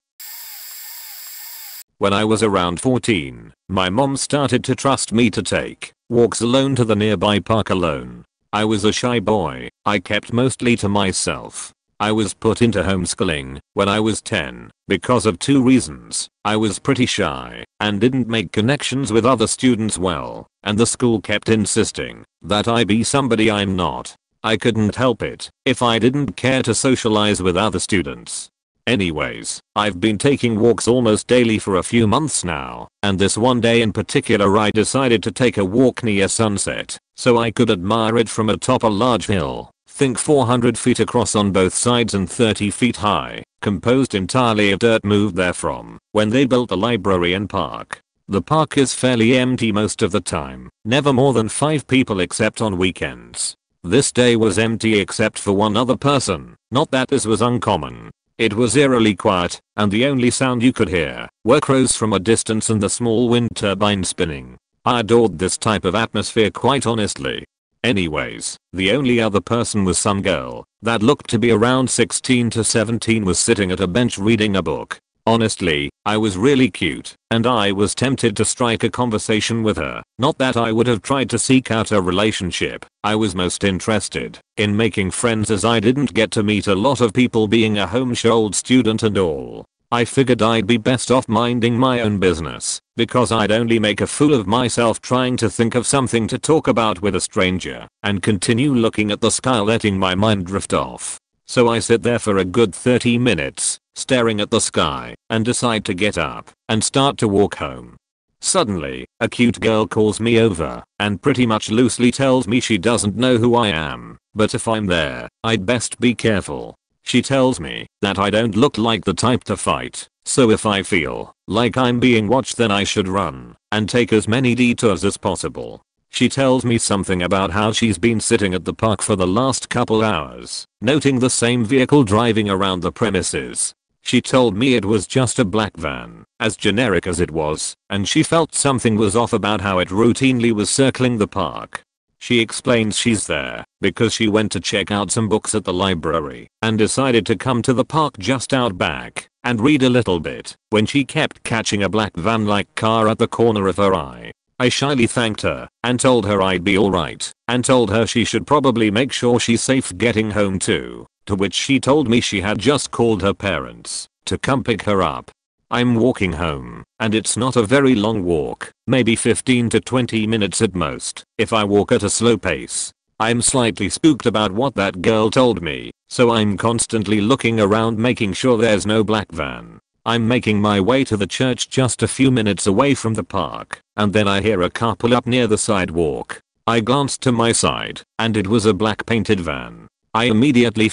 When I was around 14, my mom started to trust me to take walks alone to the nearby park alone. I was a shy boy. I kept mostly to myself. I was put into homeschooling when I was 10 because of 2 reasons. I was pretty shy and didn't make connections with other students well, and the school kept insisting that I be somebody I'm not. I couldn't help it if I didn't care to socialize with other students. Anyways, I've been taking walks almost daily for a few months now, and this one day in particular I decided to take a walk near sunset so I could admire it from atop a large hill. Think 400 feet across on both sides and 30 feet high, composed entirely of dirt moved there from when they built the library and park. The park is fairly empty most of the time, never more than 5 people except on weekends. This day was empty except for one other person, not that this was uncommon. It was eerily quiet, and the only sound you could hear were crows from a distance and the small wind turbine spinning. I adored this type of atmosphere, quite honestly. Anyways, the only other person was some girl that looked to be around 16 to 17 was sitting at a bench reading a book. Honestly, I was really cute, and I was tempted to strike a conversation with her. Not that I would have tried to seek out a relationship. I was most interested in making friends as I didn't get to meet a lot of people being a homeschooled student and all. I figured I'd be best off minding my own business, because I'd only make a fool of myself trying to think of something to talk about with a stranger and continue looking at the sky, letting my mind drift off. So I sit there for a good 30 minutes, staring at the sky, and decide to get up and start to walk home. Suddenly, a cute girl calls me over and pretty much loosely tells me she doesn't know who I am, but if I'm there, I'd best be careful. She tells me that I don't look like the type to fight, so if I feel like I'm being watched then I should run and take as many detours as possible. She tells me something about how she's been sitting at the park for the last couple hours, noting the same vehicle driving around the premises. She told me it was just a black van, as generic as it was, and she felt something was off about how it routinely was circling the park. She explains she's there because she went to check out some books at the library and decided to come to the park just out back and read a little bit when she kept catching a black van-like car at the corner of her eye. I shyly thanked her and told her I'd be alright and told her she should probably make sure she's safe getting home too, to which she told me she had just called her parents to come pick her up. I'm walking home, and it's not a very long walk, maybe 15 to 20 minutes at most, if I walk at a slow pace. I'm slightly spooked about what that girl told me, so I'm constantly looking around making sure there's no black van. I'm making my way to the church just a few minutes away from the park, and then I hear a car pull up near the sidewalk. I glanced to my side, and it was a black painted van. I immediately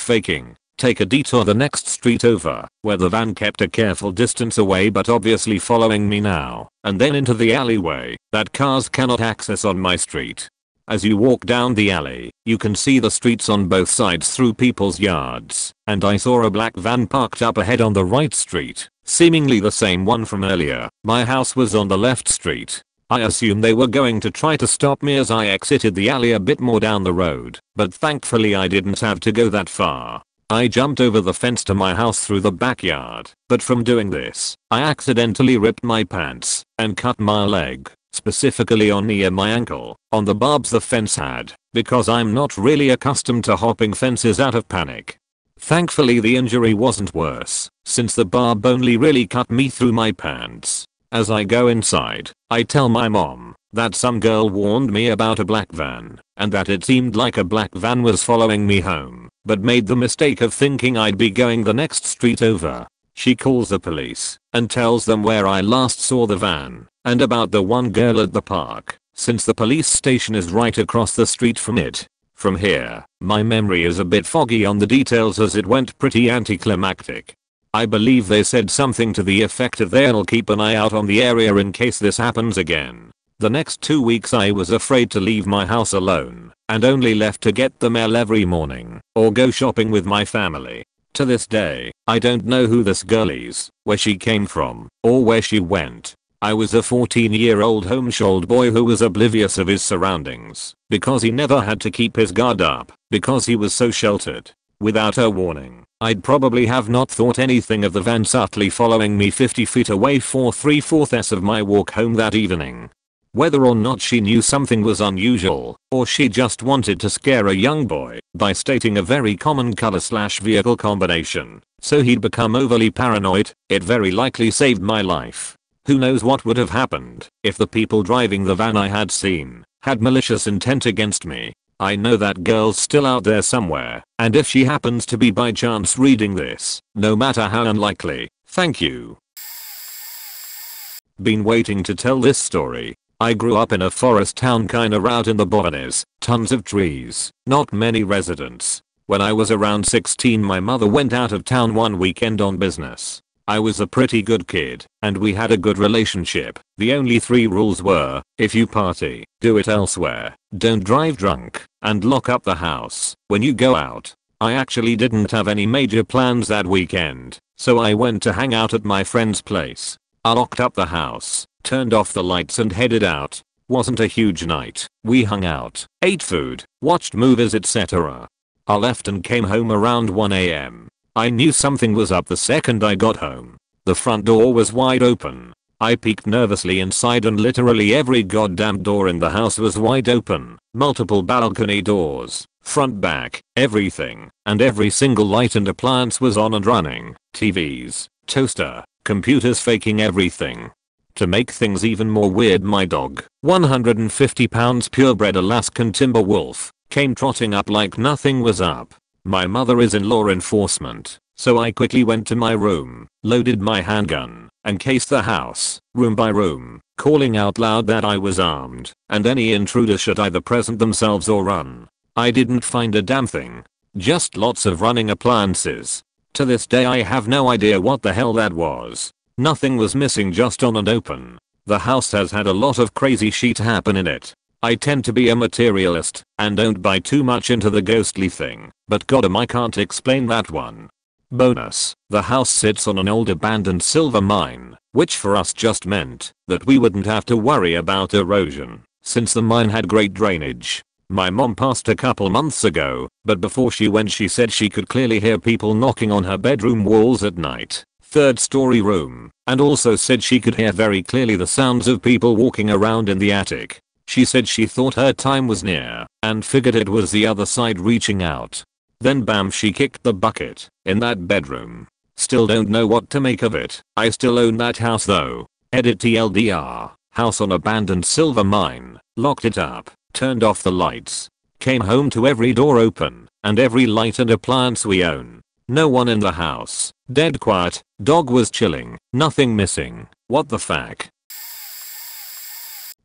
take a detour the next street over, where the van kept a careful distance away but obviously following me now, and then into the alleyway that cars cannot access on my street. As you walk down the alley, you can see the streets on both sides through people's yards, and I saw a black van parked up ahead on the right street, seemingly the same one from earlier. My house was on the left street. I assumed they were going to try to stop me as I exited the alley a bit more down the road, but thankfully I didn't have to go that far. I jumped over the fence to my house through the backyard, but from doing this, I accidentally ripped my pants and cut my leg, specifically on near my ankle, on the barbs the fence had, because I'm not really accustomed to hopping fences out of panic. Thankfully the injury wasn't worse, since the barb only really cut me through my pants. As I go inside, I tell my mom that some girl warned me about a black van, and that it seemed like a black van was following me home, but made the mistake of thinking I'd be going the next street over. She calls the police and tells them where I last saw the van and about the one girl at the park, since the police station is right across the street from it. From here, my memory is a bit foggy on the details as it went pretty anticlimactic. I believe they said something to the effect of they'll keep an eye out on the area in case this happens again. The next 2 weeks I was afraid to leave my house alone and only left to get the mail every morning or go shopping with my family. To this day, I don't know who this girl is, where she came from, or where she went. I was a 14-year-old homeschooled boy who was oblivious of his surroundings because he never had to keep his guard up because he was so sheltered. Without her warning, I'd probably have not thought anything of the van subtly following me 50 feet away for 3/4 of my walk home that evening. Whether or not she knew something was unusual, or she just wanted to scare a young boy by stating a very common color/vehicle combination, so he'd become overly paranoid, it very likely saved my life. Who knows what would have happened if the people driving the van I had seen had malicious intent against me. I know that girl's still out there somewhere, and if she happens to be by chance reading this, no matter how unlikely, thank you. Been waiting to tell this story. I grew up in a forest town kinda out in the boonies, tons of trees, not many residents. When I was around 16 my mother went out of town one weekend on business. I was a pretty good kid, and we had a good relationship. The only 3 rules were, if you party, do it elsewhere, don't drive drunk, and lock up the house when you go out. I actually didn't have any major plans that weekend, so I went to hang out at my friend's place. I locked up the house, turned off the lights and headed out. Wasn't a huge night. We hung out, ate food, watched movies etc. I left and came home around 1 AM. I knew something was up the second I got home. The front door was wide open. I peeked nervously inside and literally every goddamn door in the house was wide open. Multiple balcony doors, front, back, everything, and every single light and appliance was on and running. TVs, toaster, computers faking everything. To make things even more weird, my dog, 150 pounds purebred Alaskan timber wolf, came trotting up like nothing was up. My mother is in law enforcement, so I quickly went to my room, loaded my handgun, and cased the house, room by room, calling out loud that I was armed, and any intruder should either present themselves or run. I didn't find a damn thing. Just lots of running appliances. To this day I have no idea what the hell that was. Nothing was missing, just on and open. The house has had a lot of crazy shit happen in it. I tend to be a materialist and don't buy too much into the ghostly thing, but goddamn I can't explain that one. Bonus, the house sits on an old abandoned silver mine, which for us just meant that we wouldn't have to worry about erosion, since the mine had great drainage. My mom passed a couple months ago, but before she went she said she could clearly hear people knocking on her bedroom walls at night, third story room, and also said she could hear very clearly the sounds of people walking around in the attic. She said she thought her time was near and figured it was the other side reaching out. Then bam, she kicked the bucket in that bedroom. Still don't know what to make of it. I still own that house though. Edit TLDR. House on abandoned silver mine. Locked it up. Turned off the lights. Came home to every door open and every light and appliance we own. No one in the house. Dead quiet. Dog was chilling. Nothing missing. What the fuck?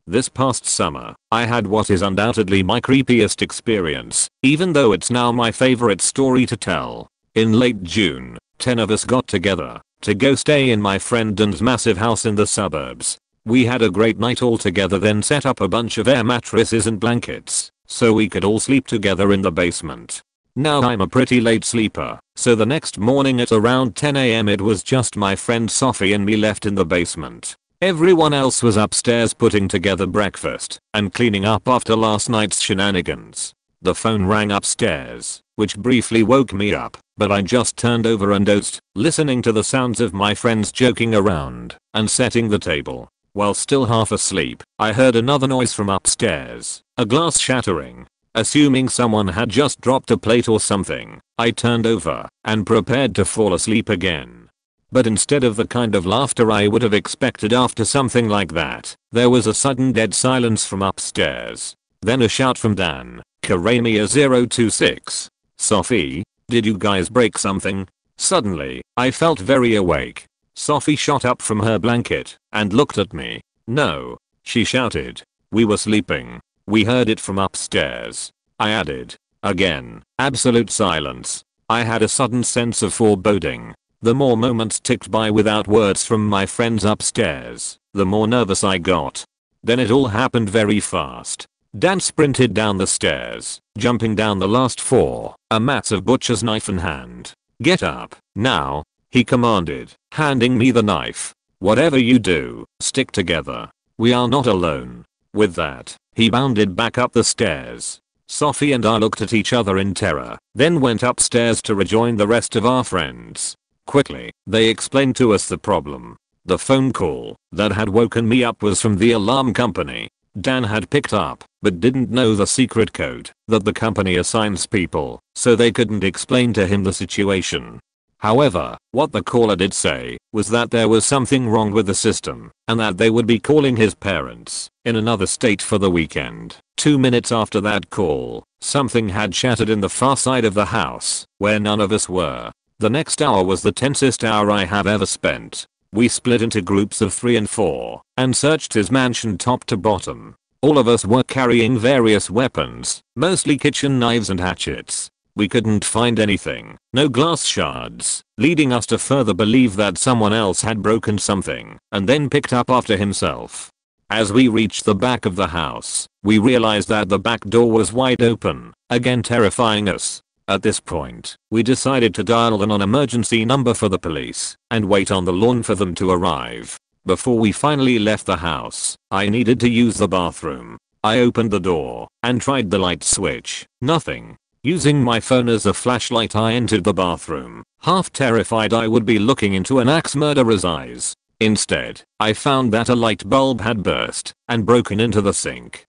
This past summer, I had what is undoubtedly my creepiest experience, even though it's now my favorite story to tell. In late June, 10 of us got together to go stay in my friend Dan's massive house in the suburbs. We had a great night all together, then set up a bunch of air mattresses and blankets so we could all sleep together in the basement. Now I'm a pretty late sleeper, so the next morning at around 10 AM it was just my friend Sophie and me left in the basement. Everyone else was upstairs putting together breakfast and cleaning up after last night's shenanigans. The phone rang upstairs, which briefly woke me up, but I just turned over and dozed, listening to the sounds of my friends joking around and setting the table. While still half asleep, I heard another noise from upstairs, a glass shattering. Assuming someone had just dropped a plate or something, I turned over and prepared to fall asleep again. But instead of the kind of laughter I would have expected after something like that, there was a sudden dead silence from upstairs. Then a shout from Dan, Karamia026. Sophie, did you guys break something? Suddenly, I felt very awake. Sophie shot up from her blanket and looked at me. No, she shouted. We were sleeping. We heard it from upstairs. I added. Again, absolute silence. I had a sudden sense of foreboding. The more moments ticked by without words from my friends upstairs, the more nervous I got. Then it all happened very fast. Dan sprinted down the stairs, jumping down the last 4, a massive butcher's knife in hand. Get up, now, he commanded, handing me the knife. Whatever you do, stick together. We are not alone. With that, he bounded back up the stairs. Sophie and I looked at each other in terror, then went upstairs to rejoin the rest of our friends. Quickly, they explained to us the problem. The phone call that had woken me up was from the alarm company. Dan had picked up, but didn't know the secret code that the company assigns people, so they couldn't explain to him the situation. However, what the caller did say was that there was something wrong with the system, and that they would be calling his parents in another state for the weekend. 2 minutes after that call, something had shattered in the far side of the house, where none of us were. The next hour was the tensest hour I have ever spent. We split into groups of 3 and 4 and searched his mansion top to bottom. All of us were carrying various weapons, mostly kitchen knives and hatchets. We couldn't find anything, no glass shards, leading us to further believe that someone else had broken something and then picked up after himself. As we reached the back of the house, we realized that the back door was wide open, again terrifying us. At this point, we decided to dial a non-emergency number for the police and wait on the lawn for them to arrive. Before we finally left the house, I needed to use the bathroom. I opened the door and tried the light switch. Nothing. Using my phone as a flashlight, I entered the bathroom, half terrified I would be looking into an axe murderer's eyes. Instead, I found that a light bulb had burst and broken into the sink.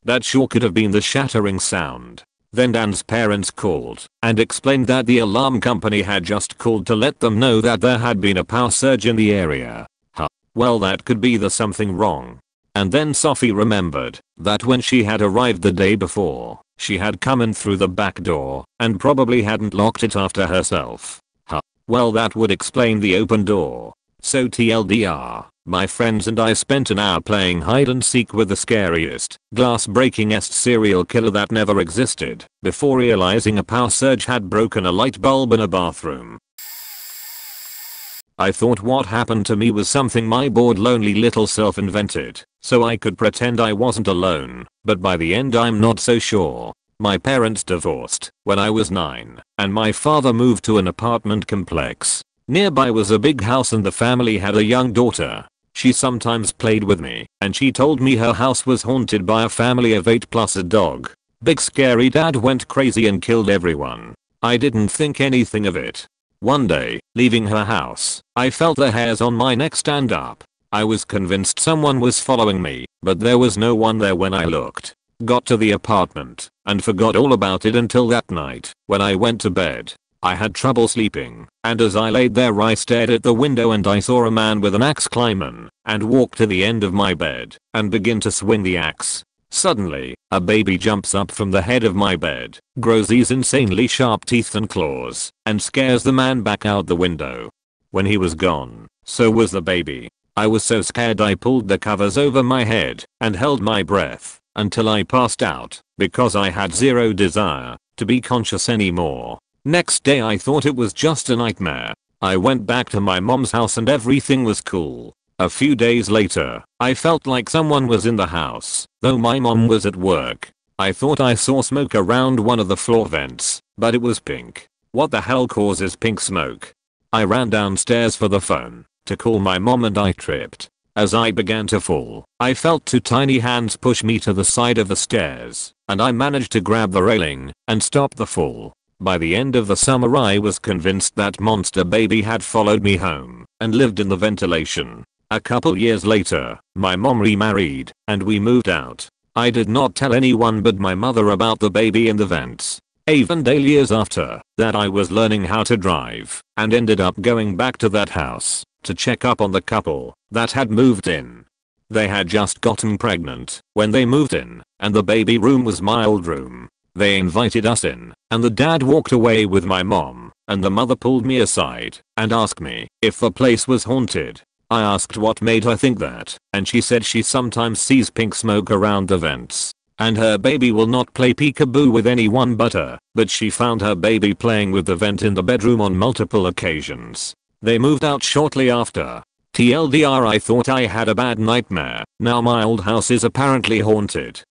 That sure could have been the shattering sound. Then Dan's parents called and explained that the alarm company had just called to let them know that there had been a power surge in the area. Huh. Well, that could be the something wrong. And then Sophie remembered that when she had arrived the day before, she had come in through the back door and probably hadn't locked it after herself. Huh. Well, that would explain the open door. So TLDR, my friends and I spent an hour playing hide and seek with the scariest, glass-breakingest serial killer that never existed, before realizing a power surge had broken a light bulb in a bathroom. I thought what happened to me was something my bored lonely little self invented, so I could pretend I wasn't alone, but by the end I'm not so sure. My parents divorced when I was 9, and my father moved to an apartment complex. Nearby was a big house and the family had a young daughter. She sometimes played with me, and she told me her house was haunted by a family of 8 plus a dog. Big scary dad went crazy and killed everyone. I didn't think anything of it. One day, leaving her house, I felt the hairs on my neck stand up. I was convinced someone was following me, but there was no one there when I looked. Got to the apartment, and forgot all about it until that night, when I went to bed. I had trouble sleeping, and as I laid there I stared at the window and I saw a man with an axe climb in, and walk to the end of my bed, and begin to swing the axe. Suddenly, a baby jumps up from the head of my bed, grows these insanely sharp teeth and claws, and scares the man back out the window. When he was gone, so was the baby. I was so scared I pulled the covers over my head, and held my breath, until I passed out, because I had zero desire to be conscious anymore. Next day I thought it was just a nightmare. I went back to my mom's house and everything was cool. A few days later, I felt like someone was in the house, though my mom was at work. I thought I saw smoke around one of the floor vents, but it was pink. What the hell causes pink smoke? I ran downstairs for the phone to call my mom and I tripped. As I began to fall, I felt 2 tiny hands push me to the side of the stairs, and I managed to grab the railing and stop the fall. By the end of the summer I was convinced that monster baby had followed me home and lived in the ventilation. A couple years later, my mom remarried and we moved out. I did not tell anyone but my mother about the baby in the vents. Even years after that I was learning how to drive and ended up going back to that house to check up on the couple that had moved in. They had just gotten pregnant when they moved in, and the baby room was my old room. They invited us in, and the dad walked away with my mom, and the mother pulled me aside and asked me if the place was haunted. I asked what made her think that, and she said she sometimes sees pink smoke around the vents, and her baby will not play peekaboo with anyone but her, but she found her baby playing with the vent in the bedroom on multiple occasions. They moved out shortly after. TLDR, I thought I had a bad nightmare. Now my old house is apparently haunted.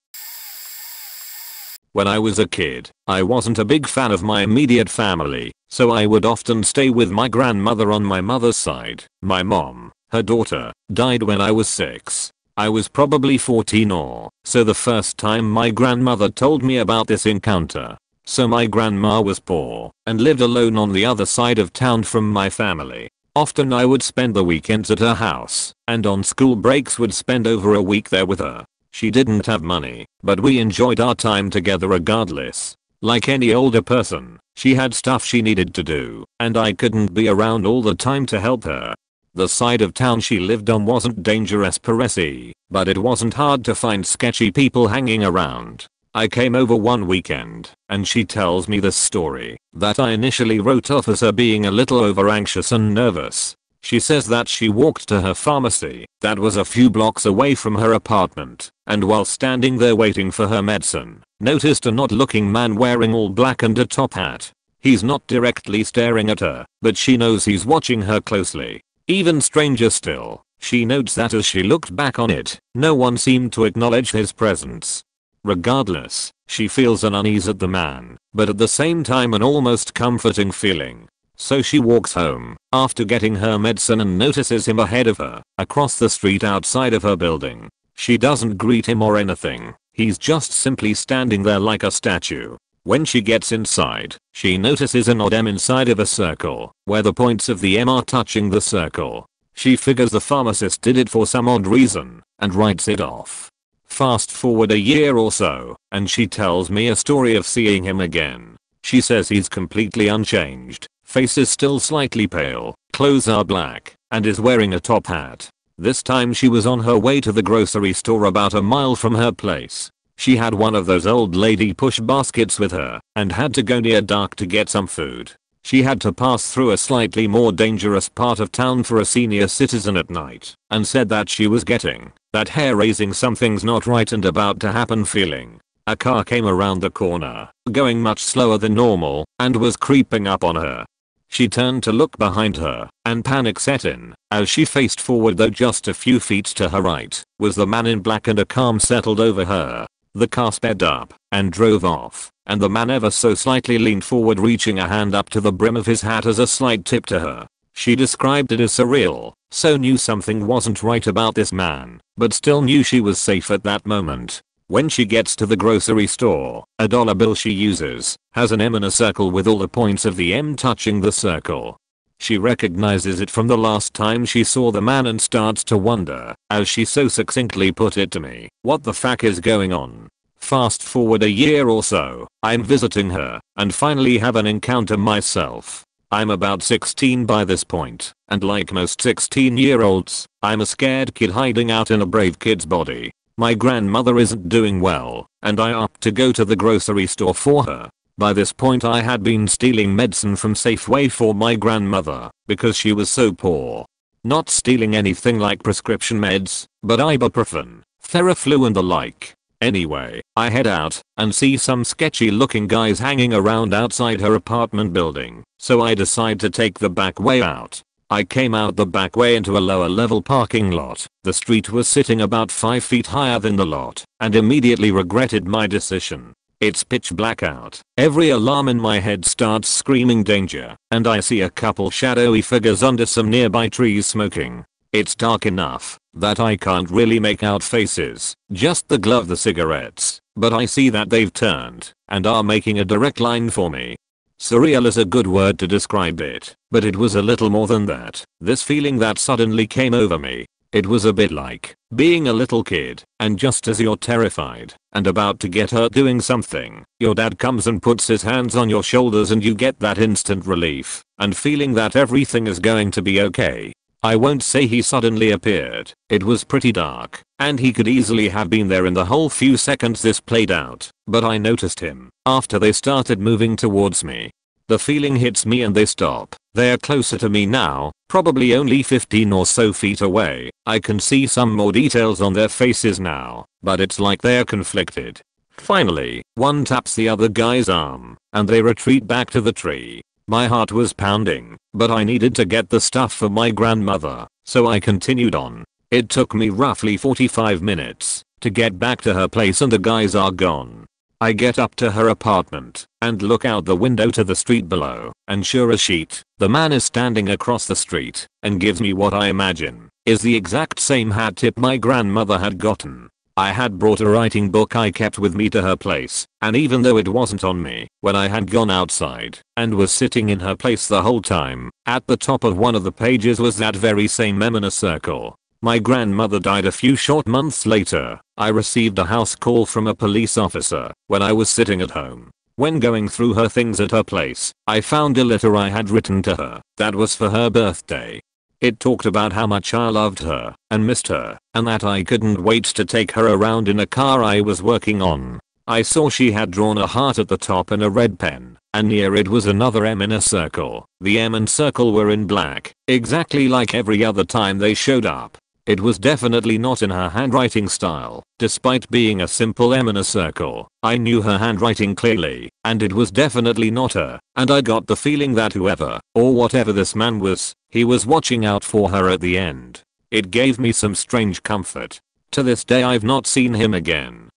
When I was a kid, I wasn't a big fan of my immediate family, so I would often stay with my grandmother on my mother's side. My mom, her daughter, died when I was 6. I was probably 14 or so the first time my grandmother told me about this encounter. So my grandma was poor and lived alone on the other side of town from my family. Often I would spend the weekends at her house, and on school breaks would spend over a week there with her. She didn't have money, but we enjoyed our time together regardless. Like any older person, she had stuff she needed to do, and I couldn't be around all the time to help her. The side of town she lived on wasn't dangerous per se, but it wasn't hard to find sketchy people hanging around. I came over one weekend, and she tells me this story that I initially wrote off as her being a little over anxious and nervous. She says that she walked to her pharmacy that was a few blocks away from her apartment, and while standing there waiting for her medicine, noticed an odd-looking man wearing all black and a top hat. He's not directly staring at her, but she knows he's watching her closely. Even stranger still, she notes that as she looked back on it, no one seemed to acknowledge his presence. Regardless, she feels an unease at the man, but at the same time an almost comforting feeling. So she walks home after getting her medicine and notices him ahead of her, across the street outside of her building. She doesn't greet him or anything, he's just simply standing there like a statue. When she gets inside, she notices an odd M inside of a circle, where the points of the M are touching the circle. She figures the pharmacist did it for some odd reason, and writes it off. Fast forward a year or so, and she tells me a story of seeing him again. She says he's completely unchanged, face is still slightly pale, clothes are black, and is wearing a top hat. This time she was on her way to the grocery store about a mile from her place. She had one of those old lady push baskets with her, and had to go near dark to get some food. She had to pass through a slightly more dangerous part of town for a senior citizen at night, and said that she was getting that hair-raising something's not right and about to happen feeling. A car came around the corner, going much slower than normal, and was creeping up on her. She turned to look behind her, and panic set in. As she faced forward, though just a few feet to her right, was the man in black, and a calm settled over her. The car sped up and drove off, and the man ever so slightly leaned forward, reaching a hand up to the brim of his hat as a slight tip to her. She described it as surreal, so knew something wasn't right about this man, but still knew she was safe at that moment. When she gets to the grocery store, a dollar bill she uses has an M in a circle with all the points of the M touching the circle. She recognizes it from the last time she saw the man and starts to wonder, as she so succinctly put it to me, what the fuck is going on? Fast forward a year or so, I'm visiting her, and finally have an encounter myself. I'm about 16 by this point, and like most 16-year-olds, I'm a scared kid hiding out in a brave kid's body. My grandmother isn't doing well, and I opt to go to the grocery store for her. By this point I had been stealing medicine from Safeway for my grandmother, because she was so poor. Not stealing anything like prescription meds, but ibuprofen, Theraflu and the like. Anyway, I head out, and see some sketchy looking guys hanging around outside her apartment building, so I decide to take the back way out. I came out the back way into a lower level parking lot. The street was sitting about 5 feet higher than the lot, and immediately regretted my decision. It's pitch black out. Every alarm in my head starts screaming danger, and I see a couple shadowy figures under some nearby trees smoking. It's dark enough that I can't really make out faces, just the glow of the cigarettes, but I see that they've turned and are making a direct line for me. Surreal is a good word to describe it, but it was a little more than that. This feeling that suddenly came over me. It was a bit like being a little kid, and just as you're terrified and about to get hurt doing something, your dad comes and puts his hands on your shoulders and you get that instant relief and feeling that everything is going to be okay. I won't say he suddenly appeared. It was pretty dark, and he could easily have been there in the whole few seconds this played out, but I noticed him after they started moving towards me. The feeling hits me and they stop. They're closer to me now, probably only 15 or so feet away. I can see some more details on their faces now, but it's like they're conflicted. Finally, one taps the other guy's arm, and they retreat back to the tree. My heart was pounding, but I needed to get the stuff for my grandmother, so I continued on. It took me roughly 45 minutes to get back to her place and the guys are gone. I get up to her apartment and look out the window to the street below, and sure as shit, the man is standing across the street and gives me what I imagine is the exact same hat tip my grandmother had gotten. I had brought a writing book I kept with me to her place, and even though it wasn't on me when I had gone outside and was sitting in her place the whole time, at the top of one of the pages was that very same M in a circle. My grandmother died a few short months later. I received a house call from a police officer when I was sitting at home. When going through her things at her place, I found a letter I had written to her that was for her birthday. It talked about how much I loved her and missed her, and that I couldn't wait to take her around in a car I was working on. I saw she had drawn a heart at the top in a red pen, and near it was another M in a circle. The M and circle were in black, exactly like every other time they showed up. It was definitely not in her handwriting style. Despite being a simple M in a circle, I knew her handwriting clearly, and it was definitely not her, and I got the feeling that whoever, or whatever this man was, he was watching out for her at the end. It gave me some strange comfort. To this day I've not seen him again.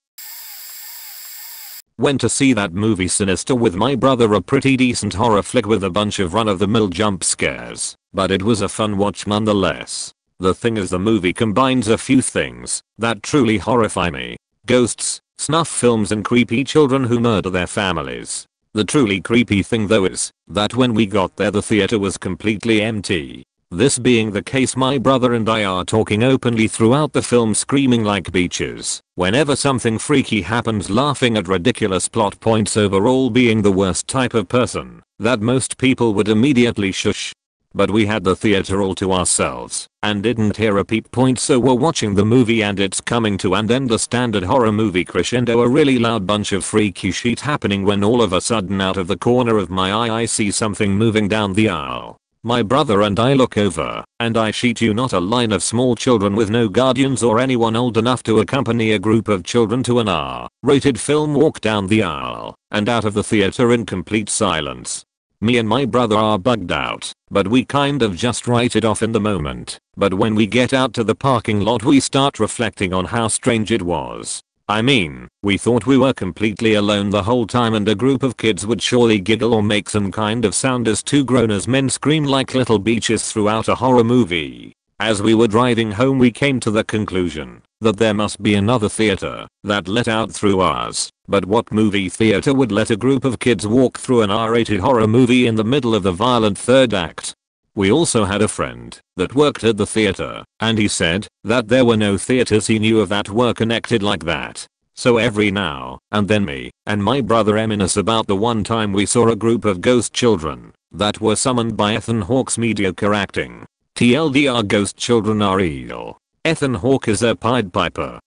Went to see that movie Sinister with my brother, a pretty decent horror flick with a bunch of run-of-the-mill jump scares, but it was a fun watch nonetheless. The thing is, the movie combines a few things that truly horrify me. Ghosts, snuff films and creepy children who murder their families. The truly creepy thing though is that when we got there the theater was completely empty. This being the case, my brother and I are talking openly throughout the film, screaming like beaches whenever something freaky happens, laughing at ridiculous plot points, overall being the worst type of person that most people would immediately shush. But we had the theater all to ourselves and didn't hear a peep point, so we're watching the movie and it's coming to an end, the standard horror movie crescendo, a really loud bunch of freaky shit happening, when all of a sudden out of the corner of my eye I see something moving down the aisle. My brother and I look over, and I shit you not, a line of small children with no guardians or anyone old enough to accompany a group of children to an R-rated film walk down the aisle and out of the theater in complete silence. Me and my brother are bugged out, but we kind of just write it off in the moment. But when we get out to the parking lot we start reflecting on how strange it was. I mean, we thought we were completely alone the whole time, and a group of kids would surely giggle or make some kind of sound as two grown-as men scream like little beaches throughout a horror movie. As we were driving home we came to the conclusion that there must be another theater that let out through ours. But what movie theater would let a group of kids walk through an R-rated horror movie in the middle of the violent third act? We also had a friend that worked at the theater, and he said that there were no theaters he knew of that were connected like that. So every now and then me and my brother reminisce about the one time we saw a group of ghost children that were summoned by Ethan Hawke's mediocre acting. TLDR, ghost children are real. Ethan Hawke is a Pied Piper.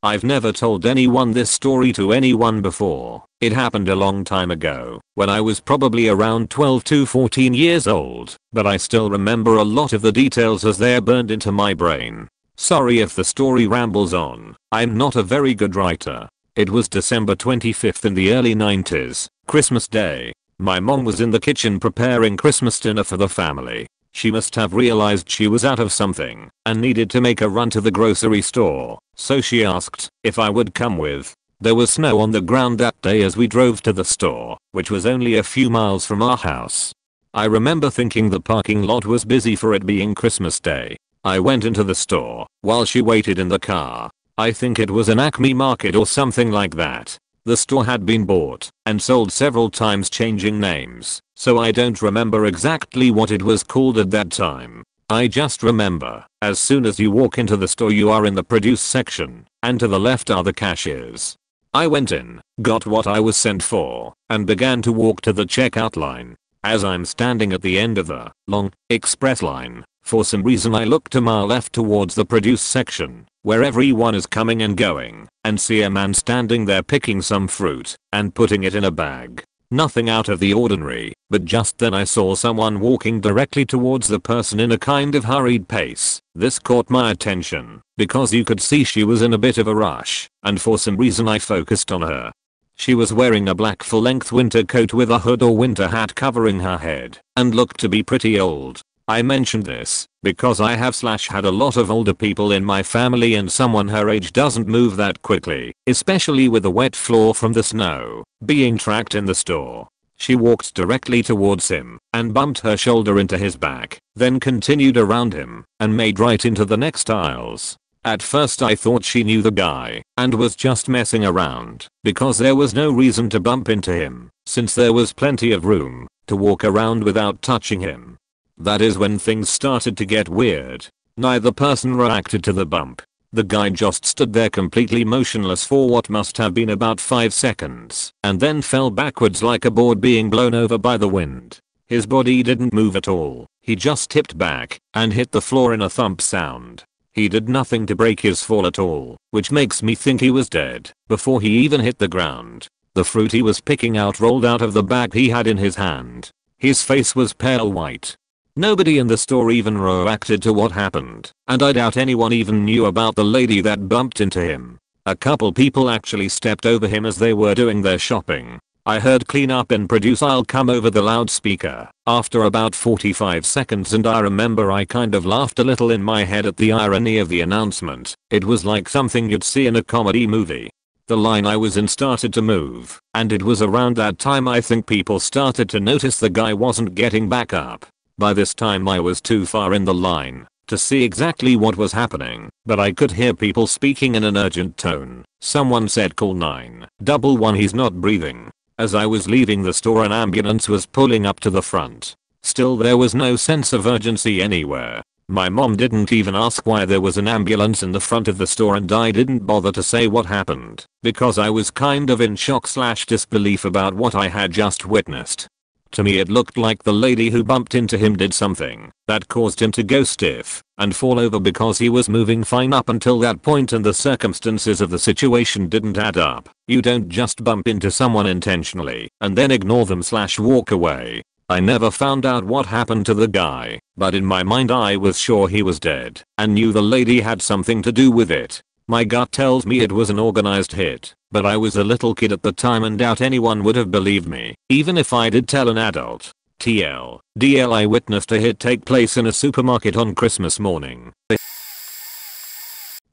I've never told anyone this story to anyone before. It happened a long time ago, when I was probably around 12 to 14 years old, but I still remember a lot of the details as they're burned into my brain. Sorry if the story rambles on, I'm not a very good writer. It was December 25th in the early 90s, Christmas Day. My mom was in the kitchen preparing Christmas dinner for the family. She must have realized she was out of something and needed to make a run to the grocery store, so she asked if I would come with. There was snow on the ground that day as we drove to the store, which was only a few miles from our house. I remember thinking the parking lot was busy for it being Christmas Day. I went into the store while she waited in the car. I think it was an Acme Market or something like that. The store had been bought and sold several times, changing names, so I don't remember exactly what it was called at that time. I just remember, as soon as you walk into the store you are in the produce section, and to the left are the cashiers. I went in, got what I was sent for, and began to walk to the checkout line. As I'm standing at the end of the long express line, for some reason I look to my left towards the produce section, where everyone is coming and going, and see a man standing there picking some fruit and putting it in a bag. Nothing out of the ordinary, but just then I saw someone walking directly towards the person in a kind of hurried pace. This caught my attention because you could see she was in a bit of a rush, and for some reason I focused on her. She was wearing a black full-length winter coat with a hood or winter hat covering her head, and looked to be pretty old. I mentioned this because I have had a lot of older people in my family, and someone her age doesn't move that quickly, especially with the wet floor from the snow. Being tracked in the store, she walked directly towards him and bumped her shoulder into his back, then continued around him and made right into the next aisles. At first I thought she knew the guy and was just messing around, because there was no reason to bump into him since there was plenty of room to walk around without touching him. That is when things started to get weird. Neither person reacted to the bump. The guy just stood there completely motionless for what must have been about 5 seconds, and then fell backwards like a board being blown over by the wind. His body didn't move at all. He just tipped back and hit the floor in a thump sound. He did nothing to break his fall at all, which makes me think he was dead before he even hit the ground. The fruit he was picking out rolled out of the bag he had in his hand. His face was pale white. Nobody in the store even reacted to what happened, and I doubt anyone even knew about the lady that bumped into him. A couple people actually stepped over him as they were doing their shopping. I heard "clean up and produce aisle" come over the loudspeaker after about 45 seconds, and I remember I kind of laughed a little in my head at the irony of the announcement. It was like something you'd see in a comedy movie. The line I was in started to move, and it was around that time I think people started to notice the guy wasn't getting back up. By this time I was too far in the line to see exactly what was happening, but I could hear people speaking in an urgent tone. Someone said, "Call 911, he's not breathing." As I was leaving the store an ambulance was pulling up to the front. Still, there was no sense of urgency anywhere. My mom didn't even ask why there was an ambulance in the front of the store, and I didn't bother to say what happened because I was kind of in shock/disbelief about what I had just witnessed. To me it looked like the lady who bumped into him did something that caused him to go stiff and fall over because he was moving fine up until that point, and the circumstances of the situation didn't add up. You don't just bump into someone intentionally and then ignore them/walk away. I never found out what happened to the guy, but in my mind I was sure he was dead and knew the lady had something to do with it. My gut tells me it was an organized hit, but I was a little kid at the time and doubt anyone would have believed me, even if I did tell an adult. TLDL, I witnessed a hit take place in a supermarket on Christmas morning.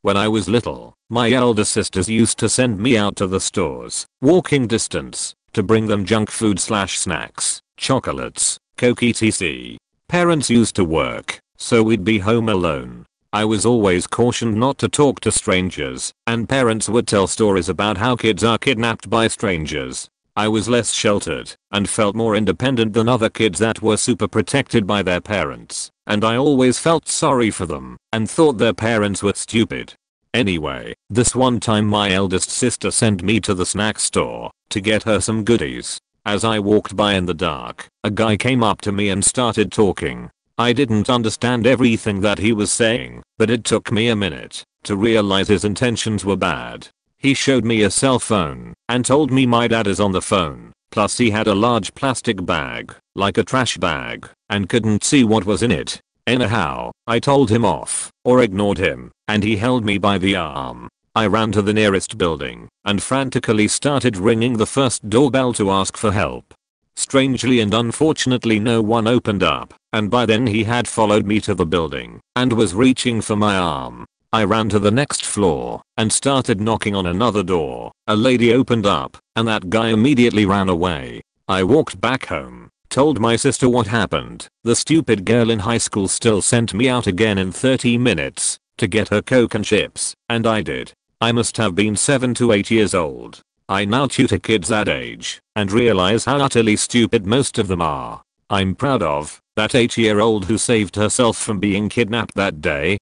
When I was little, my elder sisters used to send me out to the stores, walking distance, to bring them junk food/snacks, chocolates, coke etc. Parents used to work, so we'd be home alone. I was always cautioned not to talk to strangers, and parents would tell stories about how kids are kidnapped by strangers. I was less sheltered and felt more independent than other kids that were super protected by their parents, and I always felt sorry for them and thought their parents were stupid. Anyway, this one time my eldest sister sent me to the snack store to get her some goodies. As I walked by in the dark, a guy came up to me and started talking. I didn't understand everything that he was saying, but it took me a minute to realize his intentions were bad. He showed me a cell phone and told me my dad is on the phone, plus he had a large plastic bag, like a trash bag, and couldn't see what was in it. Anyhow, I told him off, or ignored him, and he held me by the arm. I ran to the nearest building and frantically started ringing the first doorbell to ask for help. Strangely and unfortunately no one opened up, and by then he had followed me to the building and was reaching for my arm. I ran to the next floor and started knocking on another door. A lady opened up and that guy immediately ran away. I walked back home, told my sister what happened. The stupid girl in high school still sent me out again in 30 minutes to get her coke and chips, and I did. I must have been 7 to 8 years old. I now tutor kids that age and realize how utterly stupid most of them are. I'm proud of that 8-year-old who saved herself from being kidnapped that day.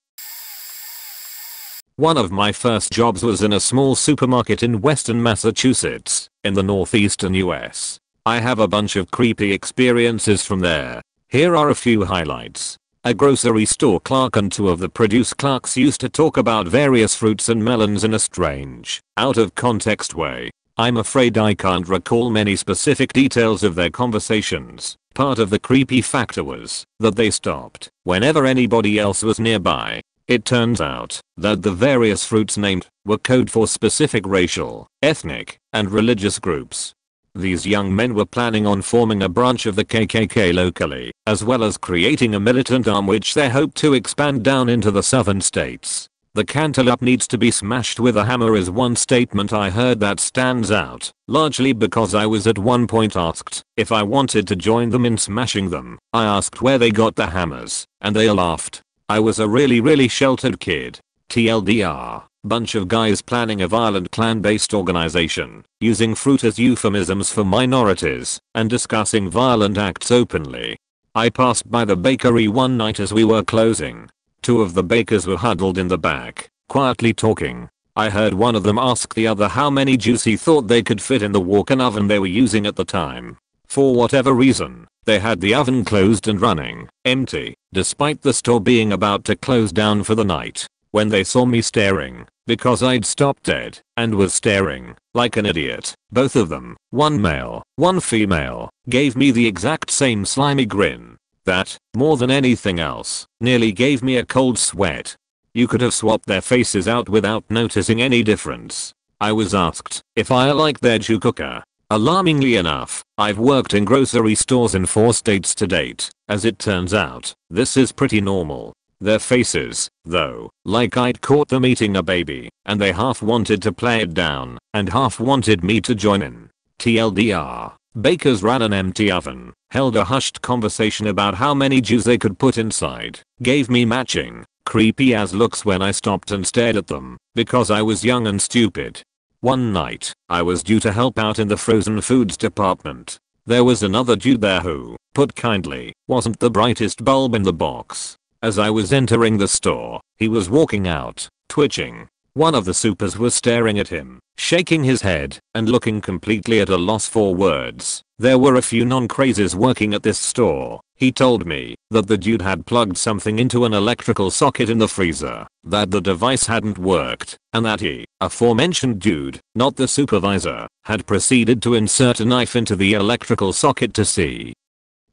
One of my first jobs was in a small supermarket in Western Massachusetts, in the northeastern US. I have a bunch of creepy experiences from there. Here are a few highlights. A grocery store clerk and two of the produce clerks used to talk about various fruits and melons in a strange, out of context way. I'm afraid I can't recall many specific details of their conversations. Part of the creepy factor was that they stopped whenever anybody else was nearby. It turns out that the various fruits named were code for specific racial, ethnic, and religious groups. These young men were planning on forming a branch of the KKK locally, as well as creating a militant arm which they hoped to expand down into the southern states. The cantaloupe needs to be smashed with a hammer is one statement I heard that stands out, largely because I was at one point asked if I wanted to join them in smashing them. I asked where they got the hammers, and they laughed. I was a really sheltered kid. TLDR. Bunch of guys planning a violent clan-based organization, using fruit as euphemisms for minorities, and discussing violent acts openly. I passed by the bakery one night as we were closing. Two of the bakers were huddled in the back, quietly talking. I heard one of them ask the other how many Jews he thought they could fit in the walk-in oven they were using at the time. For whatever reason, they had the oven closed and running, empty, despite the store being about to close down for the night. When they saw me staring, because I'd stopped dead and was staring like an idiot, both of them, one male, one female, gave me the exact same slimy grin that, more than anything else, nearly gave me a cold sweat. You could have swapped their faces out without noticing any difference. I was asked if I like their Jew cooker. Alarmingly enough, I've worked in grocery stores in 4 states to date. As it turns out, this is pretty normal. Their faces, though, like I'd caught them eating a baby, and they half wanted to play it down, and half wanted me to join in. TLDR. Bakers ran an empty oven, held a hushed conversation about how many Jews they could put inside, gave me matching, creepy as looks when I stopped and stared at them, because I was young and stupid. One night, I was due to help out in the frozen foods department. There was another dude there who, put kindly, wasn't the brightest bulb in the box. As I was entering the store, he was walking out, twitching. One of the supers was staring at him, shaking his head, and looking completely at a loss for words. There were a few non-crazes working at this store. He told me that the dude had plugged something into an electrical socket in the freezer, that the device hadn't worked, and that he, aforementioned dude, not the supervisor, had proceeded to insert a knife into the electrical socket to see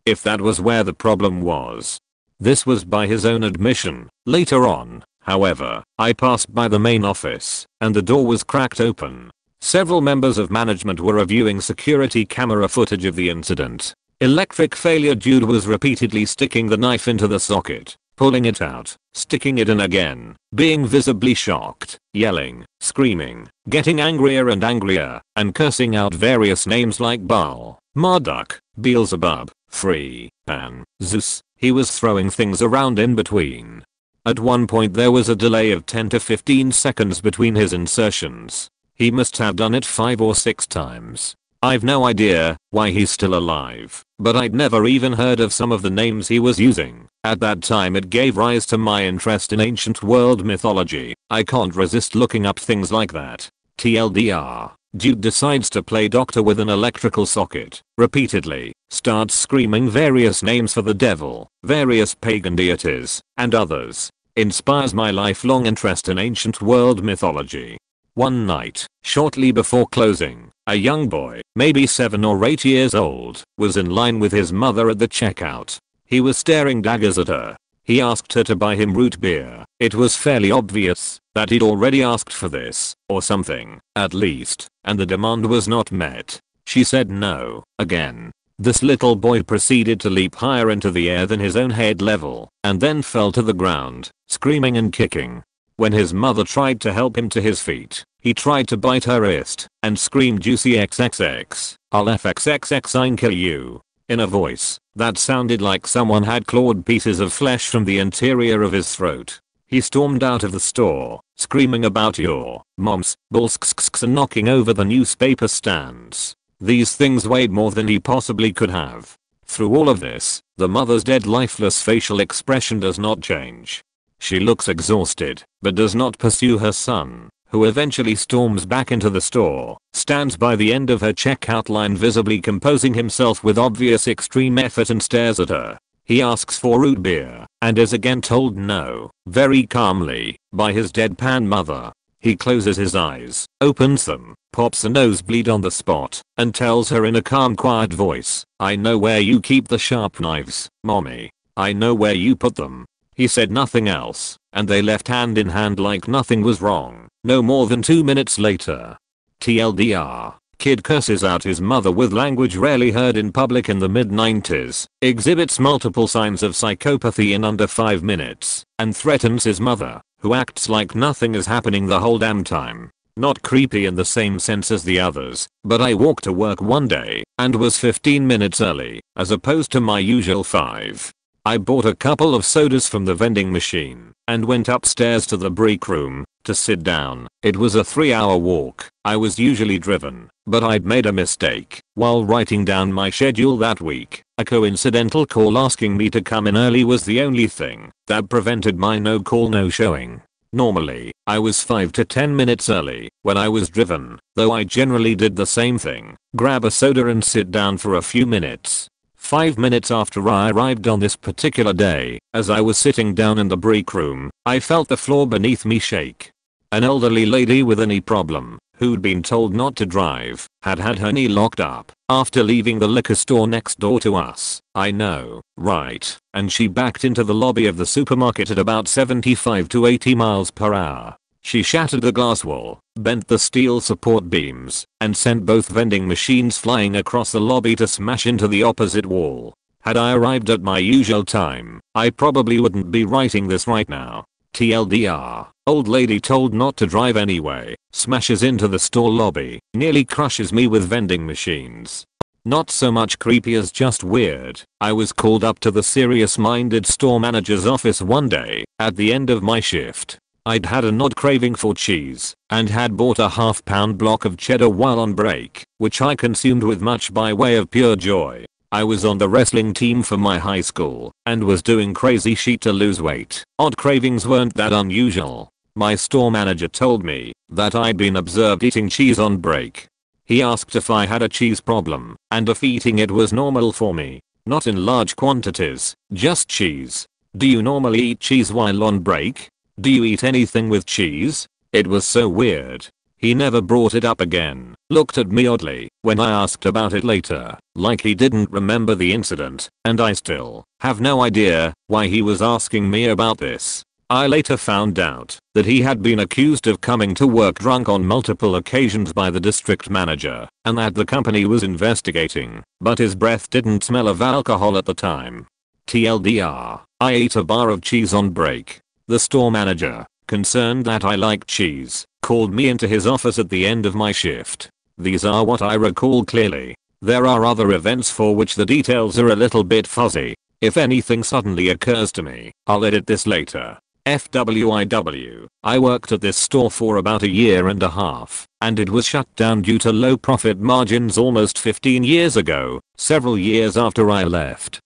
if that was where the problem was. This was by his own admission. Later on, however, I passed by the main office, and the door was cracked open. Several members of management were reviewing security camera footage of the incident. Electric failure dude was repeatedly sticking the knife into the socket, pulling it out, sticking it in again, being visibly shocked, yelling, screaming, getting angrier and angrier, and cursing out various names like Baal, Marduk, Beelzebub, Free, Pan, Zeus. He was throwing things around in between. At one point there was a delay of 10 to 15 seconds between his insertions. He must have done it 5 or 6 times. I've no idea why he's still alive, but I'd never even heard of some of the names he was using. At that time it gave rise to my interest in ancient world mythology. I can't resist looking up things like that. TLDR. Dude decides to play doctor with an electrical socket, repeatedly, starts screaming various names for the devil, various pagan deities, and others. Inspires my lifelong interest in ancient world mythology. One night, shortly before closing, a young boy, maybe 7 or 8 years old, was in line with his mother at the checkout. He was staring daggers at her. He asked her to buy him root beer. It was fairly obvious that he'd already asked for this, or something, at least, and the demand was not met. She said no, again. This little boy proceeded to leap higher into the air than his own head level, and then fell to the ground, screaming and kicking. When his mother tried to help him to his feet, he tried to bite her wrist, and screamed juicy XXX, I'll FXXX kill you, in a voice that sounded like someone had clawed pieces of flesh from the interior of his throat. He stormed out of the store, screaming about your mom's balls and knocking over the newspaper stands. These things weighed more than he possibly could have. Through all of this, the mother's dead lifeless facial expression does not change. She looks exhausted, but does not pursue her son, who eventually storms back into the store, stands by the end of her checkout line visibly composing himself with obvious extreme effort and stares at her. He asks for root beer, and is again told no, very calmly, by his deadpan mother. He closes his eyes, opens them, pops a nosebleed on the spot, and tells her in a calm quiet voice, I know where you keep the sharp knives, mommy. I know where you put them. He said nothing else, and they left hand in hand like nothing was wrong. No more than 2 minutes later. TLDR. Kid curses out his mother with language rarely heard in public in the mid-90s, exhibits multiple signs of psychopathy in under 5 minutes, and threatens his mother, who acts like nothing is happening the whole damn time. Not creepy in the same sense as the others, but I walked to work one day, and was 15 minutes early, as opposed to my usual 5. I bought a couple of sodas from the vending machine, and went upstairs to the break room, to sit down. It was a 3-hour walk. I was usually driven, but I'd made a mistake. While writing down my schedule that week, a coincidental call asking me to come in early was the only thing that prevented my no call no showing. Normally, I was 5 to 10 minutes early when I was driven, though I generally did the same thing, grab a soda and sit down for a few minutes. 5 minutes after I arrived on this particular day, as I was sitting down in the break room, I felt the floor beneath me shake. An elderly lady with a knee problem, who'd been told not to drive, had had her knee locked up after leaving the liquor store next door to us. I know, right? And she backed into the lobby of the supermarket at about 75 to 80 miles per hour. She shattered the glass wall, bent the steel support beams, and sent both vending machines flying across the lobby to smash into the opposite wall. Had I arrived at my usual time, I probably wouldn't be writing this right now. TLDR. Old lady told not to drive anyway, smashes into the store lobby, nearly crushes me with vending machines. Not so much creepy as just weird. I was called up to the serious-minded store manager's office one day, at the end of my shift. I'd had an odd craving for cheese and had bought a half-pound block of cheddar while on break, which I consumed with much by way of pure joy. I was on the wrestling team for my high school and was doing crazy shit to lose weight. Odd cravings weren't that unusual. My store manager told me that I'd been observed eating cheese on break. He asked if I had a cheese problem and if eating it was normal for me. Not in large quantities, just cheese. Do you normally eat cheese while on break? Do you eat anything with cheese? It was so weird. He never brought it up again, looked at me oddly when I asked about it later, like he didn't remember the incident, and I still have no idea why he was asking me about this. I later found out that he had been accused of coming to work drunk on multiple occasions by the district manager, and that the company was investigating, but his breath didn't smell of alcohol at the time. TLDR, I ate a bar of cheese on break. The store manager, concerned that I liked cheese, called me into his office at the end of my shift. These are what I recall clearly. There are other events for which the details are a little bit fuzzy. If anything suddenly occurs to me, I'll edit this later. FWIW, I worked at this store for about a year and a half, and it was shut down due to low profit margins almost 15 years ago, several years after I left.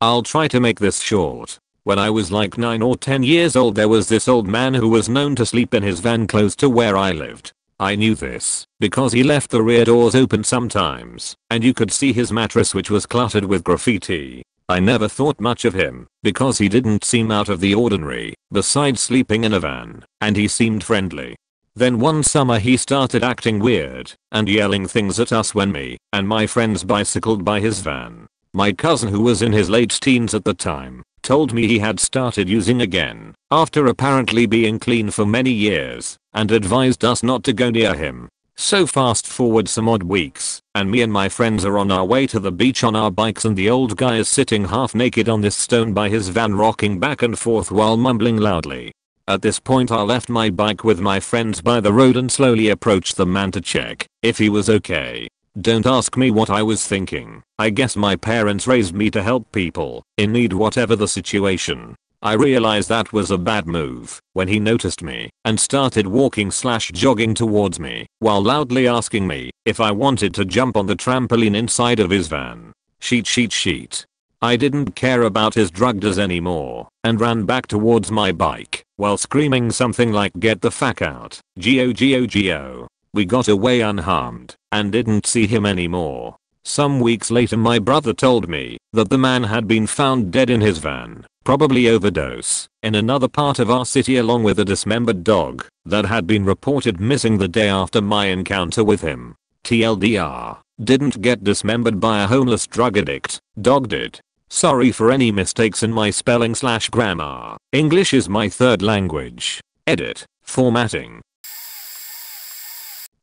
I'll try to make this short. When I was like 9 or 10 years old, there was this old man who was known to sleep in his van close to where I lived. I knew this because he left the rear doors open sometimes, and you could see his mattress, which was cluttered with graffiti. I never thought much of him because he didn't seem out of the ordinary, besides sleeping in a van, and he seemed friendly. Then one summer he started acting weird and yelling things at us when me and my friends bicycled by his van. My cousin, who was in his late teens at the time, told me he had started using again after apparently being clean for many years, and advised us not to go near him. So fast forward some odd weeks, and me and my friends are on our way to the beach on our bikes, and the old guy is sitting half naked on this stone by his van, rocking back and forth while mumbling loudly. At this point I left my bike with my friends by the road and slowly approached the man to check if he was okay. Don't ask me what I was thinking. I guess my parents raised me to help people in need, whatever the situation. I realized that was a bad move when he noticed me and started walking/jogging towards me while loudly asking me if I wanted to jump on the trampoline inside of his van. Sheet. I didn't care about his drug does anymore and ran back towards my bike while screaming something like, "Get the fuck out. Go." We got away unharmed and didn't see him anymore. Some weeks later my brother told me that the man had been found dead in his van, probably overdose, in another part of our city, along with a dismembered dog that had been reported missing the day after my encounter with him. TLDR, didn't get dismembered by a homeless drug addict, dog did. Sorry for any mistakes in my spelling/grammar. English is my third language. Edit. Formatting.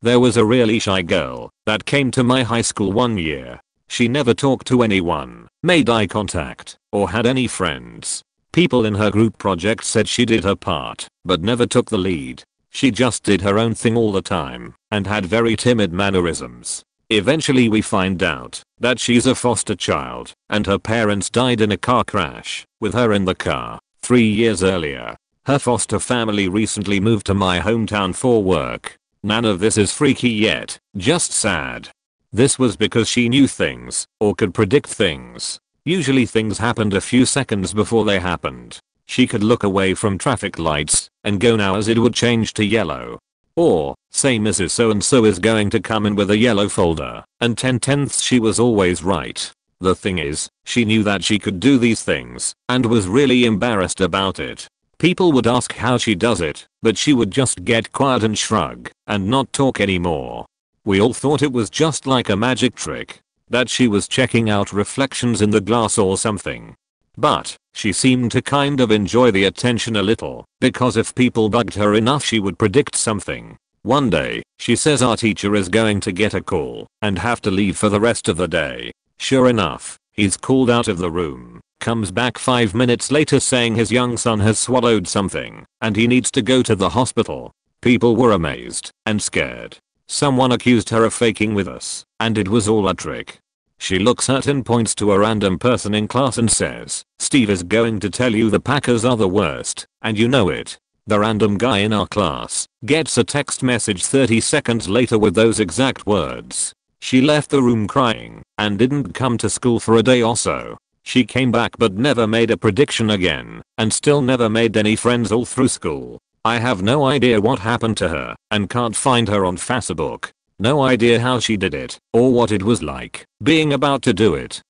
There was a really shy girl that came to my high school one year. She never talked to anyone, made eye contact, or had any friends. People in her group project said she did her part, but never took the lead. She just did her own thing all the time, and had very timid mannerisms. Eventually we find out that she's a foster child, and her parents died in a car crash with her in the car 3 years earlier. Her foster family recently moved to my hometown for work. None of this is freaky yet, just sad. This was because she knew things, or could predict things. Usually things happened a few seconds before they happened. She could look away from traffic lights and go now as it would change to yellow. Or, say Mrs. So-and-so is going to come in with a yellow folder, and 10/10 she was always right. The thing is, she knew that she could do these things, and was really embarrassed about it. People would ask how she does it, but she would just get quiet and shrug, and not talk anymore. We all thought it was just like a magic trick, that she was checking out reflections in the glass or something. But, she seemed to kind of enjoy the attention a little, because if people bugged her enough she would predict something. One day, she says our teacher is going to get a call and have to leave for the rest of the day. Sure enough, he's called out of the room, comes back 5 minutes later saying his young son has swallowed something and he needs to go to the hospital. People were amazed and scared. Someone accused her of faking with us, and it was all a trick. She looks at and points to a random person in class and says, "Steve is going to tell you the Packers are the worst, And you know it. The random guy in our class gets a text message 30 seconds later with those exact words. She left the room crying and didn't come to school for a day or so. She came back but never made a prediction again and still never made any friends all through school. I have no idea what happened to her and can't find her on Facebook. No idea how she did it or what it was like being about to do it.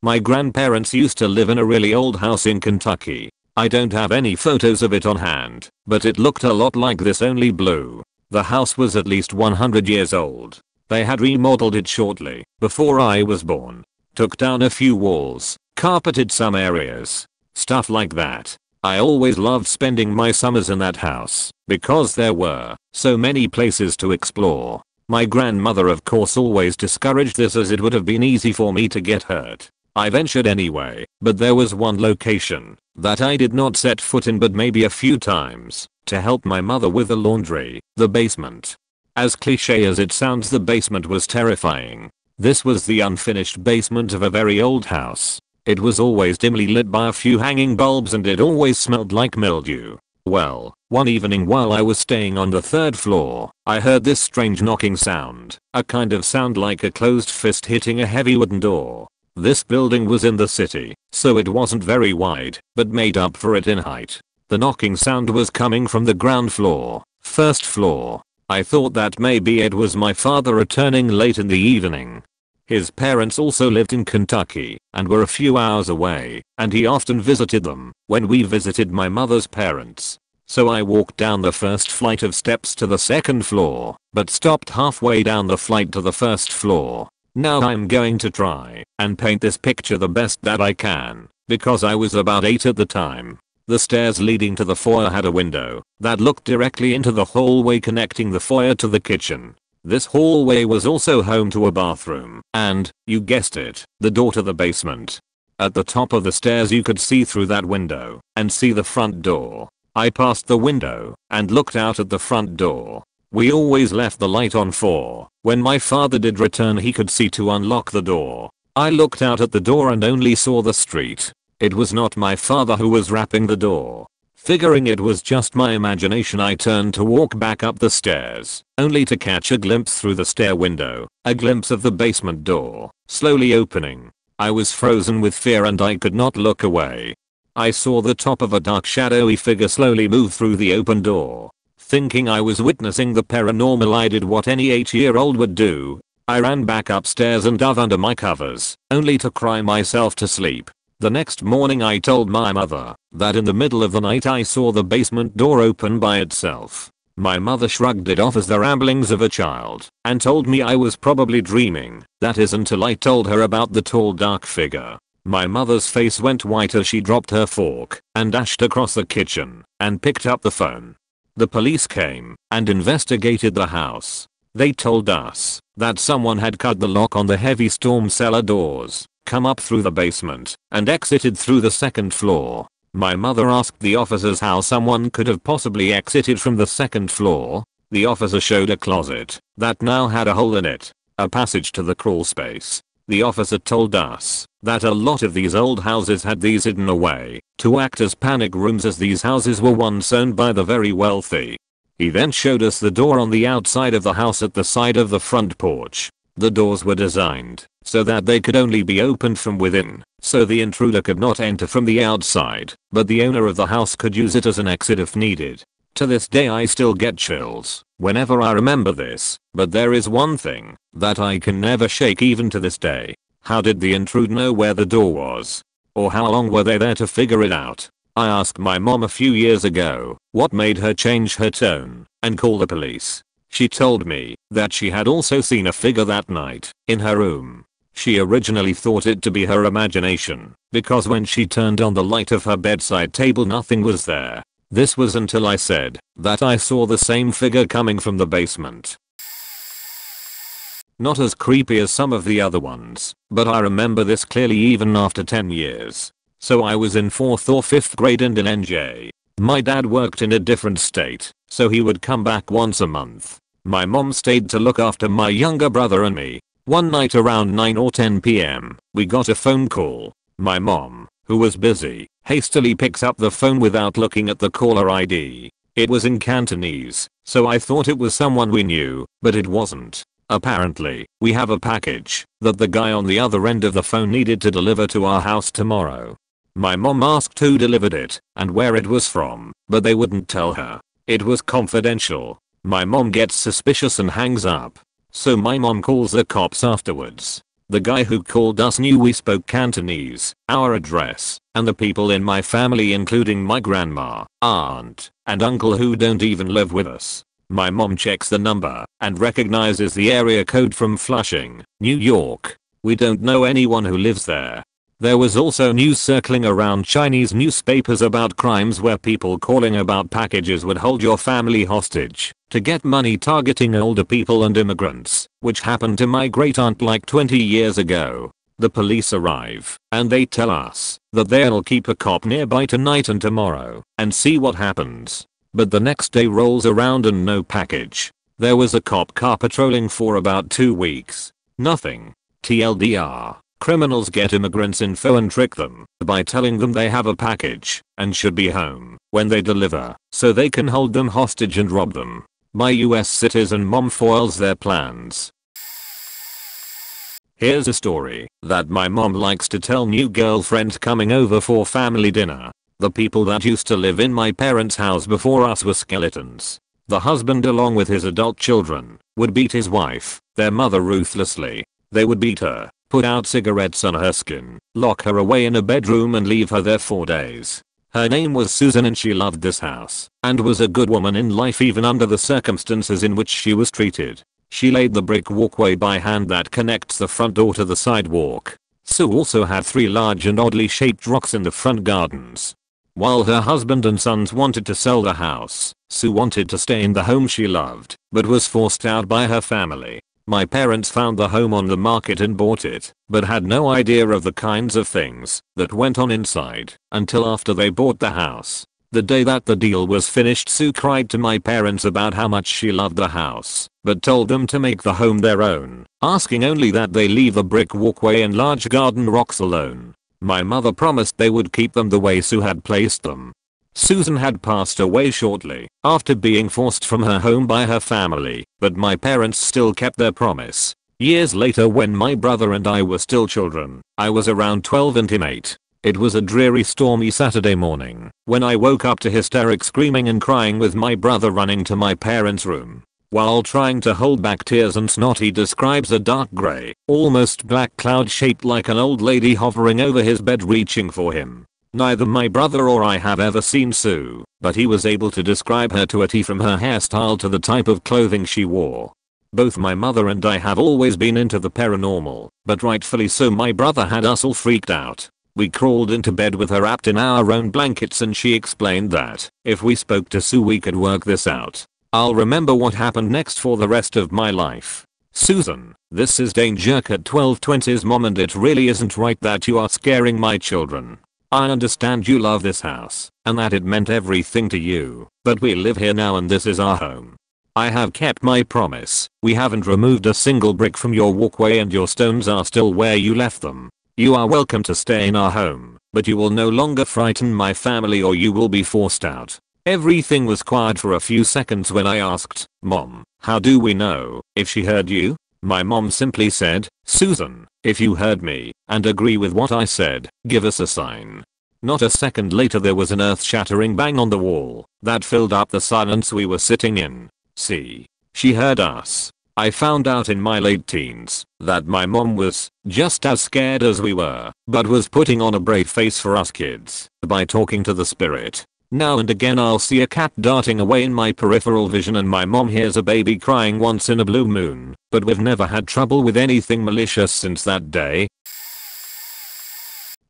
My grandparents used to live in a really old house in Kentucky. I don't have any photos of it on hand, but it looked a lot like this, only blue. The house was at least 100 years old. They had remodeled it shortly before I was born. Took down a few walls, carpeted some areas, stuff like that. I always loved spending my summers in that house because there were so many places to explore. My grandmother of course always discouraged this as it would have been easy for me to get hurt. I ventured anyway, but there was one location that I did not set foot in but maybe a few times to help my mother with the laundry, the basement. As cliche as it sounds, the basement was terrifying. This was the unfinished basement of a very old house. It was always dimly lit by a few hanging bulbs and it always smelled like mildew. Well, one evening while I was staying on the 3rd floor, I heard this strange knocking sound, a kind of sound like a closed fist hitting a heavy wooden door. This building was in the city, so it wasn't very wide, but made up for it in height. The knocking sound was coming from the ground floor, 1st floor. I thought that maybe it was my father returning late in the evening. His parents also lived in Kentucky and were a few hours away, and he often visited them when we visited my mother's parents. So I walked down the 1st flight of steps to the 2nd floor, but stopped halfway down the flight to the 1st floor. Now I'm going to try and paint this picture the best that I can, because I was about 8 at the time. The stairs leading to the foyer had a window that looked directly into the hallway connecting the foyer to the kitchen. This hallway was also home to a bathroom and, you guessed it, the door to the basement. At the top of the stairs you could see through that window and see the front door. I passed the window and looked out at the front door. We always left the light on for when my father did return he could see to unlock the door. I looked out at the door and only saw the street. It was not my father who was rapping the door. Figuring it was just my imagination, I turned to walk back up the stairs, only to catch a glimpse through the stair window, a glimpse of the basement door, slowly opening. I was frozen with fear and I could not look away. I saw the top of a dark shadowy figure slowly move through the open door. Thinking I was witnessing the paranormal, I did what any 8-year-old would do. I ran back upstairs and dove under my covers, only to cry myself to sleep. The next morning I told my mother that in the middle of the night I saw the basement door open by itself. My mother shrugged it off as the ramblings of a child and told me I was probably dreaming. That is until I told her about the tall dark figure. My mother's face went white as she dropped her fork and dashed across the kitchen and picked up the phone. The police came and investigated the house. They told us that someone had cut the lock on the heavy storm cellar doors, come up through the basement, and exited through the 2nd floor. My mother asked the officers how someone could have possibly exited from the 2nd floor. The officer showed a closet that now had a hole in it, a passage to the crawl space. The officer told us that a lot of these old houses had these hidden away to act as panic rooms, as these houses were once owned by the very wealthy. He then showed us the door on the outside of the house at the side of the front porch. The doors were designed so that they could only be opened from within, so the intruder could not enter from the outside, but the owner of the house could use it as an exit if needed. To this day I still get chills whenever I remember this, but there is one thing that I can never shake even to this day. How did the intruder know where the door was? Or how long were they there to figure it out? I asked my mom a few years ago what made her change her tone and call the police. She told me that she had also seen a figure that night in her room. She originally thought it to be her imagination because when she turned on the light of her bedside table nothing was there. This was until I said that I saw the same figure coming from the basement. Not as creepy as some of the other ones, but I remember this clearly even after 10 years. So I was in 4th or 5th grade and in NJ. My dad worked in a different state, so he would come back once a month. My mom stayed to look after my younger brother and me. One night around 9 or 10 p.m., we got a phone call. My mom, who was busy, Hastily picks up the phone without looking at the caller ID. It was in Cantonese, so I thought it was someone we knew, but it wasn't. Apparently, we have a package that the guy on the other end of the phone needed to deliver to our house tomorrow. My mom asked who delivered it and where it was from, but they wouldn't tell her. It was confidential. My mom gets suspicious and hangs up. So my mom calls the cops afterwards. The guy who called us knew we spoke Cantonese, our address, and the people in my family including my grandma, aunt, and uncle who don't even live with us. My mom checks the number and recognizes the area code from Flushing, New York. We don't know anyone who lives there. There was also news circling around Chinese newspapers about crimes where people calling about packages would hold your family hostage to get money targeting older people and immigrants, which happened to my great aunt like 20 years ago. The police arrive and they tell us that they'll keep a cop nearby tonight and tomorrow and see what happens. But the next day rolls around and no package. There was a cop car patrolling for about 2 weeks. Nothing. TLDR. Criminals get immigrants' info and trick them by telling them they have a package and should be home when they deliver so they can hold them hostage and rob them. My US citizen mom foils their plans. Here's a story that my mom likes to tell new girlfriends coming over for family dinner. The people that used to live in my parents' house before us were skeletons. The husband along with his adult children would beat his wife, their mother, ruthlessly. They would beat her, put out cigarettes on her skin, lock her away in a bedroom and leave her there for days. Her name was Susan and she loved this house and was a good woman in life even under the circumstances in which she was treated. She laid the brick walkway by hand that connects the front door to the sidewalk. Sue also had 3 large and oddly shaped rocks in the front gardens. While her husband and sons wanted to sell the house, Sue wanted to stay in the home she loved, but was forced out by her family. My parents found the home on the market and bought it, but had no idea of the kinds of things that went on inside until after they bought the house. The day that the deal was finished, Sue cried to my parents about how much she loved the house, but told them to make the home their own, asking only that they leave the brick walkway and large garden rocks alone. My mother promised they would keep them the way Sue had placed them. Susan had passed away shortly after being forced from her home by her family, but my parents still kept their promise. Years later, when my brother and I were still children, I was around 12 and him 8. It was a dreary, stormy Saturday morning when I woke up to hysteric screaming and crying with my brother running to my parents' room. While trying to hold back tears and snot, he describes a dark grey, almost black cloud shaped like an old lady hovering over his bed reaching for him. Neither my brother or I have ever seen Sue, but he was able to describe her to a T, from her hairstyle to the type of clothing she wore. Both my mother and I have always been into the paranormal, but rightfully so. My brother had us all freaked out. We crawled into bed with her wrapped in our own blankets and she explained that if we spoke to Sue we could work this out. I'll remember what happened next for the rest of my life. Susan, this is Danger Cat 1220's mom, and it really isn't right that you are scaring my children. I understand you love this house and that it meant everything to you, but we live here now and this is our home. I have kept my promise. We haven't removed a single brick from your walkway and your stones are still where you left them. You are welcome to stay in our home, but you will no longer frighten my family or you will be forced out. Everything was quiet for a few seconds when I asked, Mom, how do we know if she heard you? My mom simply said, Susan, if you heard me and agree with what I said, give us a sign. Not a second later there was an earth-shattering bang on the wall that filled up the silence we were sitting in. See, she heard us. I found out in my late teens that my mom was just as scared as we were, but was putting on a brave face for us kids by talking to the spirit. Now and again I'll see a cat darting away in my peripheral vision and my mom hears a baby crying once in a blue moon, but we've never had trouble with anything malicious since that day.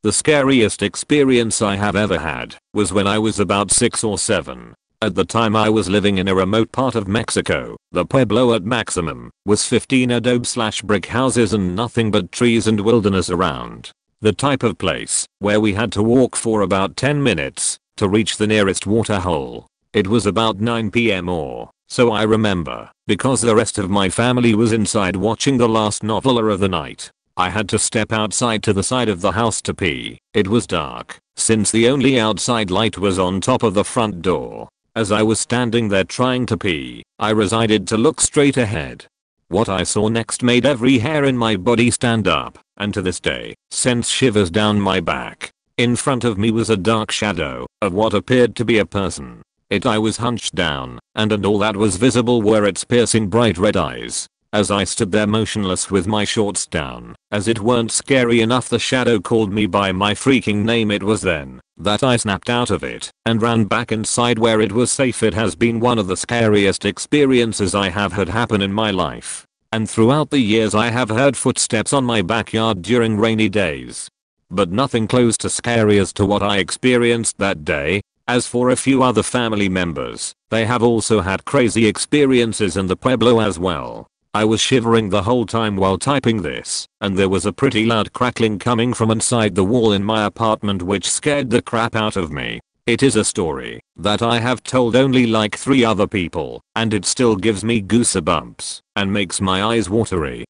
The scariest experience I have ever had was when I was about 6 or 7. At the time I was living in a remote part of Mexico. The pueblo at maximum was 15 adobe/brick houses and nothing but trees and wilderness around. The type of place where we had to walk for about 10 minutes to reach the nearest water hole. It was about 9 PM or so I remember, because the rest of my family was inside watching the last novella of the night. I had to step outside to the side of the house to pee. It was dark, since the only outside light was on top of the front door. As I was standing there trying to pee, I decided to look straight ahead. What I saw next made every hair in my body stand up, and to this day, sends shivers down my back. In front of me was a dark shadow of what appeared to be a person. I was hunched down, and all that was visible were its piercing bright red eyes. As I stood there motionless with my shorts down, as it weren't scary enough, the shadow called me by my freaking name. It was then that I snapped out of it and ran back inside where it was safe. It has been one of the scariest experiences I have had happen in my life. And throughout the years I have heard footsteps on my backyard during rainy days. But nothing close to scary as to what I experienced that day. As for a few other family members, they have also had crazy experiences in the Pueblo as well. I was shivering the whole time while typing this, and there was a pretty loud crackling coming from inside the wall in my apartment which scared the crap out of me. It is a story that I have told only like 3 other people, and it still gives me goosebumps and makes my eyes watery.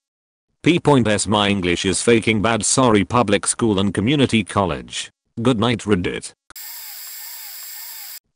P.S. My English is faking bad. Sorry public school and community college. Good night Reddit.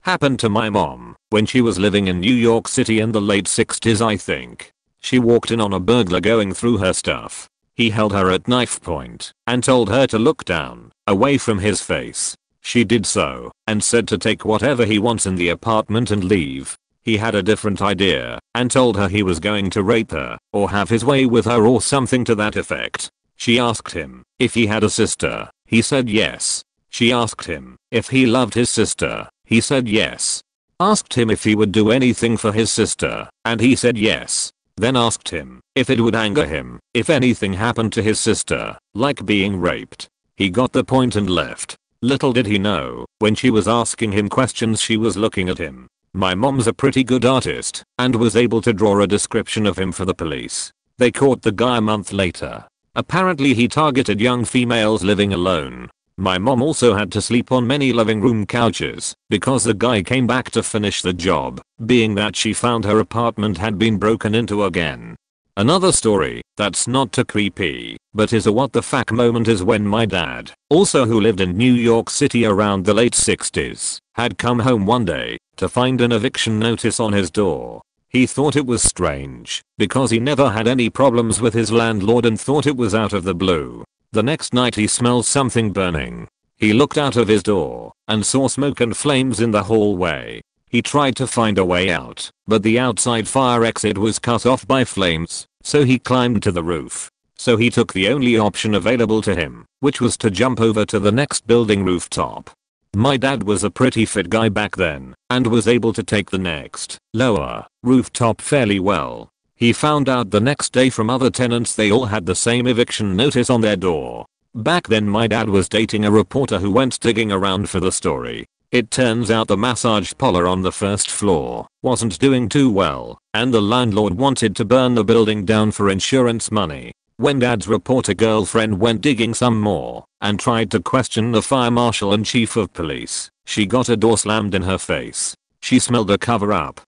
Happened to my mom when she was living in New York City in the late 60s I think. She walked in on a burglar going through her stuff. He held her at knife point and told her to look down, away from his face. She did so and said to take whatever he wants in the apartment and leave. He had a different idea and told her he was going to rape her or have his way with her or something to that effect. She asked him if he had a sister. He said yes. She asked him if he loved his sister. He said yes. Asked him if he would do anything for his sister, and he said yes. Then asked him if it would anger him if anything happened to his sister, like being raped. He got the point and left. Little did he know, when she was asking him questions she was looking at him. My mom's a pretty good artist and was able to draw a description of him for the police. They caught the guy a month later. Apparently he targeted young females living alone. My mom also had to sleep on many living room couches because the guy came back to finish the job, being that she found her apartment had been broken into again. Another story that's not too creepy, but is a what the fuck moment is when my dad, also who lived in New York City around the late 60s, had come home one day to find an eviction notice on his door. He thought it was strange because he never had any problems with his landlord and thought it was out of the blue. The next night he smelled something burning. He looked out of his door and saw smoke and flames in the hallway. He tried to find a way out, but the outside fire exit was cut off by flames, so he climbed to the roof. So he took the only option available to him, which was to jump over to the next building rooftop. My dad was a pretty fit guy back then and was able to take the next, lower, rooftop fairly well. He found out the next day from other tenants they all had the same eviction notice on their door. Back then my dad was dating a reporter who went digging around for the story. It turns out the massage parlor on the first floor wasn't doing too well, and the landlord wanted to burn the building down for insurance money. When dad's reporter girlfriend went digging some more and tried to question the fire marshal and chief of police, she got a door slammed in her face. She smelled a cover up.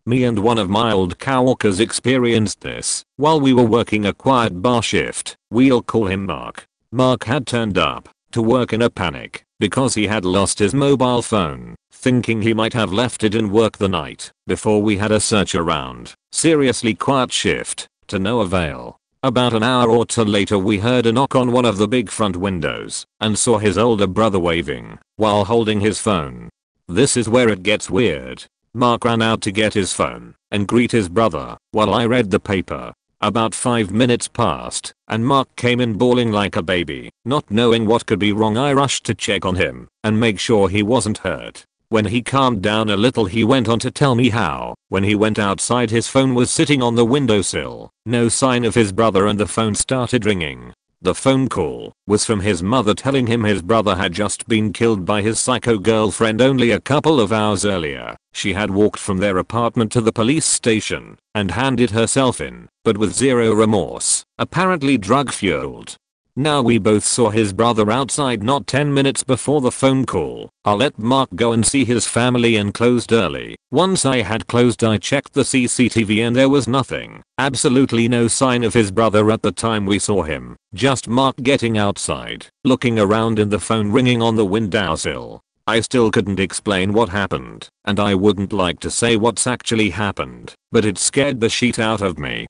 Me and one of my old coworkers experienced this while we were working a quiet bar shift. We'll call him Mark. Mark had turned up to work in a panic because he had lost his mobile phone, thinking he might have left it in work the night before. We had a search around. Seriously quiet shift, to no avail. About an hour or two later we heard a knock on one of the big front windows and saw his older brother waving while holding his phone. This is where it gets weird. Mark ran out to get his phone and greet his brother while I read the paper. About 5 minutes passed and Mark came in bawling like a baby. Not knowing what could be wrong, I rushed to check on him and make sure he wasn't hurt. When he calmed down a little he went on to tell me how, when he went outside, his phone was sitting on the windowsill. No sign of his brother and the phone started ringing. The phone call was from his mother telling him his brother had just been killed by his psycho girlfriend only a couple of hours earlier. She had walked from their apartment to the police station and handed herself in, but with zero remorse, apparently drug fueled. Now we both saw his brother outside not 10 minutes before the phone call. I let Mark go and see his family and closed early. Once I had closed, I checked the CCTV and there was nothing. Absolutely no sign of his brother at the time we saw him. Just Mark getting outside, looking around and the phone ringing on the windowsill. I still couldn't explain what happened, and I wouldn't like to say what's actually happened, but it scared the shit out of me.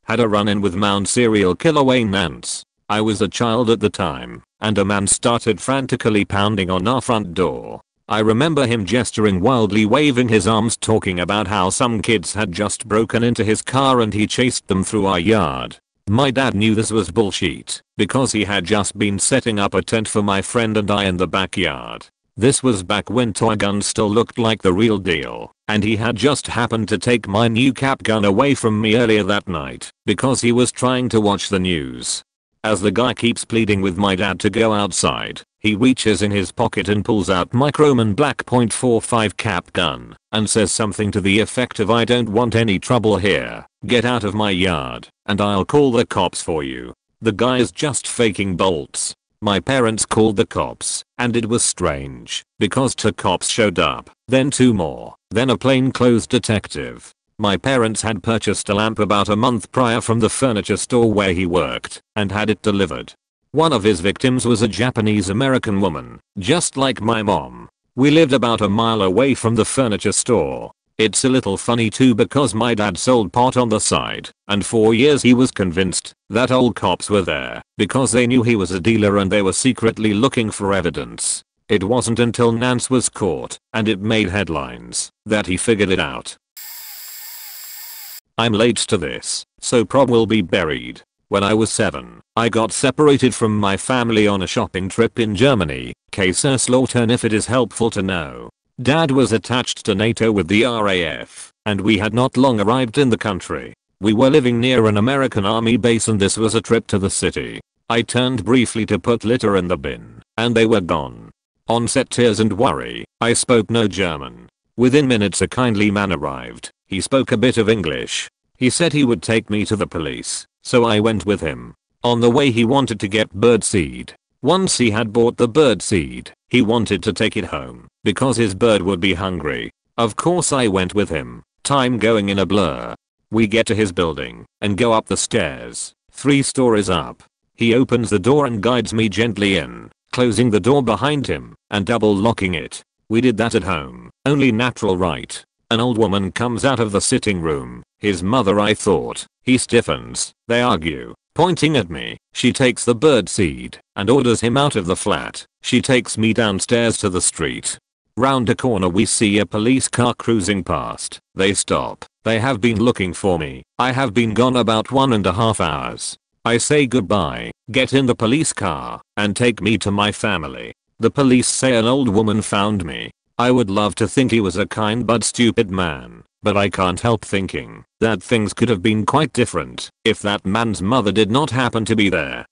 Had a run-in with Mount serial killer Wayne Nance. I was a child at the time, and a man started frantically pounding on our front door. I remember him gesturing wildly, waving his arms, talking about how some kids had just broken into his car and he chased them through our yard. My dad knew this was bullshit, because he had just been setting up a tent for my friend and I in the backyard. This was back when toy guns still looked like the real deal, and he had just happened to take my new cap gun away from me earlier that night, because he was trying to watch the news. As the guy keeps pleading with my dad to go outside, he reaches in his pocket and pulls out my Crowman Black .45 cap gun, and says something to the effect of, "I don't want any trouble here, get out of my yard, and I'll call the cops for you." The guy is just faking bolts. My parents called the cops, and it was strange, because 2 cops showed up, then 2 more, then a plainclothes detective. My parents had purchased a lamp about a month prior from the furniture store where he worked, and had it delivered. One of his victims was a Japanese American woman, just like my mom. We lived about a mile away from the furniture store. It's a little funny too, because my dad sold pot on the side, and for years he was convinced that old cops were there because they knew he was a dealer and they were secretly looking for evidence. It wasn't until Nance was caught, and it made headlines, that he figured it out. I'm late to this, so prob will be buried. When I was 7, I got separated from my family on a shopping trip in Germany. Kaiserslautern, if it is helpful to know. Dad was attached to NATO with the RAF, and we had not long arrived in the country. We were living near an American army base and this was a trip to the city. I turned briefly to put litter in the bin, and they were gone. On set, tears and worry, I spoke no German. Within minutes a kindly man arrived. He spoke a bit of English. He said he would take me to the police, so I went with him. On the way he wanted to get birdseed. Once he had bought the birdseed, he wanted to take it home, because his bird would be hungry. Of course I went with him, time going in a blur. We get to his building, and go up the stairs, 3 stories up. He opens the door and guides me gently in, closing the door behind him, and double locking it. We did that at home, only natural, right? An old woman comes out of the sitting room, his mother I thought. He stiffens, they argue, pointing at me. She takes the birdseed, and orders him out of the flat. She takes me downstairs to the street. Round a corner we see a police car cruising past. They stop. They have been looking for me. I have been gone about 1.5 hours. I say goodbye, get in the police car, and take me to my family. The police say an old woman found me. I would love to think he was a kind but stupid man, but I can't help thinking that things could have been quite different if that man's mother did not happen to be there.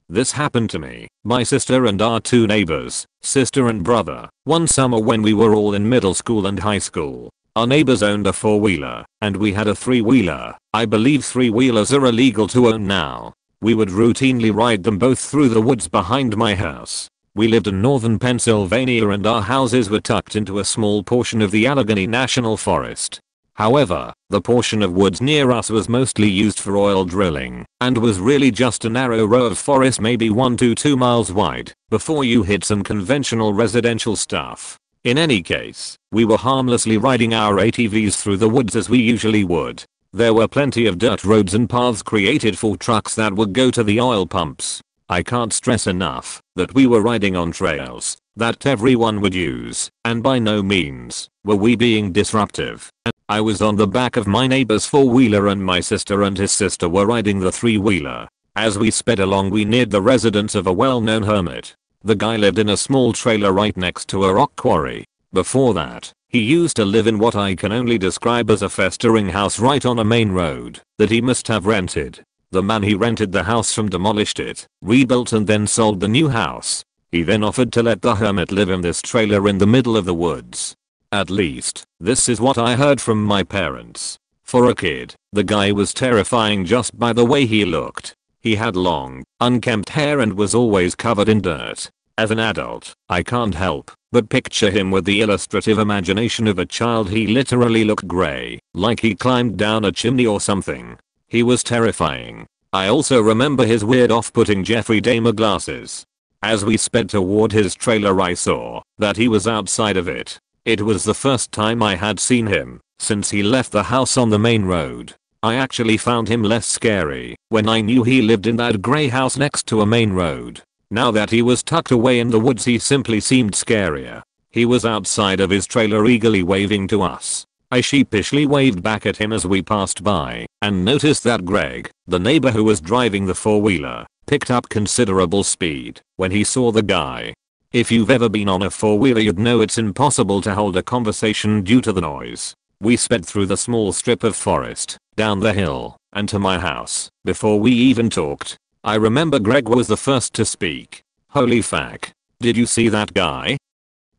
This happened to me, my sister and our 2 neighbors, sister and brother, one summer when we were all in middle school and high school. Our neighbors owned a 4-wheeler, and we had a 3-wheeler. I believe 3-wheelers are illegal to own now. We would routinely ride them both through the woods behind my house. We lived in northern Pennsylvania and our houses were tucked into a small portion of the Allegheny National Forest. However, the portion of woods near us was mostly used for oil drilling, and was really just a narrow row of forest maybe 1 to 2 miles wide, before you hit some conventional residential stuff. In any case, we were harmlessly riding our ATVs through the woods as we usually would. There were plenty of dirt roads and paths created for trucks that would go to the oil pumps. I can't stress enough that we were riding on trails that everyone would use, and by no means were we being disruptive. I was on the back of my neighbor's 4-wheeler and my sister and his sister were riding the 3-wheeler. As we sped along we neared the residence of a well-known hermit. The guy lived in a small trailer right next to a rock quarry. Before that, he used to live in what I can only describe as a festering house right on a main road that he must have rented. The man he rented the house from demolished it, rebuilt and then sold the new house. He then offered to let the hermit live in this trailer in the middle of the woods. At least, this is what I heard from my parents. For a kid, the guy was terrifying just by the way he looked. He had long, unkempt hair and was always covered in dirt. As an adult, I can't help but picture him with the illustrative imagination of a child. He literally looked grey, like he climbed down a chimney or something. He was terrifying. I also remember his weird off-putting Jeffrey Dahmer glasses. As we sped toward his trailer, I saw that he was outside of it. It was the first time I had seen him since he left the house on the main road. I actually found him less scary when I knew he lived in that grey house next to a main road. Now that he was tucked away in the woods, he simply seemed scarier. He was outside of his trailer eagerly waving to us. I sheepishly waved back at him as we passed by and noticed that Greg, the neighbor who was driving the four-wheeler, picked up considerable speed when he saw the guy. If you've ever been on a four-wheeler, you'd know it's impossible to hold a conversation due to the noise. We sped through the small strip of forest, down the hill, and to my house before we even talked. I remember Greg was the first to speak. "Holy fuck. Did you see that guy?"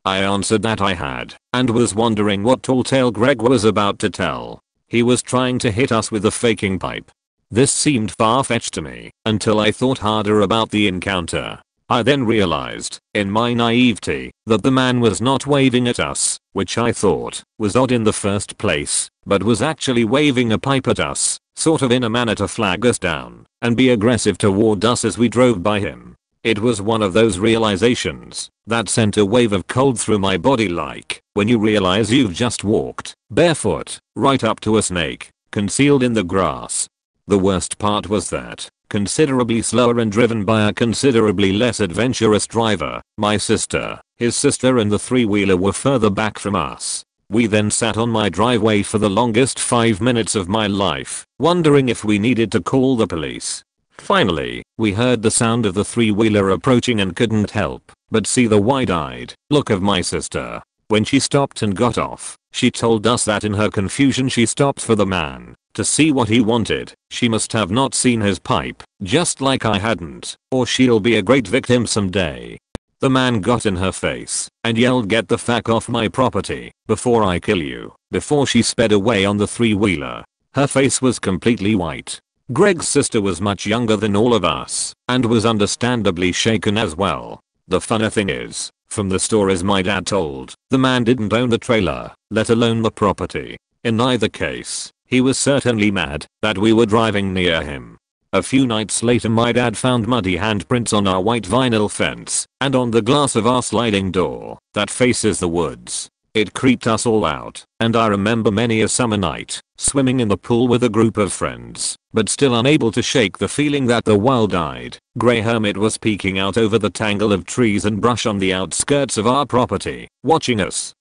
I answered that I had, and was wondering what tall tale Greg was about to tell. He was trying to hit us with a faking pipe. This seemed far-fetched to me until I thought harder about the encounter. I then realized, in my naivety, that the man was not waving at us, which I thought was odd in the first place, but was actually waving a pipe at us, sort of in a manner to flag us down and be aggressive toward us as we drove by him. It was one of those realizations that sent a wave of cold through my body, like when you realize you've just walked barefoot right up to a snake concealed in the grass. The worst part was that, considerably slower and driven by a considerably less adventurous driver, my sister, his sister and the three-wheeler were further back from us. We then sat on my driveway for the longest 5 minutes of my life, wondering if we needed to call the police. Finally, we heard the sound of the three-wheeler approaching and couldn't help but see the wide-eyed look of my sister. When she stopped and got off, she told us that in her confusion she stopped for the man to see what he wanted. She must have not seen his pipe, just like I hadn't, or she'll be a great victim someday. The man got in her face and yelled, "Get the fuck off my property before I kill you," before she sped away on the three-wheeler. Her face was completely white. Greg's sister was much younger than all of us and was understandably shaken as well. The funny thing is, from the stories my dad told, the man didn't own the trailer, let alone the property. In either case, he was certainly mad that we were driving near him. A few nights later, my dad found muddy handprints on our white vinyl fence and on the glass of our sliding door that faces the woods. It creeped us all out, and I remember many a summer night swimming in the pool with a group of friends, but still unable to shake the feeling that the wild-eyed, grey hermit was peeking out over the tangle of trees and brush on the outskirts of our property, watching us.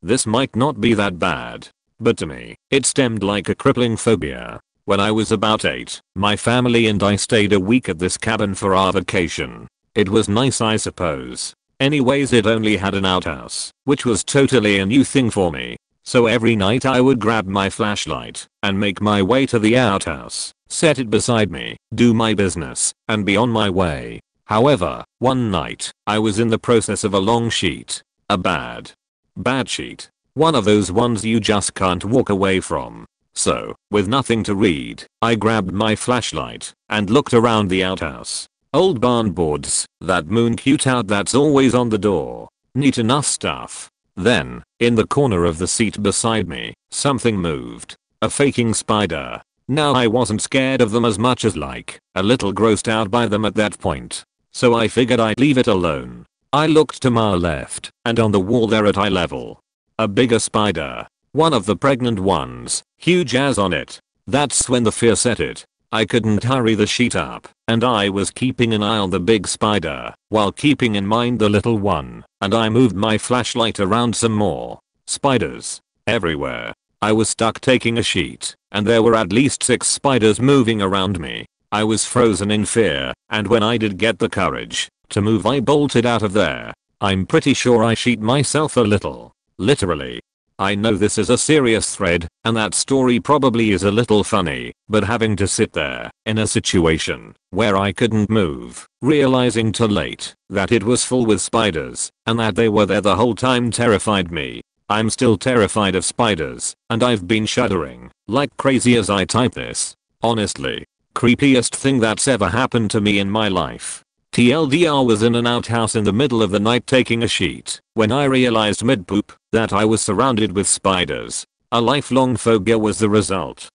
This might not be that bad, but to me, it stemmed like a crippling phobia. When I was about 8, my family and I stayed a week at this cabin for our vacation. It was nice, I suppose. Anyways, it only had an outhouse, which was totally a new thing for me. So every night I would grab my flashlight and make my way to the outhouse, set it beside me, do my business, and be on my way. However, one night, I was in the process of a long sheet. A bad sheet. One of those ones you just can't walk away from. So, with nothing to read, I grabbed my flashlight and looked around the outhouse. Old barn boards, that moon cutout that's always on the door. Neat enough stuff. Then, in the corner of the seat beside me, something moved. A faking spider. Now I wasn't scared of them as much as like a little grossed out by them at that point. So I figured I'd leave it alone. I looked to my left, and on the wall there at eye level, a bigger spider. One of the pregnant ones, huge as on it. That's when the fear set it. I couldn't hurry the sheet up, and I was keeping an eye on the big spider while keeping in mind the little one, and I moved my flashlight around some more. Spiders everywhere. I was stuck taking a sheet, and there were at least 6 spiders moving around me. I was frozen in fear, and when I did get the courage to move, I bolted out of there. I'm pretty sure I sheet myself a little. Literally. I know this is a serious thread, and that story probably is a little funny, but having to sit there, in a situation where I couldn't move, realizing too late that it was full with spiders, and that they were there the whole time terrified me. I'm still terrified of spiders, and I've been shuddering like crazy as I type this. Honestly, creepiest thing that's ever happened to me in my life. TLDR was in an outhouse in the middle of the night taking a sheet when I realized mid-poop that I was surrounded with spiders. A lifelong phobia was the result.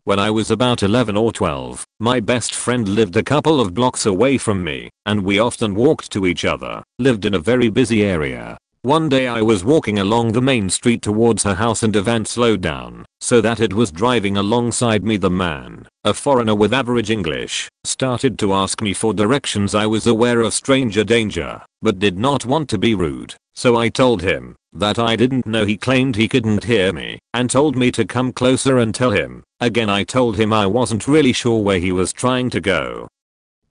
When I was about 11 or 12, my best friend lived a couple of blocks away from me, and we often walked to each other, lived in a very busy area. One day I was walking along the main street towards her house and a van slowed down, so that it was driving alongside me. The man, a foreigner with average English, started to ask me for directions. I was aware of stranger danger, but did not want to be rude, so I told him that I didn't know. He claimed he couldn't hear me, and told me to come closer and tell him. Again I told him I wasn't really sure where he was trying to go,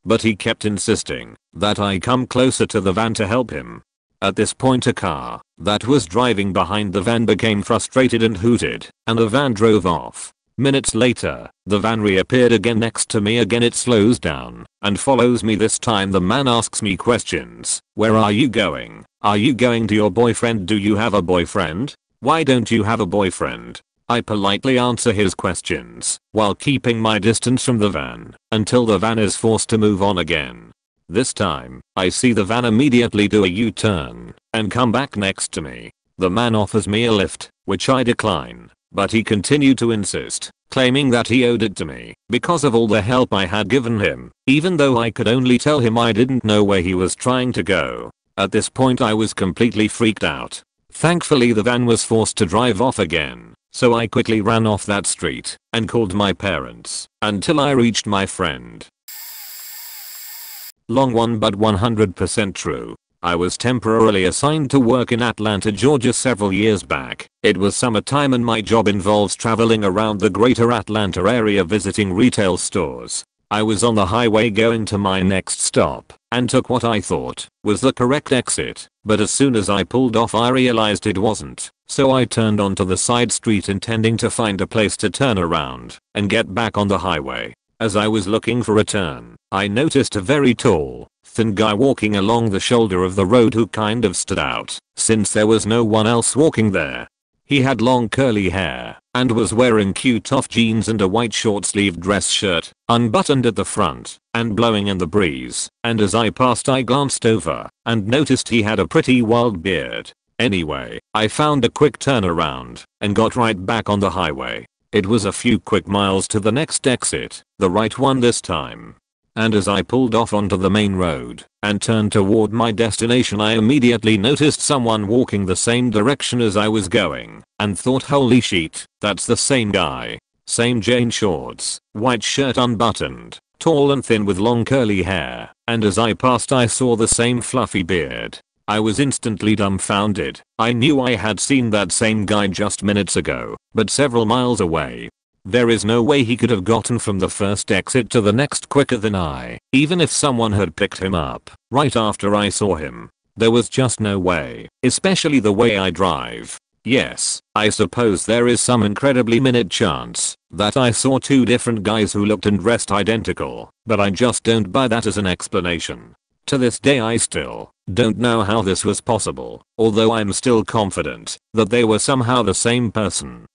but he kept insisting that I come closer to the van to help him. At this point a car that was driving behind the van became frustrated and hooted, and the van drove off. Minutes later, the van reappeared again next to me. Again it slows down and follows me. This time the man asks me questions. Where are you going? Are you going to your boyfriend? Do you have a boyfriend? Why don't you have a boyfriend? I politely answer his questions while keeping my distance from the van until the van is forced to move on again. This time, I see the van immediately do a U-turn and come back next to me. The man offers me a lift, which I decline, but he continued to insist, claiming that he owed it to me because of all the help I had given him, even though I could only tell him I didn't know where he was trying to go. At this point I was completely freaked out. Thankfully the van was forced to drive off again, so I quickly ran off that street and called my parents until I reached my friend. Long one but 100% true. I was temporarily assigned to work in Atlanta, Georgia several years back. It was summertime and my job involves traveling around the greater Atlanta area visiting retail stores. I was on the highway going to my next stop and took what I thought was the correct exit, but as soon as I pulled off I realized it wasn't, so I turned onto the side street intending to find a place to turn around and get back on the highway. As I was looking for a turn, I noticed a very tall, thin guy walking along the shoulder of the road who kind of stood out since there was no one else walking there. He had long curly hair and was wearing cute off jeans and a white short-sleeved dress shirt, unbuttoned at the front and blowing in the breeze, and as I passed I glanced over and noticed he had a pretty wild beard. Anyway, I found a quick turnaround and got right back on the highway. It was a few quick miles to the next exit, the right one this time. And as I pulled off onto the main road and turned toward my destination I immediately noticed someone walking the same direction as I was going and thought, holy shit, that's the same guy. Same jean shorts, white shirt unbuttoned, tall and thin with long curly hair, and as I passed I saw the same fluffy beard. I was instantly dumbfounded. I knew I had seen that same guy just minutes ago, but several miles away. There is no way he could have gotten from the first exit to the next quicker than I, even if someone had picked him up right after I saw him. There was just no way, especially the way I drive. Yes, I suppose there is some incredibly minute chance that I saw two different guys who looked and dressed identical, but I just don't buy that as an explanation. To this day I still don't know how this was possible, although I'm still confident that they were somehow the same person.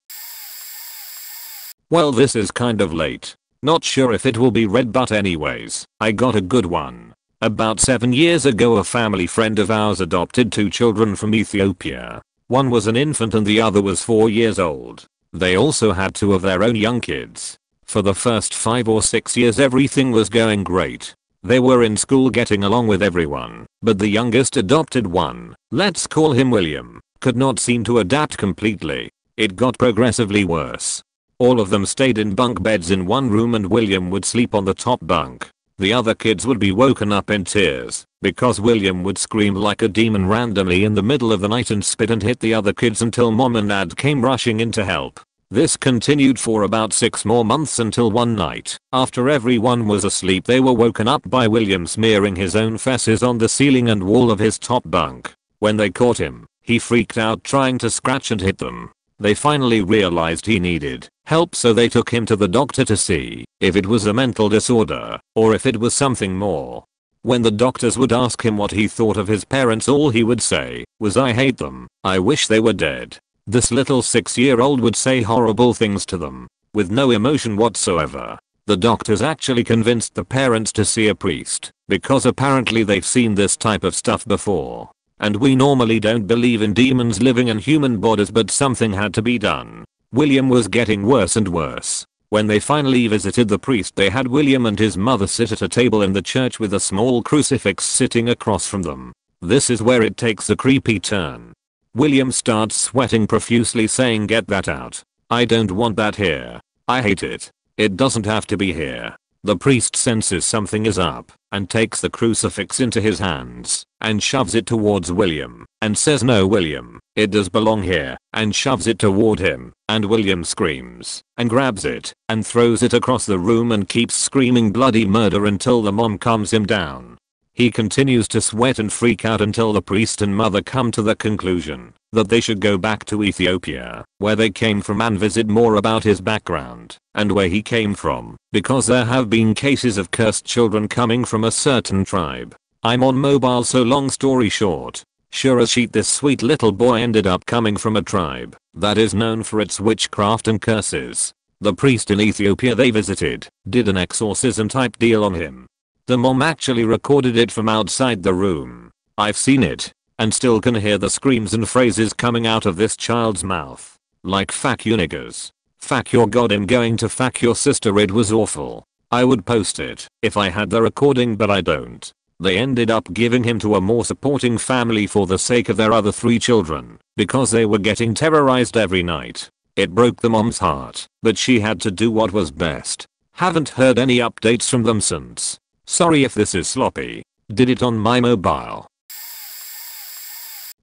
Well, this is kind of late. Not sure if it will be read, but anyways, I got a good one. About 7 years ago a family friend of ours adopted 2 children from Ethiopia. One was an infant and the other was 4 years old. They also had 2 of their own young kids. For the first 5 or 6 years everything was going great. They were in school getting along with everyone, but the youngest adopted one, let's call him William, could not seem to adapt completely. It got progressively worse. All of them stayed in bunk beds in one room and William would sleep on the top bunk. The other kids would be woken up in tears because William would scream like a demon randomly in the middle of the night and spit and hit the other kids until mom and dad came rushing in to help. This continued for about 6 more months until one night, after everyone was asleep, they were woken up by William smearing his own feces on the ceiling and wall of his top bunk. When they caught him, he freaked out trying to scratch and hit them. They finally realized he needed help, so they took him to the doctor to see if it was a mental disorder or if it was something more. When the doctors would ask him what he thought of his parents, all he would say was, "I hate them. I wish they were dead." This little 6-year-old would say horrible things to them with no emotion whatsoever. The doctors actually convinced the parents to see a priest because apparently they've seen this type of stuff before. And we normally don't believe in demons living in human bodies, but something had to be done. William was getting worse and worse. When they finally visited the priest, they had William and his mother sit at a table in the church with a small crucifix sitting across from them. This is where it takes a creepy turn. William starts sweating profusely, saying, "Get that out. I don't want that here. I hate it. It doesn't have to be here." The priest senses something is up and takes the crucifix into his hands and shoves it towards William and says, "No, William, it does belong here," and shoves it toward him, and William screams and grabs it and throws it across the room and keeps screaming bloody murder until the mom calms him down. He continues to sweat and freak out until the priest and mother come to the conclusion that they should go back to Ethiopia, where they came from, and visit more about his background and where he came from, because there have been cases of cursed children coming from a certain tribe. I'm on mobile, so long story short, sure as shit this sweet little boy ended up coming from a tribe that is known for its witchcraft and curses. The priest in Ethiopia they visited did an exorcism type deal on him. The mom actually recorded it from outside the room. I've seen it and still can hear the screams and phrases coming out of this child's mouth. Like, "Fuck you niggers. Fuck your god, I'm going to fuck your sister." It was awful. I would post it if I had the recording, but I don't. They ended up giving him to a more supporting family for the sake of their other 3 children because they were getting terrorized every night. It broke the mom's heart, but she had to do what was best. Haven't heard any updates from them since. Sorry if this is sloppy. Did it on my mobile.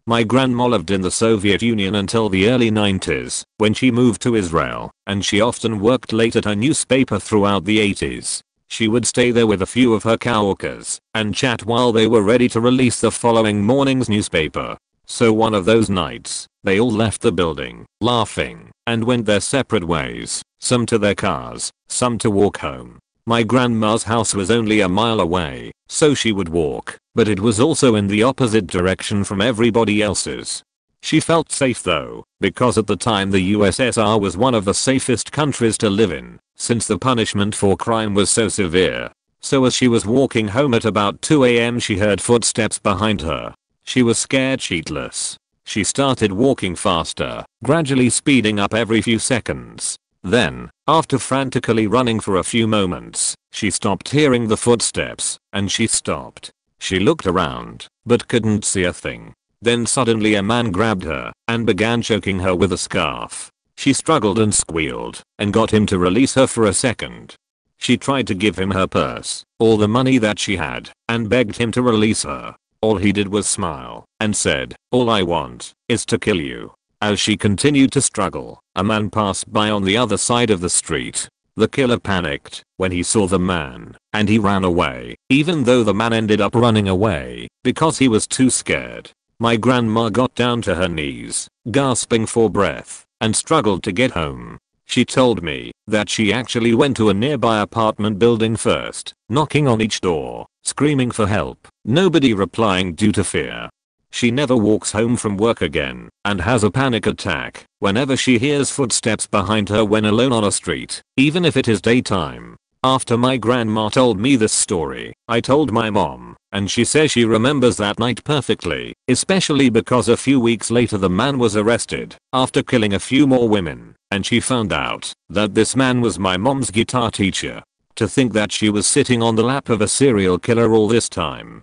My grandma lived in the Soviet Union until the early 90s when she moved to Israel, and she often worked late at her newspaper throughout the 80s. She would stay there with a few of her coworkers and chat while they were ready to release the following morning's newspaper. So one of those nights, they all left the building, laughing, and went their separate ways, some to their cars, some to walk home. My grandma's house was only a mile away, so she would walk, but it was also in the opposite direction from everybody else's. She felt safe though, because at the time the USSR was one of the safest countries to live in, since the punishment for crime was so severe. So as she was walking home at about 2 AM, she heard footsteps behind her. She was scared shitless. She started walking faster, gradually speeding up every few seconds. Then, after frantically running for a few moments, she stopped hearing the footsteps, and she stopped. She looked around, but couldn't see a thing. Then suddenly a man grabbed her and began choking her with a scarf. She struggled and squealed and got him to release her for a second. She tried to give him her purse, all the money that she had, and begged him to release her. All he did was smile and said, "All I want is to kill you." As she continued to struggle, a man passed by on the other side of the street. The killer panicked when he saw the man, and he ran away, even though the man ended up running away because he was too scared. My grandma got down to her knees, gasping for breath, and struggled to get home. She told me that she actually went to a nearby apartment building first, knocking on each door, screaming for help, nobody replying due to fear. She never walks home from work again and has a panic attack whenever she hears footsteps behind her when alone on a street, even if it is daytime. After my grandma told me this story, I told my mom, and she says she remembers that night perfectly, especially because a few weeks later the man was arrested after killing a few more women, and she found out that this man was my mom's guitar teacher. To think that she was sitting on the lap of a serial killer all this time.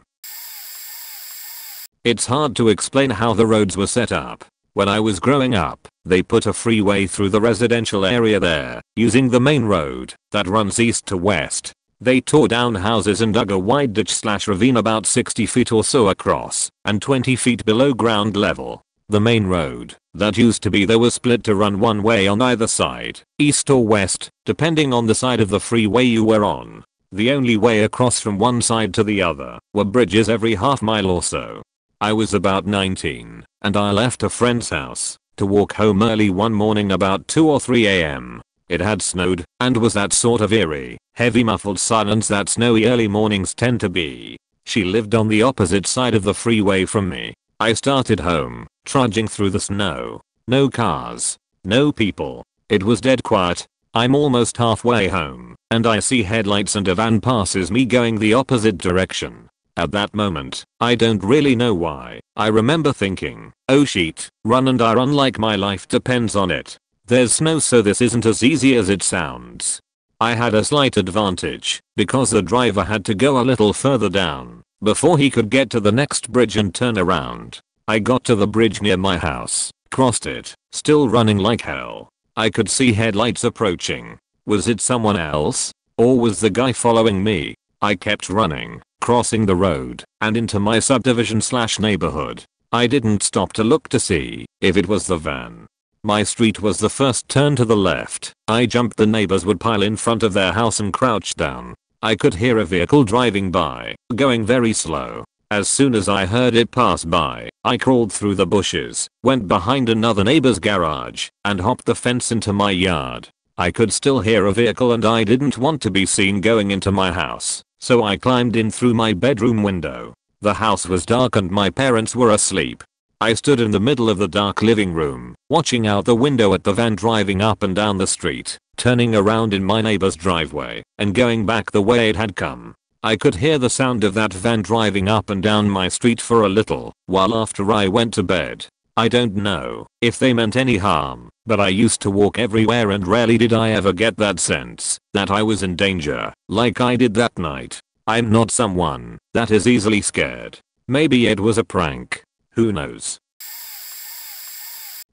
It's hard to explain how the roads were set up. When I was growing up, they put a freeway through the residential area there, using the main road that runs east to west. They tore down houses and dug a wide ditch/ravine about 60 feet or so across and 20 feet below ground level. The main road that used to be there was split to run one way on either side, east or west, depending on the side of the freeway you were on. The only way across from one side to the other were bridges every half mile or so. I was about 19, and I left a friend's house to walk home early one morning about 2 or 3 AM. It had snowed, and was that sort of eerie, heavy muffled silence that snowy early mornings tend to be. She lived on the opposite side of the freeway from me. I started home, trudging through the snow. No cars. No people. It was dead quiet. I'm almost halfway home, and I see headlights and a van passes me going the opposite direction. At that moment, I don't really know why, I remember thinking, oh shit, run, and I run like my life depends on it. There's snow, so this isn't as easy as it sounds. I had a slight advantage, because the driver had to go a little further down before he could get to the next bridge and turn around. I got to the bridge near my house, crossed it, still running like hell. I could see headlights approaching. Was it someone else? Or was the guy following me? I kept running, crossing the road, and into my subdivision/neighborhood. I didn't stop to look to see if it was the van. My street was the first turn to the left. I jumped the neighbors would pile in front of their house and crouched down. I could hear a vehicle driving by, going very slow. As soon as I heard it pass by, I crawled through the bushes, went behind another neighbor's garage, and hopped the fence into my yard. I could still hear a vehicle and I didn't want to be seen going into my house, so I climbed in through my bedroom window. The house was dark and my parents were asleep. I stood in the middle of the dark living room, watching out the window at the van driving up and down the street, turning around in my neighbor's driveway, and going back the way it had come. I could hear the sound of that van driving up and down my street for a little while after I went to bed. I don't know if they meant any harm, but I used to walk everywhere and rarely did I ever get that sense that I was in danger like I did that night. I'm not someone that is easily scared. Maybe it was a prank. Who knows?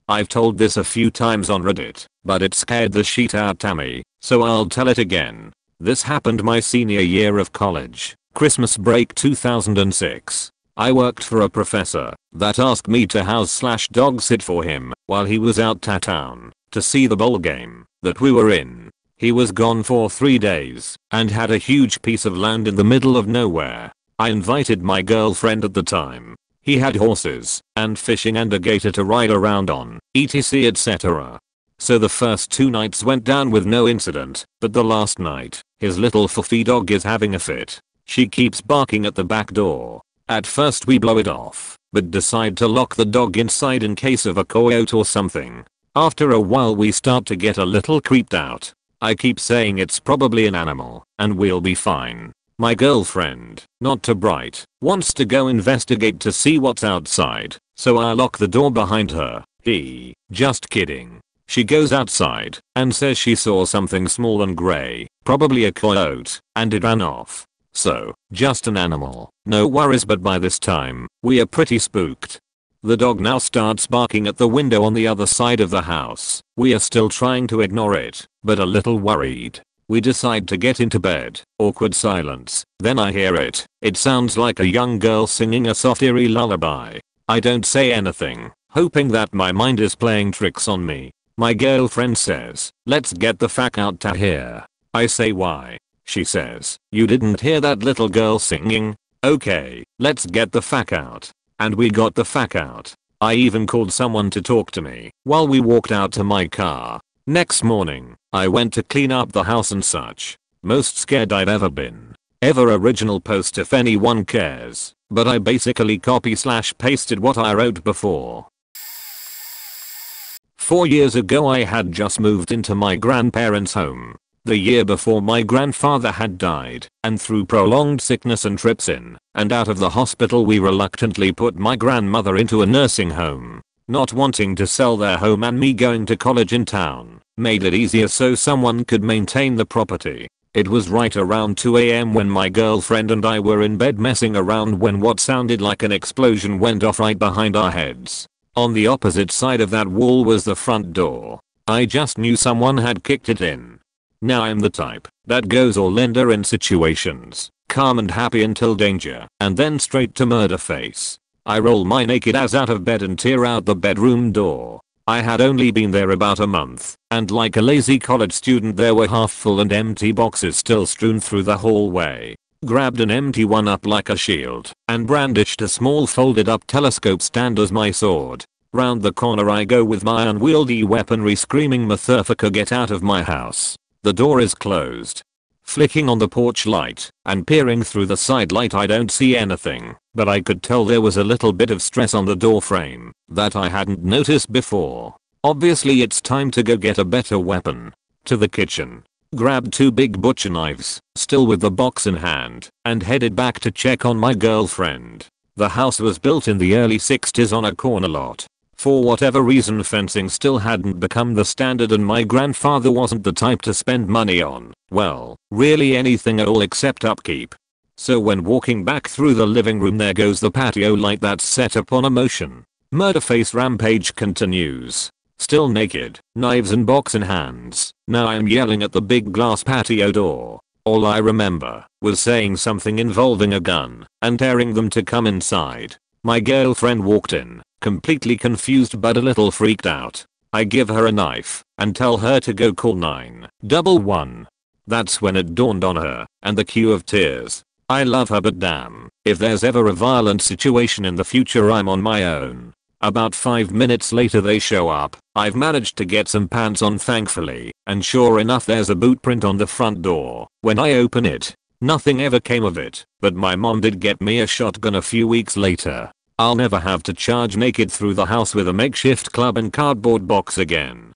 I've told this a few times on Reddit, but it scared the shit out of me, so I'll tell it again. This happened my senior year of college, Christmas break 2006. I worked for a professor that asked me to house/dog sit for him while he was out of town to see the bowl game that we were in. He was gone for 3 days and had a huge piece of land in the middle of nowhere. I invited my girlfriend at the time. He had horses and fishing and a gator to ride around on, etc etc. So the first 2 nights went down with no incident, but the last night, his little fluffy dog is having a fit. She keeps barking at the back door. At first we blow it off, but decide to lock the dog inside in case of a coyote or something. After a while we start to get a little creeped out. I keep saying it's probably an animal, and we'll be fine. My girlfriend, not too bright, wants to go investigate to see what's outside, so I lock the door behind her. Just kidding. She goes outside and says she saw something small and grey, probably a coyote, and it ran off. So, just an animal, no worries, but by this time, we are pretty spooked. The dog now starts barking at the window on the other side of the house. We are still trying to ignore it, but a little worried. We decide to get into bed. Awkward silence. Then I hear it. It sounds like a young girl singing a soft eerie lullaby. I don't say anything, hoping that my mind is playing tricks on me. My girlfriend says, let's get the fuck out of here. I say why? She says, you didn't hear that little girl singing? Okay, let's get the fuck out. And we got the fuck out. I even called someone to talk to me while we walked out to my car. Next morning, I went to clean up the house and such. Most scared I've ever been. Ever original post if anyone cares, but I basically copy/pasted what I wrote before. 4 years ago I had just moved into my grandparents' home. The year before my grandfather had died, and through prolonged sickness and trips in and out of the hospital we reluctantly put my grandmother into a nursing home. Not wanting to sell their home and me going to college in town made it easier so someone could maintain the property. It was right around 2 AM when my girlfriend and I were in bed messing around when what sounded like an explosion went off right behind our heads. On the opposite side of that wall was the front door. I just knew someone had kicked it in. Now I'm the type that goes all Ender in situations, calm and happy until danger, and then straight to murder face. I roll my naked ass out of bed and tear out the bedroom door. I had only been there about a month, and like a lazy college student there were half full and empty boxes still strewn through the hallway. Grabbed an empty one up like a shield, and brandished a small folded up telescope stand as my sword. Round the corner I go with my unwieldy weaponry screaming, "Motherfucker, get out of my house. The door is closed." Flicking on the porch light and peering through the side light, I don't see anything, but I could tell there was a little bit of stress on the door frame that I hadn't noticed before. Obviously it's time to go get a better weapon. To the kitchen. Grabbed 2 big butcher knives, still with the box in hand, and headed back to check on my girlfriend. The house was built in the early 60s on a corner lot. For whatever reason fencing still hadn't become the standard, and my grandfather wasn't the type to spend money on, well, really anything at all except upkeep. So when walking back through the living room, there goes the patio light that's set up on a motion. Murderface rampage continues. Still naked, knives and box in hands. Now I'm yelling at the big glass patio door. All I remember was saying something involving a gun and daring them to come inside. My girlfriend walked in, completely confused but a little freaked out. I give her a knife and tell her to go call 911. That's when it dawned on her, and the cue of tears. I love her, but damn, if there's ever a violent situation in the future, I'm on my own. About 5 minutes later they show up. I've managed to get some pants on thankfully, and sure enough there's a boot print on the front door. When I open it, nothing ever came of it, but my mom did get me a shotgun a few weeks later. I'll never have to charge naked through the house with a makeshift club and cardboard box again.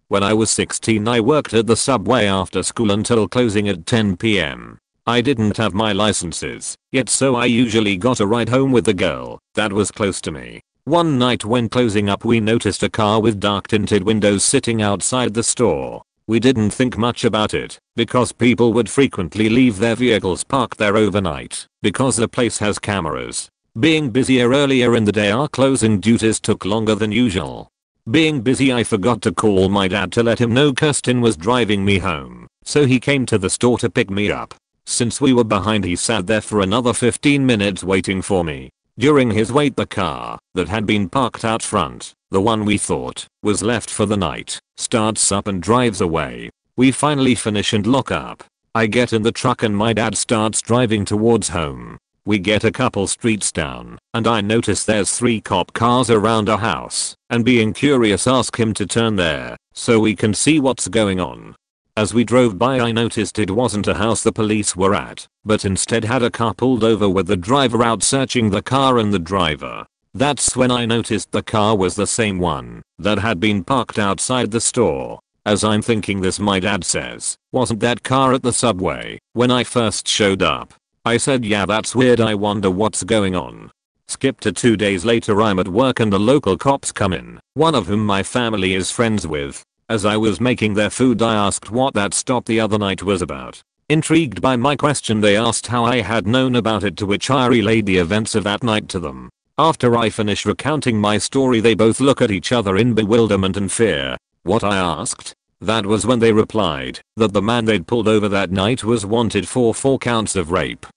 When I was 16 I worked at the subway after school until closing at 10 p.m. I didn't have my licenses yet, so I usually got a ride home with the girl that was close to me. One night when closing up we noticed a car with dark tinted windows sitting outside the store. We didn't think much about it because people would frequently leave their vehicles parked there overnight because the place has cameras. Being busier earlier in the day, our closing duties took longer than usual. Being busy, I forgot to call my dad to let him know Kirsten was driving me home, so he came to the store to pick me up. Since we were behind, he sat there for another 15 minutes waiting for me. During his wait, the car that had been parked out front, the one we thought was left for the night, starts up and drives away. We finally finish and lock up. I get in the truck and my dad starts driving towards home. We get a couple streets down and I notice there's 3 cop cars around our house, and being curious ask him to turn there so we can see what's going on. As we drove by I noticed it wasn't a house the police were at, but instead had a car pulled over with the driver out searching the car and the driver. That's when I noticed the car was the same one that had been parked outside the store. As I'm thinking this, my dad says, "Wasn't that car at the subway when I first showed up?" I said, "Yeah, that's weird, I wonder what's going on." Skip to 2 days later, I'm at work and the local cops come in, one of whom my family is friends with. As I was making their food I asked what that stop the other night was about. Intrigued by my question they asked how I had known about it, to which I relayed the events of that night to them. After I finish recounting my story they both look at each other in bewilderment and fear. What I asked? That was when they replied that the man they'd pulled over that night was wanted for 4 counts of rape.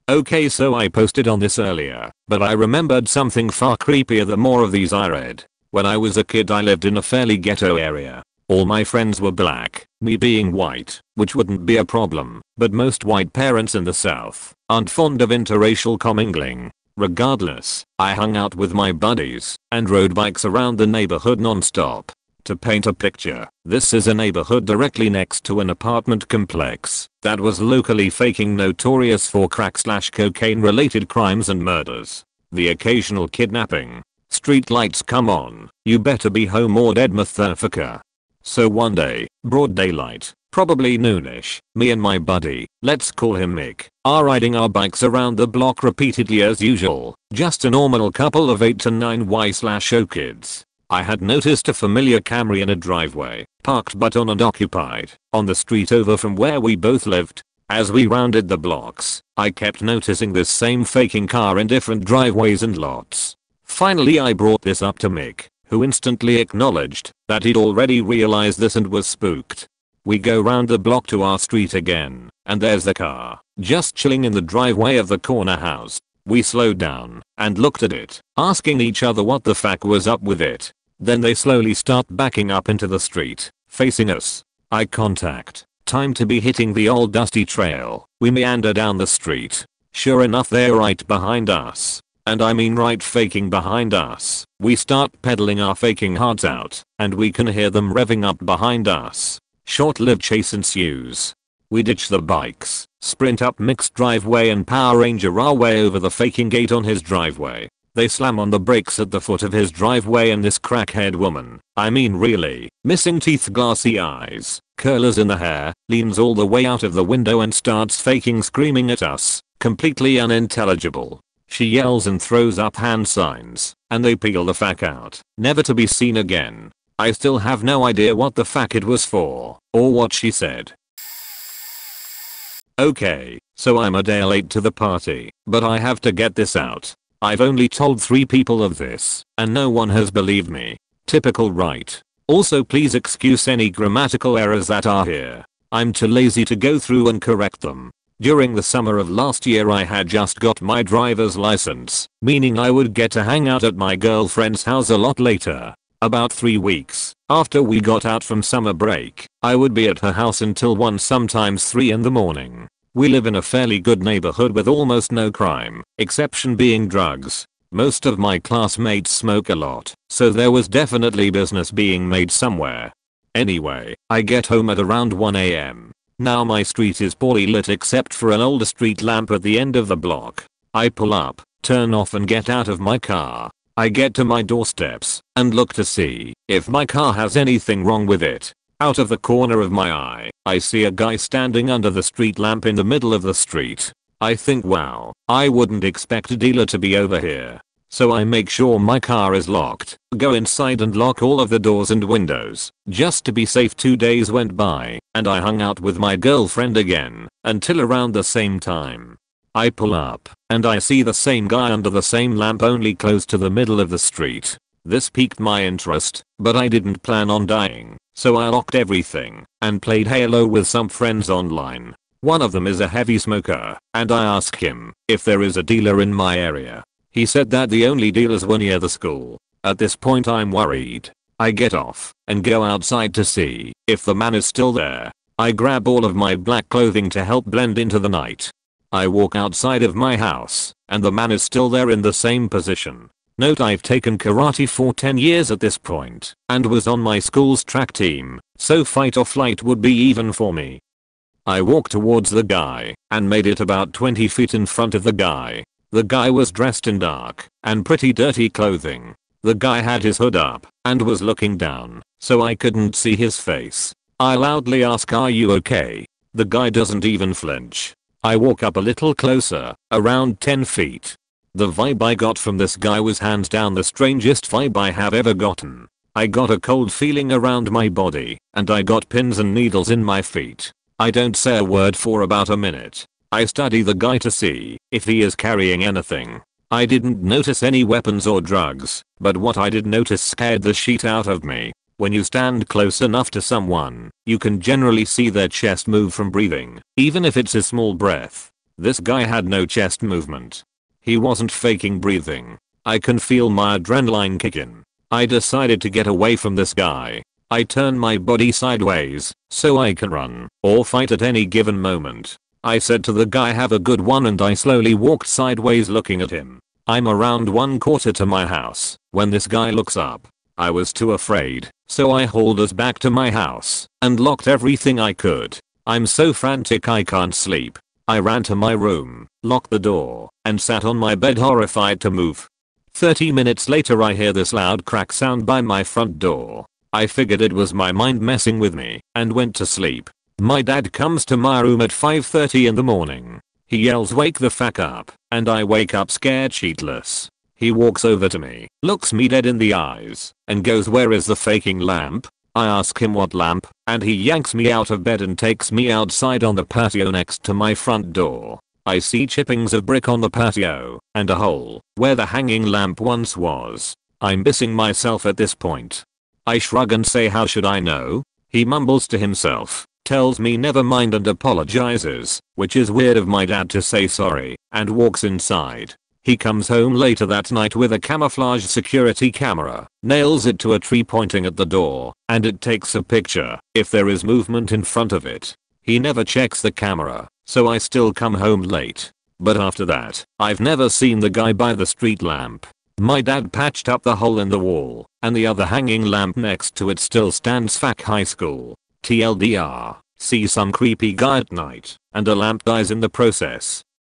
Okay, so I posted on this earlier, but I remembered something far creepier the more of these I read. When I was a kid I lived in a fairly ghetto area. All my friends were black, me being white, which wouldn't be a problem, but most white parents in the South aren't fond of interracial commingling. Regardless, I hung out with my buddies and rode bikes around the neighborhood non-stop. To paint a picture, this is a neighborhood directly next to an apartment complex that was locally faking notorious for crack/cocaine related crimes and murders. The occasional kidnapping. Street lights come on, you better be home or dead motherfucker. So one day, broad daylight, probably noonish, me and my buddy, let's call him Mick, are riding our bikes around the block repeatedly as usual, just a normal couple of 8 to 9 Y/O kids. I had noticed a familiar Camry in a driveway, parked but unoccupied, on the street over from where we both lived. As we rounded the blocks, I kept noticing this same faking car in different driveways and lots. Finally I brought this up to Mick, who instantly acknowledged that he'd already realized this and was spooked. We go round the block to our street again, and there's the car, just chilling in the driveway of the corner house. We slowed down and looked at it, asking each other what the fuck was up with it. Then they slowly start backing up into the street, facing us. Eye contact. Time to be hitting the old dusty trail. We meander down the street. Sure enough, they're right behind us. And I mean right faking behind us. We start pedaling our faking hearts out, and we can hear them revving up behind us. Short-lived chase ensues. We ditch the bikes, sprint up mixed driveway and Power Ranger our way over the faking gate on his driveway. They slam on the brakes at the foot of his driveway and this crackhead woman, I mean really, missing teeth, glassy eyes, curlers in the hair, leans all the way out of the window and starts faking screaming at us, completely unintelligible. She yells and throws up hand signs, and they peel the fuck out, never to be seen again. I still have no idea what the fuck it was for, or what she said. Okay, so I'm a day late to the party, but I have to get this out. I've only told 3 people of this, and no one has believed me. Typical, right? Also please excuse any grammatical errors that are here. I'm too lazy to go through and correct them. During the summer of last year I had just got my driver's license, meaning I would get to hang out at my girlfriend's house a lot later. About 3 weeks after we got out from summer break, I would be at her house until 1, sometimes 3 in the morning. We live in a fairly good neighborhood with almost no crime, exception being drugs. Most of my classmates smoke a lot, so there was definitely business being made somewhere. Anyway, I get home at around 1 AM. Now my street is poorly lit except for an older street lamp at the end of the block. I pull up, turn off and get out of my car. I get to my doorsteps and look to see if my car has anything wrong with it. Out of the corner of my eye, I see a guy standing under the street lamp in the middle of the street. I think, wow, I wouldn't expect a dealer to be over here. So I make sure my car is locked, go inside and lock all of the doors and windows, just to be safe. 2 days went by, and I hung out with my girlfriend again, until around the same time. I pull up, and I see the same guy under the same lamp, only close to the middle of the street. This piqued my interest, but I didn't plan on dying, so I locked everything, and played Halo with some friends online. One of them is a heavy smoker, and I asked him if there is a dealer in my area. He said that the only dealers were near the school. At this point I'm worried. I get off, and go outside to see if the man is still there. I grab all of my black clothing to help blend into the night. I walk outside of my house, and the man is still there in the same position. Note I've taken karate for 10 years at this point, and was on my school's track team, so fight or flight would be even for me. I walked towards the guy, and made it about 20 feet in front of the guy. The guy was dressed in dark, and pretty dirty clothing. The guy had his hood up, and was looking down, so I couldn't see his face. I loudly ask, "Are you okay?" The guy doesn't even flinch. I walk up a little closer, around 10 feet. The vibe I got from this guy was hands down the strangest vibe I have ever gotten. I got a cold feeling around my body, and I got pins and needles in my feet. I don't say a word for about a minute. I study the guy to see if he is carrying anything. I didn't notice any weapons or drugs, but what I did notice scared the shit out of me. When you stand close enough to someone, you can generally see their chest move from breathing, even if it's a small breath. This guy had no chest movement. He wasn't faking breathing. I can feel my adrenaline kick in. I decided to get away from this guy. I turn my body sideways, so I can run, or fight at any given moment. I said to the guy, "Have a good one," and I slowly walked sideways looking at him. I'm around 1/4 to my house when this guy looks up. I was too afraid, so I hauled us back to my house and locked everything I could. I'm so frantic I can't sleep. I ran to my room, locked the door, and sat on my bed horrified to move. 30 minutes later I hear this loud crack sound by my front door. I figured it was my mind messing with me and went to sleep. My dad comes to my room at 5:30 in the morning. He yells, "Wake the fuck up," and I wake up scared shitless. He walks over to me, looks me dead in the eyes, and goes, "Where is the faking lamp?" I ask him what lamp, and he yanks me out of bed and takes me outside on the patio next to my front door. I see chippings of brick on the patio, and a hole where the hanging lamp once was. I'm pissing myself at this point. I shrug and say, "How should I know?" He mumbles to himself, tells me never mind and apologizes, which is weird of my dad to say sorry, and walks inside. He comes home later that night with a camouflage security camera, nails it to a tree pointing at the door, and it takes a picture if there is movement in front of it. He never checks the camera, so I still come home late. But after that, I've never seen the guy by the street lamp. My dad patched up the hole in the wall, and the other hanging lamp next to it still stands. Fuck high school. TLDR, see some creepy guy at night, and a lamp dies in the process.